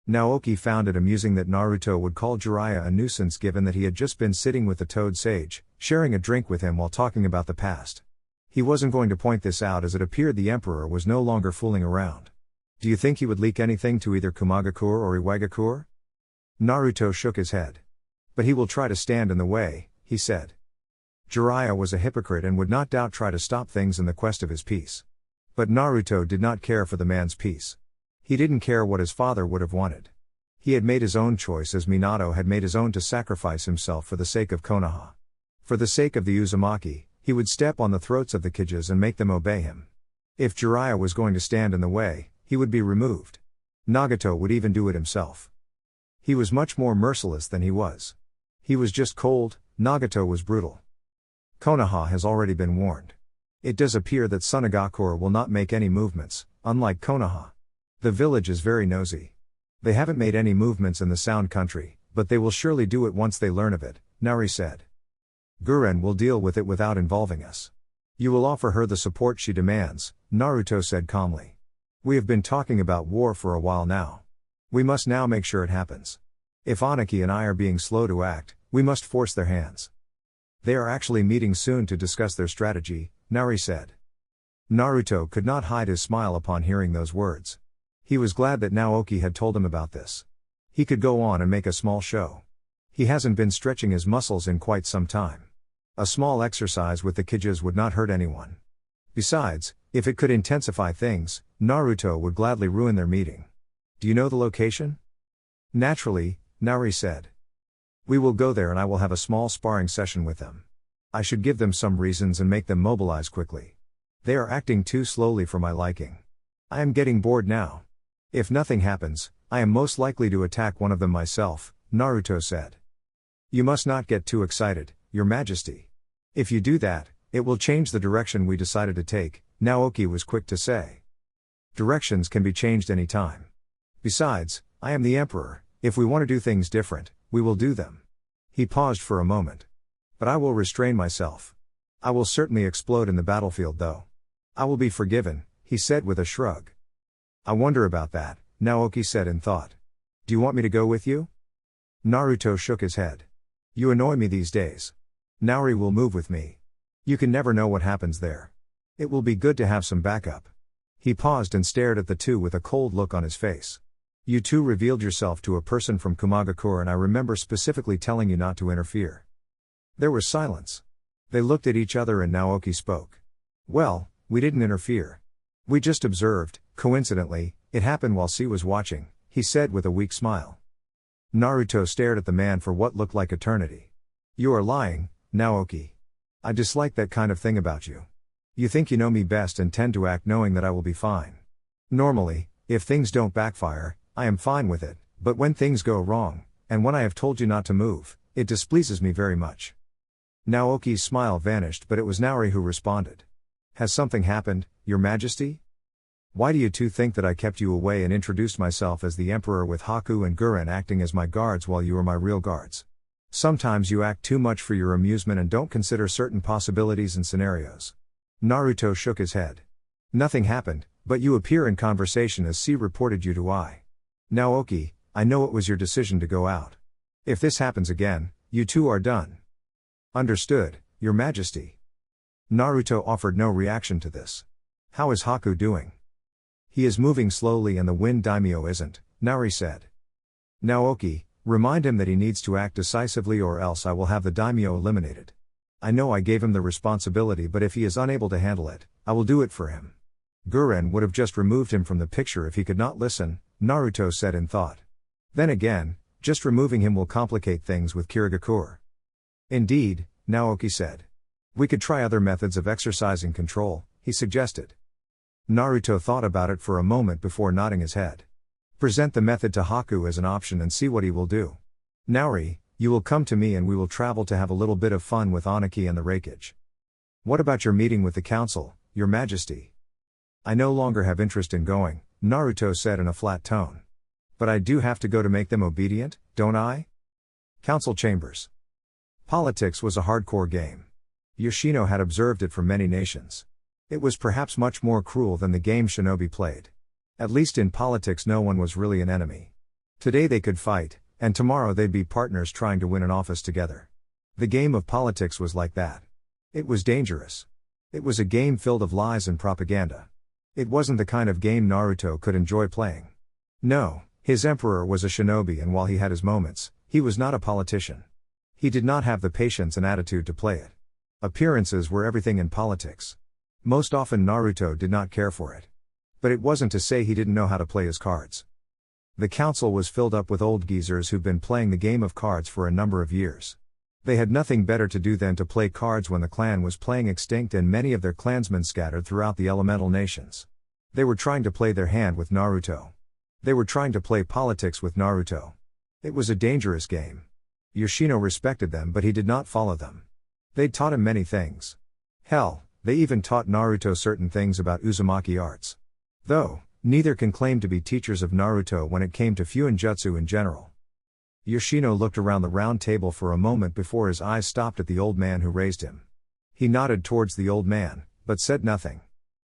Naoki found it amusing that Naruto would call Jiraiya a nuisance given that he had just been sitting with the Toad Sage, sharing a drink with him while talking about the past. He wasn't going to point this out as it appeared the Emperor was no longer fooling around. Do you think he would leak anything to either Kumagakure or Iwagakure? Naruto shook his head. But he will try to stand in the way, he said. Jiraiya was a hypocrite and would not doubt try to stop things in the quest of his peace. But Naruto did not care for the man's peace. He didn't care what his father would have wanted. He had made his own choice as Minato had made his own to sacrifice himself for the sake of Konoha. For the sake of the Uzumaki, he would step on the throats of the Kijas and make them obey him. If Jiraiya was going to stand in the way, he would be removed. Nagato would even do it himself. He was much more merciless than he was. He was just cold, Nagato was brutal. Konoha has already been warned. It does appear that Sunagakure will not make any movements, unlike Konoha. The village is very nosy. They haven't made any movements in the Sound Country, but they will surely do it once they learn of it, Naori said. Guren will deal with it without involving us. You will offer her the support she demands, Naruto said calmly. We have been talking about war for a while now. We must now make sure it happens. If Aniki and I are being slow to act, we must force their hands. They are actually meeting soon to discuss their strategy, Naori said. Naruto could not hide his smile upon hearing those words. He was glad that Naoki had told him about this. He could go on and make a small show. He hasn't been stretching his muscles in quite some time. A small exercise with the Kijas would not hurt anyone. Besides, if it could intensify things, Naruto would gladly ruin their meeting. Do you know the location? Naturally, Naori said. We will go there and I will have a small sparring session with them. I should give them some reasons and make them mobilize quickly. They are acting too slowly for my liking. I am getting bored now. If nothing happens, I am most likely to attack one of them myself, Naruto said. You must not get too excited, Your Majesty. If you do that, it will change the direction we decided to take, Naoki was quick to say. Directions can be changed any time. Besides, I am the Emperor. If we want to do things different, we will do them. He paused for a moment. But I will restrain myself. I will certainly explode in the battlefield though. I will be forgiven, he said with a shrug. I wonder about that, Naoki said in thought. Do you want me to go with you? Naruto shook his head. You annoy me these days. Naori will move with me. You can never know what happens there. It will be good to have some backup. He paused and stared at the two with a cold look on his face. You two revealed yourself to a person from Iwagakure and I remember specifically telling you not to interfere. There was silence. They looked at each other and Naoki spoke. Well, we didn't interfere. We just observed. Coincidentally, it happened while C was watching, he said with a weak smile. Naruto stared at the man for what looked like eternity. You are lying, Naoki. I dislike that kind of thing about you. You think you know me best and tend to act knowing that I will be fine. Normally, if things don't backfire, I am fine with it, but when things go wrong, and when I have told you not to move, it displeases me very much. Naoki's smile vanished but it was Naori who responded. Has something happened, Your Majesty? Why do you two think that I kept you away and introduced myself as the Emperor with Haku and Guren acting as my guards while you were my real guards? Sometimes you act too much for your amusement and don't consider certain possibilities and scenarios. Naruto shook his head. Nothing happened, but you appear in conversation as C reported you to I. Naoki, I know it was your decision to go out. If this happens again, you two are done. Understood, Your Majesty. Naruto offered no reaction to this. How is Haku doing? He is moving slowly and the wind daimyo isn't, Naori said. Naoki, remind him that he needs to act decisively or else I will have the daimyo eliminated. I know I gave him the responsibility but if he is unable to handle it, I will do it for him. Guren would have just removed him from the picture if he could not listen, Naruto said in thought. Then again, just removing him will complicate things with Kirigakure. Indeed, Naoki said. We could try other methods of exercising control, he suggested. Naruto thought about it for a moment before nodding his head. Present the method to Haku as an option and see what he will do. Naori, you will come to me and we will travel to have a little bit of fun with Aniki and the Reikage. What about your meeting with the council, Your Majesty? I no longer have interest in going, Naruto said in a flat tone. But I do have to go to make them obedient, don't I? Council chambers. Politics was a hardcore game. Yoshino had observed it from many nations. It was perhaps much more cruel than the game Shinobi played. At least in politics no one was really an enemy. Today they could fight, and tomorrow they'd be partners trying to win an office together. The game of politics was like that. It was dangerous. It was a game filled of lies and propaganda. It wasn't the kind of game Naruto could enjoy playing. No, his emperor was a shinobi and while he had his moments, he was not a politician. He did not have the patience and attitude to play it. Appearances were everything in politics. Most often Naruto did not care for it. But it wasn't to say he didn't know how to play his cards. The council was filled up with old geezers who'd been playing the game of cards for a number of years. They had nothing better to do than to play cards when the clan was playing extinct and many of their clansmen scattered throughout the elemental nations. They were trying to play their hand with Naruto. They were trying to play politics with Naruto. It was a dangerous game. Yoshino respected them but he did not follow them. They'd taught him many things. Hell, they even taught Naruto certain things about Uzumaki arts. Though, neither can claim to be teachers of Naruto when it came to Fuinjutsu in general. Yoshino looked around the round table for a moment before his eyes stopped at the old man who raised him. He nodded towards the old man, but said nothing.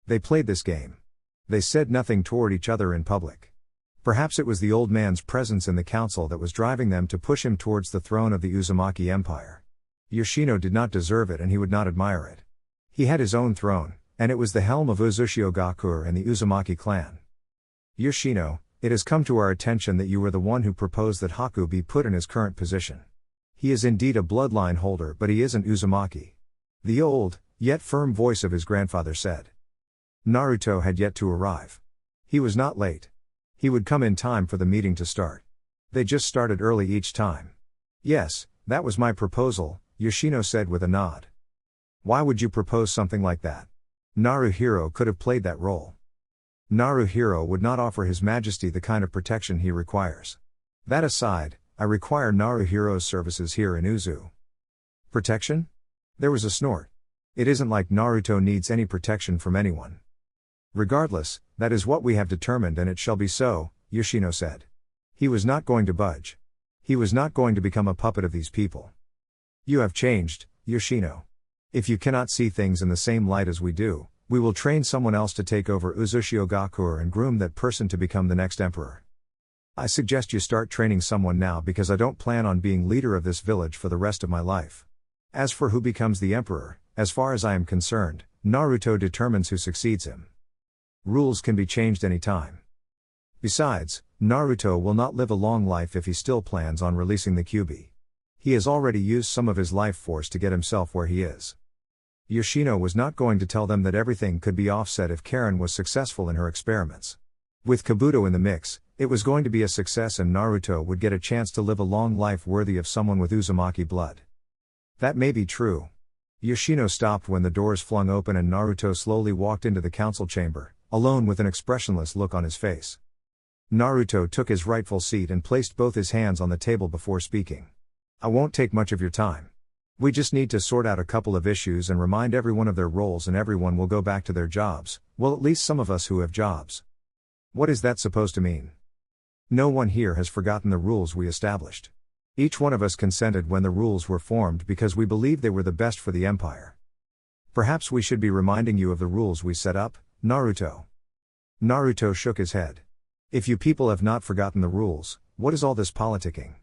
They played this game. They said nothing toward each other in public. Perhaps it was the old man's presence in the council that was driving them to push him towards the throne of the Uzumaki Empire. Yoshino did not deserve it and he would not admire it. He had his own throne, and it was the helm of Uzushio and the Uzumaki clan. Yoshino, it has come to our attention that you were the one who proposed that Haku be put in his current position. He is indeed a bloodline holder but he isn't Uzumaki. The old, yet firm voice of his grandfather said. Naruto had yet to arrive. He was not late. He would come in time for the meeting to start. They just started early each time. Yes, that was my proposal, Yoshino said with a nod. Why would you propose something like that? Naruhiro could have played that role. Naruhiro would not offer His Majesty the kind of protection he requires. That aside, I require Naruhiro's services here in Uzu. Protection? There was a snort. It isn't like Naruto needs any protection from anyone. Regardless, that is what we have determined and it shall be so, Yoshino said. He was not going to budge. He was not going to become a puppet of these people. You have changed, Yoshino. If you cannot see things in the same light as we do, we will train someone else to take over Uzushio and groom that person to become the next emperor. I suggest you start training someone now because I don't plan on being leader of this village for the rest of my life. As for who becomes the emperor, as far as I am concerned, Naruto determines who succeeds him. Rules can be changed any time. Besides, Naruto will not live a long life if he still plans on releasing the Kyuubi. He has already used some of his life force to get himself where he is. Yoshino was not going to tell them that everything could be offset if Karen was successful in her experiments. With Kabuto in the mix, it was going to be a success and Naruto would get a chance to live a long life worthy of someone with Uzumaki blood. That may be true. Yoshino stopped when the doors flung open and Naruto slowly walked into the council chamber, alone with an expressionless look on his face. Naruto took his rightful seat and placed both his hands on the table before speaking. I won't take much of your time. We just need to sort out a couple of issues and remind everyone of their roles and everyone will go back to their jobs, well at least some of us who have jobs. What is that supposed to mean? No one here has forgotten the rules we established. Each one of us consented when the rules were formed because we believed they were the best for the Empire. Perhaps we should be reminding you of the rules we set up, Naruto. Naruto shook his head. If you people have not forgotten the rules, what is all this politicking?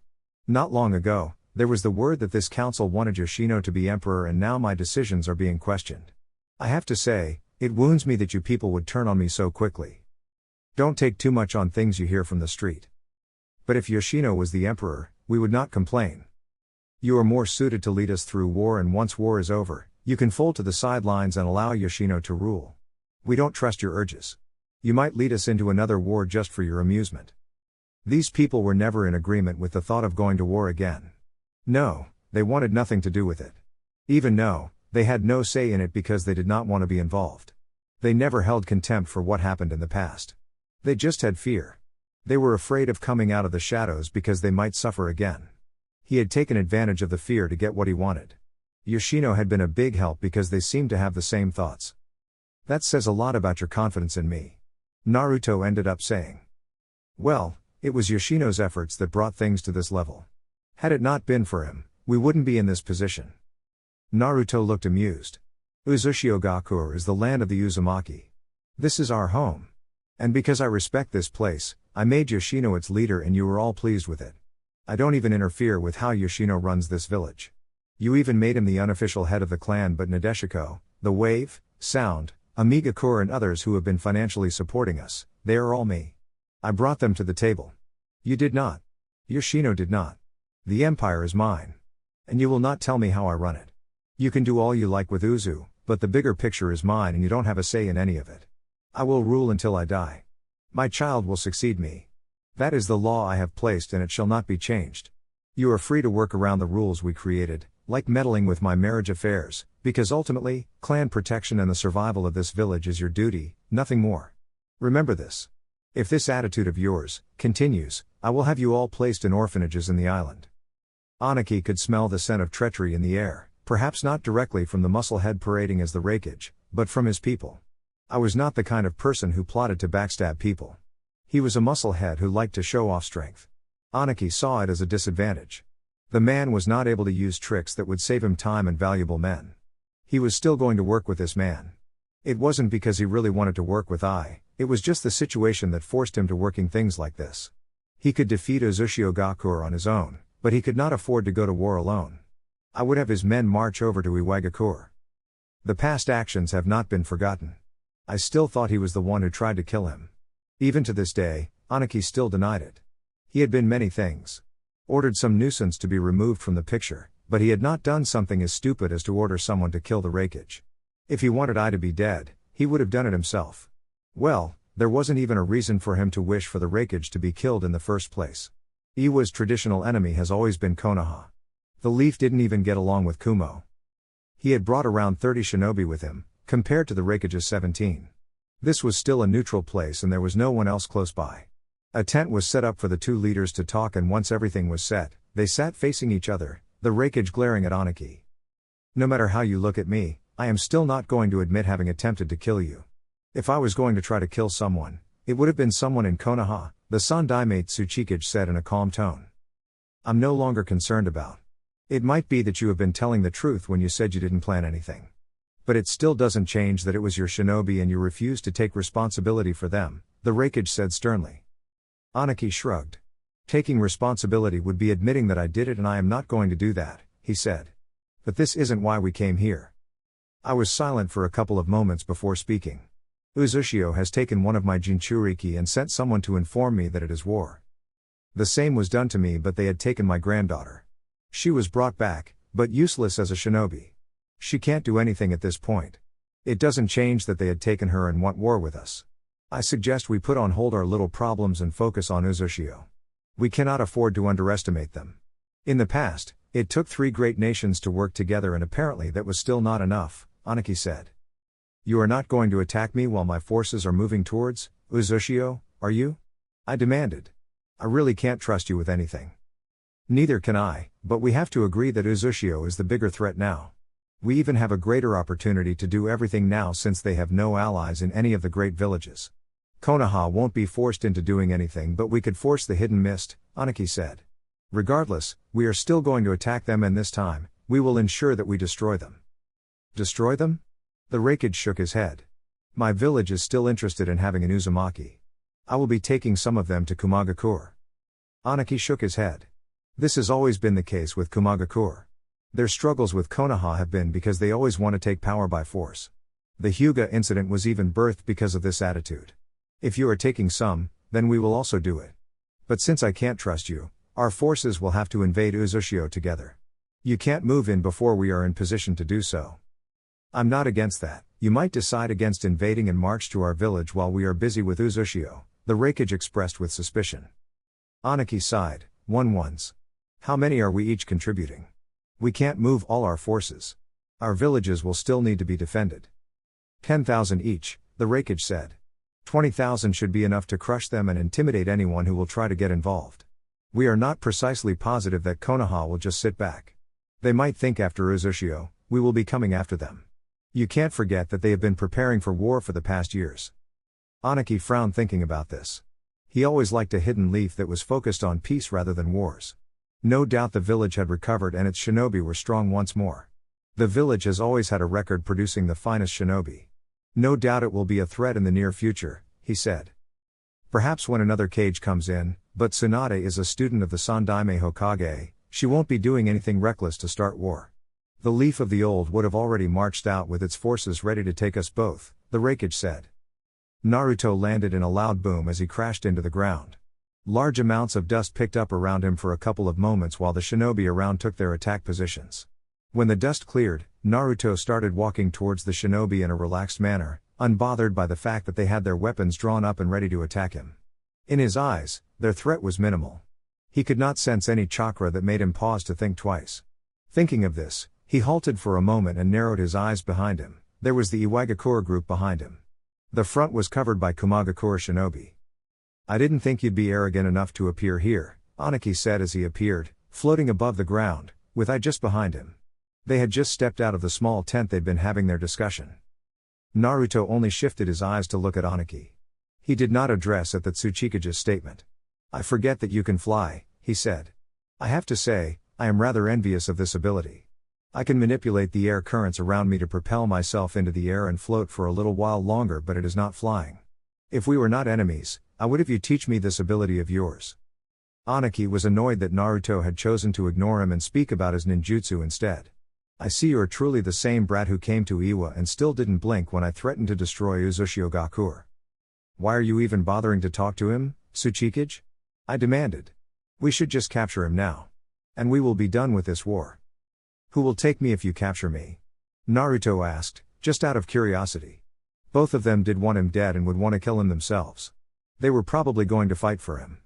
Not long ago, there was the word that this council wanted Yoshino to be emperor and now my decisions are being questioned. I have to say, it wounds me that you people would turn on me so quickly. Don't take too much on things you hear from the street. But if Yoshino was the emperor, we would not complain. You are more suited to lead us through war and once war is over, you can fold to the sidelines and allow Yoshino to rule. We don't trust your urges. You might lead us into another war just for your amusement. These people were never in agreement with the thought of going to war again. No, they wanted nothing to do with it. Even no, they had no say in it because they did not want to be involved. They never held contempt for what happened in the past. They just had fear. They were afraid of coming out of the shadows because they might suffer again. He had taken advantage of the fear to get what he wanted. Yoshino had been a big help because they seemed to have the same thoughts. That says a lot about your confidence in me. Naruto ended up saying. Well, it was Yoshino's efforts that brought things to this level. Had it not been for him, we wouldn't be in this position. Naruto looked amused. Uzushio is the land of the Uzumaki. This is our home. And because I respect this place, I made Yoshino its leader and you were all pleased with it. I don't even interfere with how Yoshino runs this village. You even made him the unofficial head of the clan, but Nadeshiko, the Wave, Sound, Iwagakure and others who have been financially supporting us, they are all me. I brought them to the table. You did not. Yoshino did not. The empire is mine. And you will not tell me how I run it. You can do all you like with Uzu, but the bigger picture is mine and you don't have a say in any of it. I will rule until I die. My child will succeed me. That is the law I have placed and it shall not be changed. You are free to work around the rules we created, like meddling with my marriage affairs, because ultimately, clan protection and the survival of this village is your duty, nothing more. Remember this. If this attitude of yours continues, I will have you all placed in orphanages in the island. Anaki could smell the scent of treachery in the air, perhaps not directly from the musclehead parading as the Raikage, but from his people. I was not the kind of person who plotted to backstab people. He was a musclehead who liked to show off strength. Anaki saw it as a disadvantage. The man was not able to use tricks that would save him time and valuable men. He was still going to work with this man. It wasn't because he really wanted to work with it was just the situation that forced him to working things like this. He could defeat Uzushio on his own, but he could not afford to go to war alone. I would have his men march over to Iwagakure. The past actions have not been forgotten. I still thought he was the one who tried to kill him. Even to this day, Anaki still denied it. He had been many things. Ordered some nuisance to be removed from the picture, but he had not done something as stupid as to order someone to kill the Raikage. If he wanted I to be dead, he would have done it himself. Well, there wasn't even a reason for him to wish for the Raikage to be killed in the first place. Iwa's traditional enemy has always been Konoha. The Leaf didn't even get along with Kumo. He had brought around 30 shinobi with him, compared to the Raikage's 17. This was still a neutral place and there was no one else close by. A tent was set up for the two leaders to talk, and once everything was set, they sat facing each other, the Raikage glaring at Aniki. No matter how you look at me, I am still not going to admit having attempted to kill you. If I was going to try to kill someone, it would have been someone in Konoha, the Sandaime Tsuchikage said in a calm tone. I'm no longer concerned about. It might be that you have been telling the truth when you said you didn't plan anything. But it still doesn't change that it was your shinobi and you refused to take responsibility for them, the Raikage said sternly. Aniki shrugged. Taking responsibility would be admitting that I did it, and I am not going to do that, he said. But this isn't why we came here. I was silent for a couple of moments before speaking. Uzushio has taken one of my Jinchūriki and sent someone to inform me that it is war. The same was done to me, but they had taken my granddaughter. She was brought back, but useless as a shinobi. She can't do anything at this point. It doesn't change that they had taken her and want war with us. I suggest we put on hold our little problems and focus on Uzushio. We cannot afford to underestimate them. In the past, it took 3 great nations to work together, and apparently that was still not enough, Aniki said. You are not going to attack me while my forces are moving towards Uzushio, are you? I demanded. I really can't trust you with anything. Neither can I, but we have to agree that Uzushio is the bigger threat now. We even have a greater opportunity to do everything now since they have no allies in any of the great villages. Konoha won't be forced into doing anything, but we could force the Hidden Mist, Aniki said. Regardless, we are still going to attack them, and this time, we will ensure that we destroy them. Destroy them? The Raikage shook his head. My village is still interested in having an Uzumaki. I will be taking some of them to Kumagakure. Aniki shook his head. This has always been the case with Kumagakure. Their struggles with Konoha have been because they always want to take power by force. The Hyuga incident was even birthed because of this attitude. If you are taking some, then we will also do it. But since I can't trust you, our forces will have to invade Uzushio together. You can't move in before we are in position to do so. I'm not against that. You might decide against invading and march to our village while we are busy with Uzushio, the Raikage expressed with suspicion. Aniki sighed. Ones. How many are we each contributing? We can't move all our forces. Our villages will still need to be defended. 10,000 each, the Raikage said. 20,000 should be enough to crush them and intimidate anyone who will try to get involved. We are not precisely positive that Konoha will just sit back. They might think after Uzushio, we will be coming after them. You can't forget that they have been preparing for war for the past years. Aniki frowned thinking about this. He always liked a hidden leaf that was focused on peace rather than wars. No doubt the village had recovered and its shinobi were strong once more. The village has always had a record producing the finest shinobi. No doubt it will be a threat in the near future, he said. Perhaps when another cage comes in, but Tsunade is a student of the Sandaime Hokage, she won't be doing anything reckless to start war. The leaf of the old would have already marched out with its forces ready to take us both, the Raikage said. Naruto landed in a loud boom as he crashed into the ground. Large amounts of dust picked up around him for a couple of moments while the shinobi around took their attack positions. When the dust cleared, Naruto started walking towards the shinobi in a relaxed manner, unbothered by the fact that they had their weapons drawn up and ready to attack him. In his eyes, their threat was minimal. He could not sense any chakra that made him pause to think twice. Thinking of this, he halted for a moment and narrowed his eyes behind him. There was the Iwagakure group behind him. The front was covered by Kumagakure shinobi. I didn't think you'd be arrogant enough to appear here, Aniki said as he appeared, floating above the ground, with I just behind him. They had just stepped out of the small tent they'd been having their discussion. Naruto only shifted his eyes to look at Aniki. He did not address at the Tsuchikage's statement. I forget that you can fly, he said. I have to say, I am rather envious of this ability. I can manipulate the air currents around me to propel myself into the air and float for a little while longer, but it is not flying. If we were not enemies, I would have you teach me this ability of yours. Aniki was annoyed that Naruto had chosen to ignore him and speak about his ninjutsu instead. I see you are truly the same brat who came to Iwa and still didn't blink when I threatened to destroy Uzushio Gakure. Why are you even bothering to talk to him, Tsuchikage? I demanded. We should just capture him now. And we will be done with this war. Who will take me if you capture me? Naruto asked, just out of curiosity. Both of them did want him dead and would want to kill him themselves. They were probably going to fight for him.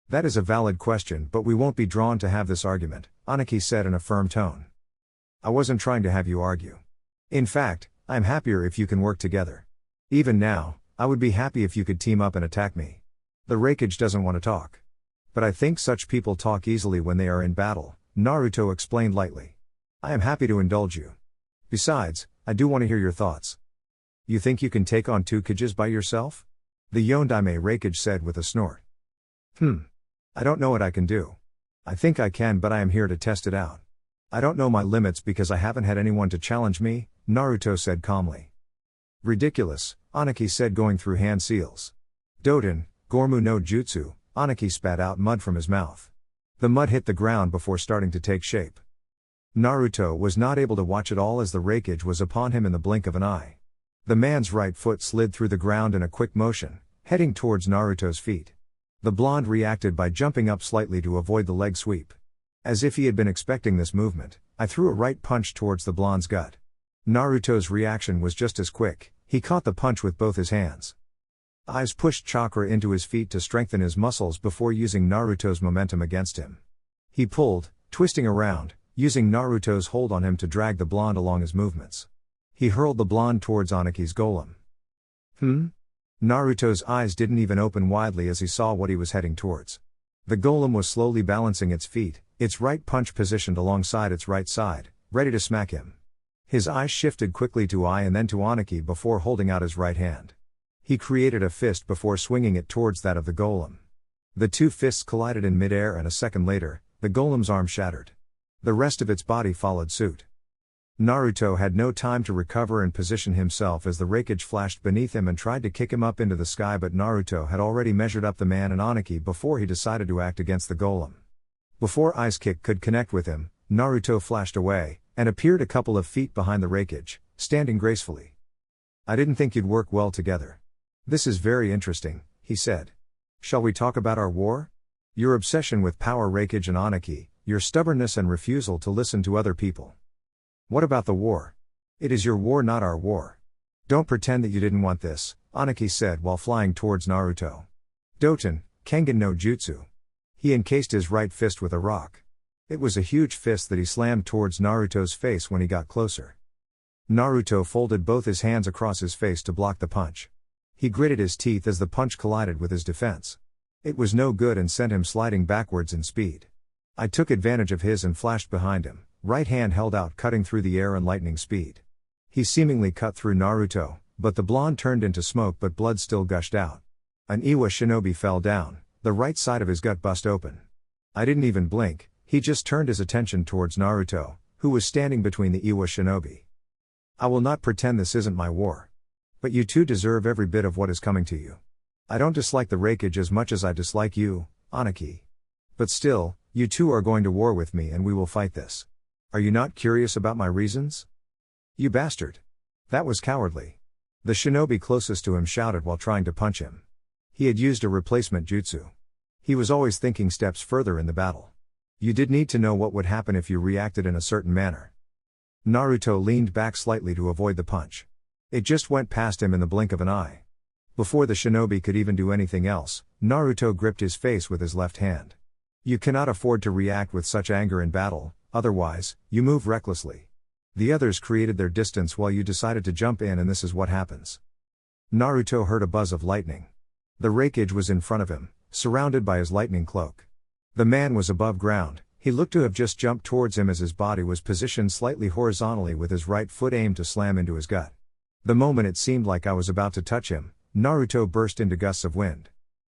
That is a valid question, but we won't be drawn to have this argument, Aniki said in a firm tone. I wasn't trying to have you argue. In fact, I am happier if you can work together. Even now, I would be happy if you could team up and attack me. The Raikage doesn't want to talk. But I think such people talk easily when they are in battle, Naruto explained lightly. I am happy to indulge you. Besides, I do want to hear your thoughts. You think you can take on 2 Kages by yourself? The Yondaime Raikage said with a snort. I don't know what I can do. I think I can, but I am here to test it out. I don't know my limits because I haven't had anyone to challenge me, Naruto said calmly. Ridiculous, Anaki said, going through hand seals. Doten, Gormu no Jutsu, Anaki spat out mud from his mouth. The mud hit the ground before starting to take shape. Naruto was not able to watch it all as the Raikage was upon him in the blink of an eye. The man's right foot slid through the ground in a quick motion, heading towards Naruto's feet. The blonde reacted by jumping up slightly to avoid the leg sweep. As if he had been expecting this movement, I threw a right punch towards the blonde's gut. Naruto's reaction was just as quick, he caught the punch with both his hands. Aiz pushed chakra into his feet to strengthen his muscles before using Naruto's momentum against him. He pulled, twisting around, using Naruto's hold on him to drag the blonde along his movements. He hurled the blonde towards Anaki's golem. Naruto's eyes didn't even open widely as he saw what he was heading towards. The golem was slowly balancing its feet, its right punch positioned alongside its right side, ready to smack him. His eyes shifted quickly to Ai and then to Anaki before holding out his right hand. He created a fist before swinging it towards that of the golem. The 2 fists collided in midair, and a second later, the golem's arm shattered. The rest of its body followed suit. Naruto had no time to recover and position himself as the Raikage flashed beneath him and tried to kick him up into the sky, but Naruto had already measured up the man and Anaki before he decided to act against the golem. Before Ai's kick could connect with him, Naruto flashed away, and appeared a couple of feet behind the Raikage, standing gracefully. I didn't think you'd work well together. This is very interesting, he said. Shall we talk about our war? Your obsession with power, Raikage and Anaki, your stubbornness and refusal to listen to other people. What about the war? It is your war, not our war. Don't pretend that you didn't want this, Anaki said while flying towards Naruto. Doten, Kengan no Jutsu. He encased his right fist with a rock. It was a huge fist that he slammed towards Naruto's face when he got closer. Naruto folded both his hands across his face to block the punch. He gritted his teeth as the punch collided with his defense. It was no good and sent him sliding backwards in speed. I took advantage of his and flashed behind him, right hand held out, cutting through the air in lightning speed. He seemingly cut through Naruto, but the blonde turned into smoke, but blood still gushed out. An Iwa shinobi fell down, the right side of his gut bust open. I didn't even blink, he just turned his attention towards Naruto, who was standing between the Iwa shinobi. I will not pretend this isn't my war. But you two deserve every bit of what is coming to you. I don't dislike the Raikage as much as I dislike you, Anaki. But still, you two are going to war with me and we will fight this. Are you not curious about my reasons? You bastard. That was cowardly. The shinobi closest to him shouted while trying to punch him. He had used a replacement jutsu. He was always thinking steps further in the battle. You did need to know what would happen if you reacted in a certain manner. Naruto leaned back slightly to avoid the punch. It just went past him in the blink of an eye. Before the shinobi could even do anything else, Naruto gripped his face with his left hand. You cannot afford to react with such anger in battle, otherwise, you move recklessly. The others created their distance while you decided to jump in, and this is what happens. Naruto heard a buzz of lightning. The Raikage was in front of him, surrounded by his lightning cloak. The man was above ground. He looked to have just jumped towards him as his body was positioned slightly horizontally with his right foot aimed to slam into his gut. The moment it seemed like I was about to touch him, Naruto burst into gusts of wind.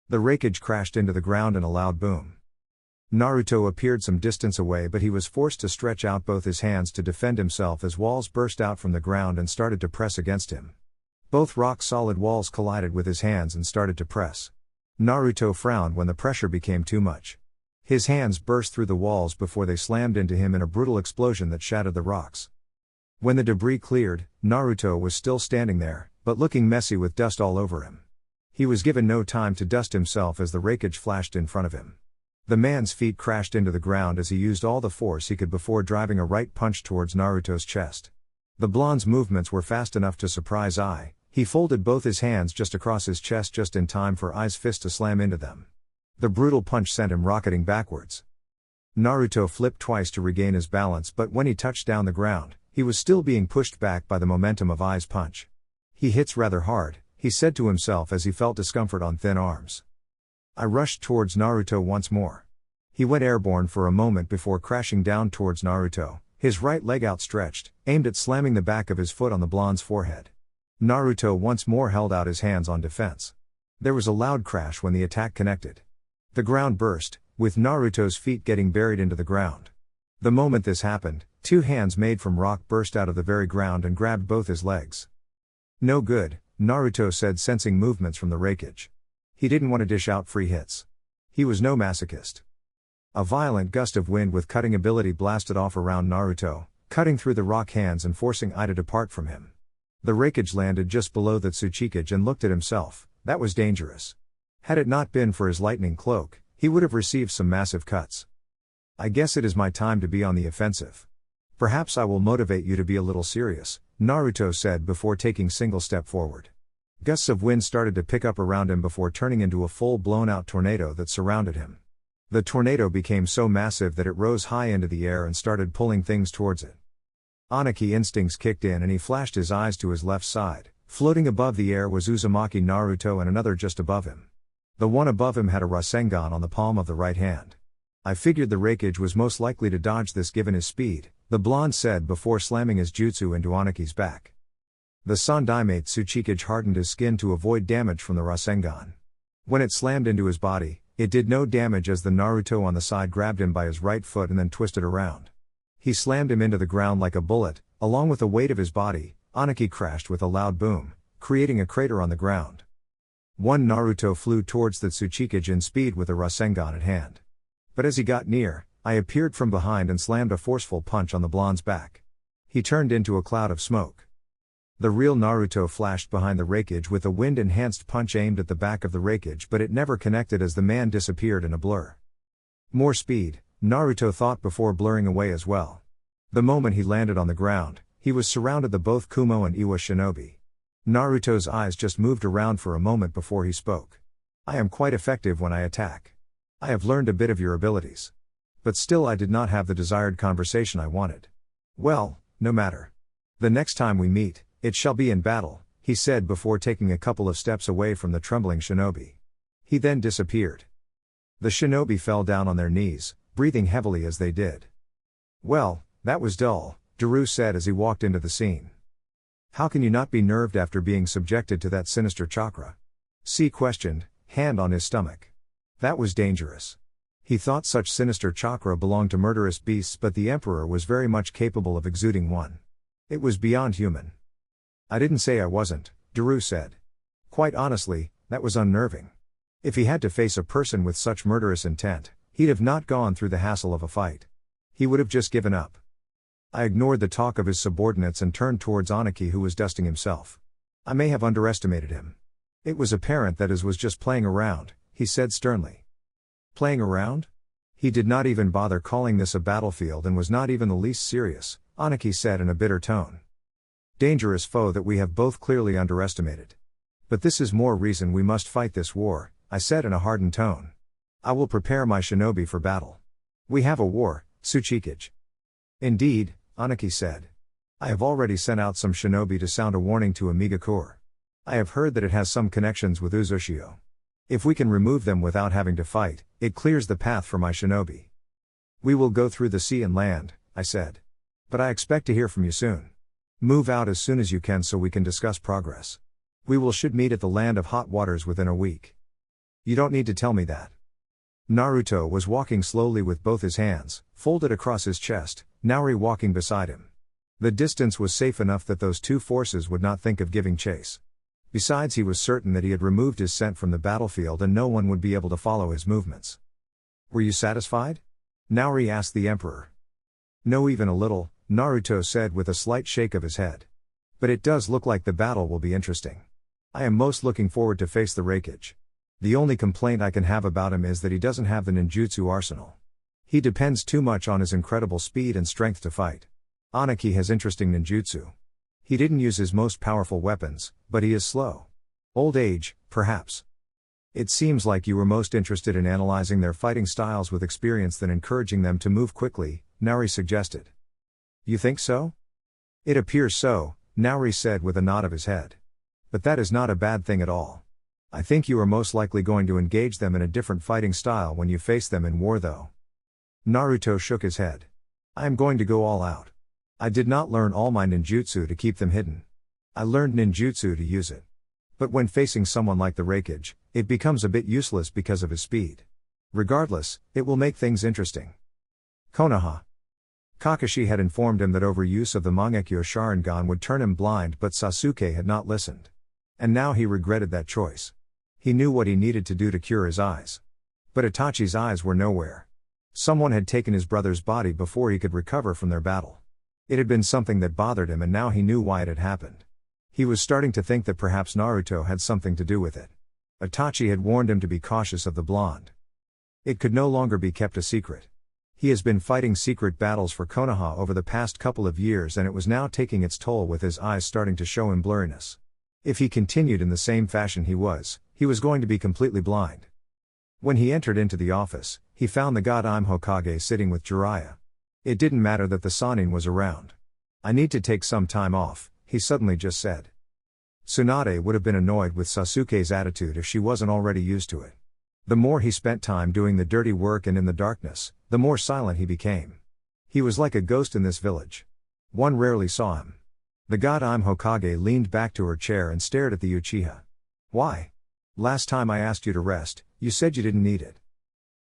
The Raikage crashed into the ground in a loud boom. Naruto appeared some distance away, but he was forced to stretch out both his hands to defend himself as walls burst out from the ground and started to press against him. Both rock-solid walls collided with his hands and started to press. Naruto frowned when the pressure became too much. His hands burst through the walls before they slammed into him in a brutal explosion that shattered the rocks. When the debris cleared, Naruto was still standing there, but looking messy with dust all over him. He was given no time to dust himself as the Raikage flashed in front of him. The man's feet crashed into the ground as he used all the force he could before driving a right punch towards Naruto's chest. The blonde's movements were fast enough to surprise Ai. He folded both his hands just across his chest just in time for Ai's fist to slam into them. The brutal punch sent him rocketing backwards. Naruto flipped twice to regain his balance, but when he touched down the ground, he was still being pushed back by the momentum of Ai's punch. He hits rather hard, he said to himself as he felt discomfort on thin arms. I rushed towards Naruto once more. He went airborne for a moment before crashing down towards Naruto, his right leg outstretched, aimed at slamming the back of his foot on the blonde's forehead. Naruto once more held out his hands on defense. There was a loud crash when the attack connected. The ground burst, with Naruto's feet getting buried into the ground. The moment this happened, two hands made from rock burst out of the very ground and grabbed both his legs. No good, Naruto said, sensing movements from the wreckage. He didn't want to dish out free hits. He was no masochist. A violent gust of wind with cutting ability blasted off around Naruto, cutting through the rock hands and forcing Ida to depart from him. The wreckage landed just below the Tsuchikage and looked at himself. That was dangerous. Had it not been for his lightning cloak, he would have received some massive cuts. I guess it is my time to be on the offensive. Perhaps I will motivate you to be a little serious, Naruto said before taking single step forward. Gusts of wind started to pick up around him before turning into a full blown-out tornado that surrounded him. The tornado became so massive that it rose high into the air and started pulling things towards it. Aniki instincts kicked in and he flashed his eyes to his left side. Floating above the air was Uzumaki Naruto and another just above him. The one above him had a Rasengan on the palm of the right hand. I figured the wreckage was most likely to dodge this given his speed, the blonde said before slamming his jutsu into Aniki's back. The Sandaime Tsuchikage hardened his skin to avoid damage from the Rasengan. When it slammed into his body, it did no damage as the Naruto on the side grabbed him by his right foot and then twisted around. He slammed him into the ground like a bullet, along with the weight of his body. Aniki crashed with a loud boom, creating a crater on the ground. One Naruto flew towards the Tsuchikage in speed with a Rasengan at hand. But as he got near, I appeared from behind and slammed a forceful punch on the blonde's back. He turned into a cloud of smoke. The real Naruto flashed behind the wreckage with a wind-enhanced punch aimed at the back of the wreckage, but it never connected as the man disappeared in a blur. More speed, Naruto thought before blurring away as well. The moment he landed on the ground, he was surrounded by both Kumo and Iwa shinobi. Naruto's eyes just moved around for a moment before he spoke. I am quite effective when I attack. I have learned a bit of your abilities. But still I did not have the desired conversation I wanted. Well, no matter. The next time we meet, it shall be in battle, he said before taking a couple of steps away from the trembling shinobi. He then disappeared. The shinobi fell down on their knees, breathing heavily as they did. Well, that was dull, Daru said as he walked into the scene. How can you not be nerved after being subjected to that sinister chakra? C questioned, hand on his stomach. That was dangerous. He thought such sinister chakra belonged to murderous beasts, but the Emperor was very much capable of exuding one. It was beyond human. I didn't say I wasn't, Daru said. Quite honestly, that was unnerving. If he had to face a person with such murderous intent, he'd have not gone through the hassle of a fight. He would have just given up. I ignored the talk of his subordinates and turned towards Aniki, who was dusting himself. I may have underestimated him. It was apparent that his was just playing around, he said sternly. Playing around? He did not even bother calling this a battlefield and was not even the least serious, Aniki said in a bitter tone. Dangerous foe that we have both clearly underestimated. But this is more reason we must fight this war, I said in a hardened tone. I will prepare my shinobi for battle. We have a war, Tsuchikage. Indeed, Aniki said. I have already sent out some shinobi to sound a warning to Iwagakure. I have heard that it has some connections with Uzushio. If we can remove them without having to fight, it clears the path for my shinobi. We will go through the sea and land, I said. But I expect to hear from you soon. Move out as soon as you can so we can discuss progress. We should meet at the Land of Hot Waters within a week. You don't need to tell me that. Naruto was walking slowly with both his hands folded across his chest, Naori walking beside him. The distance was safe enough that those two forces would not think of giving chase. Besides, he was certain that he had removed his scent from the battlefield and no one would be able to follow his movements. Were you satisfied? Naori asked the Emperor. No, even a little, Naruto said with a slight shake of his head. But it does look like the battle will be interesting. I am most looking forward to face the wreckage. The only complaint I can have about him is that he doesn't have the ninjutsu arsenal. He depends too much on his incredible speed and strength to fight. Aniki has interesting ninjutsu. He didn't use his most powerful weapons, but he is slow. Old age, perhaps. It seems like you were most interested in analyzing their fighting styles with experience than encouraging them to move quickly, Naori suggested. You think so? It appears so, Naori said with a nod of his head. But that is not a bad thing at all. I think you are most likely going to engage them in a different fighting style when you face them in war though. Naruto shook his head. I am going to go all out. I did not learn all my ninjutsu to keep them hidden. I learned ninjutsu to use it. But when facing someone like the Raikage, it becomes a bit useless because of his speed. Regardless, it will make things interesting. Konoha. Kakashi had informed him that overuse of the Mangekyo Sharingan would turn him blind, but Sasuke had not listened. And now he regretted that choice. He knew what he needed to do to cure his eyes. But Itachi's eyes were nowhere. Someone had taken his brother's body before he could recover from their battle. It had been something that bothered him, and now he knew why it had happened. He was starting to think that perhaps Naruto had something to do with it. Itachi had warned him to be cautious of the blonde. It could no longer be kept a secret. He has been fighting secret battles for Konoha over the past couple of years, and it was now taking its toll with his eyes starting to show him blurriness. If he continued in the same fashion he was going to be completely blind. When he entered into the office, he found the God I'm Hokage sitting with Jiraiya. It didn't matter that the Sannin was around. I need to take some time off, he suddenly just said. Tsunade would have been annoyed with Sasuke's attitude if she wasn't already used to it. The more he spent time doing the dirty work and in the darkness, the more silent he became. He was like a ghost in this village. One rarely saw him. The God I'm Hokage leaned back to her chair and stared at the Uchiha. Why? Last time I asked you to rest, you said you didn't need it.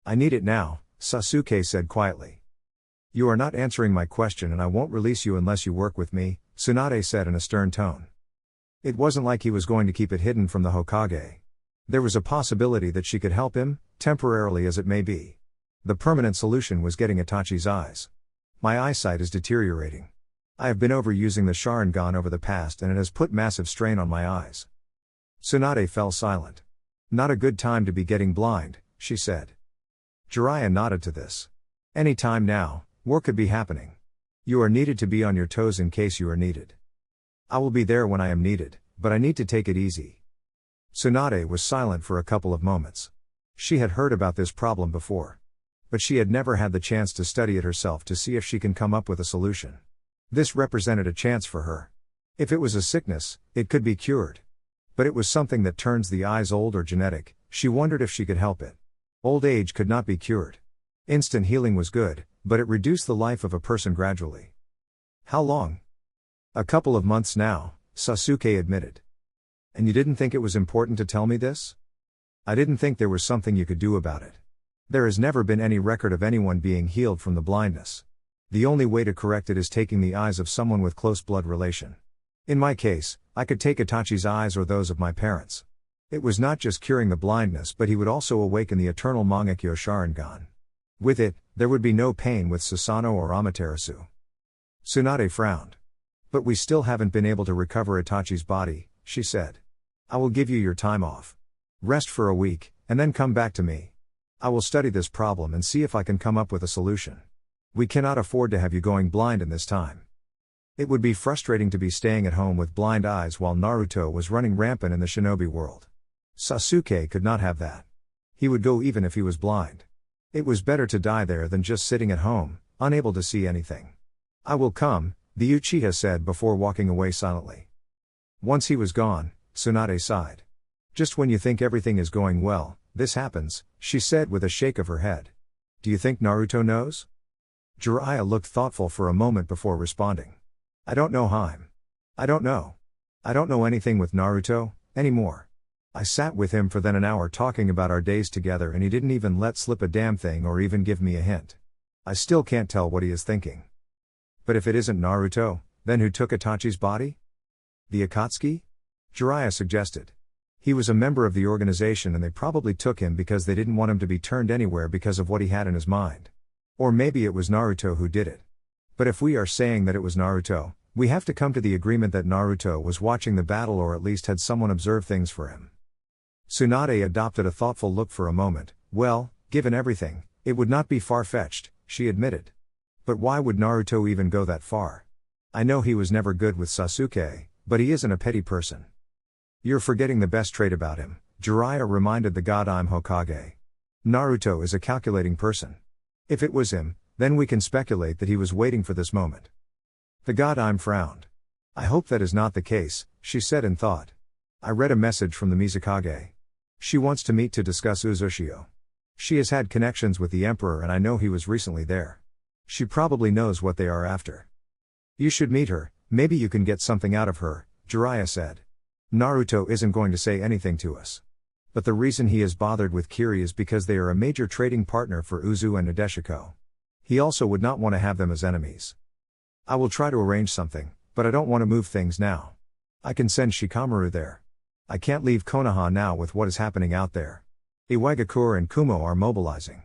I need it now, Sasuke said quietly. You are not answering my question, and I won't release you unless you work with me, Tsunade said in a stern tone. It wasn't like he was going to keep it hidden from the Hokage. There was a possibility that she could help him, temporarily as it may be. The permanent solution was getting Itachi's eyes. My eyesight is deteriorating. I have been overusing the Sharingan over the past, and it has put massive strain on my eyes. Tsunade fell silent. Not a good time to be getting blind, she said. Jiraiya nodded to this. Any time now, work could be happening. You are needed to be on your toes in case you are needed. I will be there when I am needed, but I need to take it easy. Tsunade was silent for a couple of moments. She had heard about this problem before. But she had never had the chance to study it herself to see if she can come up with a solution. This represented a chance for her. If it was a sickness, it could be cured. But it was something that turns the eyes old or genetic. She wondered if she could help it. Old age could not be cured. Instant healing was good, but it reduced the life of a person gradually. How long? A couple of months now, Sasuke admitted. And you didn't think it was important to tell me this? I didn't think there was something you could do about it. There has never been any record of anyone being healed from the blindness. The only way to correct it is taking the eyes of someone with close blood relation. In my case, I could take Itachi's eyes or those of my parents. It was not just curing the blindness, but he would also awaken the eternal Mangekyo Sharingan. With it, there would be no pain with Susanoo or Amaterasu. Tsunade frowned. But we still haven't been able to recover Itachi's body, she said. I will give you your time off. Rest for a week, and then come back to me. I will study this problem and see if I can come up with a solution. We cannot afford to have you going blind in this time. It would be frustrating to be staying at home with blind eyes while Naruto was running rampant in the shinobi world. Sasuke could not have that. He would go even if he was blind. It was better to die there than just sitting at home, unable to see anything. I will come, the Uchiha said before walking away silently. Once he was gone, Tsunade sighed. Just when you think everything is going well, this happens, she said with a shake of her head. Do you think Naruto knows? Jiraiya looked thoughtful for a moment before responding. I don't know, Haim. I don't know. I don't know anything with Naruto, anymore. I sat with him for then an hour talking about our days together, and he didn't even let slip a damn thing or even give me a hint. I still can't tell what he is thinking. But if it isn't Naruto, then who took Itachi's body? The Akatsuki? Jiraiya suggested. He was a member of the organization, and they probably took him because they didn't want him to be turned anywhere because of what he had in his mind. Or maybe it was Naruto who did it. But if we are saying that it was Naruto, we have to come to the agreement that Naruto was watching the battle, or at least had someone observe things for him. Tsunade adopted a thoughtful look for a moment. Well, given everything, it would not be far-fetched, she admitted. But why would Naruto even go that far? I know he was never good with Sasuke, but he isn't a petty person. You're forgetting the best trait about him, Jiraiya reminded the God I'm Hokage. Naruto is a calculating person. If it was him, then we can speculate that he was waiting for this moment. The God I'm frowned. I hope that is not the case, she said in thought. I read a message from the Mizukage. She wants to meet to discuss Uzushio. She has had connections with the Emperor and I know he was recently there. She probably knows what they are after. You should meet her, maybe you can get something out of her, Jiraiya said. Naruto isn't going to say anything to us. But the reason he is bothered with Kiri is because they are a major trading partner for Uzu and Nadeshiko. He also would not want to have them as enemies. I will try to arrange something, but I don't want to move things now. I can send Shikamaru there. I can't leave Konoha now with what is happening out there. Iwagakure and Kumo are mobilizing.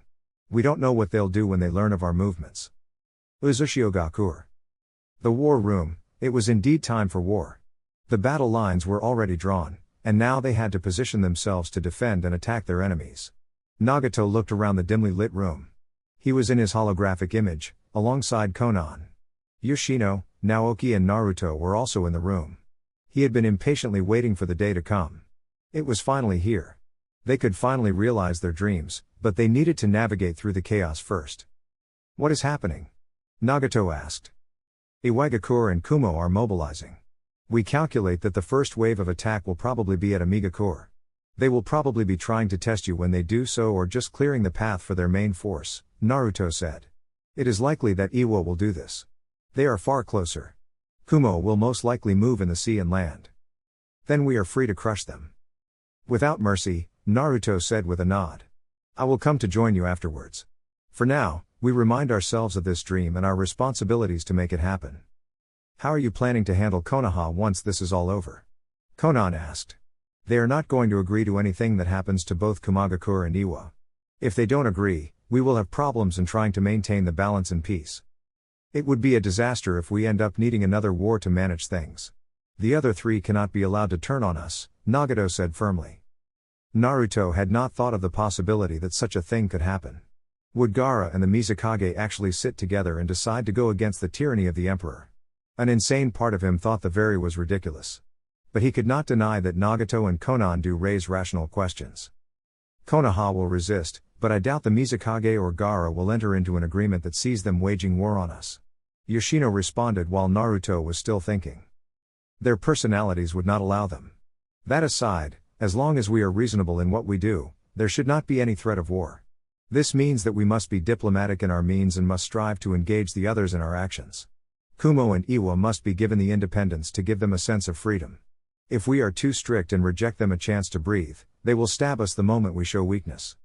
We don't know what they'll do when they learn of our movements. Uzushio Gakure. The war room, it was indeed time for war. The battle lines were already drawn, and now they had to position themselves to defend and attack their enemies. Nagato looked around the dimly lit room. He was in his holographic image, alongside Konan. Yoshino, Naoki and Naruto were also in the room. He had been impatiently waiting for the day to come. It was finally here. They could finally realize their dreams, but they needed to navigate through the chaos first. What is happening? Nagato asked. Iwagakure and Kumo are mobilizing. We calculate that the first wave of attack will probably be at Amigakure. They will probably be trying to test you when they do so or just clearing the path for their main force, Naruto said. It is likely that Iwa will do this. They are far closer. Kumo will most likely move in the sea and land. Then we are free to crush them. Without mercy, Naruto said with a nod. I will come to join you afterwards. For now, we remind ourselves of this dream and our responsibilities to make it happen. How are you planning to handle Konoha once this is all over? Konan asked. They are not going to agree to anything that happens to both Kumagakure and Iwa. If they don't agree, we will have problems in trying to maintain the balance and peace. It would be a disaster if we end up needing another war to manage things. The other three cannot be allowed to turn on us, Nagato said firmly. Naruto had not thought of the possibility that such a thing could happen. Would Gaara and the Mizukage actually sit together and decide to go against the tyranny of the Emperor? An insane part of him thought the very was ridiculous. But he could not deny that Nagato and Konan do raise rational questions. Konoha will resist, but I doubt the Mizukage or Gaara will enter into an agreement that sees them waging war on us. Yoshino responded while Naruto was still thinking. Their personalities would not allow them. That aside, as long as we are reasonable in what we do, there should not be any threat of war. This means that we must be diplomatic in our means and must strive to engage the others in our actions. Kumo and Iwa must be given the independence to give them a sense of freedom. If we are too strict and reject them a chance to breathe, they will stab us the moment we show weakness.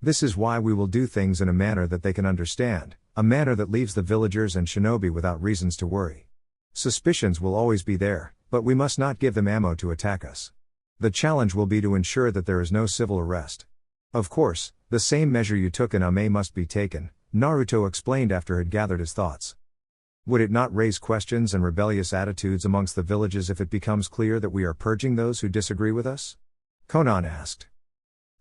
This is why we will do things in a manner that they can understand, a manner that leaves the villagers and shinobi without reasons to worry. Suspicions will always be there, but we must not give them ammo to attack us. The challenge will be to ensure that there is no civil arrest. Of course, the same measure you took in Ame must be taken, Naruto explained after he had gathered his thoughts. Would it not raise questions and rebellious attitudes amongst the villages if it becomes clear that we are purging those who disagree with us? Konan asked.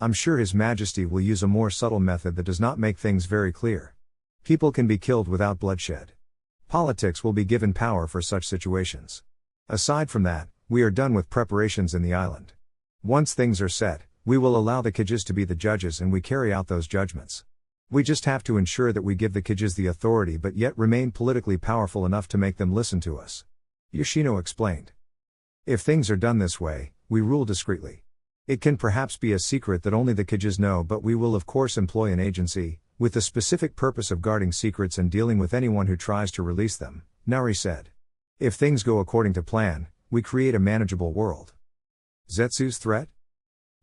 I'm sure His Majesty will use a more subtle method that does not make things very clear. People can be killed without bloodshed. Politics will be given power for such situations. Aside from that, we are done with preparations in the island. Once things are set, we will allow the Kages to be the judges and we carry out those judgments. We just have to ensure that we give the Kages the authority but yet remain politically powerful enough to make them listen to us. Yoshino explained. If things are done this way, we rule discreetly. It can perhaps be a secret that only the Kages know, but we will of course employ an agency, with the specific purpose of guarding secrets and dealing with anyone who tries to release them, Nari said. If things go according to plan, we create a manageable world. Zetsu's threat?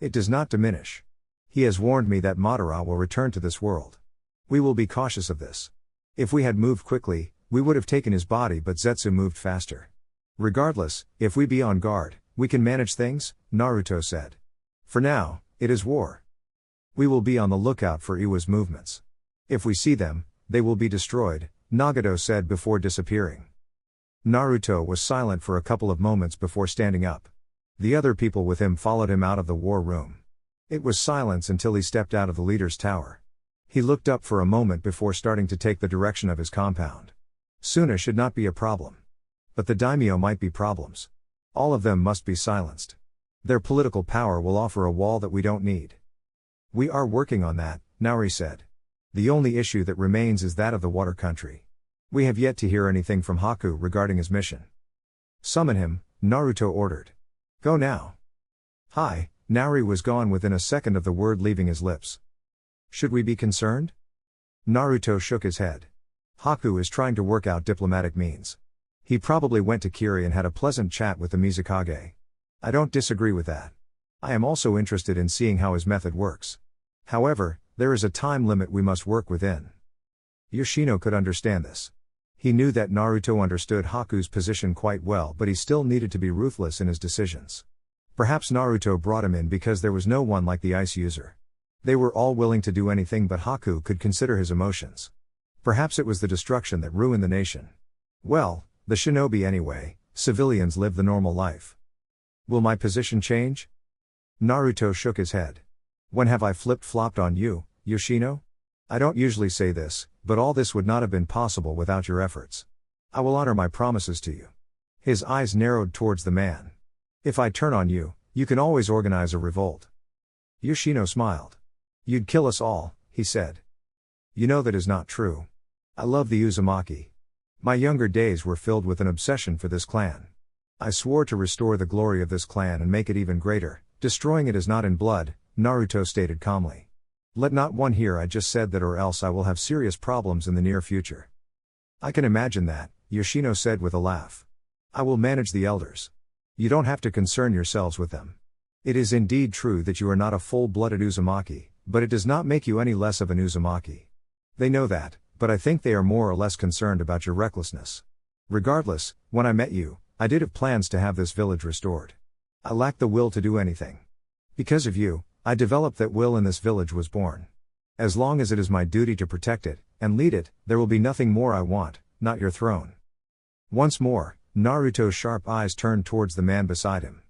It does not diminish. He has warned me that Madara will return to this world. We will be cautious of this. If we had moved quickly, we would have taken his body, but Zetsu moved faster. Regardless, if we be on guard, we can manage things, Naruto said. For now, it is war. We will be on the lookout for Iwa's movements. If we see them, they will be destroyed, Nagato said before disappearing. Naruto was silent for a couple of moments before standing up. The other people with him followed him out of the war room. It was silence until he stepped out of the leader's tower. He looked up for a moment before starting to take the direction of his compound. Suna should not be a problem. But the daimyo might be problems. All of them must be silenced. Their political power will offer a wall that we don't need. We are working on that, Naori said. The only issue that remains is that of the water country. We have yet to hear anything from Haku regarding his mission. Summon him, Naruto ordered. Go now. Hi, Naori was gone within a second of the word leaving his lips. Should we be concerned? Naruto shook his head. Haku is trying to work out diplomatic means. He probably went to Kiri and had a pleasant chat with the Mizukage. I don't disagree with that. I am also interested in seeing how his method works. However, there is a time limit we must work within. Yoshino could understand this. He knew that Naruto understood Haku's position quite well, but he still needed to be ruthless in his decisions. Perhaps Naruto brought him in because there was no one like the ice user. They were all willing to do anything, but Haku could consider his emotions. Perhaps it was the destruction that ruined the nation. Well, the shinobi anyway, civilians live the normal life. Will my position change? Naruto shook his head. When have I flip-flopped on you, Yoshino? I don't usually say this, but all this would not have been possible without your efforts. I will honor my promises to you. His eyes narrowed towards the man. If I turn on you, you can always organize a revolt. Yoshino smiled. You'd kill us all, he said. You know that is not true. I love the Uzumaki. My younger days were filled with an obsession for this clan. I swore to restore the glory of this clan and make it even greater. Destroying it is not in blood, Naruto stated calmly. Let not one hear I just said that, or else I will have serious problems in the near future. I can imagine that, Yoshino said with a laugh. I will manage the elders. You don't have to concern yourselves with them. It is indeed true that you are not a full-blooded Uzumaki, but it does not make you any less of an Uzumaki. They know that, but I think they are more or less concerned about your recklessness. Regardless, when I met you, I did have plans to have this village restored. I lacked the will to do anything. Because of you, I developed that will and this village was born. As long as it is my duty to protect it, and lead it, there will be nothing more I want, not your throne. Once more, Naruto's sharp eyes turned towards the man beside him.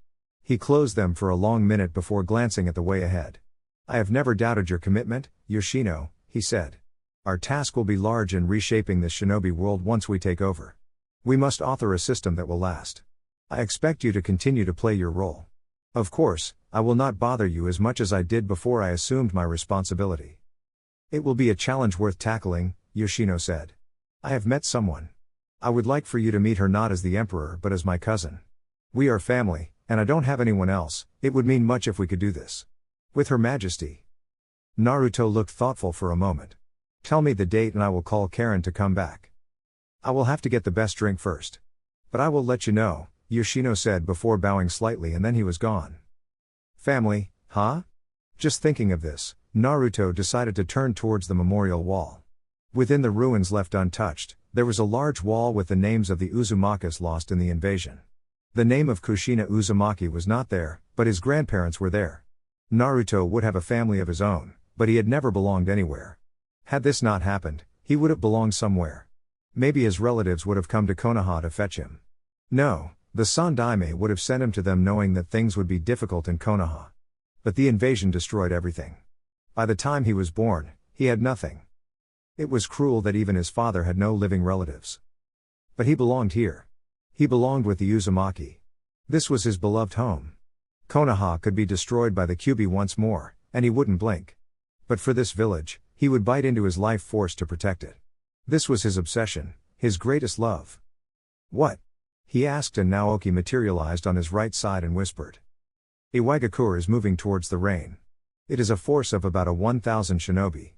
He closed them for a long minute before glancing at the way ahead. I have never doubted your commitment, Yoshino, he said. Our task will be large in reshaping this shinobi world once we take over. We must author a system that will last. I expect you to continue to play your role. Of course, I will not bother you as much as I did before I assumed my responsibility. It will be a challenge worth tackling, Yoshino said. I have met someone. I would like for you to meet her not as the emperor but as my cousin. We are family, and I don't have anyone else. It would mean much if we could do this. With Her Majesty. Naruto looked thoughtful for a moment. Tell me the date and I will call Karen to come back. I will have to get the best drink first. But I will let you know, Yoshino said before bowing slightly, and then he was gone. Family, huh? Just thinking of this, Naruto decided to turn towards the memorial wall. Within the ruins left untouched, there was a large wall with the names of the Uzumakas lost in the invasion. The name of Kushina Uzumaki was not there, but his grandparents were there. Naruto would have a family of his own, but he had never belonged anywhere. Had this not happened, he would have belonged somewhere. Maybe his relatives would have come to Konoha to fetch him. No, the Sandaime would have sent him to them knowing that things would be difficult in Konoha. But the invasion destroyed everything. By the time he was born, he had nothing. It was cruel that even his father had no living relatives. But he belonged here. He belonged with the Uzumaki. This was his beloved home. Konoha could be destroyed by the Kyuubi once more, and he wouldn't blink. But for this village, he would bite into his life force to protect it. This was his obsession, his greatest love. What? He asked, and Naoki materialized on his right side and whispered. Iwagakure is moving towards the rain. It is a force of about 1,000 shinobi.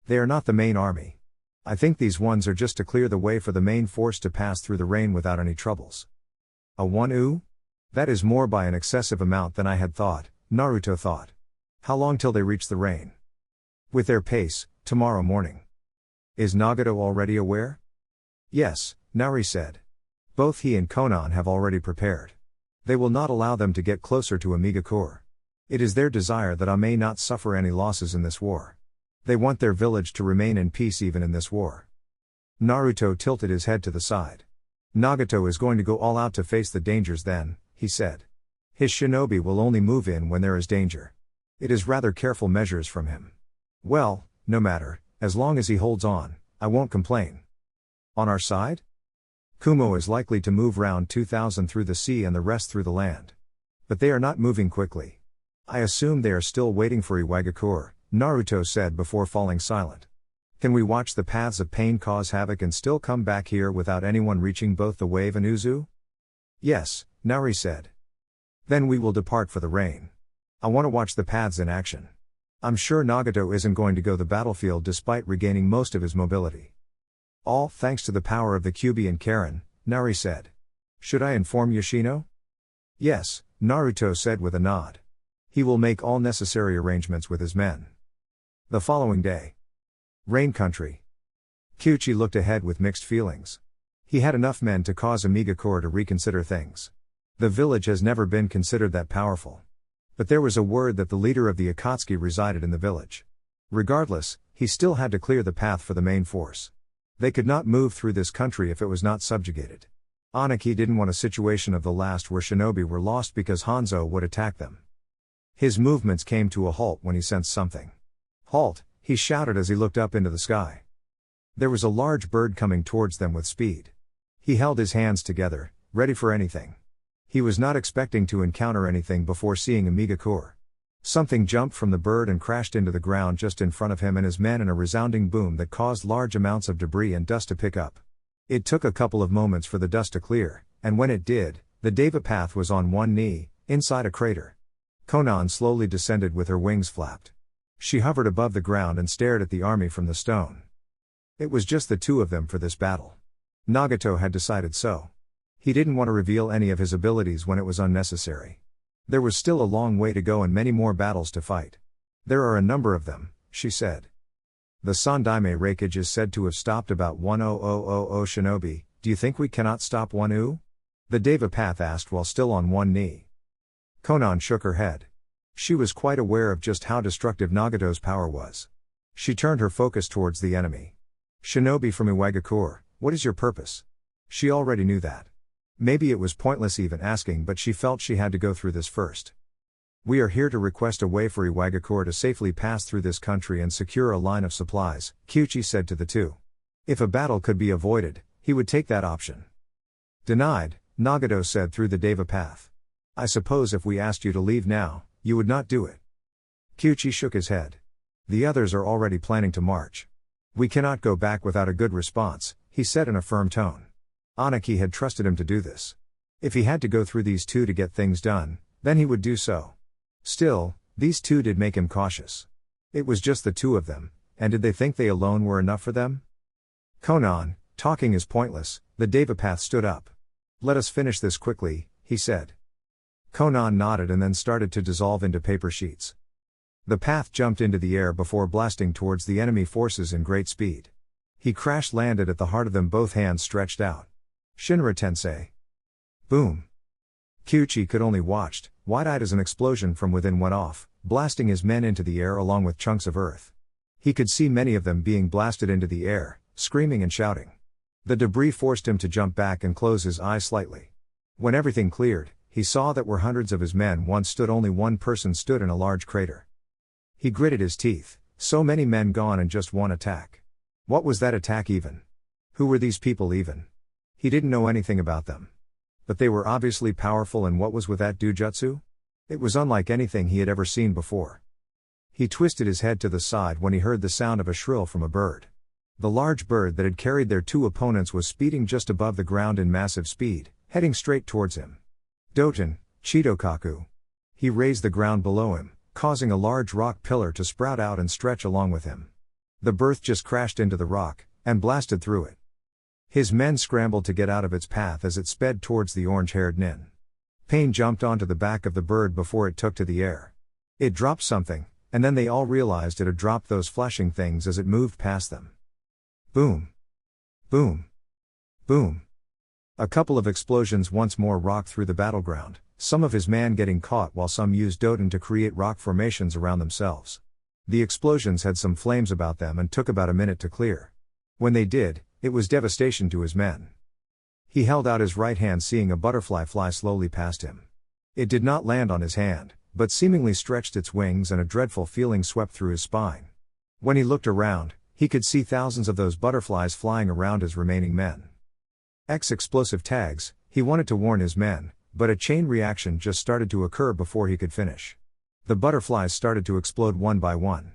They are not the main army. I think these ones are just to clear the way for the main force to pass through the rain without any troubles. A 1-u? That is more by an excessive amount than I had thought, Naruto thought. How long till they reach the rain? With their pace, tomorrow morning. Is Nagato already aware? Yes, Naori said. Both he and Konan have already prepared. They will not allow them to get closer to Iwagakure. It is their desire that I may not suffer any losses in this war. They want their village to remain in peace even in this war. Naruto tilted his head to the side. Nagato is going to go all out to face the dangers then, he said. His shinobi will only move in when there is danger. It is rather careful measures from him. Well, no matter, as long as he holds on, I won't complain. On our side? Kumo is likely to move round 2,000 through the sea and the rest through the land. But they are not moving quickly. I assume they are still waiting for Iwagakure, Naruto said before falling silent. Can we watch the paths of pain cause havoc and still come back here without anyone reaching both the wave and Uzu? Yes, Naori said. Then we will depart for the rain. I want to watch the paths in action. I'm sure Nagato isn't going to go the battlefield despite regaining most of his mobility. All thanks to the power of the Kyuubi and Karen, Nari said. Should I inform Yoshino? Yes, Naruto said with a nod. He will make all necessary arrangements with his men. The following day. Rain Country. Kyuchi looked ahead with mixed feelings. He had enough men to cause Iwagakure to reconsider things. The village has never been considered that powerful. But there was a word that the leader of the Akatsuki resided in the village. Regardless, he still had to clear the path for the main force. They could not move through this country if it was not subjugated. Aniki didn't want a situation of the last where shinobi were lost because Hanzo would attack them. His movements came to a halt when he sensed something. Halt, he shouted as he looked up into the sky. There was a large bird coming towards them with speed. He held his hands together, ready for anything. He was not expecting to encounter anything before seeing Iwagakure. Something jumped from the bird and crashed into the ground just in front of him and his men in a resounding boom that caused large amounts of debris and dust to pick up. It took a couple of moments for the dust to clear, and when it did, the Devapath was on one knee, inside a crater. Konan slowly descended with her wings flapped. She hovered above the ground and stared at the army from the stone. It was just the two of them for this battle. Nagato had decided so. He didn't want to reveal any of his abilities when it was unnecessary. There was still a long way to go and many more battles to fight. There are a number of them, she said. The Sandaime Reikage is said to have stopped about 1000 shinobi. Do you think we cannot stop 1 The Devapath asked while still on one knee. Konan shook her head. She was quite aware of just how destructive Nagato's power was. She turned her focus towards the enemy. Shinobi from Iwagakure, what is your purpose? She already knew that. Maybe it was pointless even asking, but she felt she had to go through this first. We are here to request a way for Iwagakure to safely pass through this country and secure a line of supplies, Kyuchi said to the two. If a battle could be avoided, he would take that option. Denied, Nagato said through the Devapath. I suppose if we asked you to leave now, you would not do it. Kyuchi shook his head. The others are already planning to march. We cannot go back without a good response, he said in a firm tone. Aniki had trusted him to do this. If he had to go through these two to get things done, then he would do so. Still, these two did make him cautious. It was just the two of them, and did they think they alone were enough for them? Konan, talking is pointless, the Devapath stood up. Let us finish this quickly, he said. Konan nodded and then started to dissolve into paper sheets. The path jumped into the air before blasting towards the enemy forces in great speed. He crash-landed at the heart of them, both hands stretched out. Shinra Tensei. Boom. Kyuchi could only watched, wide-eyed as an explosion from within went off, blasting his men into the air along with chunks of earth. He could see many of them being blasted into the air, screaming and shouting. The debris forced him to jump back and close his eyes slightly. When everything cleared, he saw that where hundreds of his men once stood, only one person stood in a large crater. He gritted his teeth, so many men gone in just one attack. What was that attack even? Who were these people even? He didn't know anything about them. But they were obviously powerful, and what was with that Dujutsu? It was unlike anything he had ever seen before. He twisted his head to the side when he heard the sound of a shrill from a bird. The large bird that had carried their two opponents was speeding just above the ground in massive speed, heading straight towards him. Doton, Chidokaku. He raised the ground below him, causing a large rock pillar to sprout out and stretch along with him. The bird just crashed into the rock, and blasted through it. His men scrambled to get out of its path as it sped towards the orange-haired nin. Pain jumped onto the back of the bird before it took to the air. It dropped something, and then they all realized it had dropped those flashing things as it moved past them. Boom. Boom. Boom. A couple of explosions once more rocked through the battleground, some of his men getting caught while some used Doton to create rock formations around themselves. The explosions had some flames about them and took about a minute to clear. When they did, it was devastation to his men. He held out his right hand, seeing a butterfly fly slowly past him. It did not land on his hand, but seemingly stretched its wings, and a dreadful feeling swept through his spine. When he looked around, he could see thousands of those butterflies flying around his remaining men. Explosive tags, he wanted to warn his men, but a chain reaction just started to occur before he could finish. The butterflies started to explode one by one.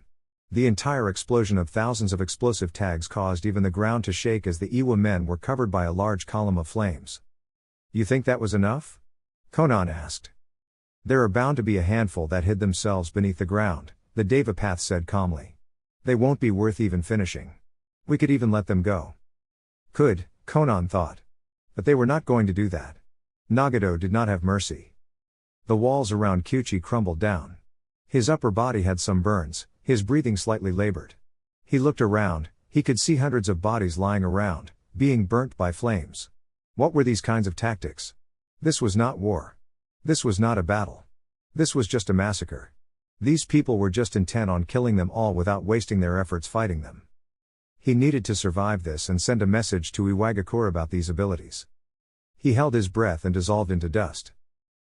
The entire explosion of thousands of explosive tags caused even the ground to shake as the Iwa men were covered by a large column of flames. You think that was enough? Konan asked. There are bound to be a handful that hid themselves beneath the ground, the Devapath said calmly. They won't be worth even finishing. We could even let them go. Could, Konan thought. But they were not going to do that. Nagato did not have mercy. The walls around Kyuchi crumbled down. His upper body had some burns, his breathing slightly labored. He looked around, he could see hundreds of bodies lying around, being burnt by flames. What were these kinds of tactics? This was not war. This was not a battle. This was just a massacre. These people were just intent on killing them all without wasting their efforts fighting them. He needed to survive this and send a message to Iwagakure about these abilities. He held his breath and dissolved into dust.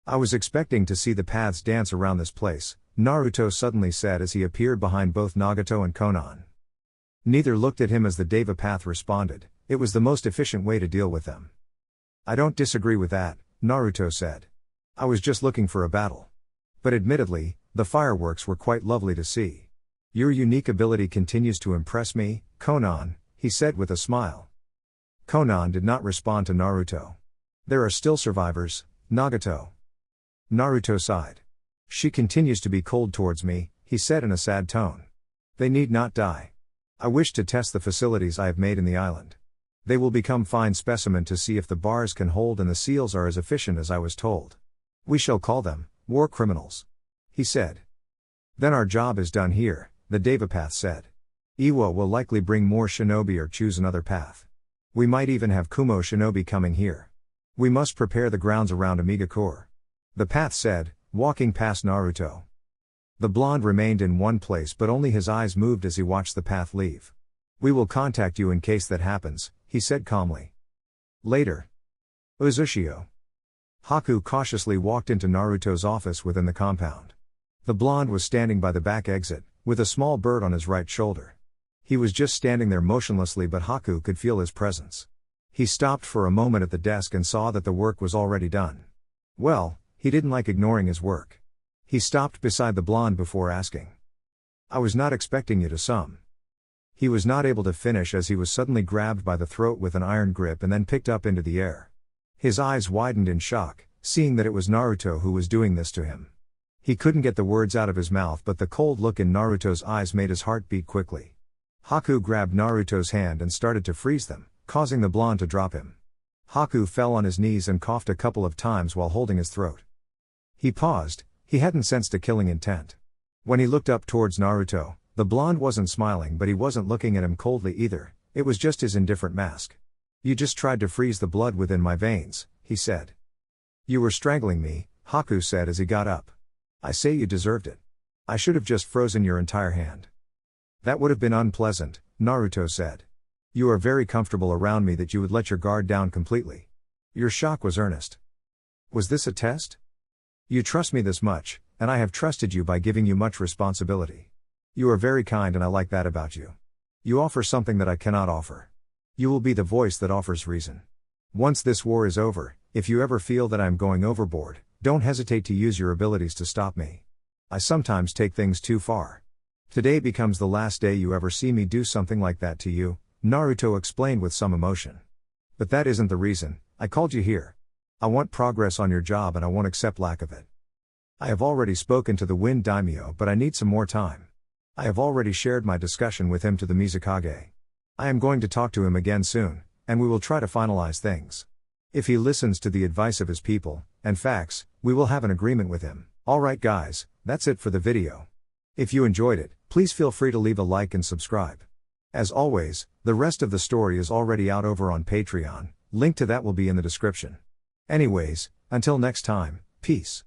I was expecting to see the paths dance around this place, Naruto suddenly said as he appeared behind both Nagato and Konan. Neither looked at him as the Devapath responded, it was the most efficient way to deal with them. I don't disagree with that, Naruto said. I was just looking for a battle. But admittedly, the fireworks were quite lovely to see. Your unique ability continues to impress me, Konan, he said with a smile. Konan did not respond to Naruto. There are still survivors, Nagato. Naruto sighed. She continues to be cold towards me, he said in a sad tone. They need not die. I wish to test the facilities I have made in the island. They will become fine specimen to see if the bars can hold and the seals are as efficient as I was told. We shall call them war criminals, he said. Then our job is done here, the Devapath said. Iwa will likely bring more shinobi or choose another path. We might even have Kumo shinobi coming here. We must prepare the grounds around Iwagakure. The path said, walking past Naruto. The blonde remained in one place but only his eyes moved as he watched the path leave. We will contact you in case that happens, he said calmly. Later. Uzushio. Haku cautiously walked into Naruto's office within the compound. The blonde was standing by the back exit, with a small bird on his right shoulder. He was just standing there motionlessly but Haku could feel his presence. He stopped for a moment at the desk and saw that the work was already done. Well, he didn't like ignoring his work. He stopped beside the blonde before asking. I was not expecting you to sum. He was not able to finish as he was suddenly grabbed by the throat with an iron grip and then picked up into the air. His eyes widened in shock, seeing that it was Naruto who was doing this to him. He couldn't get the words out of his mouth but the cold look in Naruto's eyes made his heart beat quickly. Haku grabbed Naruto's hand and started to freeze them, causing the blonde to drop him. Haku fell on his knees and coughed a couple of times while holding his throat. He paused, he hadn't sensed a killing intent. When he looked up towards Naruto, the blonde wasn't smiling but he wasn't looking at him coldly either, it was just his indifferent mask. You just tried to freeze the blood within my veins, he said. You were strangling me, Haku said as he got up. I say you deserved it. I should have just frozen your entire hand. That would have been unpleasant, Naruto said. You are very comfortable around me that you would let your guard down completely. Your shock was earnest. Was this a test? You trust me this much, and I have trusted you by giving you much responsibility. You are very kind and I like that about you. You offer something that I cannot offer. You will be the voice that offers reason. Once this war is over, if you ever feel that I am going overboard, don't hesitate to use your abilities to stop me. I sometimes take things too far. Today becomes the last day you ever see me do something like that to you, Naruto explained with some emotion. But that isn't the reason, I called you here. I want progress on your job and I won't accept lack of it. I have already spoken to the Wind Daimyo but I need some more time. I have already shared my discussion with him to the Mizukage. I am going to talk to him again soon, and we will try to finalize things. If he listens to the advice of his people, and facts, we will have an agreement with him. Alright guys, that's it for the video. If you enjoyed it, please feel free to leave a like and subscribe. As always, the rest of the story is already out over on Patreon, link to that will be in the description. Anyways, until next time, peace.